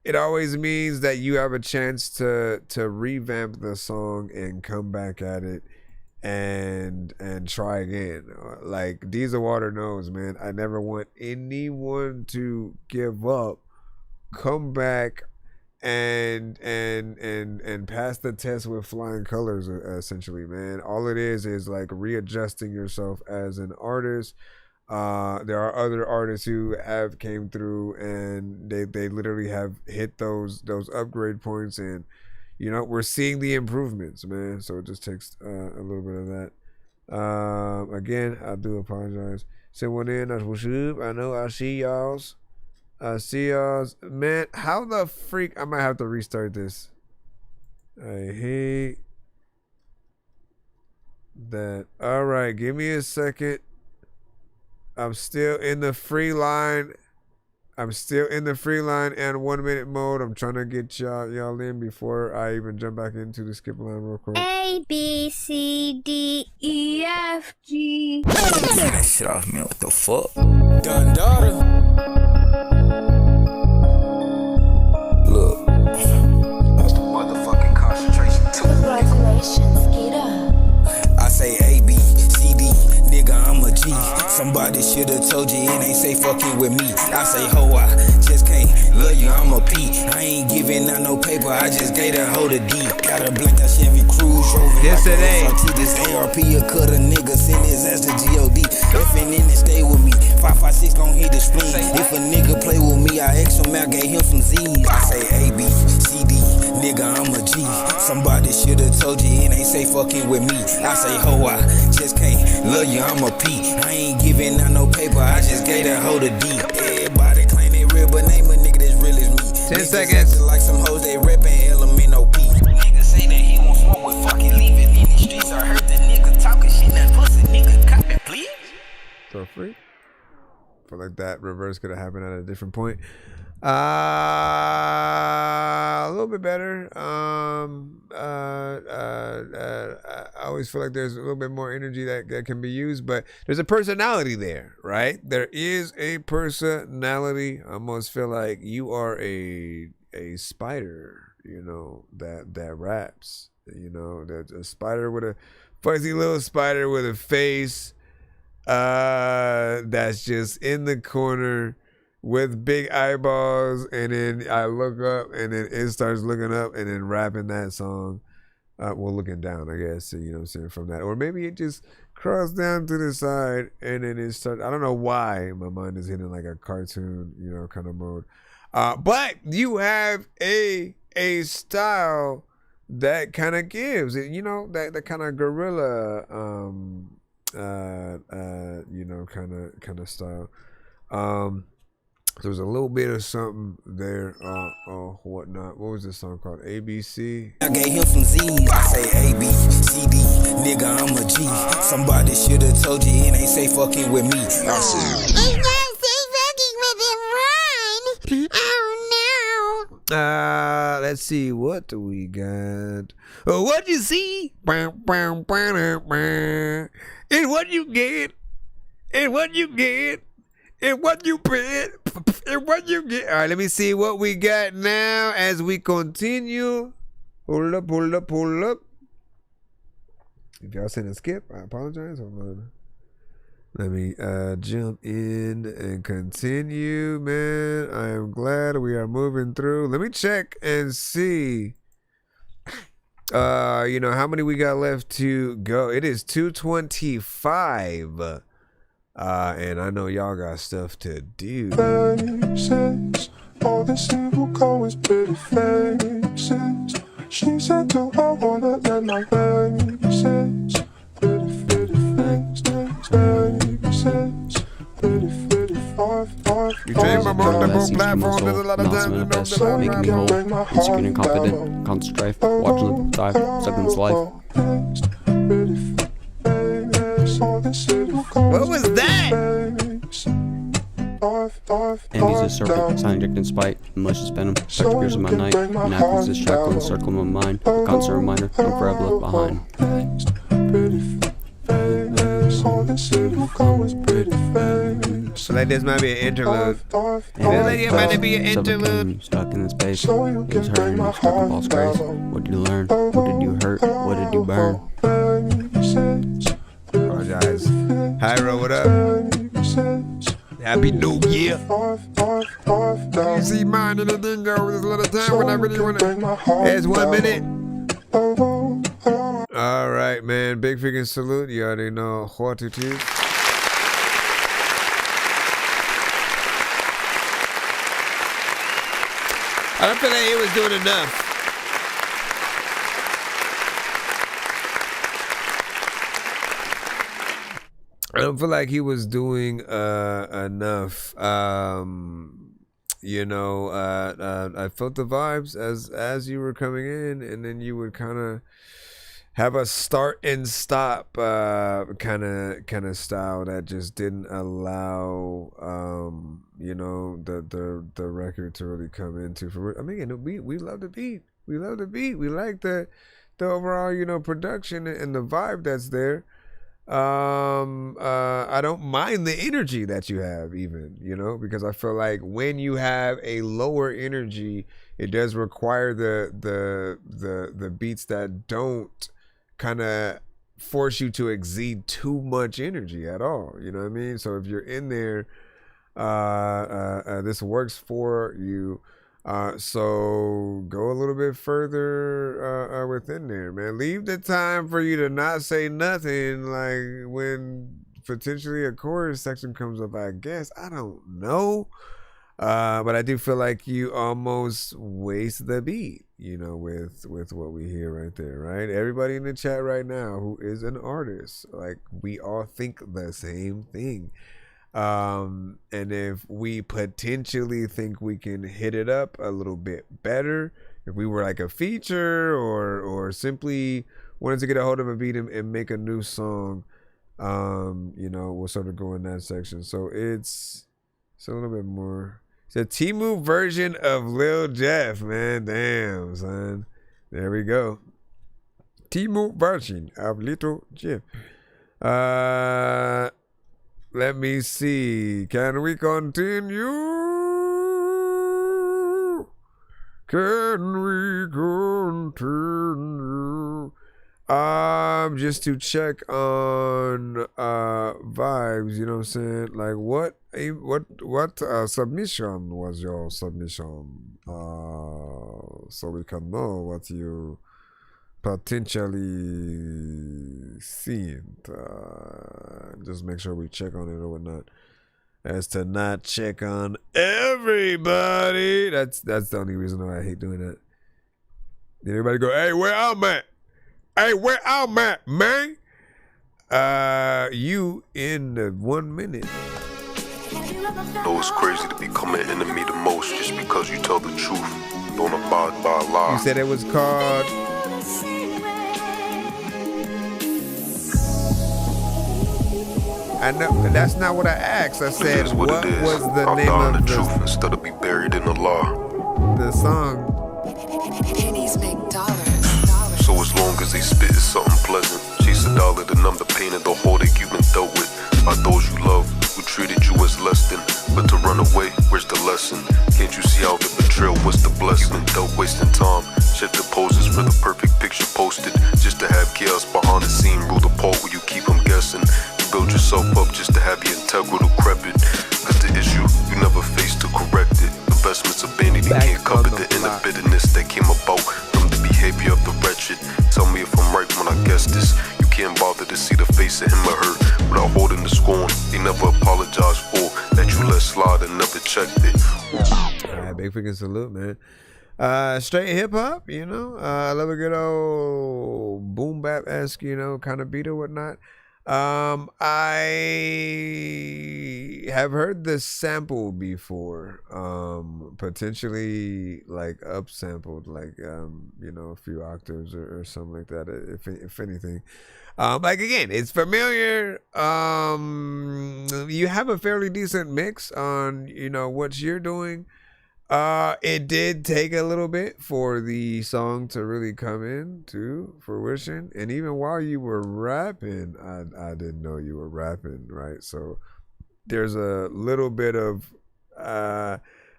Speaker 8: it always means that you have a chance to revamp the song and come back at it and try again. Like Diesel Water knows, man, I never want anyone to give up. Come back and pass the test with flying colors, essentially, man. All it is like readjusting yourself as an artist. There are other artists who have came through and they literally have hit those upgrade points, and you know, we're seeing the improvements, man. So it just takes a little bit of that. Again, I do apologize. Send one in. That's what's up. I know. I see y'all's. Man, how the freak? I might have to restart this. I hate that. All right, give me a second. I'm still in the free line. and 1 minute mode. I'm trying to get y'all in before I even jump back into the skip line real quick.
Speaker 9: A, B, C, D, E, F, G.
Speaker 18: Get that shit off me. What the fuck?
Speaker 21: Done daughter.
Speaker 18: Look. That's the motherfucking concentration too.
Speaker 9: Congratulations, Kita.
Speaker 21: I say A, B, C, D, nigga, I'm a G. Somebody should've told you it ain't say fucking with me. I say ho, I just can't love you, I'm a P. I ain't giving out no paper, I just gave that hoe the D. Got a blank that Chevy Cruise Rover.
Speaker 8: Yes, it ain't.
Speaker 21: This ARP, a cut a nigga, send his ass to G.O.D. Effing in and stay with me. 556 gon' hit the spleen. If a nigga play with me, I X him out, gave him some Z's. I say A, B, C, D, nigga, I'm a G. Somebody should've told you it ain't say fucking with me. I say ho, I just can't love you, I'm a P. I ain't giving out no paper, I just gave that hoe the D. Everybody claim they real, but name a nigga that's real as me.
Speaker 8: 10 seconds.
Speaker 21: Like some hoes, they reppin' LMNOP. Nigga say that he won't smoke with fucking leaving in the streets. I heard the nigga talking shit, that pussy nigga cop it, please.
Speaker 8: So free. Feel like that reverse could have happened at a different point. A little bit better. I always feel like there's a little bit more energy that can be used, but there's a personality there, right? There is a personality. I almost feel like you are a spider, you know, that raps. You know, that's a spider with a fuzzy little spider with a face that's just in the corner with big eyeballs, and then I look up and then it starts looking up and then rapping that song. Well, looking down, I guess, you know what I'm saying, from that. Or maybe it just crawls down to the side and then it starts, I don't know why my mind is hitting like a cartoon, you know, kind of mode. But you have a style that kind of gives it, you know, that kind of guerrilla you know, kind of style. There's a little bit of something there, whatnot. What was this song called? ABC?
Speaker 21: I gave him some Z's. I say A, B, C, D, nigga, I'm a G. Somebody should've told you it ain't say fucking with me. I say,
Speaker 15: it's not say fucking with him, Ron. Oh no.
Speaker 8: Let's see, what do we got? What you see? And what you get? And what you get? And what you pay, and what you get. All right, let me see what we got now as we continue. Hold up. If y'all send a skip, I apologize. Hold on. Let me jump in and continue, man. I am glad we are moving through. Let me check and see. You know, how many we got left to go. It is 2:25. And I know y'all got stuff to do.
Speaker 23: Faces, all the single go is pretty faces. She said to I wanna let my faces. Pretty faces, faces. Pretty 5.
Speaker 8: You changed my mind.
Speaker 14: platforms, there's a lot of times you know that I'm
Speaker 23: Making me whole, insecure and confident, constant strife, watching them dive, sucking this life.
Speaker 8: What was that?
Speaker 23: Envy's a serpent, silent injecting spite, malicious venom, stuck to pierce in my night, and happiness is shackle and circle in my mind, a constant reminder, I'm forever left behind.
Speaker 8: So like this might be an interlude. Feel like it might be an interlude.
Speaker 23: Stuck in this space, it was hurting me, stuck in false grace. What did you learn? What did you hurt? What did you burn?
Speaker 8: Apologize. Hyro, what up? Happy New Year.
Speaker 14: You see mine and it didn't go with this little time when I really want to.
Speaker 8: It's 1 minute. All right, man. Big freaking salute. You already know what it is. I don't feel like he was doing enough. I don't feel like he was doing enough. You know, I felt the vibes as you were coming in, and then you would kind of have a start and stop kind of style that just didn't allow you know the record to really come into. I mean, we love the beat. We love the beat. We like the overall, you know, production and the vibe that's there. I don't mind the energy that you have, even, you know, because I feel like when you have a lower energy, it does require the beats that don't kind of force you to exceed too much energy at all. You know what I mean? So if you're in there, this works for you. So go a little bit further within there, man. Leave the time for you to not say nothing, like when potentially a chorus section comes up, I guess. I don't know. But I do feel like you almost waste the beat, you know, with what we hear right there, right? Everybody in the chat right now who is an artist, like, we all think the same thing. And if we potentially think we can hit it up a little bit better, if we were like a feature or simply wanted to get a hold of a beat and make a new song, you know, we'll sort of go in that section. So it's a little bit more. It's a Temu version of Lil Jeff, man. Damn, son. There we go. Temu version of Lil Jeff. Let me see. Can we continue? Can we continue? Just to check on vibes, you know what I'm saying? Like, what submission was your submission? So we can know what you potentially seen. Just make sure we check on it or whatnot. As to not check on everybody. That's the only reason why I hate doing that. Did everybody go, hey, where I'm at? Hey, where I'm at, man? You in the 1 minute.
Speaker 6: Know it's crazy to be coming into me the most just because you tell the truth. Don't abide by a lie.
Speaker 8: You said it was called... I know, that's not what I asked. I said, what was the name of the
Speaker 6: truth instead of be buried in the law?
Speaker 8: The song.
Speaker 6: Pennies make dollars. So as long as they spit is something pleasant, chase a dollar to numb the pain of the heartache you've been dealt with by those you love who treated you as less than. But to run away, where's the lesson? Can't you see how the betrayal was the blessing? Dealt wasting time, shift the poses for the perfect picture posted, just to have chaos behind the scene. Rule the part where you keep them guessing. Build yourself up just to have your integral decrepit. Cause the issue you never face to correct it. Investments of vanity can't cover the inner bitterness that came about from the behavior of the wretched. Tell me if I'm right when I guess this. You can't bother to see the face of him or her without holding the scorn they never apologized for, that you let slide and never checked it.
Speaker 8: Alright, big freaking salute, man. Straight hip hop, you know. I love a good old boom bap-esque, you know, kind of beat or whatnot. I have heard this sample before. Potentially like upsampled, like you know, a few octaves or something like that. If anything, like again, it's familiar. You have a fairly decent mix on, you know, what you're doing. It did take a little bit for the song to really come into fruition, and even while you were rapping, I didn't know you were rapping, right? So there's a little bit of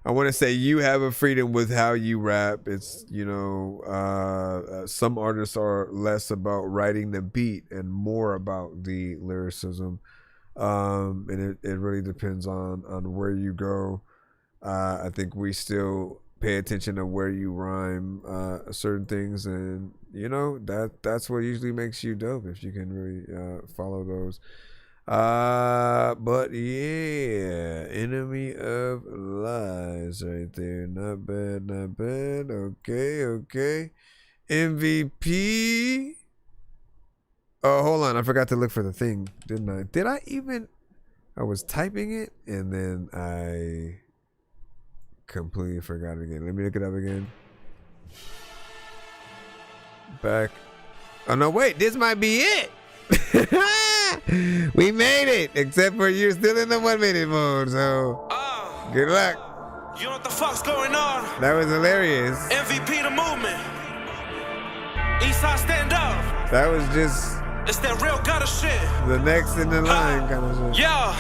Speaker 8: I want to say you have a freedom with how you rap. It's, you know, some artists are less about writing the beat and more about the lyricism, and it really depends on where you go. I think we still pay attention to where you rhyme certain things, and you know that's what usually makes you dope, if you can really follow those. But yeah, Enemy of Lies right there. Not bad, not bad. Okay. MVP. Oh, hold on. I forgot to look for the thing, didn't I? Did I even? I was typing it and then I completely forgot it again. Let me look it up again. Back. Oh no, wait, this might be it. We made it, except for you're still in the 1 minute mode, so good luck.
Speaker 7: You know what the fuck's going on?
Speaker 8: That was hilarious.
Speaker 7: MVP the movement. Eastside stand up.
Speaker 8: That was just
Speaker 7: It's that real gutter shit.
Speaker 8: the next in the line kind of shit.
Speaker 7: Yeah,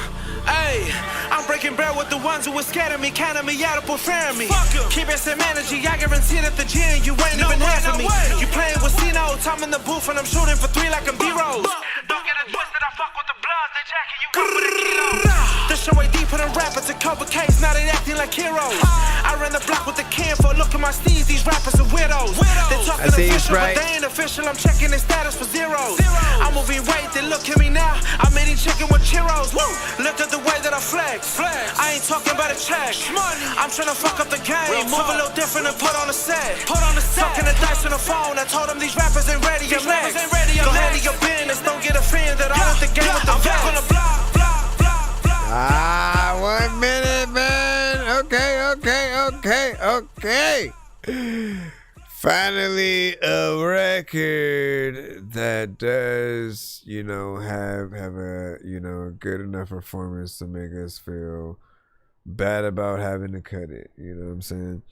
Speaker 7: hey, I'm breaking bread with the ones who were scared of me, counting me out, preferring me. Keep it same energy, I guarantee that the gym you ain't even half of me. You playing with C-No, I'm in the booth and I'm shooting for 3 like I'm B-Rose. Don't get it twisted, I fuck with the bloods, they jacking you up with a kilo. The show way deeper than rappers, a cover case, now they acting like heroes. I ran the block with the can for look at my steeds, these rappers are widows. They talking official, but they ain't official, I'm checking their status for zeros. I'm moving weight, they look at me now, I'm eating chicken with churros. Woo! Look at the way that I flex. I ain't talking about a check. I'm trying to fuck up the game, move a little different and put on a set. Fucking the dice on the phone, I told them these rappers ain't ready yet. Go handle your business, don't get offended that I want the game with the back on the block.
Speaker 8: 1 minute, man. Okay. Finally, a record that does, you know, have a, you know, good enough performance to make us feel bad about having to cut it. You know what I'm saying?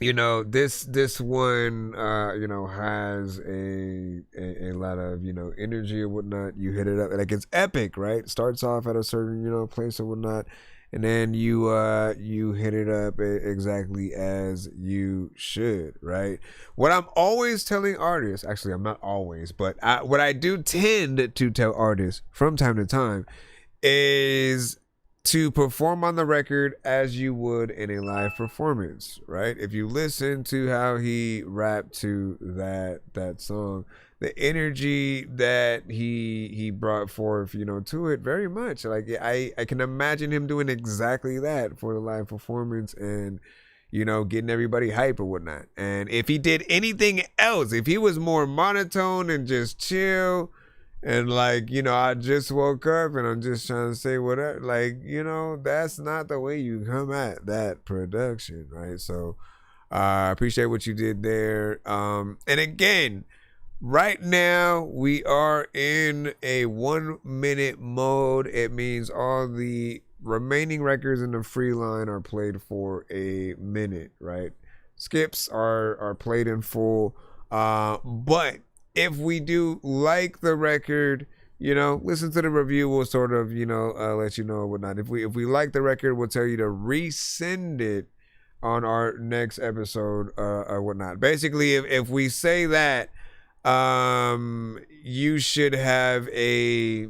Speaker 8: You know, this one, you know, has a lot of, you know, energy or whatnot. You hit it up, like it's epic, right? Starts off at a certain, you know, place or whatnot, and then you hit it up exactly as you should, right? What I'm always telling artists, actually I'm not always, but what I do tend to tell artists from time to time is to perform on the record as you would in a live performance, right? If you listen to how he rapped to that song, the energy that he brought forth, you know, to it very much. Like I can imagine him doing exactly that for the live performance and, you know, getting everybody hype or whatnot. And if he did anything else, if he was more monotone and just chill, and like, you know, I just woke up and I'm just trying to say whatever, like, you know, that's not the way you come at that production, right? So I appreciate what you did there. And again, right now we are in a 1 minute mode. It means all the remaining records in the free line are played for a minute, right? Skips are played in full. But if we do like the record, you know, listen to the review. We'll sort of, you know, let you know or whatnot. If we like the record, we'll tell you to resend it on our next episode or whatnot. Basically, if we say that, you should have a,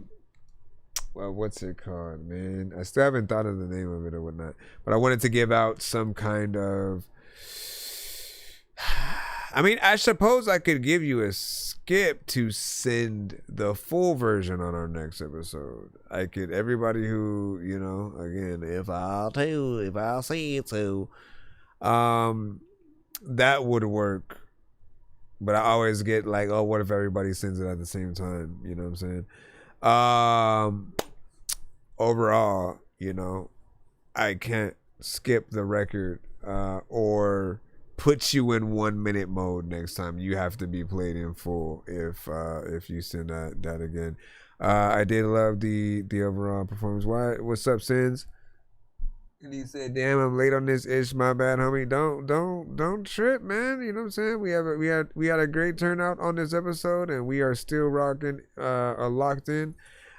Speaker 8: well, what's it called, man? I still haven't thought of the name of it or whatnot. But I wanted to give out some kind of, I mean, I suppose I could give you a skip to send the full version on our next episode. I could, everybody who, you know, again, if I see it to, that would work. But I always get like, oh, what if everybody sends it at the same time? You know what I'm saying? overall, you know, I can't skip the record or put you in 1 minute mode next time. You have to be played in full if you send that again. I did love the overall performance. What's up, Sins? And he said, "Damn, I'm late on this ish. My bad, homie. Don't trip, man. You know what I'm saying? We had a great turnout on this episode, and we are still rocking, locked in.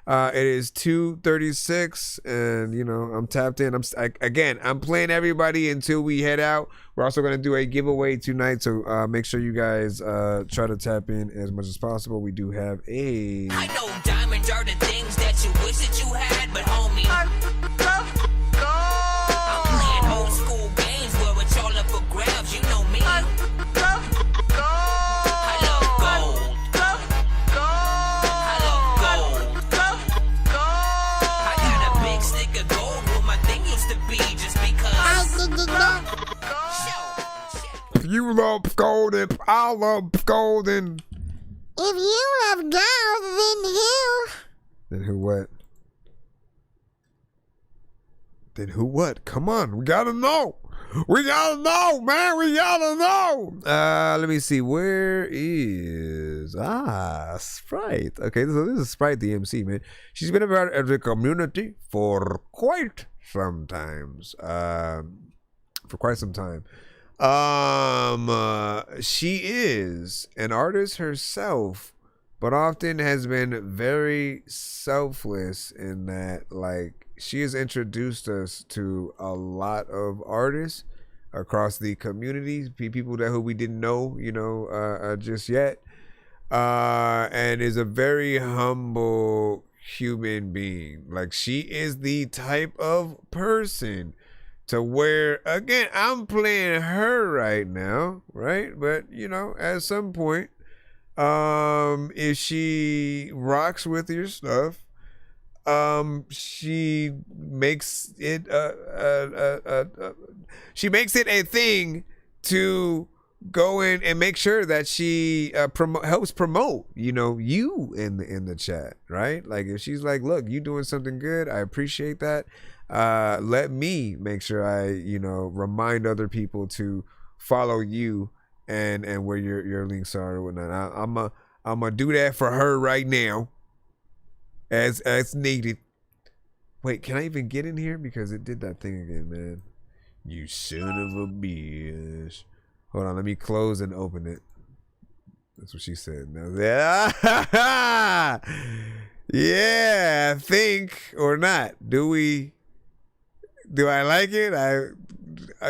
Speaker 8: It is 2:36, and you know I'm tapped in. I'm playing everybody until we head out. We're also gonna do a giveaway tonight, so make sure you guys try to tap in as much as possible. We do have a.
Speaker 12: I know diamonds are the things that you wish that you had, but homie, I'm playing old school games where it's all up for grabs. You know me. I love gold. I love gold. I got a big stick of gold where my thing used to be just because.
Speaker 14: If you love golden, I love golden.
Speaker 15: If you love gold, then who?
Speaker 8: Then who what? Then who what? Come on, we gotta know. We gotta know, man. We gotta know. Let me see. Where is Sprite? Okay, so this is Sprite, the MC, man. She's been a part of the community for quite some time. She is an artist herself, but often has been very selfless in that, like, she has introduced us to a lot of artists across the community, people who we didn't know, you know, just yet, and is a very humble human being. Like, she is the type of person to where, again, I'm playing her right now, right? But, you know, at some point, if she rocks with your stuff, she makes it a thing to go in and make sure that she helps promote, you know, you in the chat, right? Like, if she's like, look, you doing something good, I appreciate that. Let me make sure I, you know, remind other people to follow you and where your links are or whatnot. I'm gonna do that for her right now, as needed. Wait, can I even get in here? Because it did that thing again, man. You son of a bitch. Hold on, let me close and open it. That's what she said. Now, yeah, I think or not. Do I like it? I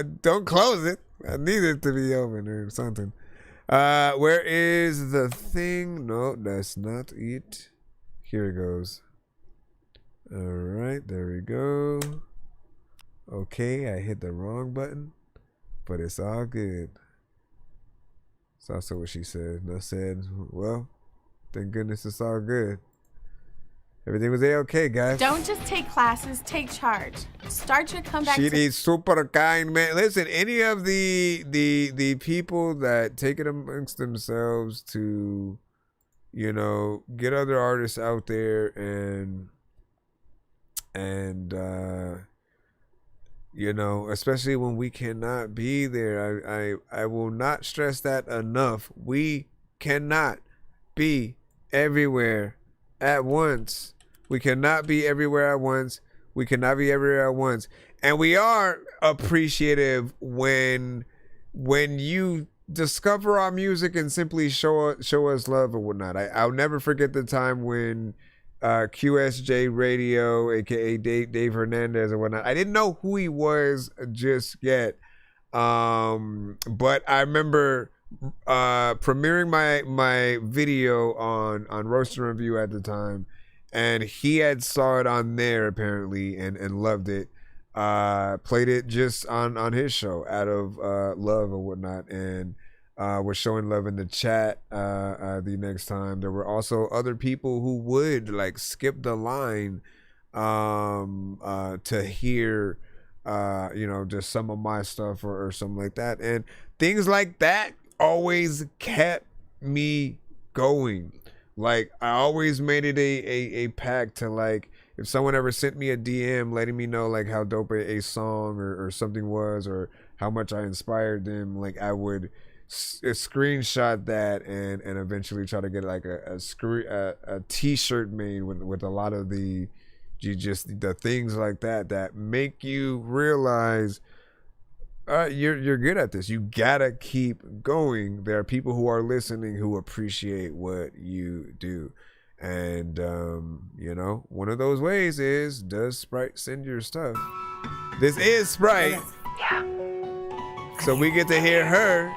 Speaker 8: don't close it. I need it to be open or something. Where is the thing? No, that's not it. Here it goes. All right, there we go. Okay, I hit the wrong button, but it's all good. It's also what she said. And I said, well, thank goodness it's all good. Everything was A-okay, guys.
Speaker 13: Don't just take classes, take charge. Start your comeback.
Speaker 8: She is super kind, man. Listen, any of the people that take it amongst themselves to, you know, get other artists out there and you know, especially when we cannot be there. I will not stress that enough. We cannot be everywhere at once. We cannot be everywhere at once. We cannot be everywhere at once. And we are appreciative when you discover our music and simply show us love or whatnot. I'll never forget the time when QSJ Radio, aka Dave Hernandez or whatnot. I didn't know who he was just yet, but I remember premiering my video on Roast and Review at the time, and he had saw it on there apparently and loved it. Played it just on his show out of love or whatnot, and was showing love in the chat the next time. There were also other people who would like skip the line to hear you know, just some of my stuff or something like that, and things like that always kept me going. Like I always made it a pact to like if someone ever sent me a DM letting me know like how dope a song or something was or how much I inspired them, like I would screenshot that and eventually try to get like a t-shirt made with a lot of the things like that make you realize you're good at this. You gotta keep going. There are people who are listening who appreciate what you do. And you know, one of those ways is, does Sprite send your stuff? This is Sprite.
Speaker 1: Yeah.
Speaker 8: So we get to hear her.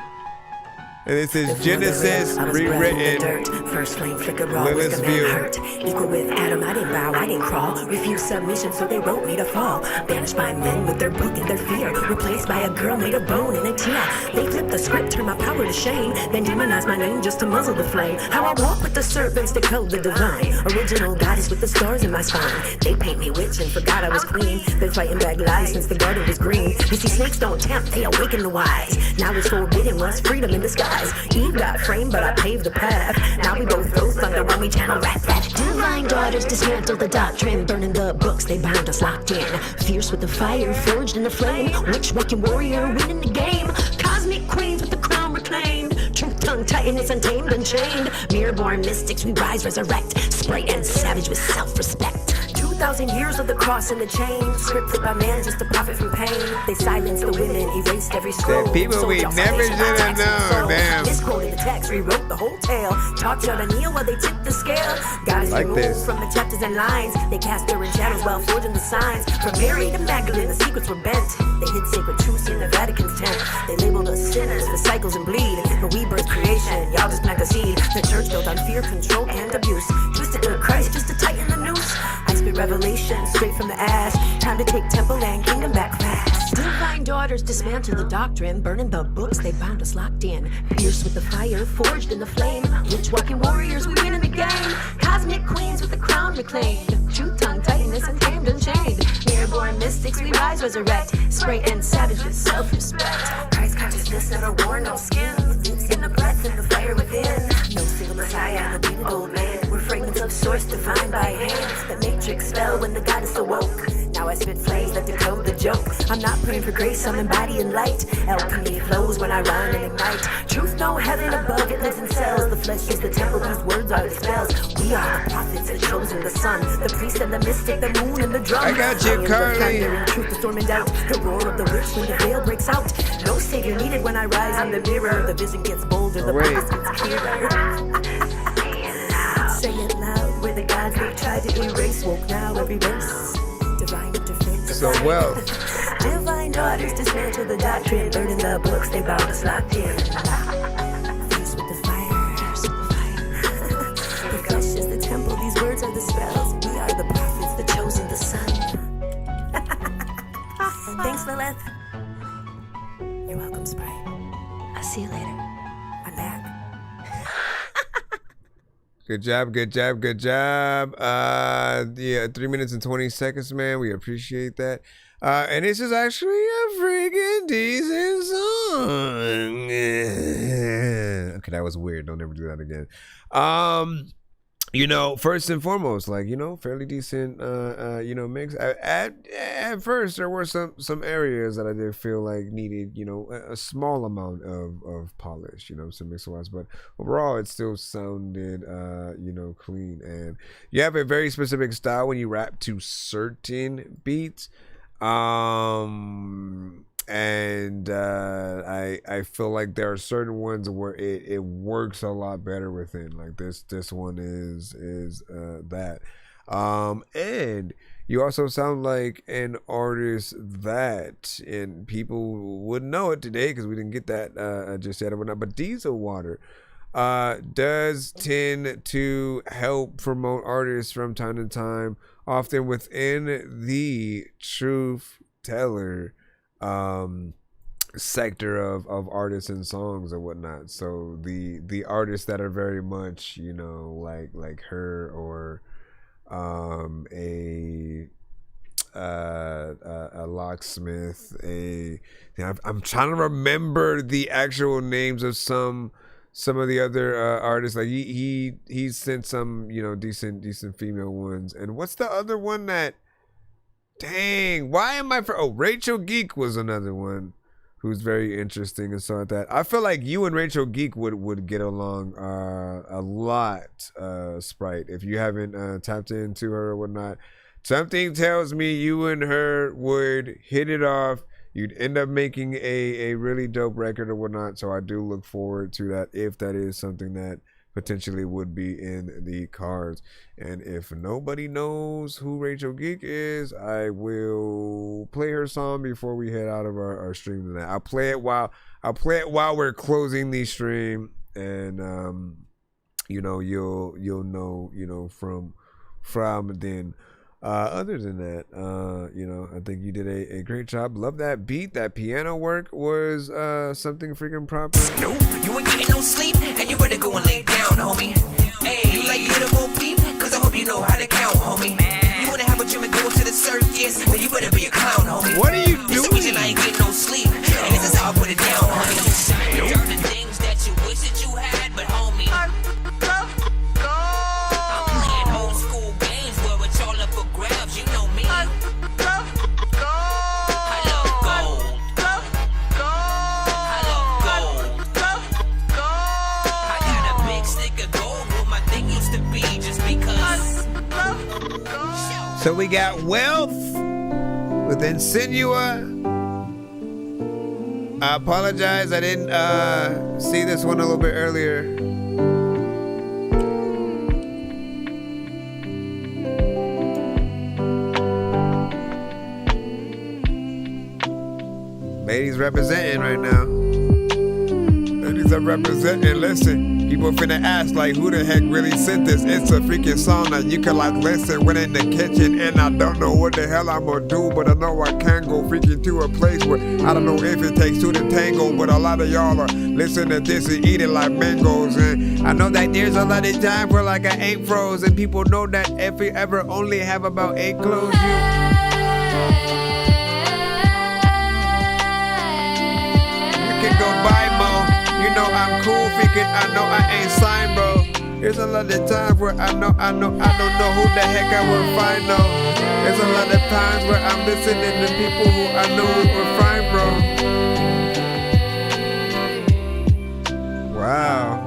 Speaker 8: And this is Genesis rewritten.
Speaker 1: First flame flicker raw was
Speaker 8: Lilith's
Speaker 1: the
Speaker 8: view.
Speaker 1: man hurt. Equal with Adam, I didn't bow, I didn't crawl. Refused submission, so they wrote me to fall. Banished by men with their book and their fear. Replaced by a girl made of bone and a tear. They flipped the script, turned my power to shame. Then demonized my name just to muzzle the flame. How I walk with the serpents to code the divine. Original goddess with the stars in my spine. They paint me witch and forgot I was queen. Been fighting back lies since the garden was green. You see, snakes don't tempt, they awaken the wise. Now it's forbidden was freedom in disguise. Eve got framed, but I paved the path. Now we both throw thunder when we channel rap. Divine daughters dismantle the doctrine, burning the books they bound us locked in. Fierce with the fire, forged in the flame. Witch walking warrior, winning the game. Cosmic queens with the crown reclaimed. Truth tongue titaness untamed, unchained. Mirror-born mystics, we rise, resurrect. Sprite and savage with self-respect. 2,000 years of the cross and the chain. Scripted by man just to profit from pain. They silenced the women, erased every scroll.
Speaker 8: The people we never should have known, damn.
Speaker 1: Misquoted the text, rewrote the whole tale. Taught y'all to kneel while they tipped the scale. God is
Speaker 8: Like
Speaker 1: removed
Speaker 8: this.
Speaker 1: from the chapters and lines. They cast their shadows while forging the signs. From Mary to Magdalene, the secrets were bent. They hid sacred truths in the Vatican's tent. They labeled us sinners for cycles and bleed. But we birthed creation, y'all just plant the seed. The church built on fear, control, and abuse. Twisted to Christ just to tighten the noose. I spit revelation straight from the ash. Time to take temple and kingdom back fast. Divine daughters dismantle the doctrine, burning the books they bound us locked in. Pierced with the fire, forged in the flame. Witch walking warriors, we win in the game. Cosmic queens with the crown reclaimed. Truth tongue tightness untamed, unchained. Mirror-born mystics, we rise, resurrect. Spray and savage with self-respect. Christ consciousness, never wore no skin. In the breath and the fire within. No single messiah, no beaten old man. We're fragments of source defined by hands. The matrix fell when the goddess awoke. Now I spit flames that decode the joke. I'm not praying for grace, I'm embodying light. Alchemy flows when I run and ignite. Truth, no heaven above, it lives in cells. The flesh is the temple, these words are the spells. We are the prophets, the chosen, the sun. The priest and the mystic, the moon and the drum.
Speaker 8: I got you, Carly.
Speaker 1: Truth, the storm and doubt. The roar of the witch when the veil breaks out. No savior needed when I rise in the mirror. The vision gets bolder, the past gets clearer. Say it loud, where the gods they tried to erase. Woke now every race. Divine interface.
Speaker 8: So well.
Speaker 1: Divine daughters dismantle the doctrine, burning the books they bound us locked in. Fierce with the fire, fierce with the fire. The flesh is the temple, these words are the spells. We are the prophets, the chosen, the sun. Thanks, Lilith. You're welcome, Sprite. I'll see you later. I'm back.
Speaker 8: Good job, good job, good job. Yeah, 3 minutes and 20 seconds, man. We appreciate that. And this is actually a freaking decent song. Okay, that was weird. Don't ever do that again. You know, first and foremost, like, you know, fairly decent, you know, mix. At first, there were some areas that I did feel like needed, you know, a small amount of polish, you know, some mix-wise. But overall, it still sounded, you know, clean. And you have a very specific style when you rap to certain beats. And I feel like there are certain ones where it works a lot better within, like this one is that, and you also sound like an artist that, and people wouldn't know it today because we didn't get that just yet or whatnot, but Diesel Water does tend to help promote artists from time to time, often within the truth teller sector of artists and songs and whatnot. So the artists that are very much, you know, like her or a locksmith, I'm trying to remember the actual names of some some of the other artists. Like he sent some, you know, decent female ones. And what's the other one that? Dang, why am I? Rachel Geek was another one who's very interesting and stuff like that. I feel like you and Rachel Geek would get along a lot, Sprite. If you haven't tapped into her or whatnot, something tells me you and her would hit it off. You'd end up making a really dope record or whatnot. So I do look forward to that, if that is something that potentially would be in the cards. And if nobody knows who Rachel Geek is, I will play her song before we head out of our stream tonight. I'll play it while we're closing the stream, and you know, you'll know, you know, from then. Other than that, you know, I think you did a great job. Love that beat. That piano work was something freaking proper.
Speaker 12: No, you ain't getting no sleep, and you better go and lay down, homie. Hey, you like little beep? Cause I hope you know how to count, homie. You wanna have a dream and go to the circus, then you better be a clown, homie.
Speaker 8: What are you doing?
Speaker 12: It's the reason I ain't getting no sleep, and this is how I put it down, homie. Certain things that you wish that you had, but homie, I'm playing old school games where it's all up for grabs, you know me. I love gold. I love gold. I got a big stick of gold where my thing used to be, just because.
Speaker 8: So we got Wealth with Insinua. I apologize, I didn't see this one a little bit earlier. Ladies representing right now. Ladies are representing. Listen, people finna ask like, who the heck really sent this? It's a freaking song that you can like listen when in the kitchen, and I don't know what the hell I'm gonna do, but I know I can go freaking to a place where I don't know if it takes two to tango, but a lot of y'all are listening to this and eating like mangoes. And I know that there's a lot of time where like I ain't froze, and people know that if we ever only have about 8 clothes, you can go buy more. You know I'm cool, freaking. I know I ain't signed, bro. There's a lot of times where I don't know who the heck I will find, though. There's a lot of times where I'm listening to people who I know will find, bro. Wow.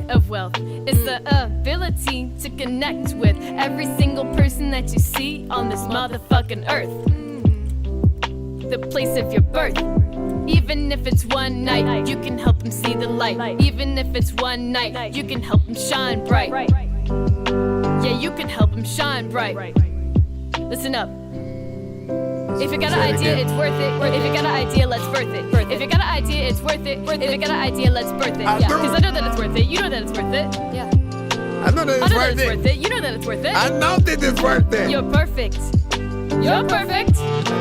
Speaker 3: Of wealth, it's the ability to connect with every single person that you see on this motherfucking earth. The place of your birth. Even if it's one night, you can help them see the light. Even if it's one night, you can help them shine bright. Yeah, you can help them shine bright. Listen up. If you got an idea, it's worth it. If you got an idea, let's birth it. If you got an idea, it's worth it. If you got an idea, let's birth it. Yeah, because I know that it's worth it. You know that it's worth it. Yeah.
Speaker 8: I know that it's worth it.
Speaker 3: You know that it's worth it.
Speaker 8: I know that it's worth it.
Speaker 3: You're perfect. You're perfect.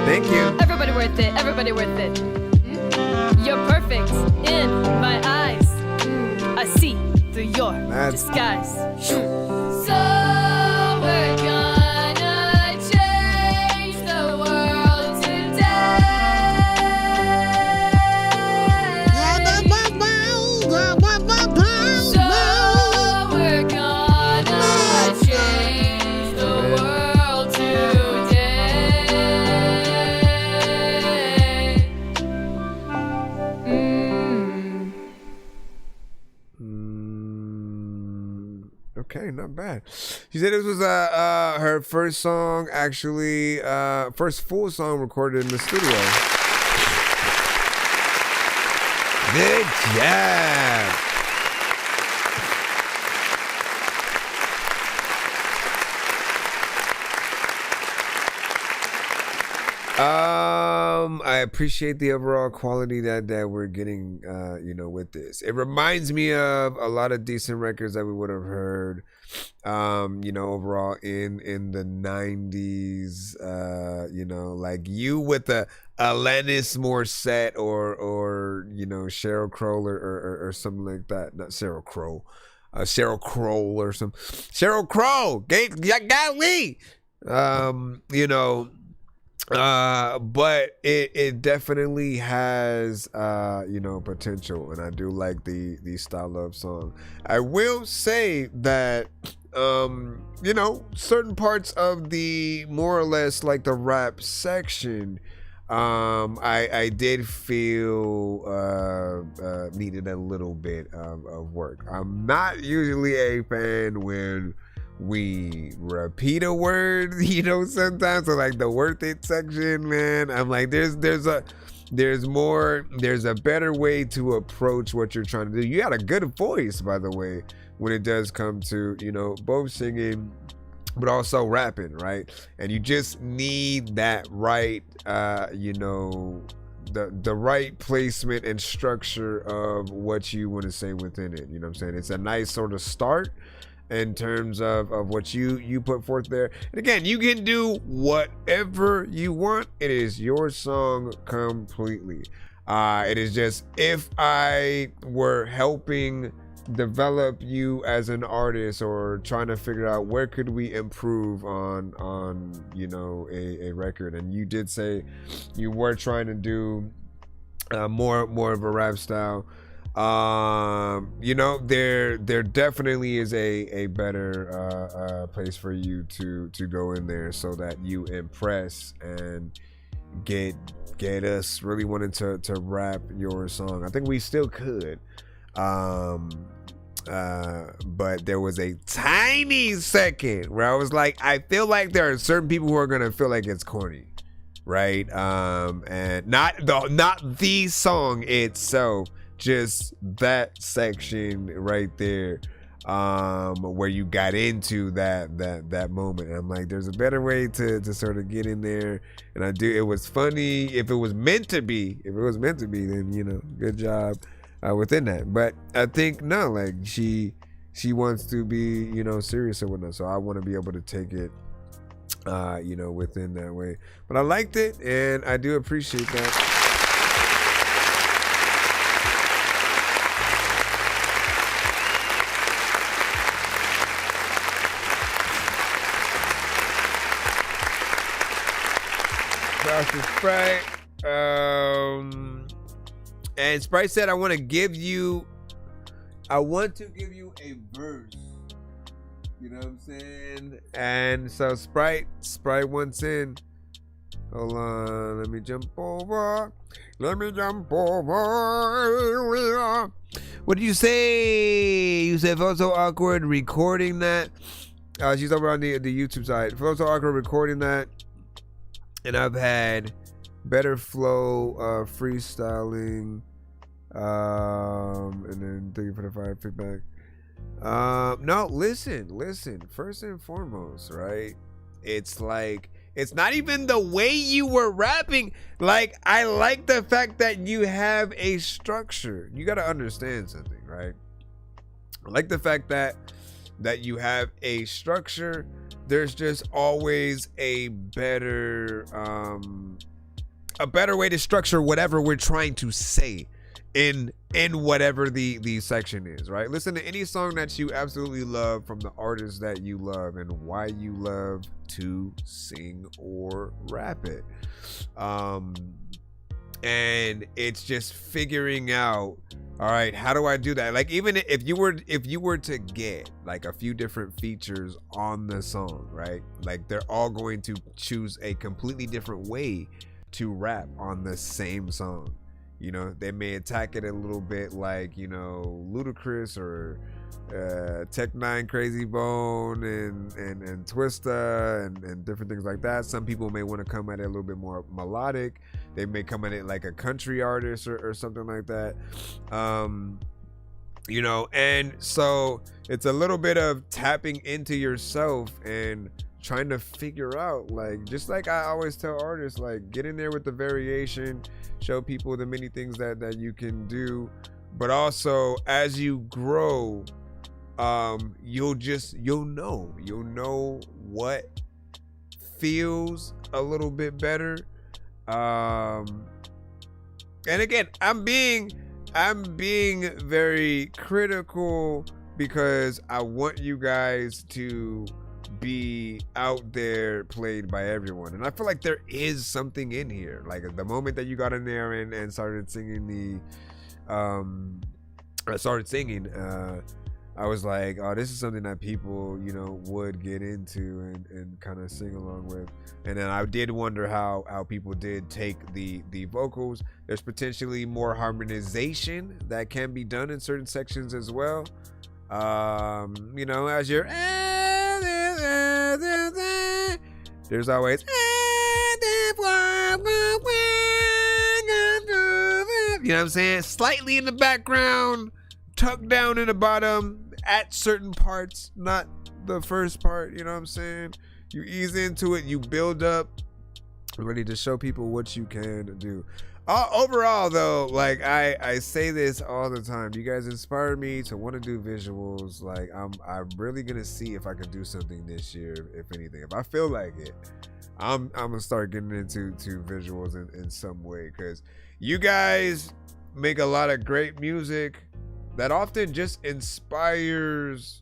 Speaker 8: Thank you.
Speaker 3: Everybody worth it. Everybody worth it. You're perfect in my eyes. I see through your disguise. So we're gonna change the world today. So we're gonna change the world today.
Speaker 8: Okay, not bad. She said this was her first song, actually, first full song recorded in the studio. Good job. I appreciate the overall quality that we're getting, with this. It reminds me of a lot of decent records that we would have heard, overall in the 90s, like you with a Alanis Morissette or Sheryl Crow or something like that. Not Sheryl Crow. Sheryl Crow or some Sheryl Crow. Got me. But it definitely has potential, and I do like the style of song. I will say that certain parts of the more or less like the rap section, I did feel needed a little bit of work. I'm not usually a fan when we repeat a word, sometimes. So like the worth it section, man, I'm like, there's a better way to approach what you're trying to do. You got a good voice, by the way, when it does come to, both singing but also rapping, right? And you just need that right, the right placement and structure of what you want to say within it. You know what I'm saying? It's a nice sort of start in terms of what you put forth there. And again, you can do whatever you want. It is your song completely. It is just, if I were helping develop you as an artist or trying to figure out where could we improve on a record, and you did say you were trying to do more of a rap style, there definitely is a better place for you to go in there so that you impress and get us really wanting to rap your song. I think we still could, but there was a tiny second where I was like, I feel like there are certain people who are gonna feel like it's corny, right? And not the song itself, just that section right there, where you got into that moment. And I'm like, there's a better way to sort of get in there. And it was funny. If it was meant to be, then good job within that. But I think no, like she wants to be serious or whatnot, so I want to be able to take it within that way. But I liked it, and I do appreciate that. Sprite, and Sprite said, I want to give you a verse. You know what I'm saying? And so Sprite wants in. Hold on, let me jump over. What did you say? You said felt so awkward recording that. She's over on the YouTube side. Felt so awkward recording that. And I've had better flow, freestyling, and then thank you for the fire feedback. No, listen. First and foremost, right? It's like, it's not even the way you were rapping. Like, I like the fact that you have a structure. You got to understand something, right? I like the fact that you have a structure. There's just always a better way to structure whatever we're trying to say in whatever the section is, right? Listen to any song that you absolutely love from the artist that you love and why you love to sing or rap it. And it's just figuring out, all right, how do I do that? Like, even if you were to get like a few different features on the song, right? Like, they're all going to choose a completely different way to rap on the same song. They may attack it a little bit like, Ludacris or Tech Nine, Crazy Bone and Twista and different things like that. Some people may want to come at it a little bit more melodic. They may come at it like a country artist or something like that. And so it's a little bit of tapping into yourself and trying to figure out, like, just like I always tell artists, like, get in there with the variation, show people the many things that you can do, but also as you grow, you'll know what feels a little bit better. And again, I'm being very critical because I want you guys to be out there played by everyone, and I feel like there is something in here. Like the moment that you got in there and started singing I was like, oh, this is something that people, you know, would get into and kind of sing along with. And then I did wonder how people did take the vocals. There's potentially more harmonization that can be done in certain sections as well. You know, as you're, there's always, you know what I'm saying? Slightly in the background, tucked down in the bottom at certain parts, not the first part, you know what I'm saying? You ease into it, you build up, ready to show people what you can do. Overall though, like I say this all the time, you guys inspire me to want to do visuals. Like I'm really gonna see if I can do something this year, if anything. If I feel like it, I'm gonna start getting into visuals in some way, because you guys make a lot of great music that often just inspires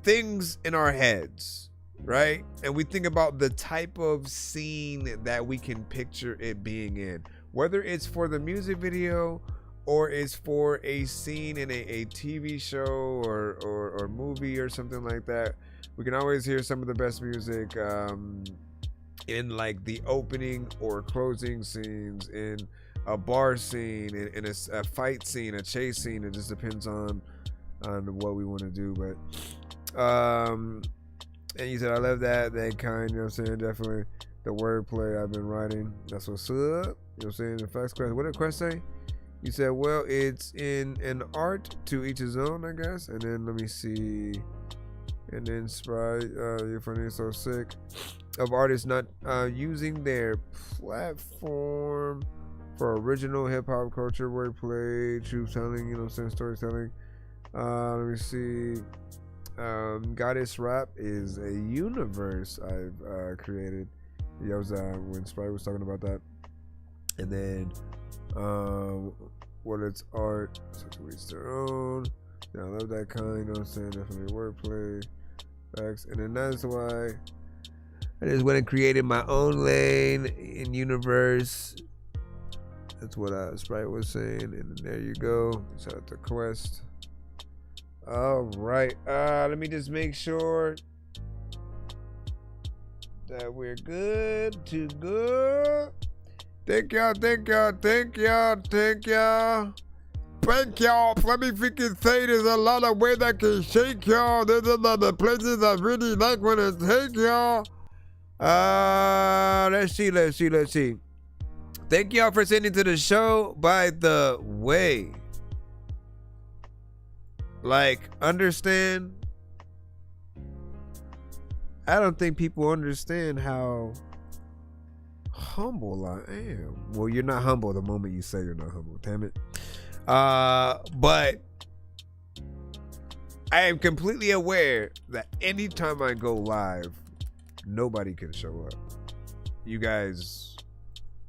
Speaker 8: things in our heads, right? And we think about the type of scene that we can picture it being in, whether it's for the music video or it's for a scene in a TV show or movie or something like that. We can always hear some of the best music in like the opening or closing scenes, in a bar scene, in a fight scene, a chase scene. It just depends on what we want to do. But and you said I love that kind, you know what I'm saying? Definitely the wordplay I've been writing, that's what's up, you know what I'm saying? The facts question, what did Quest say? You said, well, it's in an art to each his own, I guess. And then let me see, and then Sprite, you're funny, so sick of artists not using their platform for original hip-hop culture, wordplay, truth telling, you know what I'm saying, storytelling. Let me see. Goddess Rap is a universe I've created. Yeah, I was when Sprite was talking about that. And then what it's art, so to each their own. Yeah, I love that kind, you know what I'm saying, definitely wordplay, facts. And then that's why I just went and created my own lane in universe. That's what Sprite was saying, and there you go. Shout out to Quest. All right, let me just make sure that we're good to go. Thank y'all. Let me freaking say there's a lot of ways I can shake y'all. There's a lot of places I really like when I take y'all. Let's see. Thank y'all for sending to the show, by the way. Like, understand, I don't think people understand how humble I am. Well, you're not humble the moment you say you're not humble, damn it. But I am completely aware that anytime I go live, nobody can show up. You guys,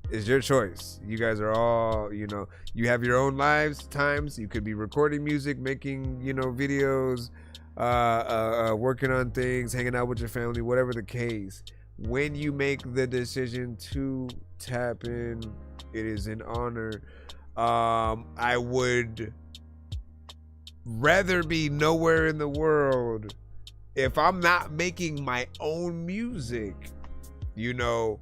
Speaker 8: it's your choice. You guys are all, you know, you have your own lives, times. You could be recording music, making, you know, videos, working on things, hanging out with your family, whatever the case. When you make the decision to tap in, it is an honor. I would rather be nowhere in the world if I'm not making my own music. You know,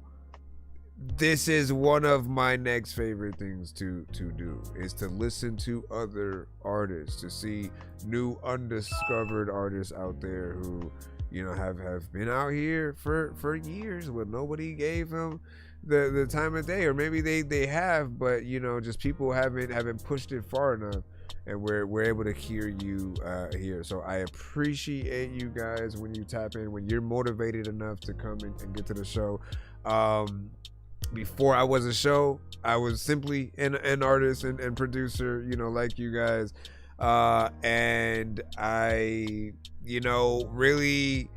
Speaker 8: this is one of my next favorite things to do, is to listen to other artists, to see new undiscovered artists out there who, you know, have been out here for years, but nobody gave them the time of day, or maybe they have, but, you know, just people haven't pushed it far enough. and we're able to hear you here. So I appreciate you guys when you tap in, when you're motivated enough to come and get to the show. Before I was a show, I was simply an artist and producer, you know, like you guys. And I, you know, really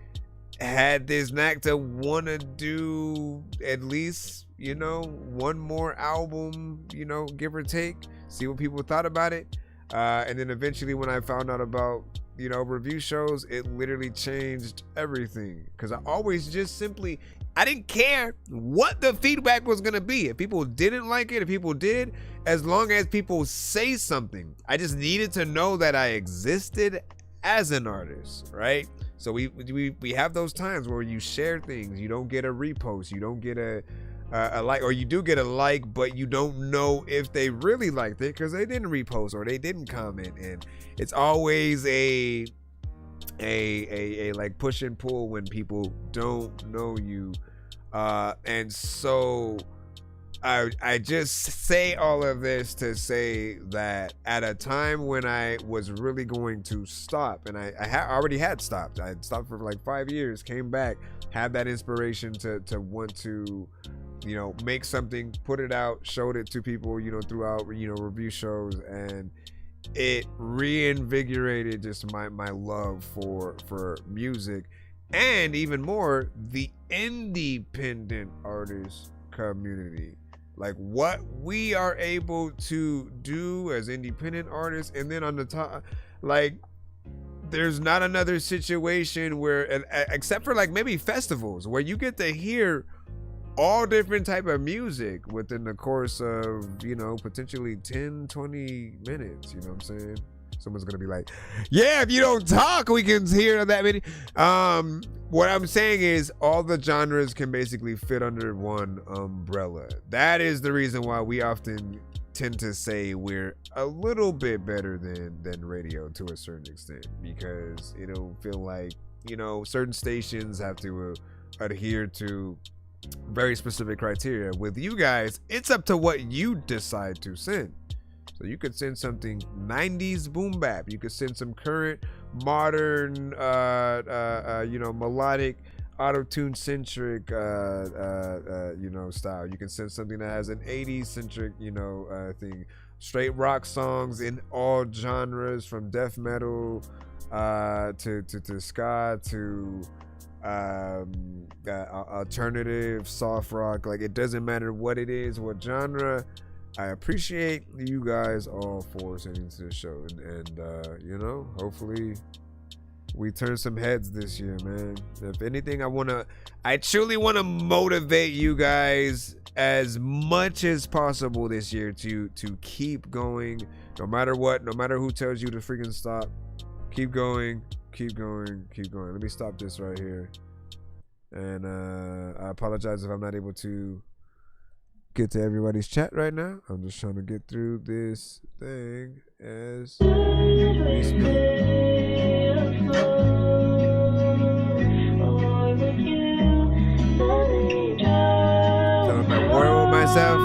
Speaker 8: had this knack to want to do at least, you know, one more album, you know, give or take, see what people thought about it. And then eventually when I found out about, you know, review shows, it literally changed everything. Because I always just simply, I didn't care what the feedback was going to be. If people didn't like it, if people did, as long as people say something. I just needed to know that I existed as an artist, right? So we have those times where you share things, you don't get a repost, you don't get a like, or you do get a like, but you don't know if they really liked it because they didn't repost or they didn't comment. And it's always a like push and pull when people don't know you. And so I just say all of this to say that at a time when I was really going to stop, and I already had stopped. I had stopped for like 5 years, came back, had that inspiration to want to, you know, make something, put it out, showed it to people, you know, throughout, you know, review shows, and it reinvigorated just my love for music, and even more the independent artist community. Like what we are able to do as independent artists, and then on the top, like there's not another situation where, except for like maybe festivals, where you get to hear all different type of music within the course of, you know, potentially 10-20 minutes. You know what I'm saying? Someone's gonna be like, yeah, if you don't talk, we can hear that many. What I'm saying is all the genres can basically fit under one umbrella. That is the reason why we often tend to say we're a little bit better than radio to a certain extent, because it'll feel like, you know, certain stations have to adhere to very specific criteria. With you guys, it's up to what you decide to send. So you could send something 90s boom bap. You could send some current modern, you know, melodic, auto-tune centric, you know, style. You can send something that has an 80s centric, you know, thing. Straight rock songs in all genres, from death metal to ska to alternative, soft rock. Like, it doesn't matter what it is, what genre. I appreciate you guys all for sending to the show, and you know, hopefully we turn some heads this year, man. If anything, I truly want to motivate you guys as much as possible this year to keep going, no matter what, no matter who tells you to freaking stop. Keep going, keep going, keep going. Let me stop this right here, and I apologize if I'm not able to get to everybody's chat right now. I'm just trying to get through this thing as we speak. So I'm at war with myself.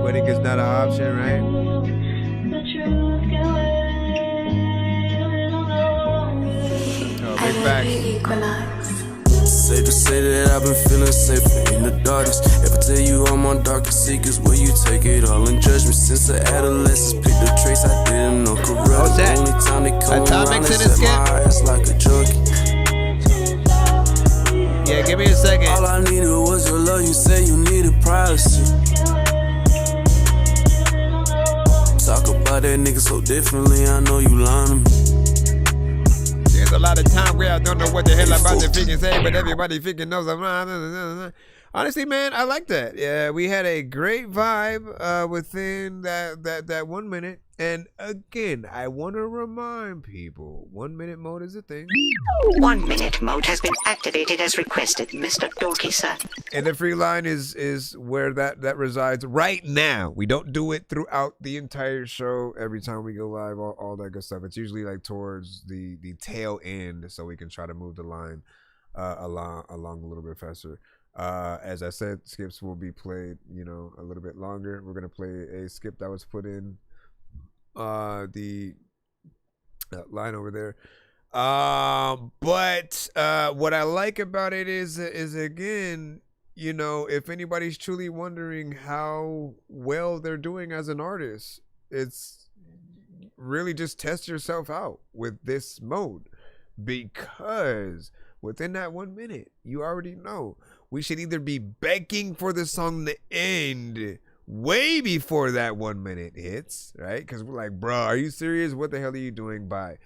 Speaker 8: Quitting is not an option, right? Oh, big facts.
Speaker 11: Safe to say that I've been feeling safer in the darkest. If I tell you all my darkest secrets, will you take it all in judgment? Since the adolescence, picked the trace I didn't know correct. The only time they come around, they set my ass like a junkie.
Speaker 8: Yeah, give me a second.
Speaker 11: All I needed was your love. You said you needed privacy. Talk about that nigga so differently. I know you lying to me.
Speaker 8: There's a lot of time where I don't know what the hell I'm about to freaking say, but everybody freaking knows. Honestly, man, I like that. Yeah, we had a great vibe within that 1 minute. And again, I want to remind people, 1 minute mode is a thing.
Speaker 16: 1 minute mode has been activated as requested, Mr. Dorky, sir.
Speaker 8: And the free line is where that resides right now. We don't do it throughout the entire show, every time we go live, all that good stuff. It's usually like towards the tail end, so we can try to move the line along a little bit faster. As I said, skips will be played, a little bit longer. We're gonna play a skip that was put in the line over there. But what I like about it is again, if anybody's truly wondering how well they're doing as an artist, it's really just test yourself out with this mode, because within that 1 minute, you already know we should either be begging for the song to end way before that 1 minute hits, right? Because we're like, bro, are you serious? What the hell are you doing? Bye.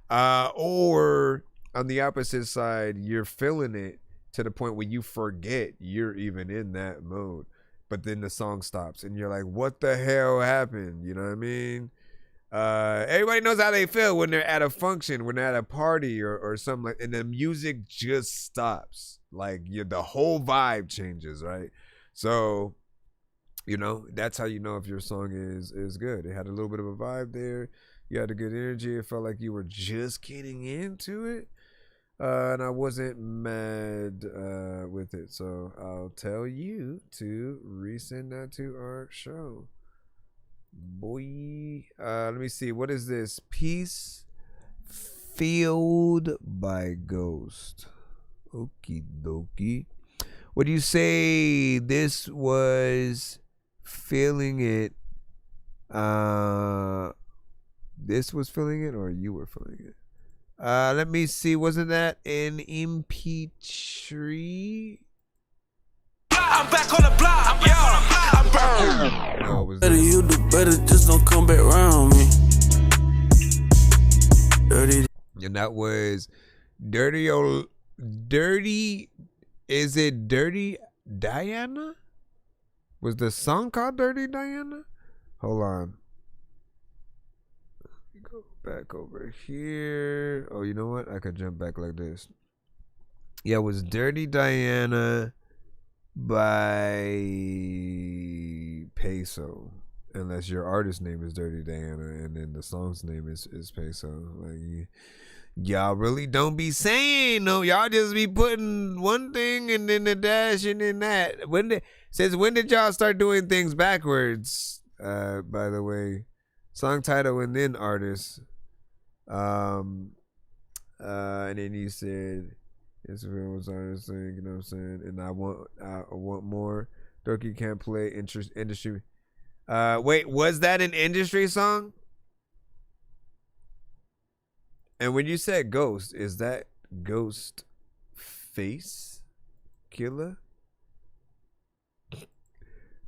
Speaker 8: Or on the opposite side, you're feeling it to the point where you forget you're even in that mode, but then the song stops and you're like, what the hell happened? You know what I mean? Everybody knows how they feel when they're at a function, when they're at a party or something like, and the music just stops. Like the whole vibe changes, right? So, that's how you know if your song is good. It had a little bit of a vibe there. You had a good energy. It felt like you were just getting into it. And I wasn't mad with it. So I'll tell you to resend that to our show. Boy. Let me see. What is this? Peace Field by Ghost. Okie dokie. What do you say? This was Feeling It. This was Feeling It, or you were feeling it? Let me see. Wasn't that an MP3?
Speaker 7: I'm back on the block. I'm back.
Speaker 8: No, it was
Speaker 11: Better you do better, just don't come back around me. Dirty.
Speaker 8: And that was Dirty. Is it Dirty Diana? Was the song called Dirty Diana? Hold on. Go back over here. Oh, you know what? I could jump back like this. Yeah, it was Dirty Diana by Peso. Unless your artist name is Dirty Diana and then the song's name is Peso. Like, y'all really don't be saying no. Y'all just be putting one thing and then the dash and then that. When did y'all start doing things backwards? By the way, song title and then artist. And then you said it's a famous artist thing, you know what I'm saying? And I want more. Dorky can't play industry. Wait, was that an industry song? And when you said Ghost, is that Ghost Face Killer?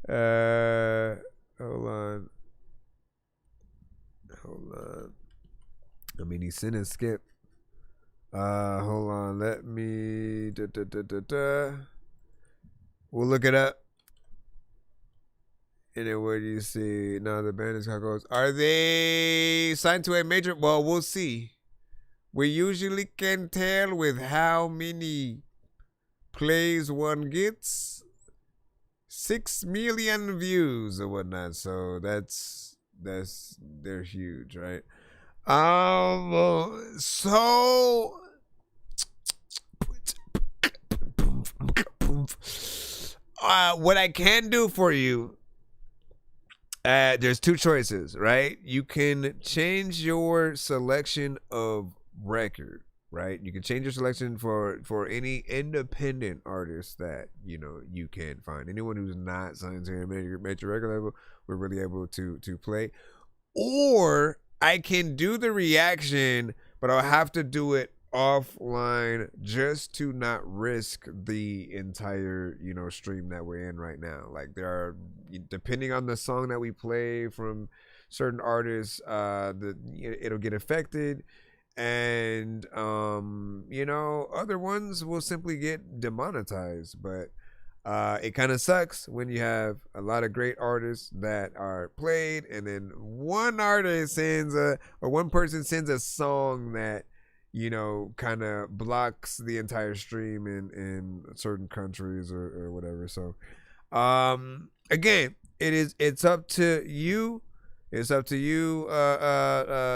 Speaker 8: Hold on. I mean, he sent a skip. Hold on. Let me. We'll look it up. And then where do you see? Now the band is how it goes. Are they signed to a major? Well, we'll see. We usually can tell with how many plays one gets. 6 million views or whatnot. So they're huge, right? So what I can do for you, there's two choices, right? You can change your selection of record, right? You can change your selection for any independent artist that you can find. Anyone who's not signed to a major record label, we're really able to play. Or I can do the reaction, but I'll have to do it offline just to not risk the entire stream that we're in right now. Like, there are, depending on the song that we play from certain artists, it'll get affected. And other ones will simply get demonetized. But it kind of sucks when you have a lot of great artists that are played, and then one artist one person sends a song that kind of blocks the entire stream in certain countries or whatever. So again, it's up to you It's up to you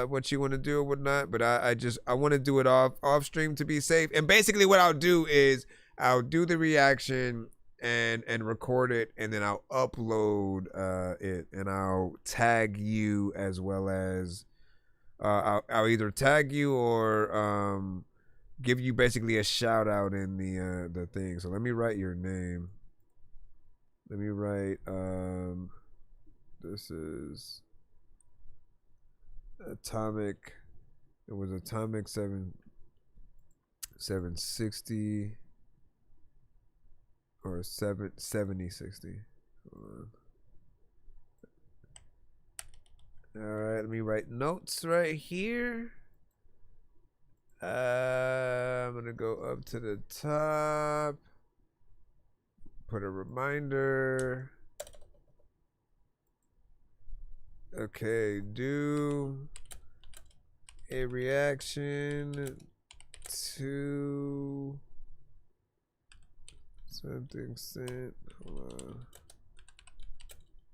Speaker 8: what you want to do or whatnot, but I want to do it off stream to be safe. And basically what I'll do is I'll do the reaction and record it, and then I'll upload it, and I'll tag you, as well as I'll either tag you or give you basically a shout out in the thing. So let me write your name. Let me write this is Atomic. It was Atomic 760 or 7060. Hold on. All right, let me write notes right here. I'm gonna go up to the top. Put a reminder. Okay, do a reaction to something sent. Hold on.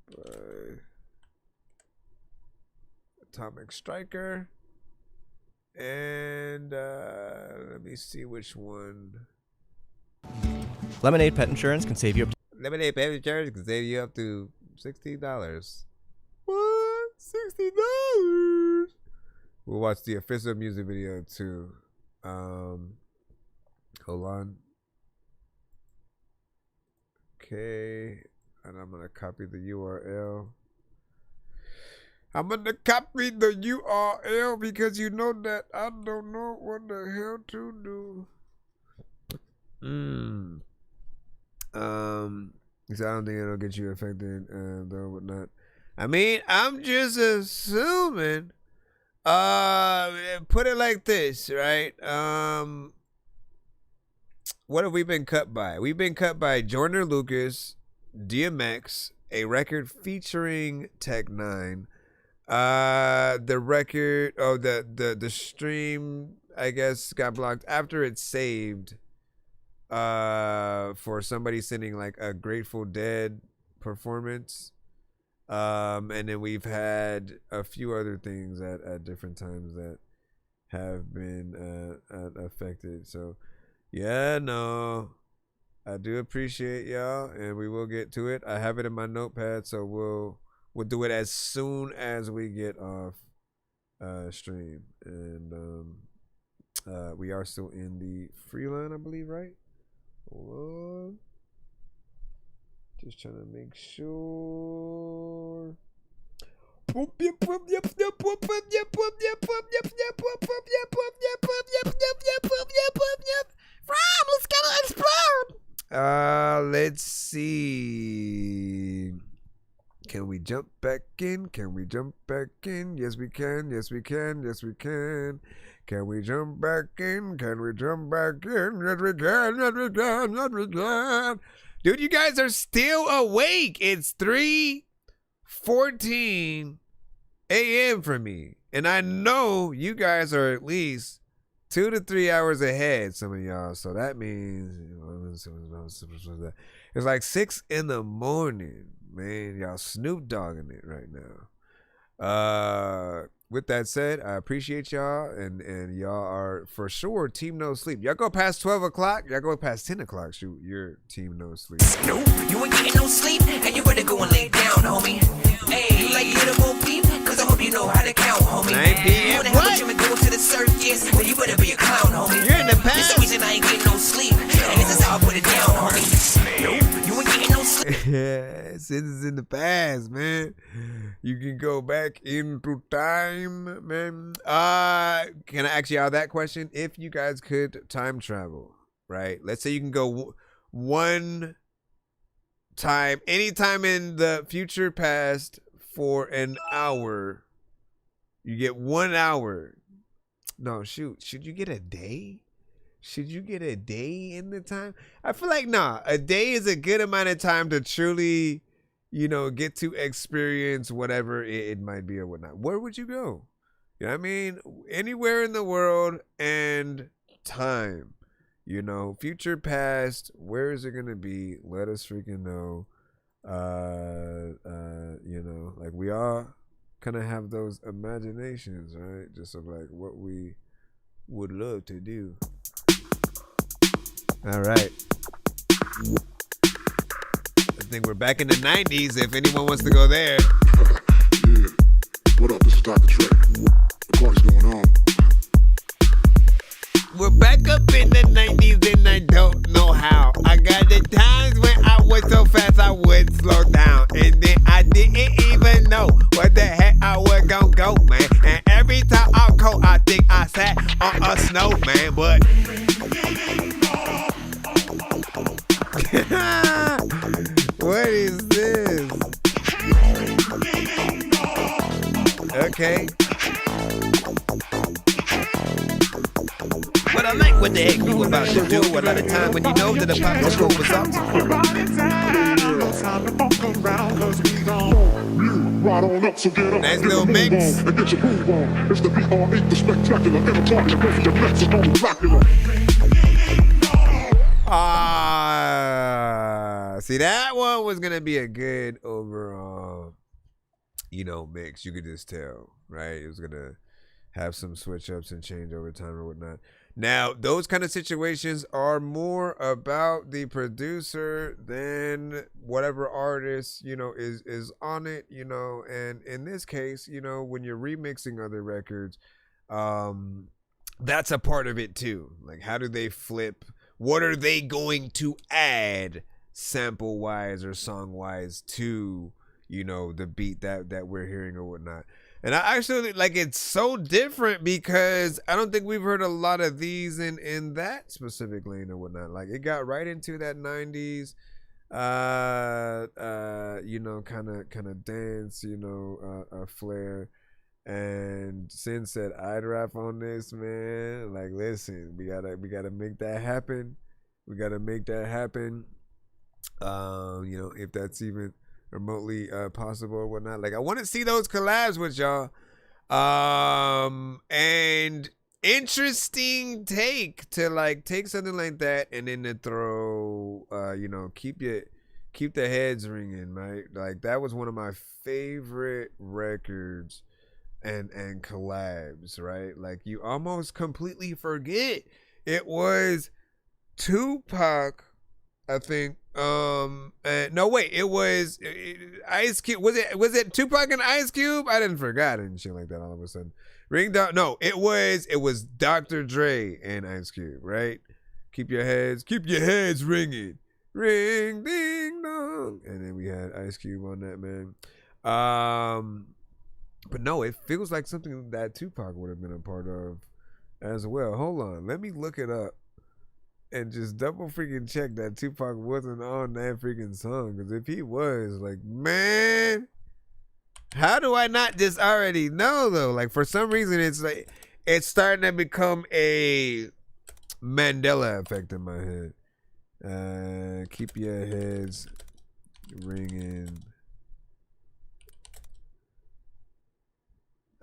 Speaker 8: By Atomic Striker. And let me see which one.
Speaker 4: Lemonade Pet Insurance can save you up to
Speaker 8: Lemonade Pet Insurance can save you up to $60. What? $60? We'll watch the official music video too. Hold on. Okay, and I'm gonna copy the URL. I'm gonna copy the URL because you know that I don't know what the hell to do. So I don't think it'll get you affected, though, whatnot. I mean, I'm just assuming. Put it like this, right? What have we been cut by? We've been cut by Joyner Lucas, DMX, a record featuring Tech-9. The record, the stream, I guess, got blocked after it saved. For somebody sending like a Grateful Dead performance. And then we've had a few other things at different times that have been affected. So yeah, no, I do appreciate y'all, and we will get to it. I have it in my notepad, so we'll do it as soon as we get off stream. And we are still in the free line, I believe, right? Hold on. Just trying to make sure.
Speaker 15: It's gonna explode.
Speaker 8: Let's see. Can we jump back in? Can we jump back in? Yes, we can. Yes, we can. Yes, we can. Can we jump back in? Can we jump back in? Yes, we can. Yes, we can. Yes, we can. Dude, you guys are still awake. It's 3:14 a.m. for me. And I know you guys are at least 2 to 3 hours ahead, some of y'all. So that means it's like 6 in the morning. Man, y'all Snoop Dogging it right now. With that said, I appreciate y'all, and y'all are for sure team no sleep. Y'all go past 12 o'clock, y'all go past 10 o'clock. Shoot, you're team no sleep.
Speaker 12: No, you ain't getting no sleep, and you better go and lay down, homie. Hey, you like little Bo Peep? Cause I hope you know how to count, homie.
Speaker 8: 9 p.m.
Speaker 12: You wanna have a gym and go to the circus? Well, you better be a clown, homie.
Speaker 8: You're in the past.
Speaker 12: This the reason I ain't getting no sleep, and this is how I put it down, homie. No, you ain't getting no sleep.
Speaker 8: Yeah, this is in the past, man. You can go back into time, man. Can I ask y'all that question? If you guys could time travel, right? Let's say you can go one time, anytime in the future past for an hour. You get 1 hour. No, shoot. Should you get a day? Should you get a day in the time? I feel like, nah, a day is a good amount of time to truly, get to experience whatever it might be or whatnot. Where would you go? You know what I mean? Anywhere in the world and time. Future, past, where is it going to be? Let us freaking know. Like we all kind of have those imaginations, right? Just of like what we would love to do. All right. I think we're back in the 90s if anyone wants to go there.
Speaker 23: Yeah. What up? This is Dr. Dre. The party's going on.
Speaker 8: We're back up in the 90s and I don't know how. I got the times when I was so fast I would slow down. And then I didn't even know what the heck I was gonna go, man. And every time I go, I think I sat on a snowman. But what is this? Okay. But I like what the heck you about to do. A lot of time when you know that the pop school was up. Nice little mix.
Speaker 23: And get your groove on. It's the BR8, the spectacular, in a party, and go for your next, it's only Dracula.
Speaker 8: See, that one was gonna be a good overall, mix. You could just tell, right? It was gonna have some switch ups and change over time or whatnot. Now, those kind of situations are more about the producer than whatever artist, is on it, and in this case, when you're remixing other records, that's a part of it too. Like, how do they flip? What are they going to add sample wise or song wise to, the beat that we're hearing or whatnot? And I actually it's so different because I don't think we've heard a lot of these in that specific lane or whatnot. Like, it got right into that 90s, kind of dance, flair. And Sin said, I'd rap on this, man. Like, listen, we gotta make that happen. We gotta make that happen. If that's even remotely possible or whatnot. Like, I want to see those collabs with y'all. And interesting take to take something like that and then to throw keep the heads ringing, right? Like, that was one of my favorite records and collabs, right? Like, you almost completely forget it was Tupac, I think. No, wait, it was Ice Cube. Was it Tupac and Ice Cube? I didn't forget and shit like that all of a sudden. No, it was Dr. Dre and Ice Cube, right? Keep your heads ringing. Ring ding dong. And then we had Ice Cube on that, man. But no, it feels like something that Tupac would have been a part of as well. Hold on, let me look it up and just double freaking check that Tupac wasn't on that freaking song. Because if he was, like, man, how do I not just already know, though? Like, for some reason, it's starting to become a Mandela effect in my head. Keep your heads ringing.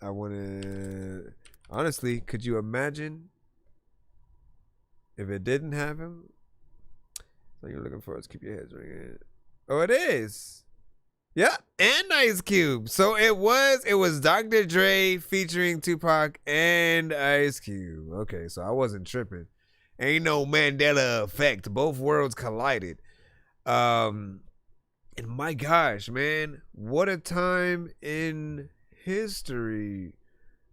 Speaker 8: I want to... Honestly, could you imagine if it didn't have him? So you're looking for us. Keep your heads ringing. Oh, it is. Yeah, and Ice Cube. So it was Dr. Dre featuring Tupac and Ice Cube. Okay, so I wasn't tripping. Ain't no Mandela effect. Both worlds collided. And my gosh, man, what a time in history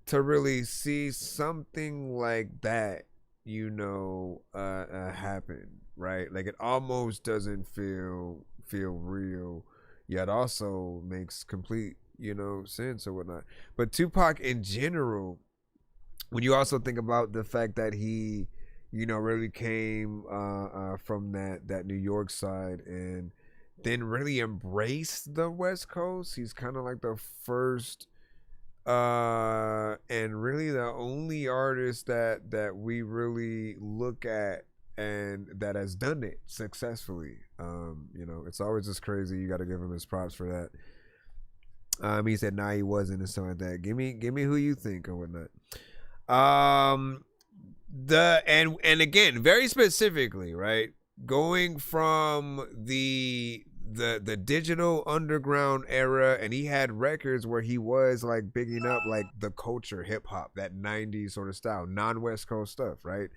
Speaker 8: to really see something like that, happen, right? Like, it almost doesn't feel real, yet also makes complete, sense or whatnot. But Tupac in general, when you also think about the fact that he, really came from that New York side and then really embraced the West Coast, he's kind of like the first and really the only artist that we really look at and that has done it successfully. It's always just crazy. You got to give him his props for that. He said, nah, he wasn't, and stuff like that. Give me who you think or whatnot. And again, very specifically, right? Going from the the digital underground era, and he had records where he was like bigging up like the culture, hip hop, that 90s sort of style, non-West Coast stuff, right?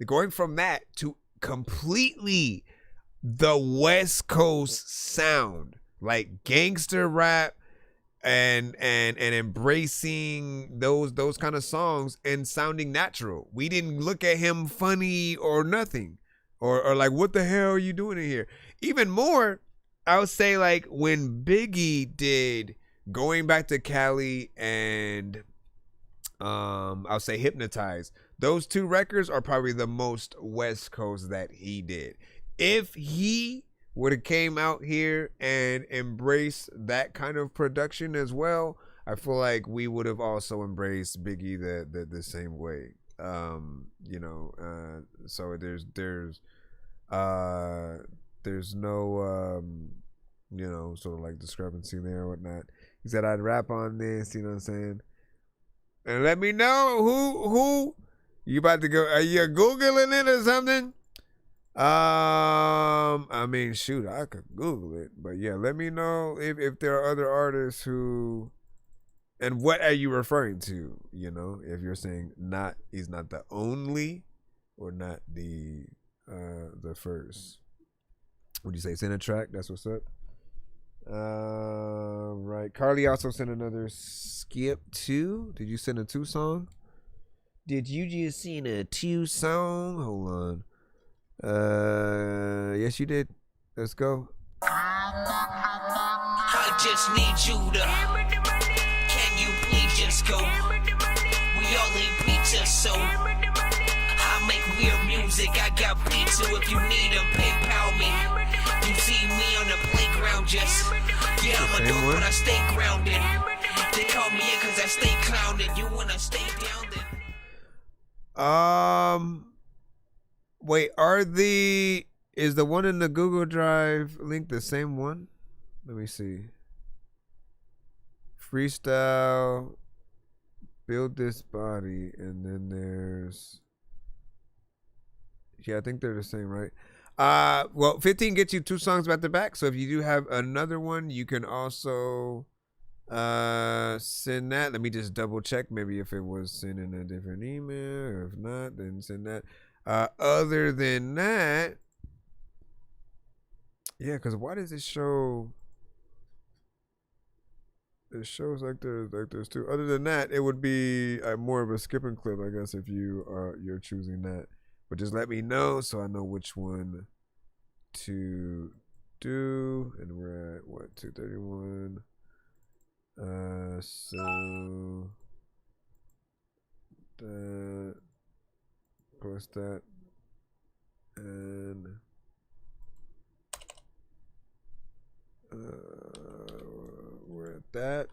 Speaker 8: Going from that to completely the West Coast sound, like gangster rap and embracing those kind of songs and sounding natural. We didn't look at him funny or nothing, or like, what the hell are you doing in here? Even more, I would say, like when Biggie did Going Back to Cali and I'll say Hypnotize. Those two records are probably the most West Coast that he did. If he would have came out here and embraced that kind of production as well, I feel like we would have also embraced Biggie the same way. So there's no sort of like discrepancy there or whatnot. He said I'd rap on this, you know what I'm saying? And let me know who you about to go. Are you Googling it or something? I mean, shoot, I could Google it, but yeah, let me know if there are other artists who, and what are you referring to? You know, if you're saying he's not the only, or not the first. Would you say send a track? That's what's up. Right. Carly also sent another skip 2. Did you send a 2 song? Did you just send a 2 song? Hold on. Yes, you did. Let's go.
Speaker 12: I just need you to. Can you please just go? We all need pizza, so I make weird music. I got pizza if you need them. PayPal me. You see me on the playground, just I'm a dope, but I stay grounded. They call me in cause I stay clowned. You wanna stay down?
Speaker 8: Wait, is the one in the Google Drive link the same one? Let me see. Freestyle, build this body, and then there's, I think they're the same, right? Well, 15 gets you 2 songs back to back. So if you do have another one, you can also send that. Let me just double check maybe if it was sent in a different email, or if not, then send that. Other than that, yeah, because why does it show? It shows like there's 2. Other than that, it would be more of a skipping clip, I guess, if you're choosing that. But just let me know so I know which one to do. And we're at what, 231. So that plus that, and we're at that.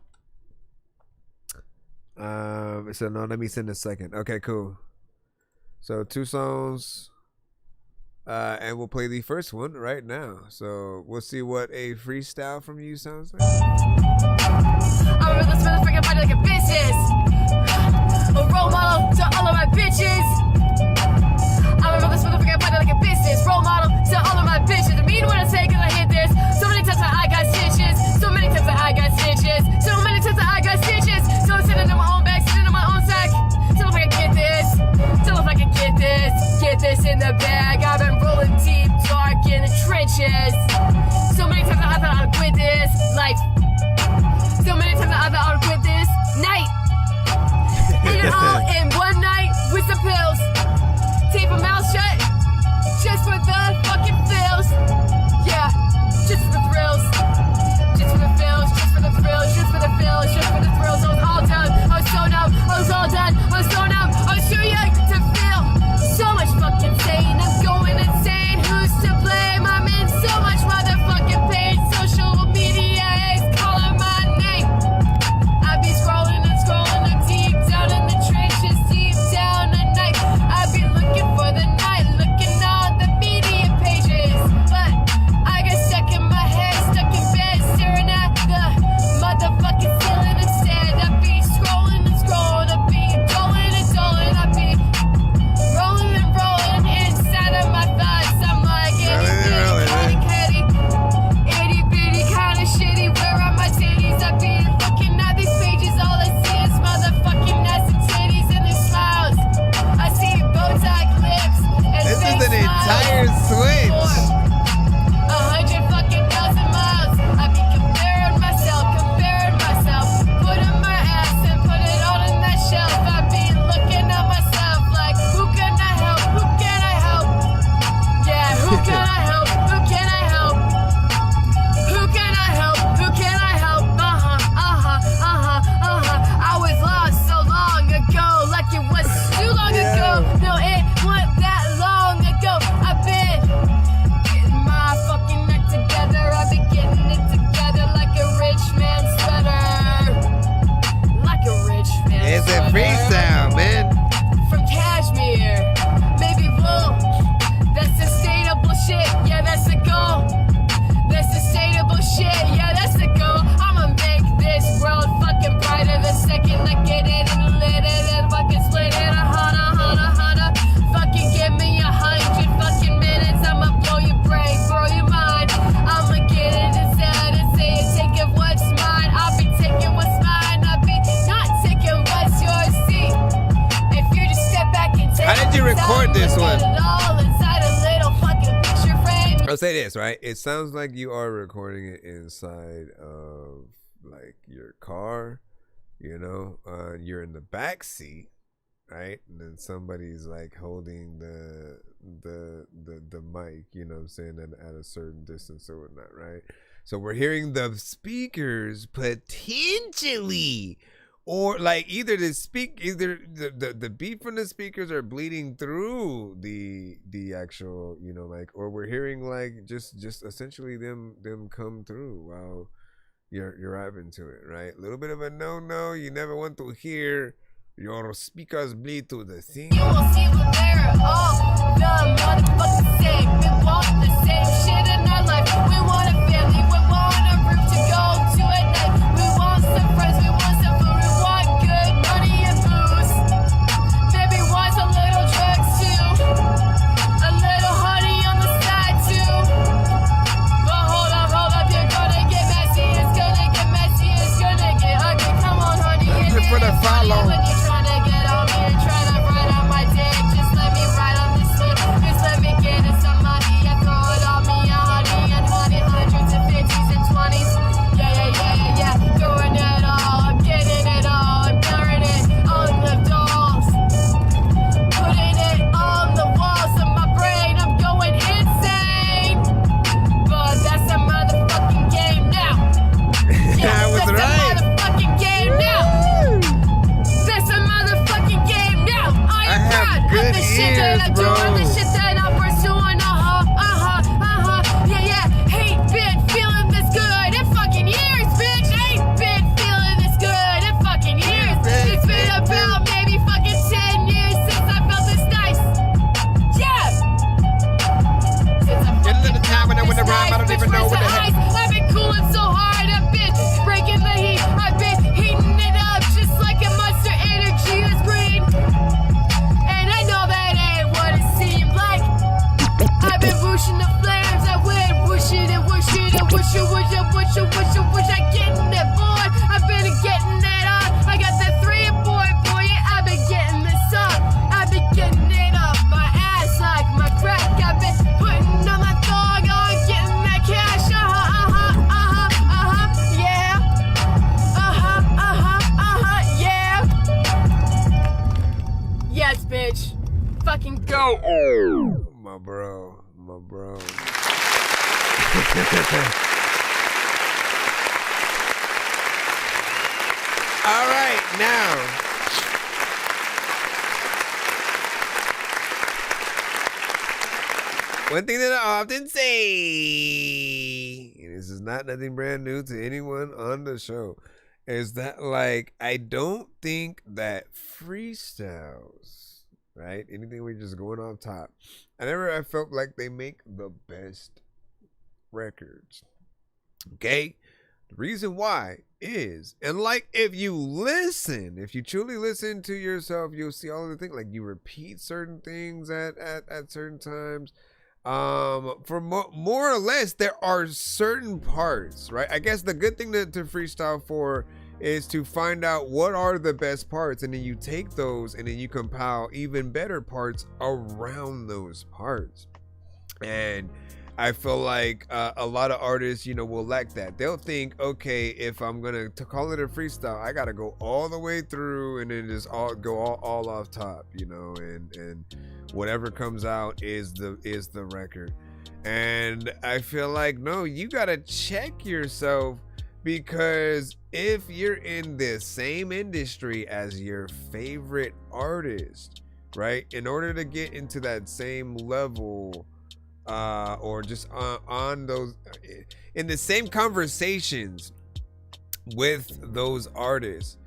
Speaker 8: So no, let me send a second. Okay, cool. So 2 songs, and we'll play the first one right now. So we'll see what a freestyle from you sounds like.
Speaker 3: I remember this motherfucking body like a bitches. A role model to all of my bitches. I remember this motherfucking body like a business. Role model to all of my bitches. I mean what I say cause I hit this. So many times that I got stitches. So many times that I got stitches. So many times that I got stitches. So I'm sitting in my own bag, sitting in my own sack. Till if I can get this. Till if I can get this. Get this in the bag. I've been rolling deep, dark in the trenches. So many times that I thought I'd quit this life. So many times that I thought I'd quit this night. Eat it all in one night with some pills. Tape a mouth shut, just for the fucking feels. Yeah, just for the thrills. Just for the feels, just for the thrills, just for the feels, just for the thrills. I was all done, I was so numb, I was all done, I was so numb, I was too young to feel so much fucking pain. I'm going insane, who's to blame? I'm in so much motherfucking pain. Social media is calling my name. I be scrolling and scrolling deep down in the trenches, deep down at night. I be looking for the night, looking on the media pages.
Speaker 8: So say this, right? It sounds like you are recording it inside of like your car, you know, you're in the back seat, right? And then somebody's like holding the mic, you know what I'm saying, at a certain distance or whatnot, right? So we're hearing the speakers potentially, or like either the beat from the speakers are bleeding through the actual, you know, like, or we're hearing like just essentially them come through while you're rapping to it, right? A little bit of a no. You never want to hear your speakers bleed to the thing.
Speaker 3: You will see when they're all the motherfucking same. We want the same shit in our life. We want a family. We want a roof to go to at night. We want some friends. We want some food. We want good money and booze. Maybe want a little drugs too. A little honey on the side too. But hold up. You're gonna get messy. It's gonna get messy. It's gonna get ugly. Come on, honey.
Speaker 14: Thank you for the follow.
Speaker 3: Wish I getting it, boy. I've been getting it on. I got that 3-boy, boy. Yeah, I've been getting this up. I've been getting it up my ass like my crack. I've been putting on my thong on, getting that cash. Yeah. Yeah. Yes, bitch. Fucking go.
Speaker 8: My bro. All right, now. One thing that I often say, and this is not nothing brand new to anyone on the show, is that like I don't think that freestyles, right? Anything we're just going off top. I felt like they make the best records. Okay? The reason why is, and like if you truly listen to yourself, you'll see all of the things, like you repeat certain things at certain times. For more or less, there are certain parts, right? I guess the good thing to freestyle for is to find out what are the best parts, and then you take those and then you compile even better parts around those parts. And I feel like a lot of artists, you know, will lack that. They'll think, okay, if I'm gonna call it a freestyle, I gotta go all the way through and then just go all off top, you know, and whatever comes out is the record. And I feel like, no, you gotta check yourself, because if you're in the same industry as your favorite artist, right, in order to get into that same level, or just on those, in the same conversations with those artists,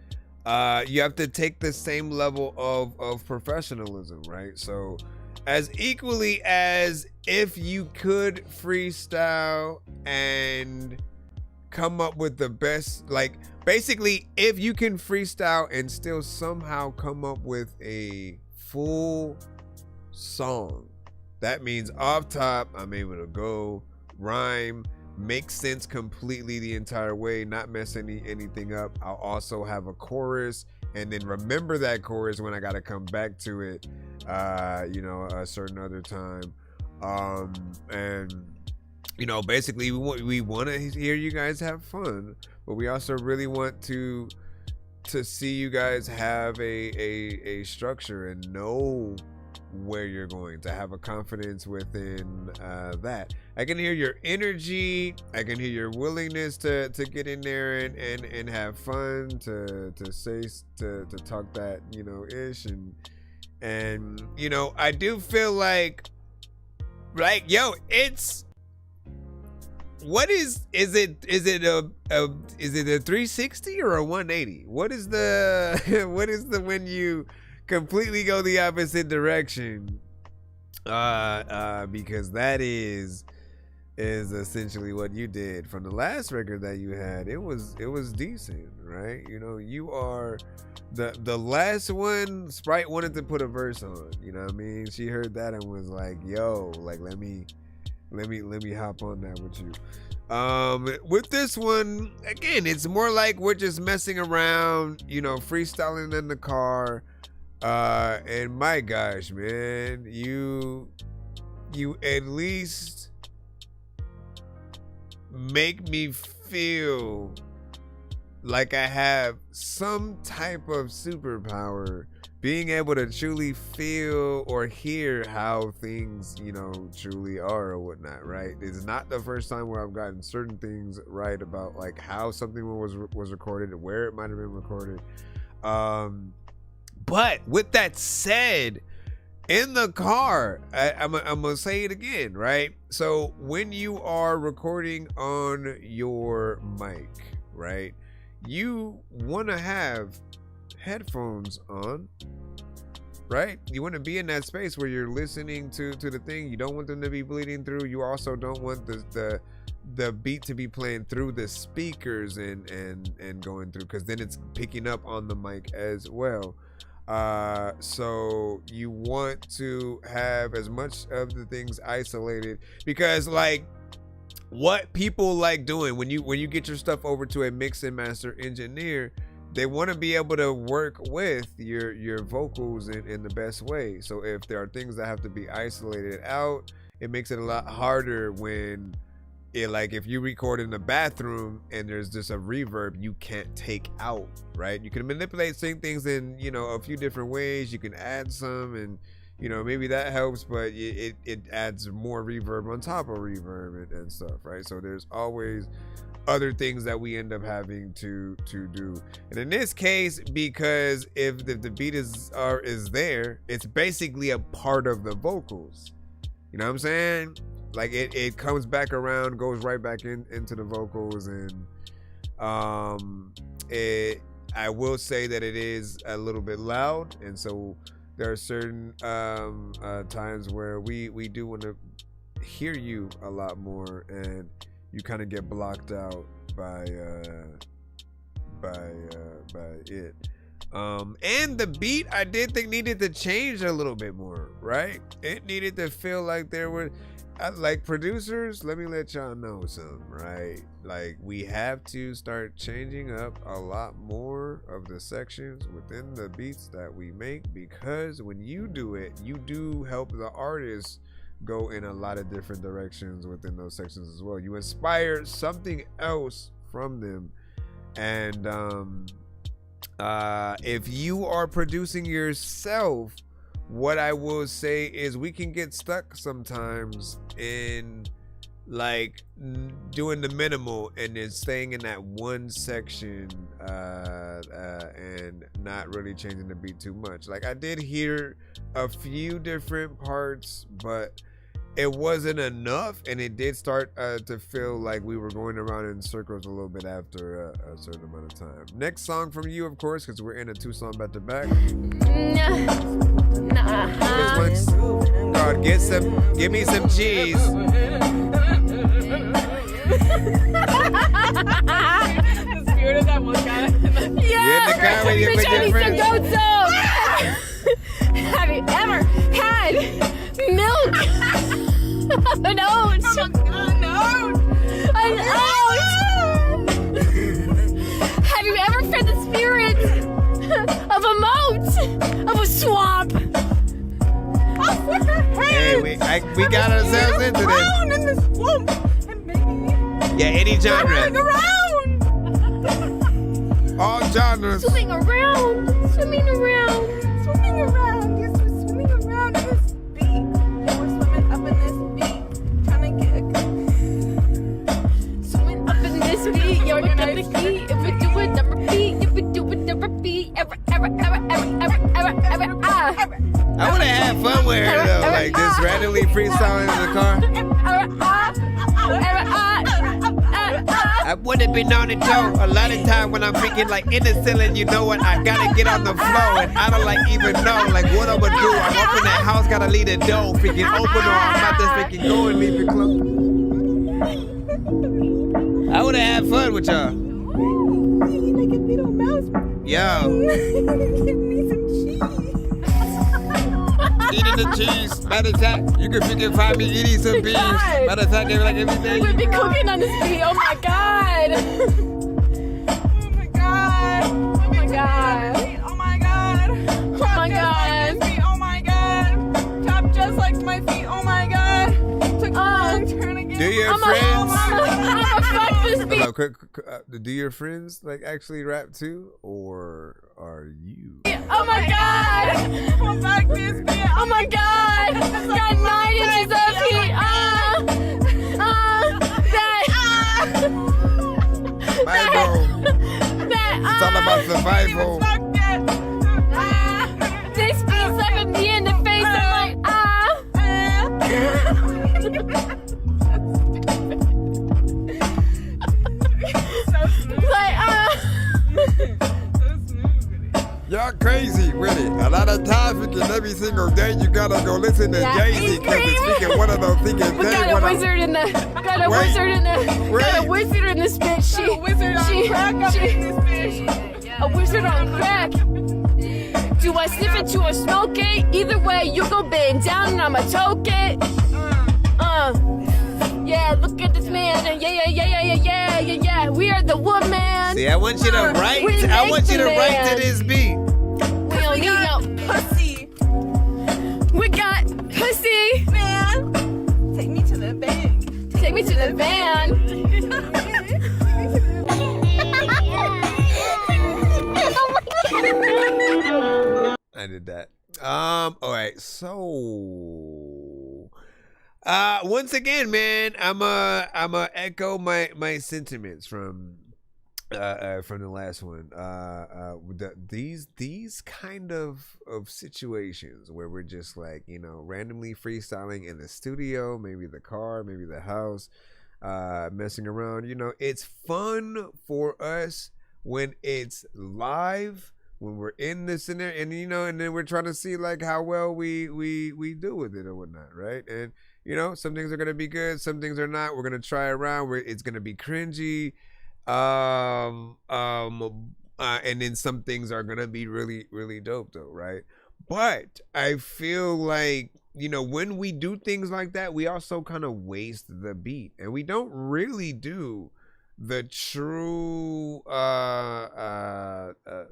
Speaker 8: you have to take the same level of professionalism, right? So as equally as if you could freestyle and come up with the best, like basically if you can freestyle and still somehow come up with a full song, that means off top, I'm able to go, rhyme, make sense completely the entire way, not mess anything up. I'll also have a chorus, and then remember that chorus when I gotta come back to it, you know, a certain other time. And you know, basically we want to hear you guys have fun, but we also really want to see you guys have a structure and know where you're going, to have a confidence within that. I can hear your energy, I can hear your willingness to get in there and have fun, to talk that, you know, ish, and you know, I do feel like yo, it's what is it a 360 or a 180? What is the when you completely go the opposite direction? Because that is essentially what you did from the last record that you had. It was decent, right? You know, you are the last one. Sprite wanted to put a verse on, you know what I mean? She heard that and was like, yo, like let me hop on that with you. With this one, again, it's more like we're just messing around, you know, freestyling in the car. And my gosh, man, you at least make me feel like I have some type of superpower, being able to truly feel or hear how things, you know, truly are or whatnot, right? It's not the first time where I've gotten certain things right about like how something was recorded and where it might have been recorded. But with that said, in the car, I'm gonna say it again, right? So when you are recording on your mic, right, you want to have headphones on, right? You want to be in that space where you're listening to the thing. You don't want them to be bleeding through. You also don't want the beat to be playing through the speakers and going through, because then it's picking up on the mic as well. So you want to have as much of the things isolated, because like what people like doing when you get your stuff over to a mix and master engineer, they want to be able to work with your vocals in the best way. So if there are things that have to be isolated out, it makes it a lot harder when like if you record in the bathroom and there's just a reverb you can't take out, right? You can manipulate certain things in, you know, a few different ways. You can add some, and you know, maybe that helps, but it adds more reverb on top of reverb and stuff, right? So there's always other things that we end up having to do. And in this case, because if the beat is there, it's basically a part of the vocals. You know what I'm saying? Like it comes back around, goes right back into the vocals, and I will say that it is a little bit loud, and so there are certain times where we do want to hear you a lot more, and you kind of get blocked out by it. And the beat, I did think needed to change a little bit more, right? It needed to feel like there were like producers, let me let y'all know something, right? Like we have to start changing up a lot more of the sections within the beats that we make, because when you do it, you do help the artists go in a lot of different directions within those sections as well. You inspire something else from them. And if you are producing yourself, what I will say is we can get stuck sometimes in like doing the minimal and then staying in that one section and not really changing the beat too much. Like I did hear a few different parts, but it wasn't enough, and it did start to feel like we were going around in circles a little bit after a certain amount of time. Next song from you, of course, because we're in a 2-song back to back. This one's called Give Me Some Cheese.
Speaker 3: The spirit of that one guy.
Speaker 8: Yeah, in the car with your friends.
Speaker 3: Have you ever had milk? An oat. An oat. Have you ever fed the spirit of a moat, of a swamp?
Speaker 8: Hey, we got ourselves into this.
Speaker 3: In the swamp, and
Speaker 8: Yeah, any genre.
Speaker 13: Swimming around.
Speaker 8: All genres.
Speaker 13: Swimming around. Swimming around. Swimming around. Yes, we're swimming around in this beat. Yeah, we're swimming up in this beat. Trying to get a swimming up in this beat. Yeah, we're gonna heat. If we do it, then repeat. If we do it, then repeat. Ever.
Speaker 8: I would have had fun with her though, like just randomly freestyling in the car. I would have been on the toe a lot of time when I'm freaking like in the ceiling. You know what? I gotta get on the floor and I don't like even know like what I'm gonna do. I'm up in that house, gotta leave the door freaking open or I'm about to freaking go and leave it closed. I would have had fun with y'all.
Speaker 13: Like a little mouse.
Speaker 8: Yo.
Speaker 13: Give me some cheese.
Speaker 8: Eating the cheese. Matter of fact, you can freaking find me eating some beans. Matter of fact, they were like everything.
Speaker 3: We've been cooking on this beat. Oh my god.
Speaker 13: Oh my god. Oh my god. Oh my god.
Speaker 3: Oh my god.
Speaker 13: Oh my god. Top just like my feet. Oh my god. Took a long turn again.
Speaker 8: Do your friends?
Speaker 3: I'ma fuck this beat.
Speaker 8: Hello, do your friends like actually rap too, or are you?
Speaker 3: Oh my god.
Speaker 13: I'ma fuck this beat.
Speaker 3: Oh my god. Got 9 inches of heat.
Speaker 8: Survival. It's all about survival.
Speaker 3: They speed 70 in the face. I'm
Speaker 8: Y'all crazy with it. A lot of times, freaking every single day, you gotta go listen to Jay-Z because it's freaking one of those freaking
Speaker 3: we
Speaker 8: things.
Speaker 3: got a wizard in the, got a wizard in the, got a wizard in this bitch. She,
Speaker 13: a wizard on crack up in this bitch.
Speaker 3: A wizard on crack. Do I sniff it to a smoke it? Either way, you go bend down and I'ma choke it. Yeah, look at this man. Yeah. We are the woman.
Speaker 8: See, I want you to write. I want you to write to this beat.
Speaker 3: We don't need no
Speaker 13: pussy.
Speaker 3: We got pussy.
Speaker 13: Man, take me to the van.
Speaker 3: Take me to the van.
Speaker 8: I did that. All right. So, once again, man, I'ma echo my sentiments from the last one. These kind of situations where we're just like, you know, randomly freestyling in the studio, maybe the car, maybe the house, messing around. You know, it's fun for us when it's live, when we're in the scenario, and you know, and then we're trying to see like how well we do with it or whatnot, right? And you know, some things are gonna be good, some things are not. We're gonna try around where it's gonna be cringy, and then some things are gonna be really, really dope though, right? But I feel like, you know, when we do things like that, we also kind of waste the beat, and we don't really do the true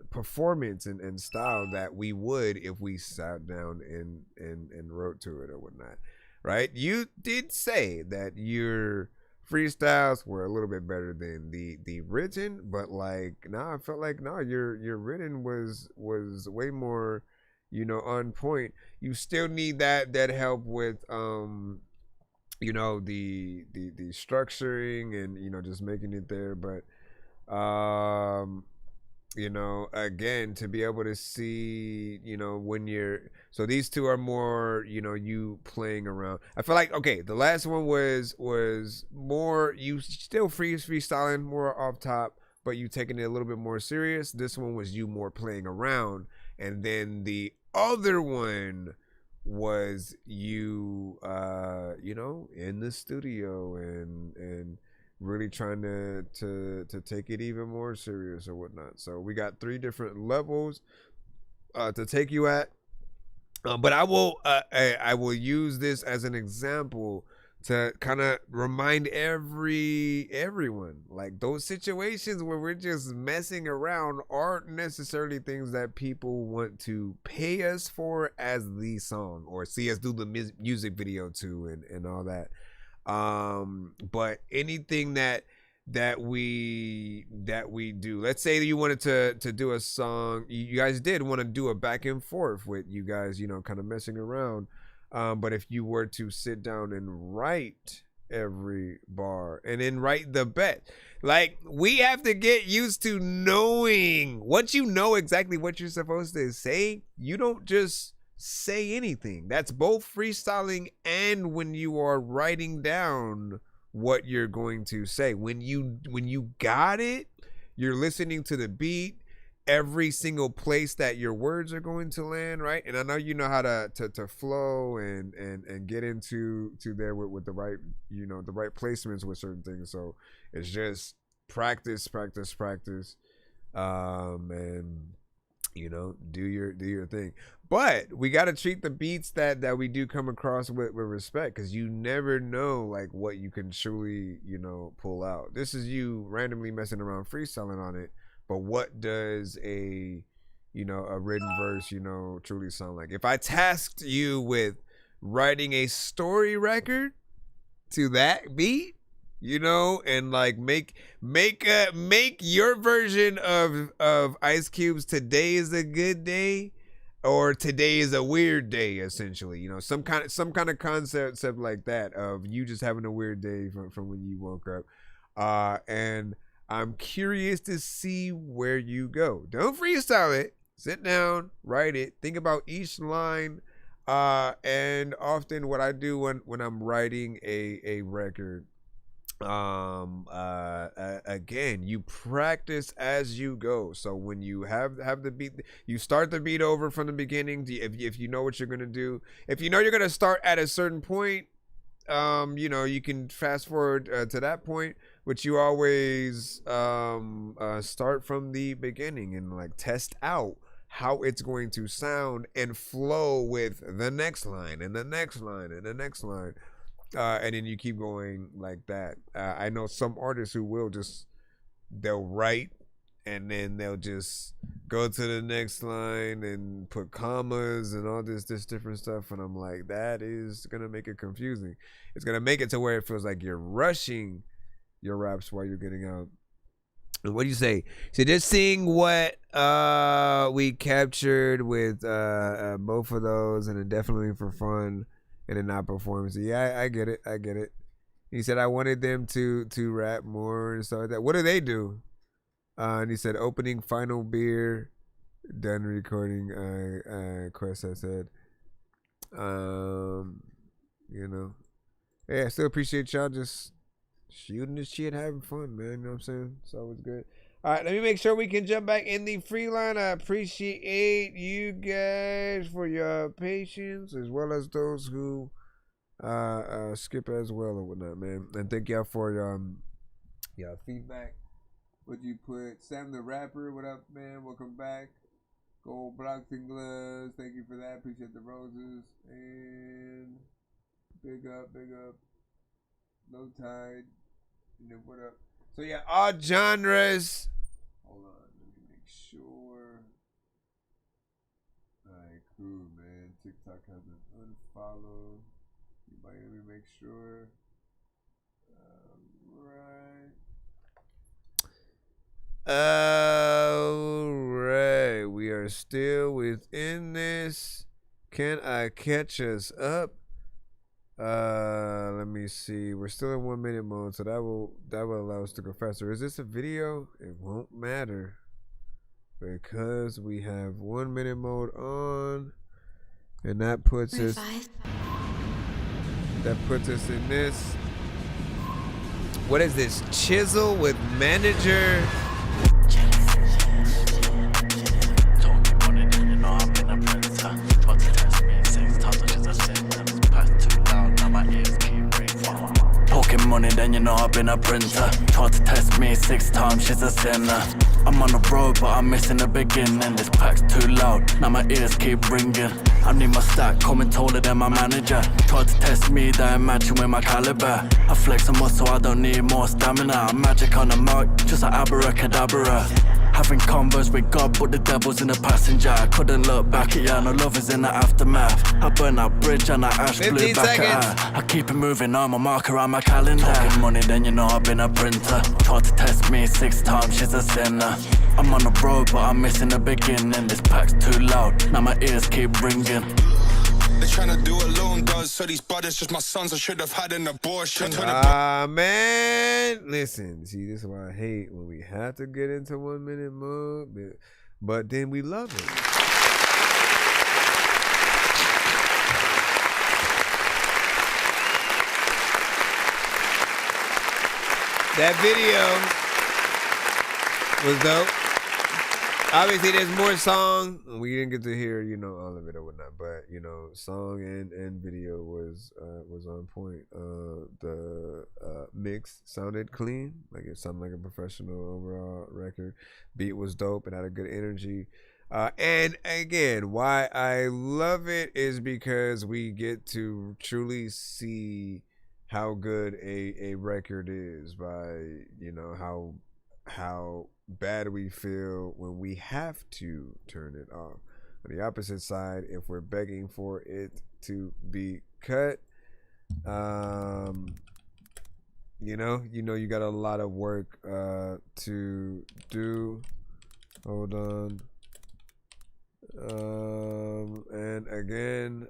Speaker 8: performance and style that we would if we sat down and wrote to it or whatnot, right? You did say that your freestyles were a little bit better than the written, but like now I felt like your written was way more, you know, on point. You still need that help with you know, the structuring and, you know, just making it there, but you know, again, to be able to see, you know, when so these two are more, you know, you playing around. I feel like, okay, the last one was more, you still freestyling more off top, but you taking it a little bit more serious. This one was you more playing around, and then the other one was you you know, in the studio and really trying to take it even more serious or whatnot. So we got 3 different levels to take you at, but I will use this as an example to kind of remind everyone, like, those situations where we're just messing around aren't necessarily things that people want to pay us for as the song or see us do the music video to and all that. But anything that that we do. Let's say that you wanted to do a song. You guys did want to do a back and forth with you guys, you know, kind of messing around. But if you were to sit down and write every bar and then write the bet, like, we have to get used to knowing, once you know exactly what you're supposed to say, you don't just say anything. That's both freestyling and when you are writing down what you're going to say. When you got it, you're listening to the beat, every single place that your words are going to land, right? And I know you know how to flow and get into there with the right, you know, the right placements with certain things. So it's just practice, and you know, do your thing. But we got to treat the beats that we do come across with respect, because you never know like what you can truly, you know, pull out. This is you randomly messing around freestyling on it, but what does a, you know, a written verse, you know, truly sound like? If I tasked you with writing a story record to that beat, you know, and like make your version of Ice Cube's "Today is a Good Day" or "Today is a Weird Day," essentially, you know, some kind of concept like that, of you just having a weird day from when you woke up. And I'm curious to see where you go. Don't freestyle it. Sit down, write it, think about each line. And often what I do when I'm writing a record, again, you practice as you go. So when you have the beat, you start the beat over from the beginning. If you know what you're gonna do, if you know you're gonna start at a certain point, you know, you can fast forward to that point, but you always start from the beginning and like test out how it's going to sound and flow with the next line and the next line and the next line. And then you keep going like that. I know some artists who they'll write and then they'll just go to the next line and put commas and all this different stuff. And I'm like, that is going to make it confusing. It's going to make it to where it feels like you're rushing your raps while you're getting out. And what do you say? So just seeing what we captured with both of those, and then definitely for fun. And then not performance. Yeah, I get it. He said I wanted them to rap more and stuff like that. What do they do? And he said opening final beer, done recording. Quest, I said. You know, yeah, I still appreciate y'all just shooting this shit, having fun, man. You know what I'm saying? It's always good. All right, let me make sure we can jump back in the free line. I appreciate you guys for your patience, as well as those who skip as well or whatnot, man. And thank y'all for y'all feedback. What you put? Sam the Rapper, what up, man? Welcome back. Gold Blocks and Gloves, thank you for that. Appreciate the roses. And big up. Low Tide. And then what up? So yeah, all genres. Hold on, let me make sure. Alright, cool, man. TikTok has an unfollow. Let me make sure. Alright, we are still within this. Can I catch us up? Let me see. We're still in 1 minute mode, so that will allow us to go faster. Is this a video? It won't matter because we have 1 minute mode on, and that puts us in this. What is this? Chisel with Manager.
Speaker 4: Money, then you know I've been a printer. Tried to test me 6 times, she's a sinner. I'm on the road, but I'm missing the beginning. This pack's too loud, now my ears keep ringing. I need my stack, coming taller than my manager. Tried to test me, that ain't matching with my caliber. I flex a muscle, I don't need more stamina. I'm magic on the mark, just like abracadabra. Having convos with God, but the devil's in the passenger. I couldn't look back at ya, no love is in the aftermath. I burn that bridge and that ash blew back at her. I keep it moving on, my marker on my calendar. Talking money, then you know I've been a printer. Tried to test me 6 times, she's a sinner. I'm on the road, but I'm missing the beginning. This pack's too loud, now my ears keep ringing.
Speaker 23: They're trying to do what Loan does, so these brothers just my sons. I should have had an abortion.
Speaker 8: Man, listen. See, this is why I hate when we have to get into 1 minute mode, but then we love it. That video was dope. Obviously, there's more song. We didn't get to hear, all of it or whatnot, but song and video was on point. The mix sounded clean, like it sounded like a professional overall record. Beat was dope and had a good energy. And again, why I love it is because we get to truly see how good a record is by how bad we feel when we have to turn it off. On the opposite side, if we're begging for it to be cut, you got a lot of work to do. Hold on. And again,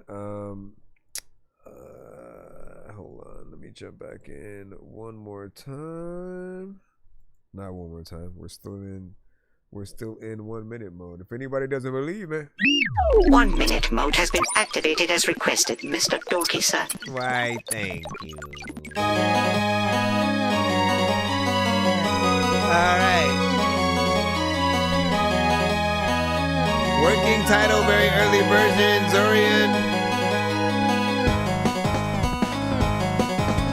Speaker 8: hold on, let me jump back in one more time. Not one more time. We're still in 1 minute mode. If anybody doesn't believe me.
Speaker 16: 1 minute mode has been activated as requested, Mr. Dorky, sir.
Speaker 8: Why, thank you. Alright. Working title, very early version, Zorian.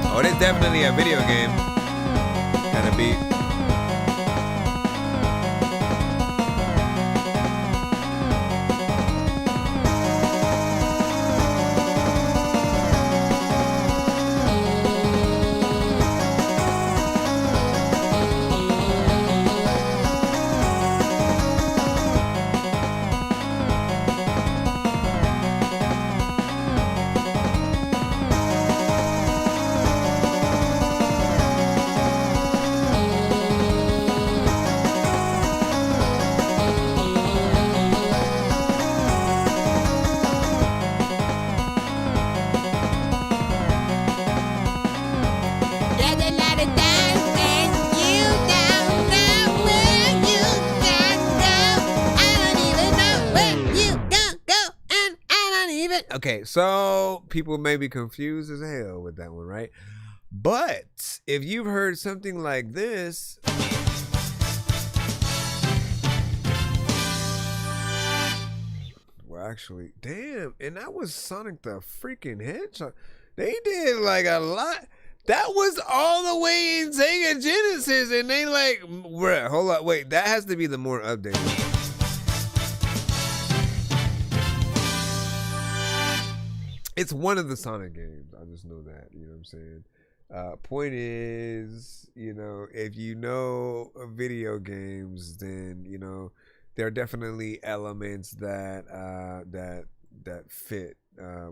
Speaker 8: Oh, it is definitely a video game. Kind of beat. Okay, so people may be confused as hell with that one, right? But if you've heard something like this, well, actually, damn, and that was Sonic the freaking Hedgehog. They did like a lot. That was all the way in Sega Genesis, and they like, bruh, hold on, wait, that has to be the more updated. It's one of the Sonic games. I just know that. You know what I'm saying? Point is, if you know video games, then there are definitely elements that that fit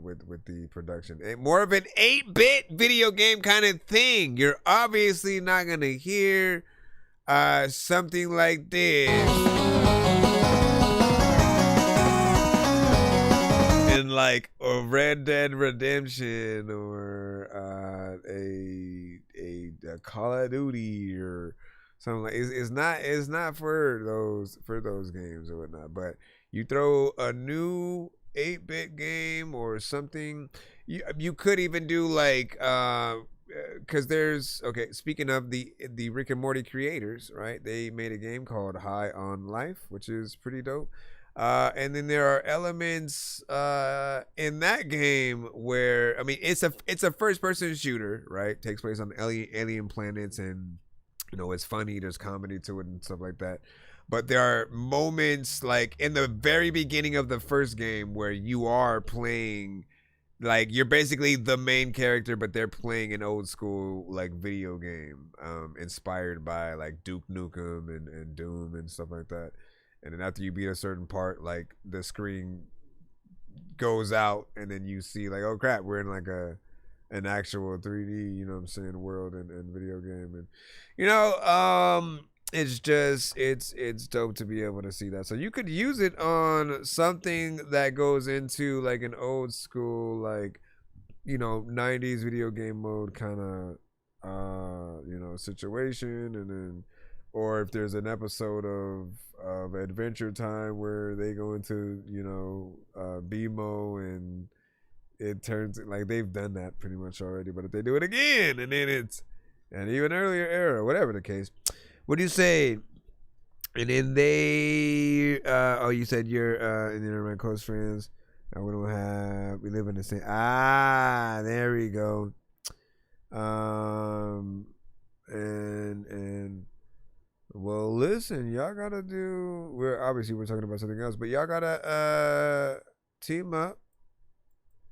Speaker 8: with the production. And more of an 8-bit video game kind of thing. You're obviously not gonna hear something like this. In like a Red Dead Redemption or a Call of Duty or something like it's not for those games or whatnot. But you throw a new 8-bit game or something, you could even do like because there's speaking of the Rick and Morty creators, right? They made a game called High on Life, which is pretty dope. And then there are elements in that game where it's a first-person shooter, right? Takes place on alien planets, and it's funny. There's comedy to it and stuff like that. But there are moments like in the very beginning of the first game where you are playing like you're basically the main character, but they're playing an old school like video game, inspired by like Duke Nukem and Doom and stuff like that. And then after you beat a certain part, like the screen goes out, and then you see like, oh crap, we're in like an actual 3D, you know what I'm saying, world and video game. And you know, it's just it's dope to be able to see that. So you could use it on something that goes into like an old school, like, you know, 90s video game mode kind of you know, situation. And then, or if there's an episode of Adventure Time where they go into, you know, BMO, and it turns like they've done that pretty much already, but if they do it again, and then it's an even earlier era, whatever the case. What do you say? And then they oh, you said you're and then my close friends, we live in the same, there we go. And well, listen, y'all gotta do, we're talking about something else, but y'all gotta team up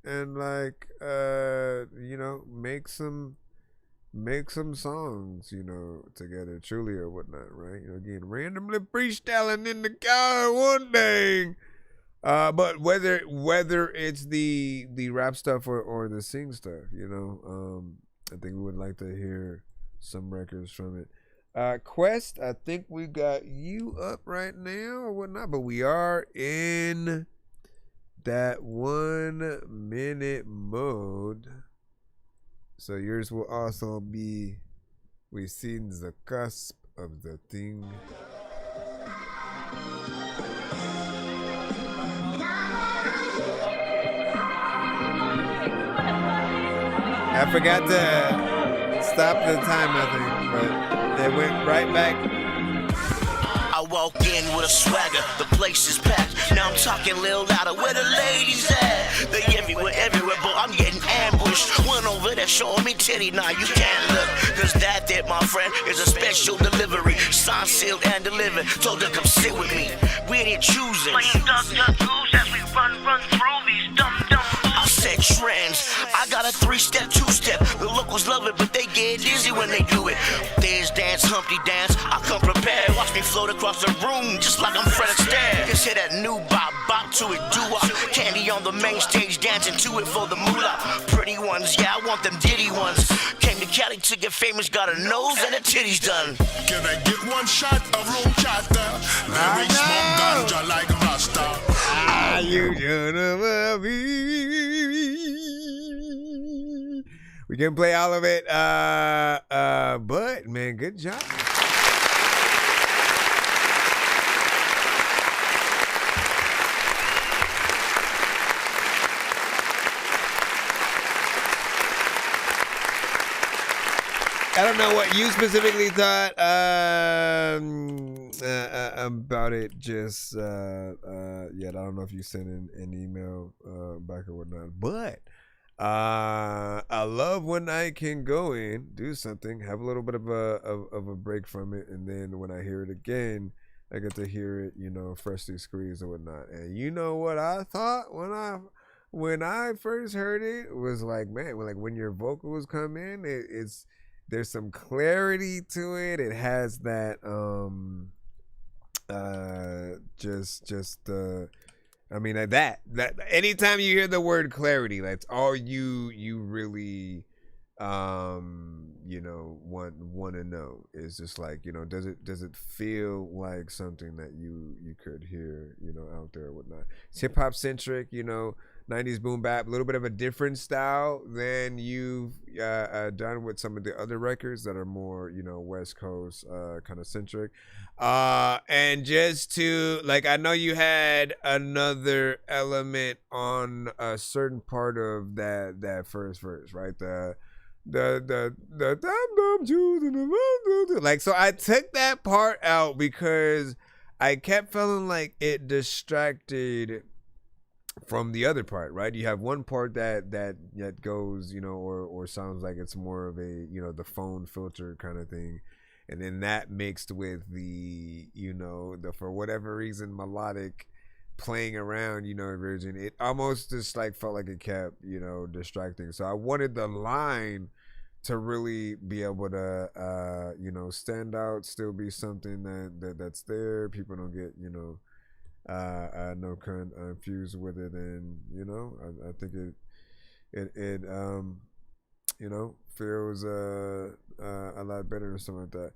Speaker 8: and like you know, make some songs, you know, together, truly or whatnot, right? You know, again, randomly freestyling in the car one day. But whether it's the rap stuff or the sing stuff, you know, I think we would like to hear some records from it. Quest, I think we got you up right now or whatnot, but we are in that 1 minute mode. So yours will also be within the cusp of the thing. I forgot to stop the time, I think, but it went right back.
Speaker 10: I walk in with a swagger, the place is packed. Now I'm talking a little louder, where the ladies at? They everywhere, but I'm getting ambushed. One over there showing me titty, now you can't look. Cause that, my friend, is a special delivery. Signed, sealed, and delivered. Told her come sit with me. We ain't choosing. Playing duck, goose as we run through these dumb. I said trends. I got a 3-step, 2-step. The locals love it, but they get dizzy when they do it. There's dance, Humpty dance. I come prepared. Watch me float across the room just like I'm Fred Astaire. Just hear that new bop to it, doo-wop. Candy on the main stage, dancing to it for the moolah. Pretty ones, yeah, I want them ditty ones. Came to Cali to get famous, got a nose and a titties done.
Speaker 19: Can I get one shot of room chatter? Let me smoke ganja like Rasta.
Speaker 8: You gonna be. We can play all of it, but man, good job. I don't know what you specifically thought about it. Just I don't know if you sent an email back or whatnot, but I love when I can go in, do something, have a little bit of a break from it, and then when I hear it again, I get to hear it, you know, freshly squeezed and whatnot. And you know what I thought when I first heard it was like, man, when your vocals come in, there's some clarity to it. It has that I mean, that anytime you hear the word clarity, that's all you really you know, want to know is just like, you know, does it feel like something that you could hear, you know, out there or whatnot. It's hip hop centric, you know, 90s boom bap, a little bit of a different style than you've done with some of the other records that are more, you know, West Coast kind of centric. And just to, like, I know you had another element on a certain part of that first verse, right? The like, so I took that part out because I kept feeling like it distracted from the other part, right? You have one part that goes, you know, or sounds like it's more of a, you know, the phone filter kind of thing, and then that mixed with the, you know, the, for whatever reason, melodic playing around, you know, Virgin, it almost just like felt like it kept, you know, distracting. So I wanted the line to really be able to, you know, stand out, still be something that's there. People don't get, you know, no confused with it, and you know, I think it you know, feels a lot better or something like that.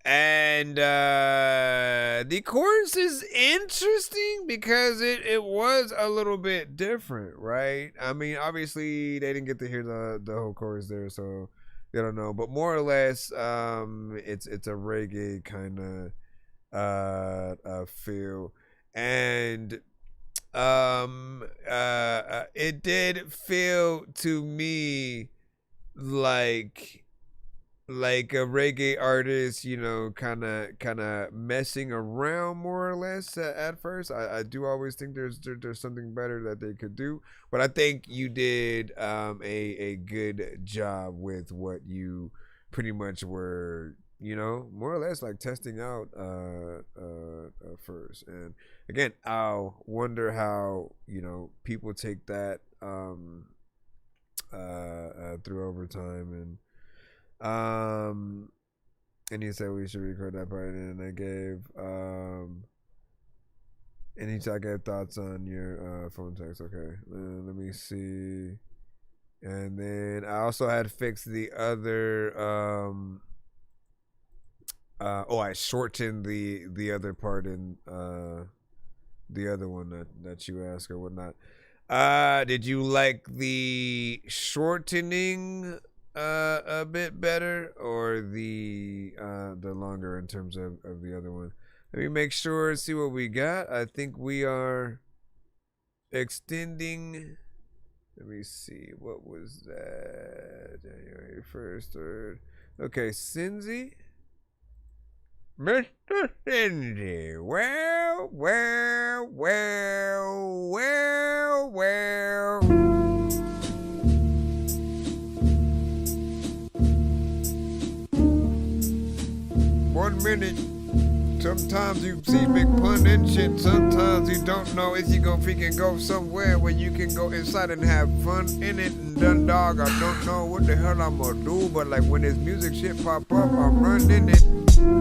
Speaker 8: And the chorus is interesting because it was a little bit different, right? I mean, obviously they didn't get to hear the whole chorus there, so they don't know. But more or less, it's a reggae kind of feel, and it did feel to me like a reggae artist, you know, kind of messing around more or less at first. I do always think there's something better that they could do, but I think you did a good job with what you pretty much were, you know, more or less like testing out first. And again, I'll wonder how, you know, people take that through overtime. And he said we should record that part, and I gave and he said I gave thoughts on your phone text. Okay, let me see. And then I also had fixed the other I shortened the other part in the other one that you asked or whatnot. Did you like the shortening a bit better, or the longer in terms of the other one? Let me make sure and see what we got. I think we are extending. Let me see, what was that? January 1st, 3rd. Okay, Cinzy. Mr. Cindy. Well. 1 minute. Sometimes you see big pun and shit. Sometimes you don't know if you gonna freaking go somewhere where you can go inside and have fun in it. And done dog, I don't know what the hell I'm gonna do, but like when this music shit pop up, I'm running it.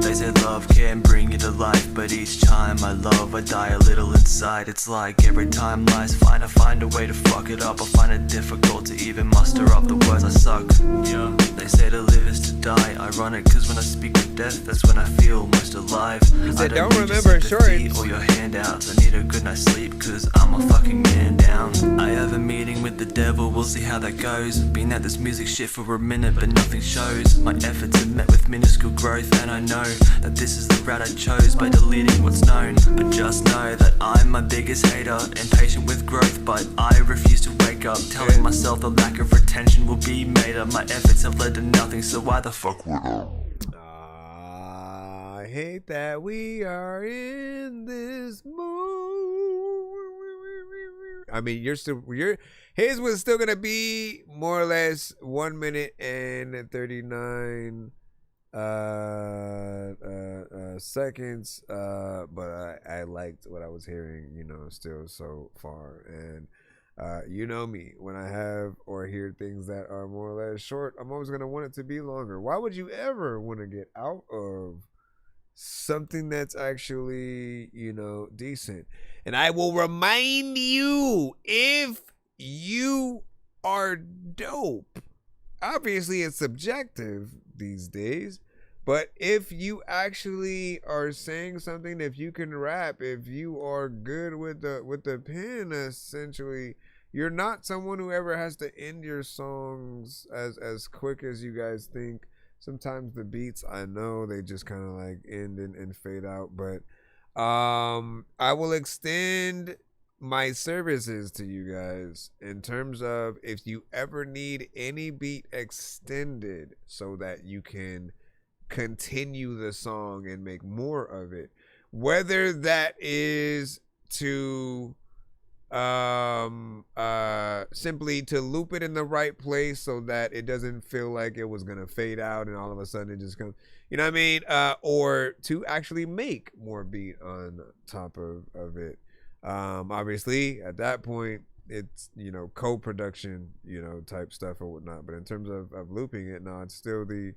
Speaker 4: They say love can bring you to life, but each time I love, I die a little inside. It's like every time life's fine, I find a way to fuck it up. I find it difficult to even muster up the words I suck. Yeah. They say to live is to die. Ironic, cause when I speak of death, that's when I feel most alive.
Speaker 8: I don't remember shorts
Speaker 4: or your handouts. I need a good night's sleep, cause I'm a fucking man down. I have a meeting with the devil, we'll see how that goes. Been at this music shit for a minute, but nothing shows. My efforts have met with minuscule growth, and I know that this is the route I chose by deleting what's known. But just know that I'm my biggest hater, impatient with growth, but I refuse to wake up, telling myself the lack of retention will be made up. My efforts have led to nothing, so why the fuck would
Speaker 8: I hate that we are in this mood. I mean, his was still gonna be more or less 1 minute and 39 seconds, but I liked what I was hearing, you know, still so far. And you know me, when I have or hear things that are more or less short, I'm always gonna want it to be longer. Why would you ever want to get out of something that's actually, you know, decent? And I will remind you, if you are dope, obviously it's subjective these days, but if you actually are saying something, if you can rap, if you are good with the pen, essentially, you're not someone who ever has to end your songs as quick as you guys think. Sometimes the beats, I know they just kind of like end and fade out, but I will extend my services to you guys in terms of if you ever need any beat extended so that you can continue the song and make more of it, whether that is to simply to loop it in the right place so that it doesn't feel like it was gonna fade out and all of a sudden it just comes, you know what I mean? Or to actually make more beat on top of it. Obviously at that point it's, you know, co-production, you know, type stuff or whatnot. But in terms of looping it, no, it's still the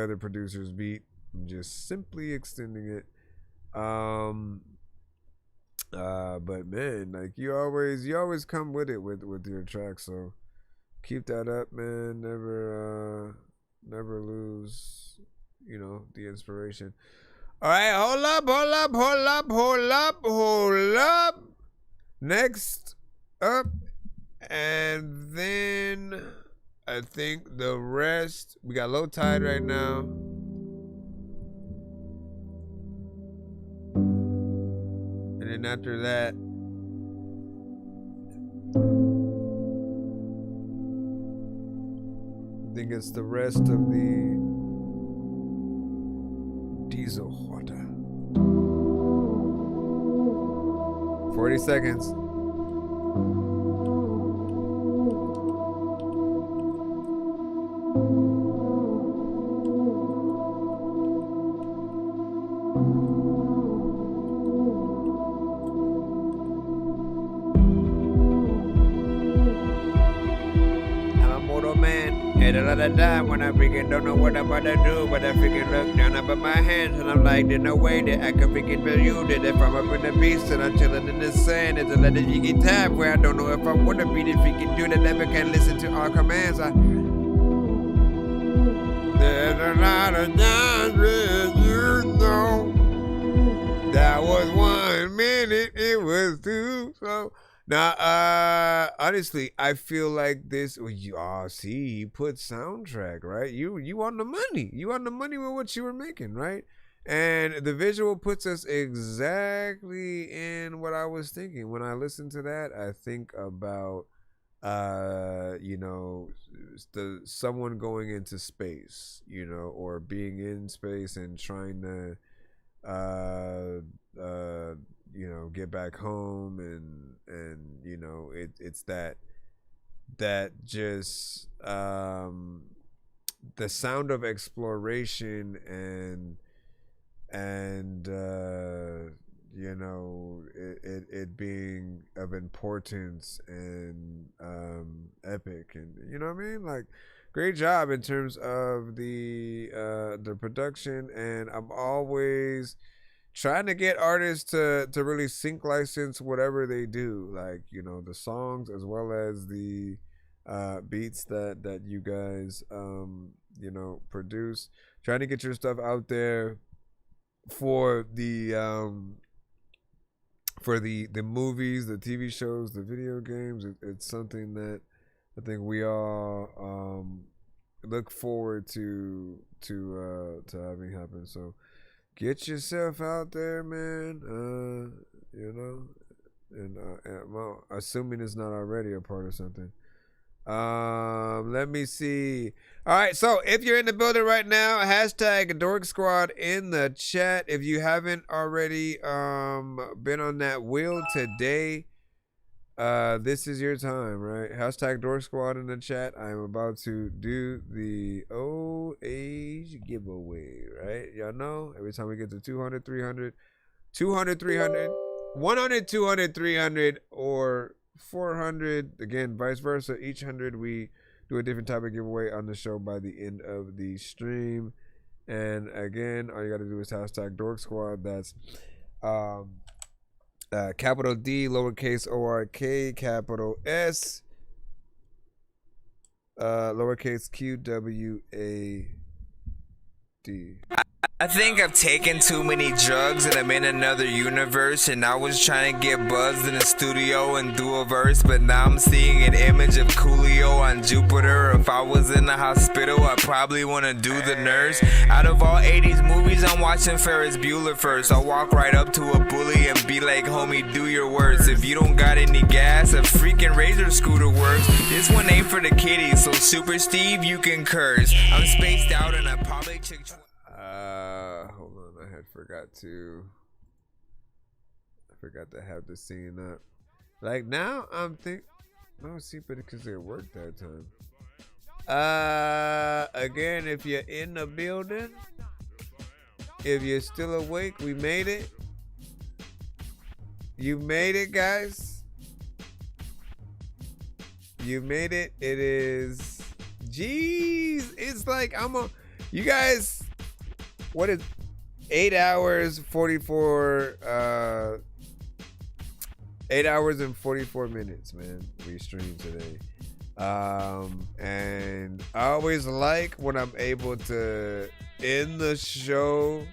Speaker 8: other producer's beat. I'm just simply extending it. But man, like you always come with it with your tracks, so keep that up, man. Never lose, you know, the inspiration. All right, hold up. Next up, and then I think the rest, we got Low Tide right now. And then after that, I think it's the rest of the Diesel Water. 40 seconds. Had a lot of time when I freaking don't know what I'm about to do, but I freaking look down up at my hands and I'm like, there's no way that I can freaking feel you did if I'm up in the beast and I'm chilling in the sand. It's a lot of jiggy time where I don't know if I wanna be the freaking dude that never can listen to our commands. There's a lot of times where you know that was 1 minute, it was 2. So now, honestly, I feel like this. You put soundtrack, right? You on the money. You on the money with what you were making, right? And the visual puts us exactly in what I was thinking when I listened to that. I think about, you know, someone going into space, you know, or being in space and trying to, you know, get back home and you know, it's that just the sound of exploration and you know, it being of importance and epic, and you know what I mean, like great job in terms of the production. And I'm always trying to get artists to really sync license whatever they do, like, you know, the songs as well as the beats that you guys you know, produce. Trying to get your stuff out there for the movies, the TV shows, the video games. It's something that I think we all look forward to having happen. So get yourself out there, man. You know, and I'm assuming it's not already a part of something. Let me see. All right, so if you're in the building right now, hashtag Dork Squad in the chat. If you haven't already been on that wheel today, this is your time, right? Hashtag Dork Squad in the chat. I'm about to do the old age giveaway, right? Y'all know every time we get to 200, 300, 200, 300, 100, 200, 300, or 400, again, vice versa. Each 100 we do a different type of giveaway on the show by the end of the stream. And again, all you gotta do is hashtag Dork Squad. That's capital D, lowercase ORK, capital S, lowercase QWAD.
Speaker 17: I think I've taken too many drugs and I'm in another universe, and I was trying to get buzzed in the studio and do a verse, but now I'm seeing an image of Coolio on Jupiter. If I was in the hospital, I'd probably want to do the nurse. Out of all 80s movies, I'm watching Ferris Bueller first. I'll walk right up to a bully and be like, homie, do your worst. If you don't got any gas, a freaking razor scooter works. This one ain't for the kiddies, so Super Steve, you can curse. I'm spaced out and I probably took
Speaker 8: hold on, I forgot to have the scene up. Like now, I'm thinking. No, see, but because it worked that time. Again, if you're in the building, if you're still awake, we made it. You made it, guys. You made it. It is. Jeez, it's like you guys. What is 8 hours 44? 8 hours and 44 minutes, man. We streamed today. And I always like when I'm able to end the show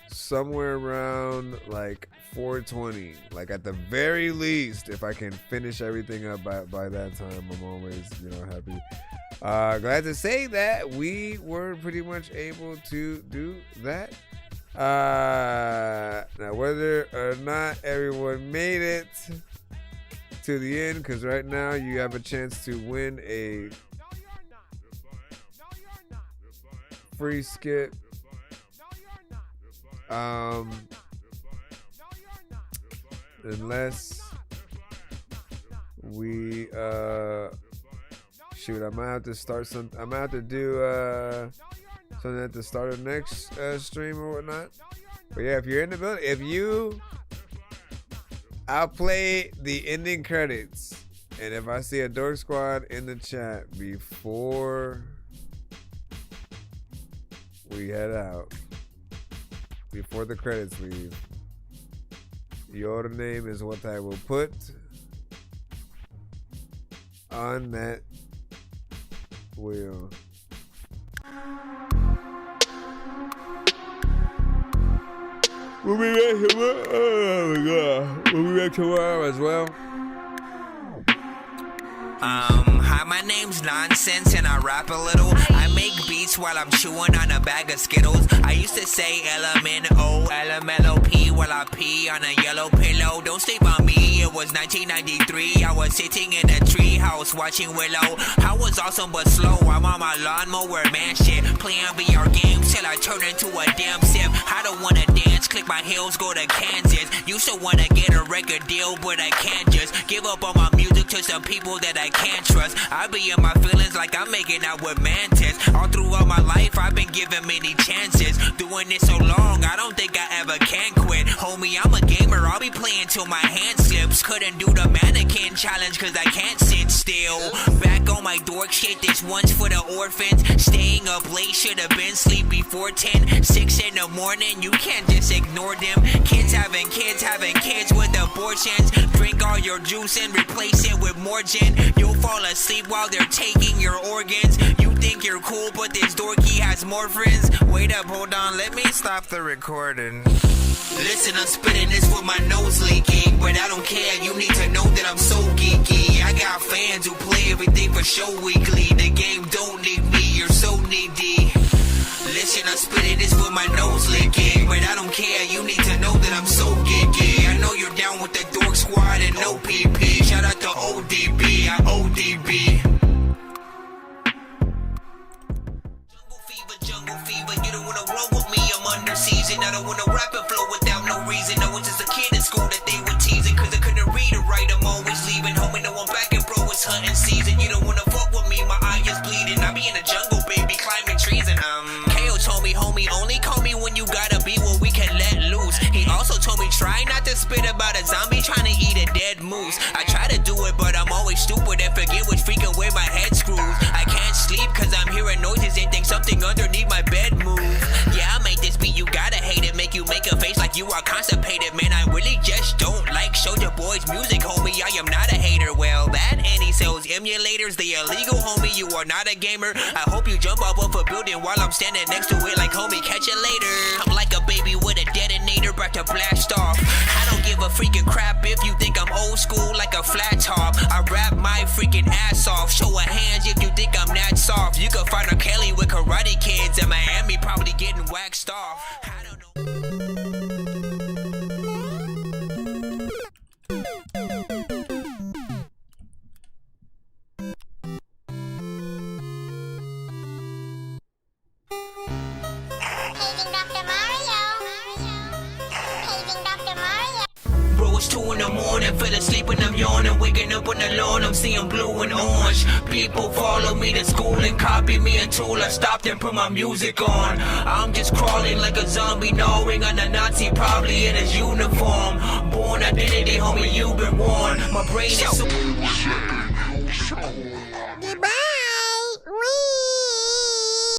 Speaker 8: somewhere around like 4:20. Like at the very least, if I can finish everything up by that time, I'm always, happy. Glad to say that we were pretty much able to do that. Now whether or not everyone made it to the end, because right now you have a chance to win a free skit. Unless we shoot, I might have to start something. I might have to do something at the start of next stream or whatnot. But yeah, if you're in the building, I'll play the ending credits, and if I see a Dork Squad in the chat before we head out, before the credits leave, your name is what I will put on that wheel. We'll be back tomorrow. Oh my god. We'll be back tomorrow as well.
Speaker 17: Hi, my name's Nonsense and I rap a little. I make beats while I'm chewing on a bag of Skittles. I used to say LMNO, LMLOP while I pee on a yellow pillow. Don't sleep on me, it was 1993. I was sitting in a tree house watching Willow. I was awesome but slow, I'm on my lawnmower, man shit. Playing VR games till I turn into a damn sip. I don't wanna dance, click my heels, go to Kansas. Used to wanna get a record deal, but I can't just give up on my music to some people that I can't trust. I be in my feelings like I'm making out with mantis. All throughout my life, I've been given many chances. Doing this so long, I don't think I ever can quit. Homie, I'm a gamer, I'll be playing till my hand slips. Couldn't do the mannequin challenge cause I can't sit still. Back on my dork shit, this one's for the orphans. Staying up late, should've been sleep before 10. 6 in the morning, you can't just ignore them. Kids having kids with abortions. Drink all your juice and replace it with more gin. You'll fall asleep while they're taking your organs. You think you're cool, but this dorky has more friends. Wait up, hold on, let me stop the recording. Listen, I'm spitting this with my nose leaking, but I don't care, you need to know that I'm so geeky. I got fans who play everything for show weekly. The game don't need me, you're so needy. Listen, I'm spitting this with my nose leaking, but I don't care, you need to know that I'm so geeky. I know you're down with the Dork Squad and no PP. Shout out to ODB, I ODB. Jungle fever, you don't wanna roll with me, I'm under season. I don't wanna rap and flow without no reason. I was just a kid in school that they were teasing, cause I couldn't read or write, I'm always leaving. Homie, no, I'm back and bro, it's hunting season. You don't wanna fuck with me, my eye is bleeding. I be in the jungle, baby, climbing trees and KO told me, homie, only call me when you gotta be where we can let loose. He also told me, try not to spit about a zombie trying to eat a dead moose. I try to do it, but I'm always stupid and forget which freaking way my head screws. I can't sleep cause I'm hearing noises and think something underneath my bed move. Yeah, I made this beat, you gotta hate it. Make you make a face like you are constipated. Man, I really just don't like Soldier Boy's music, homie. I am not a hater. Well, that and he sells emulators, they illegal, homie. You are not a gamer. I hope you jump off of a building while I'm standing next to it like, homie, catch you later. I'm like a baby with a detonator about to blast off. I don't give a freaking crap if you think I'm old school like a flat top. I rap my freaking ass off. Show of hands if you think I'm that soft. You can find a Kelly with Karate Kids in Miami probably getting waxed off. I don't know.
Speaker 12: It's 2 in the morning, fell asleep and I'm yawning. Waking up on the lawn, I'm seeing blue and orange. People follow me to school and copy me until I stopped and put my music on. I'm just crawling like a zombie, gnawing on a Nazi, probably in his uniform. Born identity, homie, you've been warned. My brain is so...
Speaker 15: Goodbye. Wee.